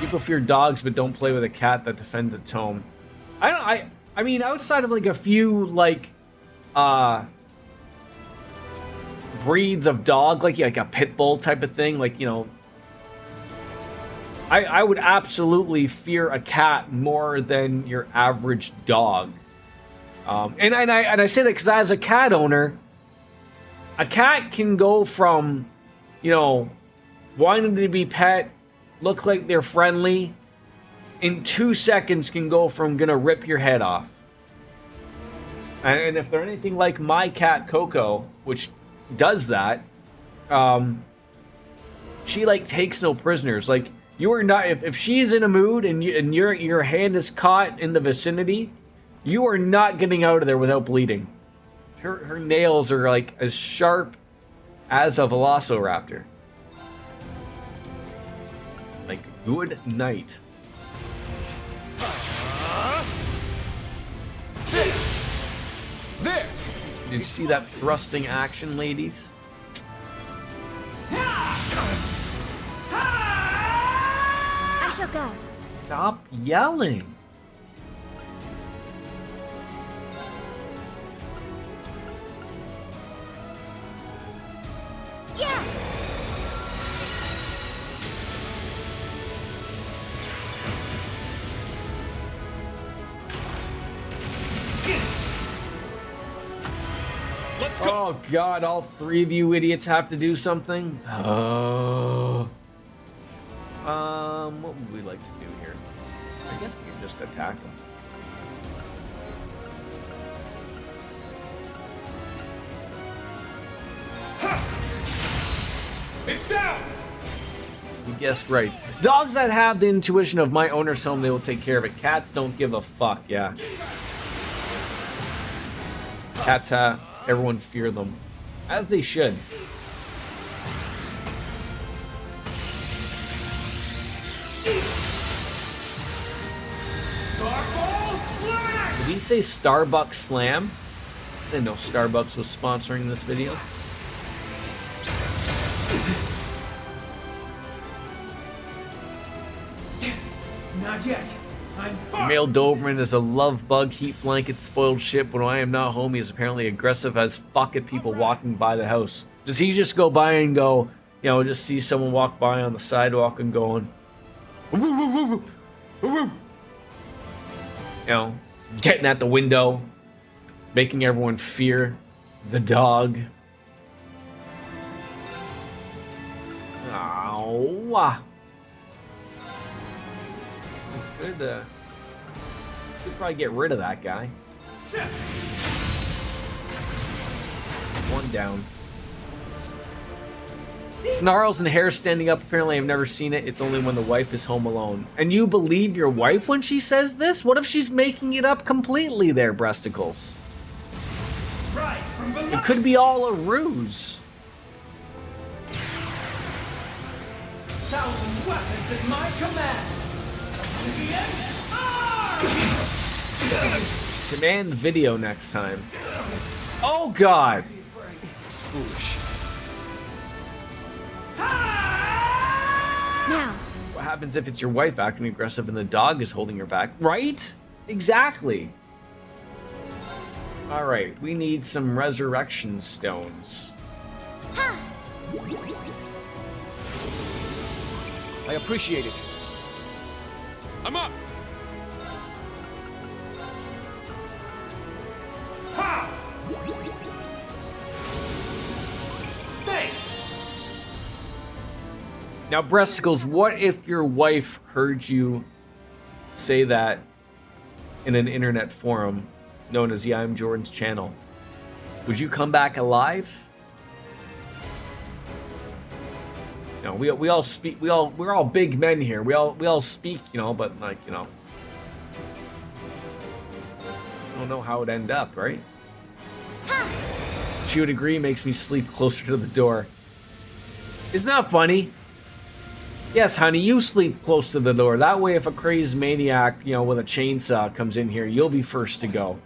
People fear dogs, but don't play with a cat that defends its home. I mean, outside of like a few like breeds of dog, like a pit bull type of thing, like, you know, I would absolutely fear a cat more than your average dog. And I say that because as a cat owner, a cat can go from, you know, wanting to be pet, look like they're friendly, in 2 seconds can go from gonna rip your head off. And if they're anything like my cat Coco, which does that, she like takes no prisoners. Like, you are not, if she's in a mood and your hand is caught in the vicinity, you are not getting out of there without bleeding. Her nails are like as sharp as a velociraptor. Like, good night. There! Did you see that thrusting action, ladies? I shall go. Stop yelling. Yeah. Let's go! Oh god, all three of you idiots have to do something? Oh. What would we like to do here? I guess we can just attack them. It's down! You guessed right. Dogs that have the intuition of my owner's home, they will take care of it. Cats don't give a fuck, yeah. Cats have, everyone fear them. As they should. Starball Slash! Did he say Starbucks Slam? I didn't know Starbucks was sponsoring this video. Not yet. I'm far. Male Doberman is a love bug, heat blanket, spoiled shit. When I am not home, he is apparently aggressive as fuck at people walking by the house. Does he just go by and go, you know, just see someone walk by on the sidewalk and going, woo, woo, woo, woo, woo, woo. You know, getting at the window, making everyone fear the dog. Ow. Could probably get rid of that guy. One down. Snarls and hair standing up. Apparently, I've never seen it. It's only when the wife is home alone. And you believe your wife when she says this? What if she's making it up completely there, breasticles? It could be all a ruse. 1,000 weapons at my command. Command video next time. Oh god! It's foolish. Now. What happens if it's your wife acting aggressive and the dog is holding her back? Right? Exactly. Alright, we need some resurrection stones. I appreciate it. I'm up! Ha! Thanks. Now, breasticles, what if your wife heard you say that in an internet forum known as Yeah, I'm Jordan's channel? Would you come back alive? You know, we all speak. We're all big men here. We all speak. You know, but like, you know. don't know how it end up, right? She would agree, makes me sleep closer to the door. Isn't that funny? Yes, honey, you sleep close to the door. That way, if a crazed maniac, you know, with a chainsaw comes in here, you'll be first to go.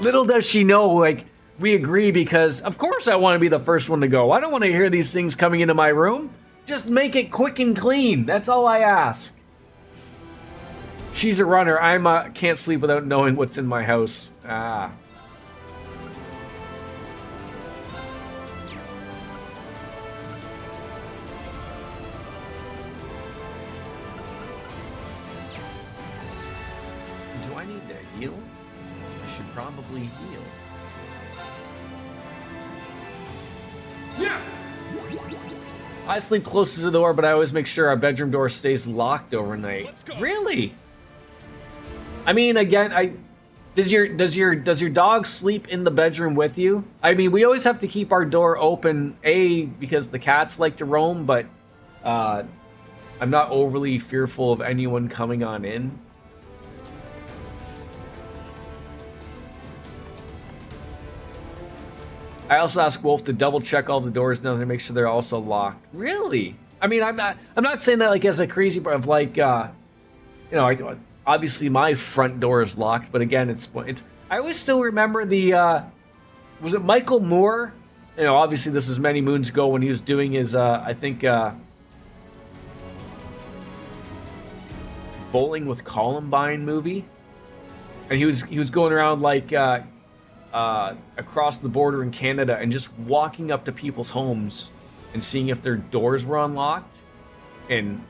Little does she know, like, we agree because, of course, I want to be the first one to go. I don't want to hear these things coming into my room. Just make it quick and clean. That's all I ask. She's a runner. I can't sleep without knowing what's in my house. Ah. Do I need to heal? I should probably heal. Yeah. I sleep close to the door, but I always make sure our bedroom door stays locked overnight. Really? I mean, again, does your dog sleep in the bedroom with you? I mean, we always have to keep our door open, because the cats like to roam, but I'm not overly fearful of anyone coming on in. I also ask Wolf to double check all the doors now to make sure they're also locked. Really? I mean, I'm not saying that like as a crazy part of like, you know, obviously my front door is locked, but again, it's. I always still remember the, was it Michael Moore? You know, obviously this was many moons ago when he was doing his, I think, Bowling with Columbine movie, and he was going around like. Across the border in Canada and just walking up to people's homes and seeing if their doors were unlocked. And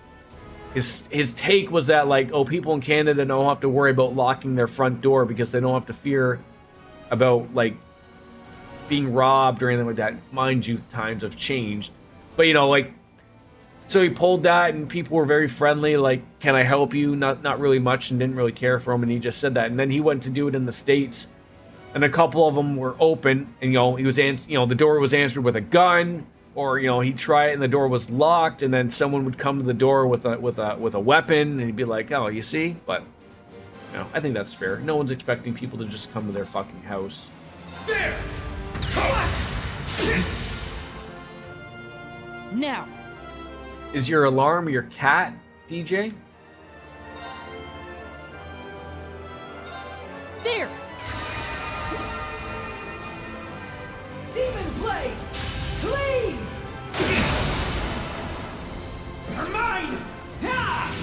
his take was that like, oh, people in Canada don't have to worry about locking their front door because they don't have to fear about like being robbed or anything like that. Mind you, times have changed. But you know, like, so he pulled that and people were very friendly, like, can I help you? Not really much, and didn't really care for him, and he just said that. And then he went to do it in the States. And a couple of them were open, and you know the door was answered with a gun, or you know he'd try it and the door was locked, and then someone would come to the door with a weapon, and he'd be like, "Oh, you see?" But you know, I think that's fair. No one's expecting people to just come to their fucking house. There. Now. Is your alarm your cat, DJ? There. Demon Blade! Cleave! You're mine! Ha!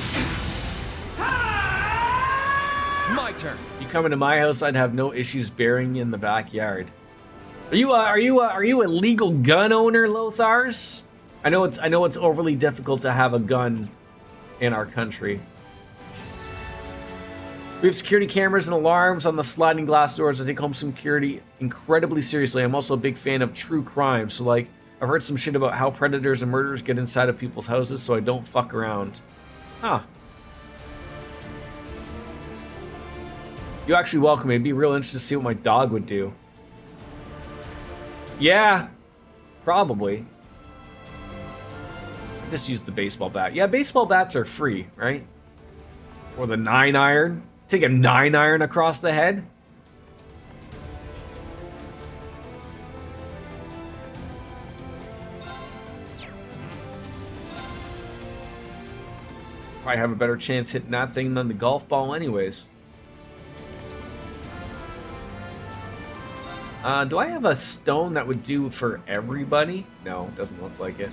Ha! My turn. You come into my house, I'd have no issues burying you in the backyard. Are you a legal gun owner, Lothars? I know it's overly difficult to have a gun in our country. We have security cameras and alarms on the sliding glass doors. I take home security incredibly seriously. I'm also a big fan of true crime. So, like, I've heard some shit about how predators and murderers get inside of people's houses, so I don't fuck around. Huh. You actually welcome me. It'd be real interesting to see what my dog would do. Yeah, probably. I just use the baseball bat. Yeah, baseball bats are free, right? Or the 9-iron. Take a 9-iron across the head. Probably have a better chance hitting that thing than the golf ball anyways. Do I have a stone that would do for everybody? No, it doesn't look like it.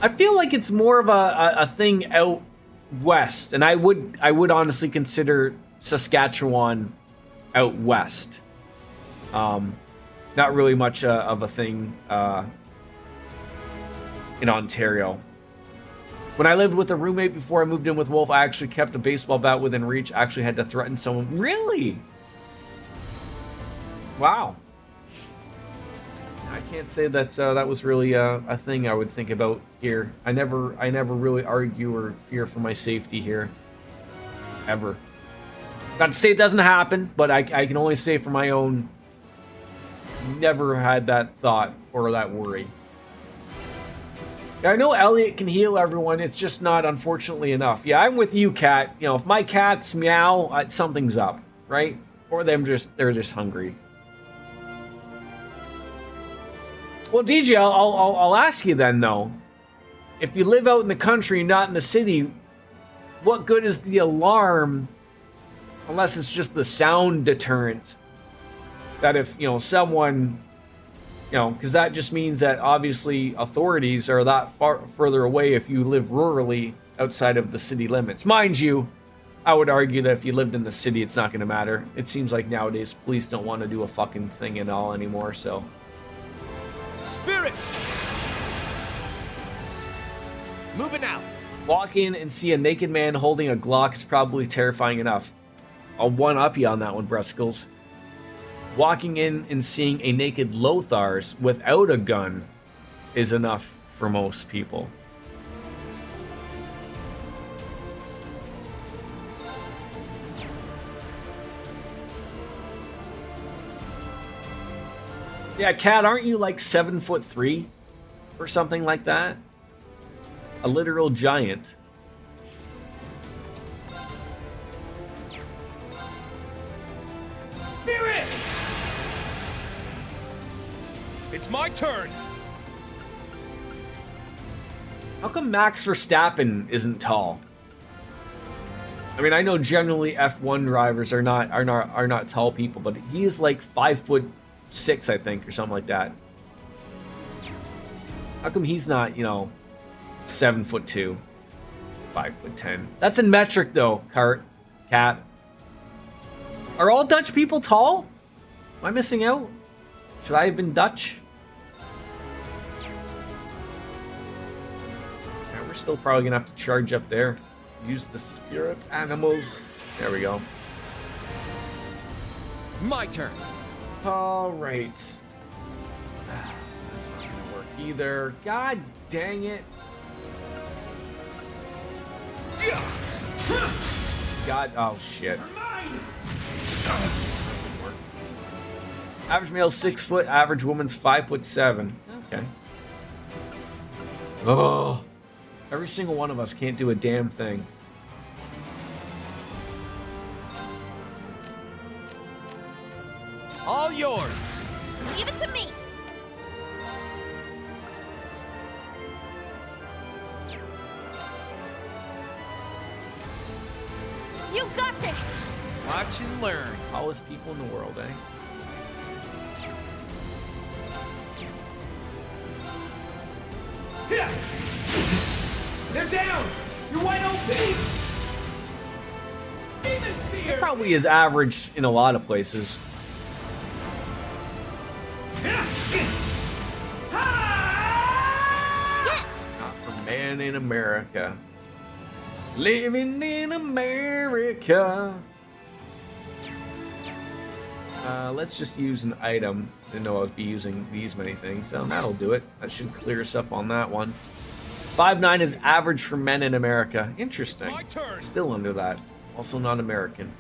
I feel like it's more of a thing out west, and I would honestly consider Saskatchewan out west. Not really much of a thing in Ontario. When I lived with a roommate before I moved in with Wolf, I actually kept a baseball bat within reach. I actually had to threaten someone. Really? Wow. I can't say that that was really a thing I would think about here. I never really argue or fear for my safety here. Ever. Not to say it doesn't happen, but I can only say for my own, never had that thought or that worry. I know Elliot can heal everyone. It's just not, unfortunately, enough. Yeah, I'm with you, Cat. You know, if my cats meow, something's up, right? Or they're just hungry. Well, DJ, I'll ask you then, though. If you live out in the country, not in the city, what good is the alarm unless it's just the sound deterrent? That if, someone, because that just means that obviously authorities are that far further away if you live rurally outside of the city limits. Mind you, I would argue that if you lived in the city, it's not going to matter. It seems like nowadays police don't want to do a fucking thing at all anymore, so. Spirit! Moving out. Walk in and see a naked man holding a Glock is probably terrifying enough. I'll one-up you on that one, Breskles. Walking in and seeing a naked Lothars without a gun is enough for most people. Yeah, Cat, aren't you like 7'3" or something like that? A literal giant. Spirit! It's my turn. How come Max Verstappen isn't tall? I mean, I know generally F1 drivers are not tall people, but he is like 5'6", I think, or something like that. How come he's not, 7'2", 5'10"? That's in metric though, Cat. Are all Dutch people tall? Am I missing out? Should I have been Dutch? Yeah, we're still probably gonna have to charge up there. Use the spirit animals. There we go. My turn. All right. That's not gonna work either. God dang it. God, oh shit. Average male 6 foot, average woman's 5'7". Okay. Oh, every single one of us can't do a damn thing. All yours. Leave it to me. You got this. Watch and learn. Tallest people in the world, eh? Here. They're down. You're wide open. Demon spear. It probably is average in a lot of places. Not for man in America. Living in America. Let's just use an item. Didn't know I would be using these many things, so that'll do it. That should clear us up on that one. 5'9" is average for men in America. Interesting. My turn. Still under that. Also not American.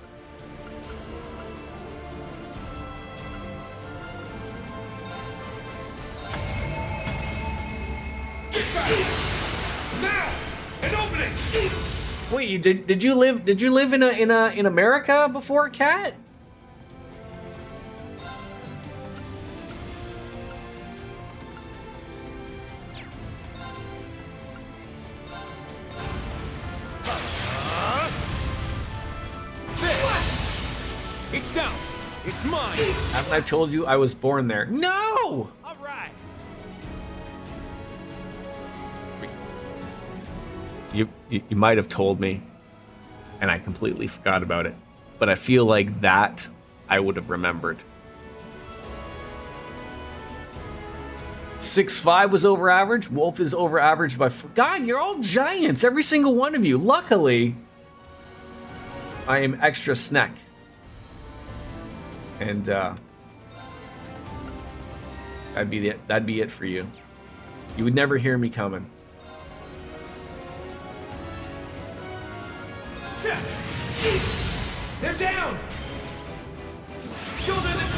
Now, an opening. Wait, did you live in America before, Cat? It's down. It's mine. Haven't I told you I was born there? No! All right. You might have told me, and I completely forgot about it. But I feel like that I would have remembered. 6'5" was over average. Wolf is over average by... God, you're all giants, every single one of you. Luckily, I am extra snack. And that'd be it for you. You would never hear me coming. They're down.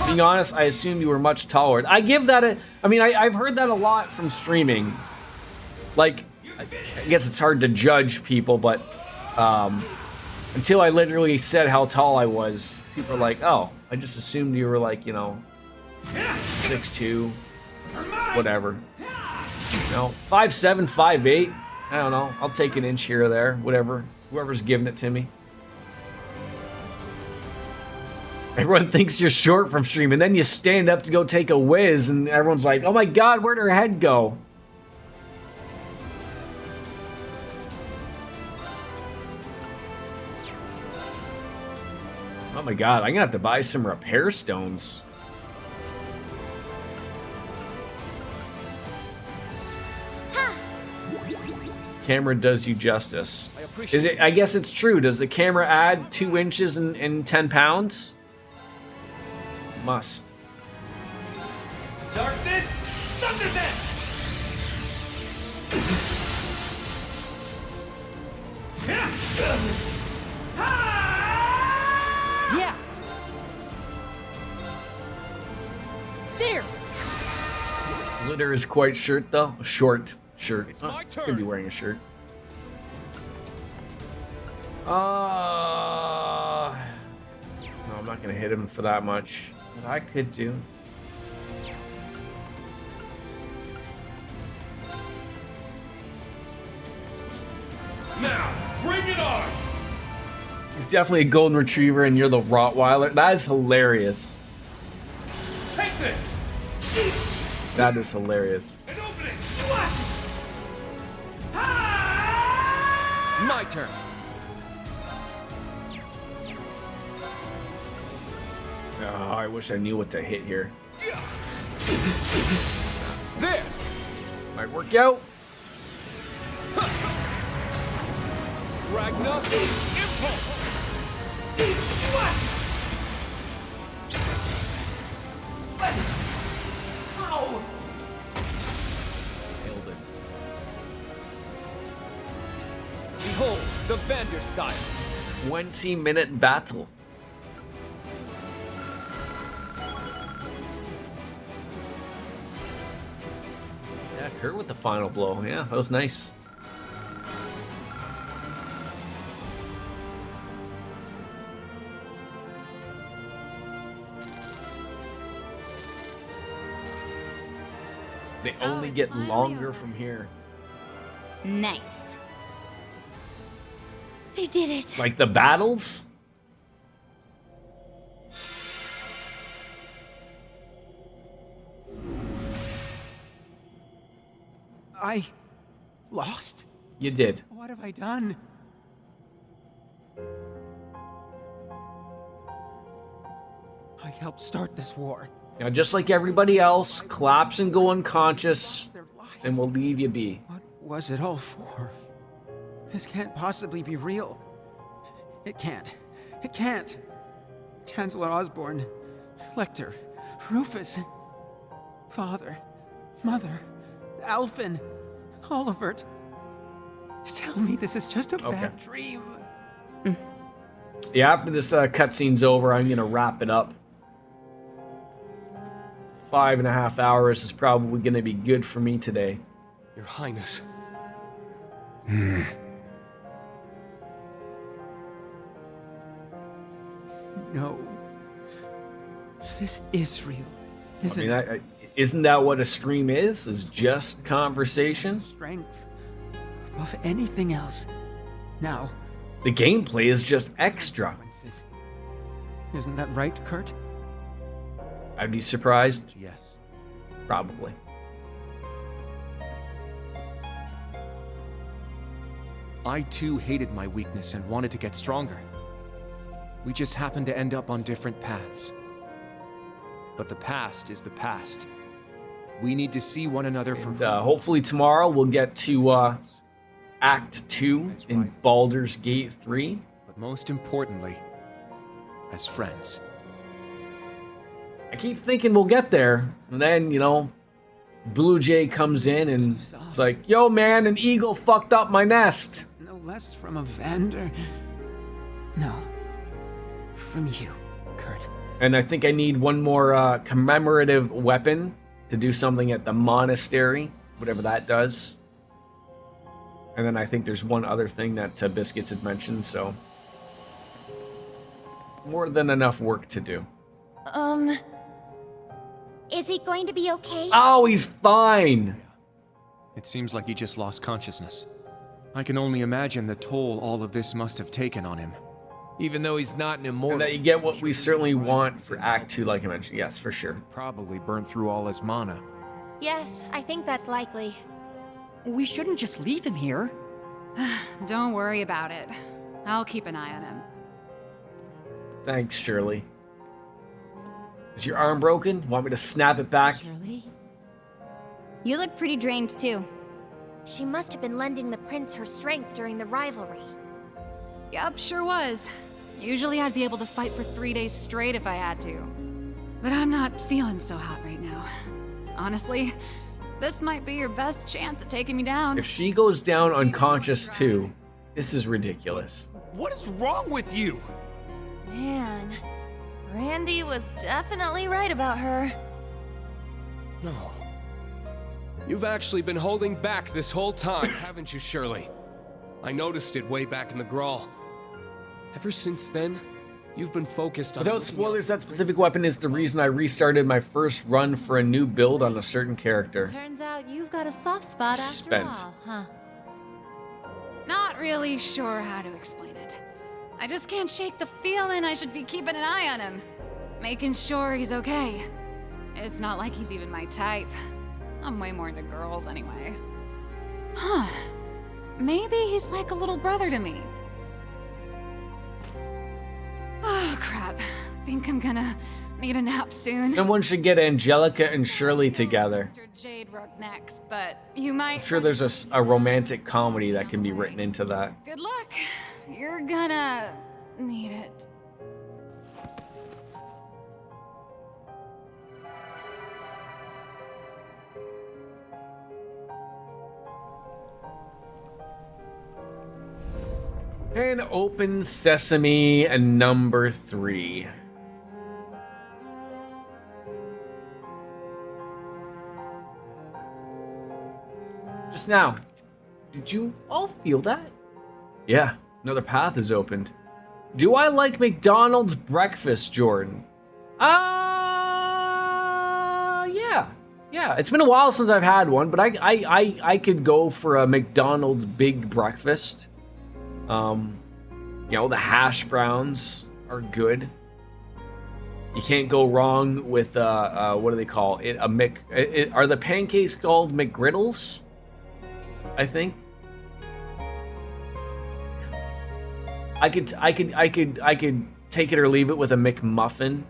Being honest, I assumed you were much taller. I give that a... I mean, I've heard that a lot from streaming. like, I guess it's hard to judge people, but until I literally said how tall I was, people are like, oh, I just assumed you were like, you know, 6'2", whatever. You know, 5'7", 5'8", I don't know. I'll take an inch here or there, whatever. Whoever's giving it to me. Everyone thinks you're short from stream, and then you stand up to go take a whiz, and everyone's like, oh my god, where'd her head go? Oh my god, I'm gonna have to buy some repair stones. Camera does you justice. Is it? I guess it's true. Does the camera add 2 inches and 10 pounds? Must. Darkness, sunder them! Yeah! There! Glitter is quite short though. Short shirt. It's my turn. Could be wearing a shirt. No, I'm not gonna hit him for that much. But I could do. Now, bring it on! He's definitely a golden retriever, and you're the Rottweiler. That is hilarious. Take this! That is hilarious. An opening! What? My turn. Oh, I wish I knew what to hit here. There! Might work out. Ragna, impulse! What? How? Nailed it. Behold, the Vander style. 20-minute battle. Yeah, Kurt with the final blow. Yeah, that was nice. They So only it's get finally longer over. from here. Nice. They did it. Like the battles? I lost? You did. What have I done? I helped start this war. Now, just like everybody else, collapse and go unconscious, and we'll leave you be. What was it all for? This can't possibly be real. It can't. It can't. Chancellor Osborne, Lecter, Rufus, Father, Mother, Alphen, Olivert. Tell me this is just a bad dream. Yeah, after this cutscene's over, I'm gonna wrap it up. 5.5 hours is probably gonna be good for me today. Your Highness. No. This is real, isn't I it? mean, isn't that what a stream is? Is just conversation? Strength above anything else. Now, The gameplay is just extra. isn't that right, Kurt? I'd be surprised. Yes. Probably. I too hated my weakness and wanted to get stronger. We just happened to end up on different paths. But the past is the past. We need to see one another for And, hopefully tomorrow we'll get to Act 2 in Baldur's Gate 3. But most importantly, as friends. I keep thinking we'll get there. And then, you know, Blue Jay comes in and it's like, yo man, an eagle fucked up my nest. No less from a Vander. No. From you, Kurt. And I think I need one more commemorative weapon to do something at the monastery, whatever that does. And then I think there's one other thing that Biscuits had mentioned, so more than enough work to do. Is he going to be okay? Oh, he's fine! It seems like he just lost consciousness. I can only imagine the toll all of this must have taken on him. Even though he's not an immortal. And that you get what we certainly want for Act 2, like I mentioned. Yes, for sure. Probably burnt through all his mana. Yes, I think that's likely. We shouldn't just leave him here. Don't worry about it. I'll keep an eye on him. Thanks, Shirley. Is your arm broken? Want me to snap it back? Shirley? You look pretty drained too. She must have been lending the prince her strength during the rivalry. Yup, sure was. Usually I'd be able to fight for 3 days straight if I had to. But I'm not feeling so hot right now. Honestly, this might be your best chance at taking me down. If she goes down unconscious too, this is ridiculous. What is wrong with you? Man, Randy was definitely right about her. No. You've actually been holding back this whole time, haven't you, Shirley? I noticed it way back in the Grawl. Ever since then, you've been focused on... Without spoilers, that specific weapon is the reason I restarted my first run for a new build on a certain character. Turns out you've got a soft spot after Spent. all, huh? Not really sure how to explain it. I just can't shake the feeling I should be keeping an eye on him. Making sure he's okay. It's not like he's even my type. I'm way more into girls anyway. Huh. Maybe he's like a little brother to me. Oh, crap. Think I'm gonna need a nap soon. Someone should get Angelica and Shirley together. Mr. Jade Rook next, but you might... I'm sure there's a romantic comedy that can be written into that. Good luck. You're gonna need it. And open sesame and number 3. Just now, did you all feel that? Yeah, another path is opened. Do I like McDonald's breakfast, Jordan? Yeah. It's been a while since I've had one, but I could go for a McDonald's big breakfast. You know, the hash browns are good. You can't go wrong with what do they call it? Are the pancakes called McGriddles? I think. I could take it or leave it with a McMuffin.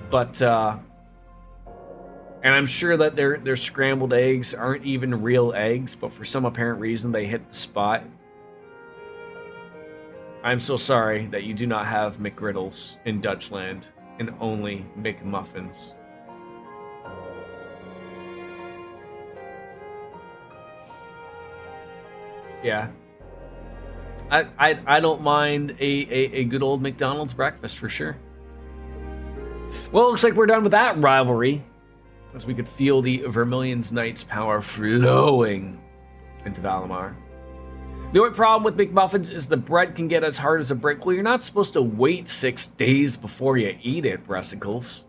But and I'm sure that their scrambled eggs aren't even real eggs, but for some apparent reason they hit the spot. I'm so sorry that you do not have McGriddles in Dutchland and only McMuffins. Yeah. I don't mind a good old McDonald's breakfast for sure. Well, it looks like we're done with that rivalry, as we could feel the Vermilion's Knight's power flowing into Valimar. The only problem with McMuffins is the bread can get as hard as a brick. Well, you're not supposed to wait 6 days before you eat it, breasticles.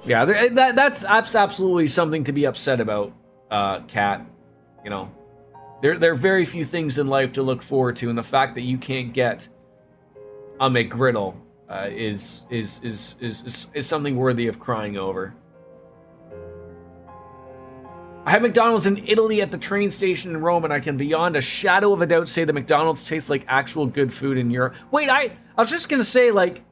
Yeah, that's absolutely something to be upset about, Cat. You know, there are very few things in life to look forward to, and the fact that you can't get a McGriddle is something worthy of crying over. I had McDonald's in Italy at the train station in Rome, and I can beyond a shadow of a doubt say that McDonald's tastes like actual good food in Europe. Wait, I was just gonna say, like,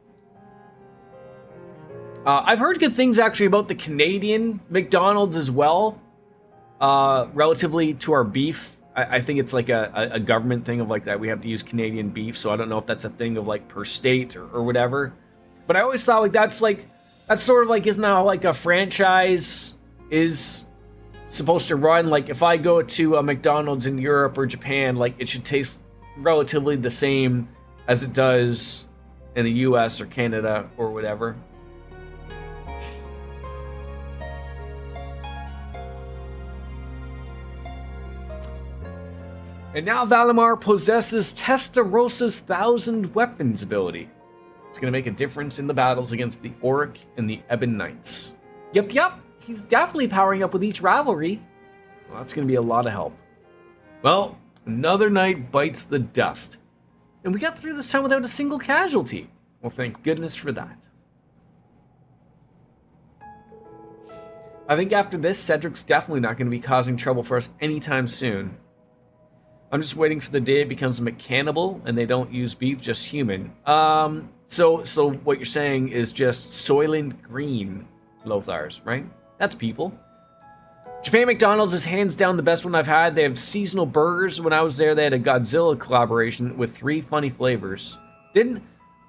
I've heard good things actually about the Canadian McDonald's as well, relatively to our beef. I think it's like a government thing of like that we have to use Canadian beef, so I don't know if that's a thing of like per state or whatever. But I always thought like that's sort of like, isn't that how like a franchise is supposed to run? Like if I go to a McDonald's in Europe or Japan, like it should taste relatively the same as it does in the US or Canada or whatever. And now Valimar possesses Testarosa's 1,000 weapons ability. It's going to make a difference in the battles against the Auric and the Ebon Knights. Yep. He's definitely powering up with each rivalry. Well, that's going to be a lot of help. Well, another night bites the dust. And we got through this time without a single casualty. Well, thank goodness for that. I think after this, Cedric's definitely not going to be causing trouble for us anytime soon. I'm just waiting for the day it becomes mechanable and they don't use beef, just human. So what you're saying is just Soylent Green Lothars, right? That's people. Japan McDonald's is hands down the best one I've had. They have seasonal burgers. When I was there, they had a Godzilla collaboration with 3 funny flavors.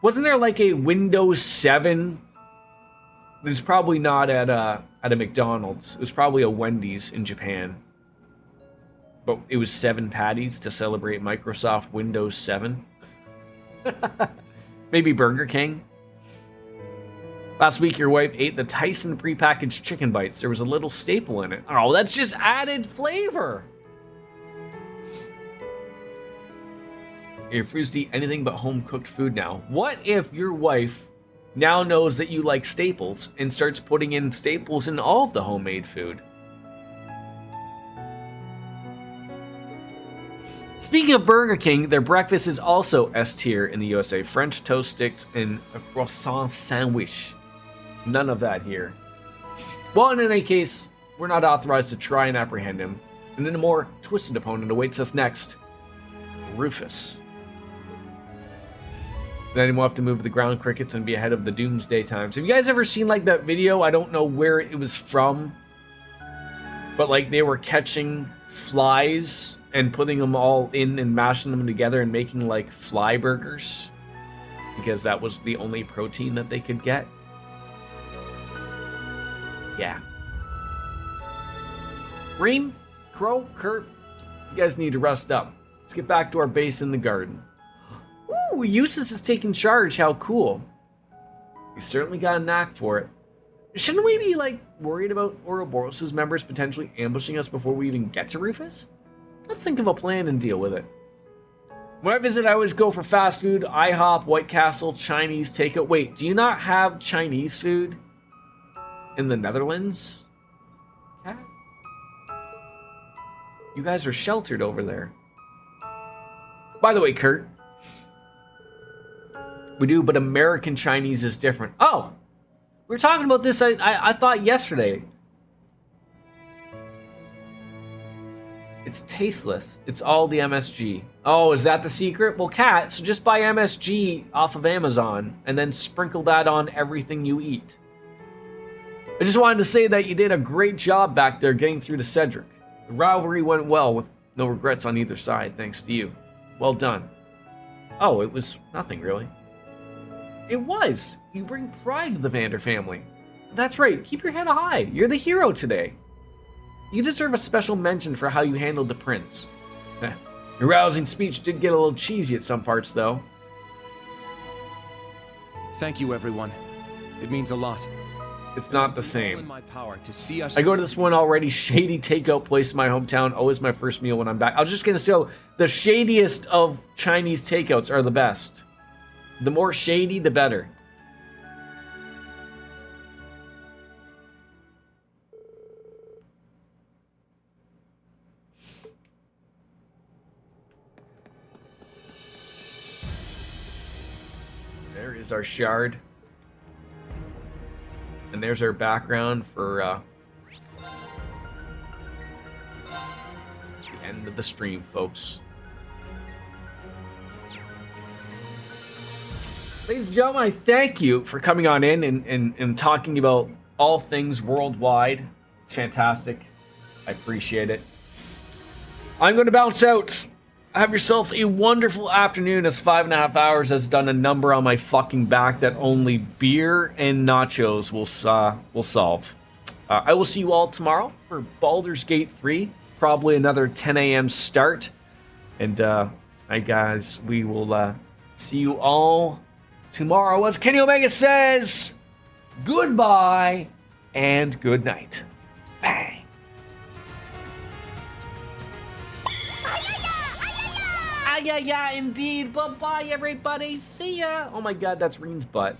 Wasn't there like a Windows 7? It was probably not at a McDonald's. It was probably a Wendy's in Japan. But it was 7 patties to celebrate Microsoft Windows 7. Maybe Burger King. Last week, your wife ate the Tyson prepackaged chicken bites. There was a little staple in it. Oh, that's just added flavor. You're refused to eat anything but home-cooked food now. What if your wife now knows that you like staples and starts putting in staples in all of the homemade food? Speaking of Burger King, their breakfast is also S tier in the USA. French toast sticks and a croissant sandwich. None of that here. Well, in any case, we're not authorized to try and apprehend him. And then a more twisted opponent awaits us next. Rufus. Then we'll have to move the ground crickets and be ahead of the doomsday times. Have you guys ever seen like that video? I don't know where it was from. But like they were catching flies and putting them all in and mashing them together and making like fly burgers. Because that was the only protein that they could get. Yeah. Reem, Crow, Kurt, you guys need to rest up. Let's get back to our base in the garden. Ooh, Eustace is taking charge. How cool. He's certainly got a knack for it. Shouldn't we be, like, worried about Ouroboros' members potentially ambushing us before we even get to Rufus? Let's think of a plan and deal with it. When I visit, I always go for fast food, IHOP, White Castle, Chinese takeout. Wait, do you not have Chinese food in the Netherlands? Cat? You guys are sheltered over there. By the way, Kurt. We do, but American Chinese is different. Oh! We were talking about this, I thought yesterday. It's tasteless. It's all the MSG. Oh, is that the secret? Well, Kat, so just buy MSG off of Amazon and then sprinkle that on everything you eat. I just wanted to say that you did a great job back there getting through to Cedric. The rivalry went well with no regrets on either side, thanks to you. Well done. Oh, it was nothing, really. It was. You bring pride to the Vander family. That's right. Keep your head high. You're the hero today. You deserve a special mention for how you handled the prince. Your rousing speech did get a little cheesy at some parts, though. Thank you, everyone. It means a lot. It's not the same. In my power to see us. I go to this one already shady takeout place in my hometown. Always my first meal when I'm back. I was just gonna say, the shadiest of Chinese takeouts are the best. The more shady, the better. There is our shard. And there's our background for the end of the stream, folks. Ladies and gentlemen, I thank you for coming on in and talking about all things worldwide. It's fantastic. I appreciate it. I'm going to bounce out. Have yourself a wonderful afternoon, as 5.5 hours has done a number on my fucking back that only beer and nachos will solve. I will see you all tomorrow for Baldur's Gate 3. Probably another 10 a.m. start. And, hi guys, we will see you all tomorrow, as Kenny Omega says, goodbye and good night. Bang. yeah, indeed. Bye-bye, everybody. See ya. Oh my god, that's Reen's butt.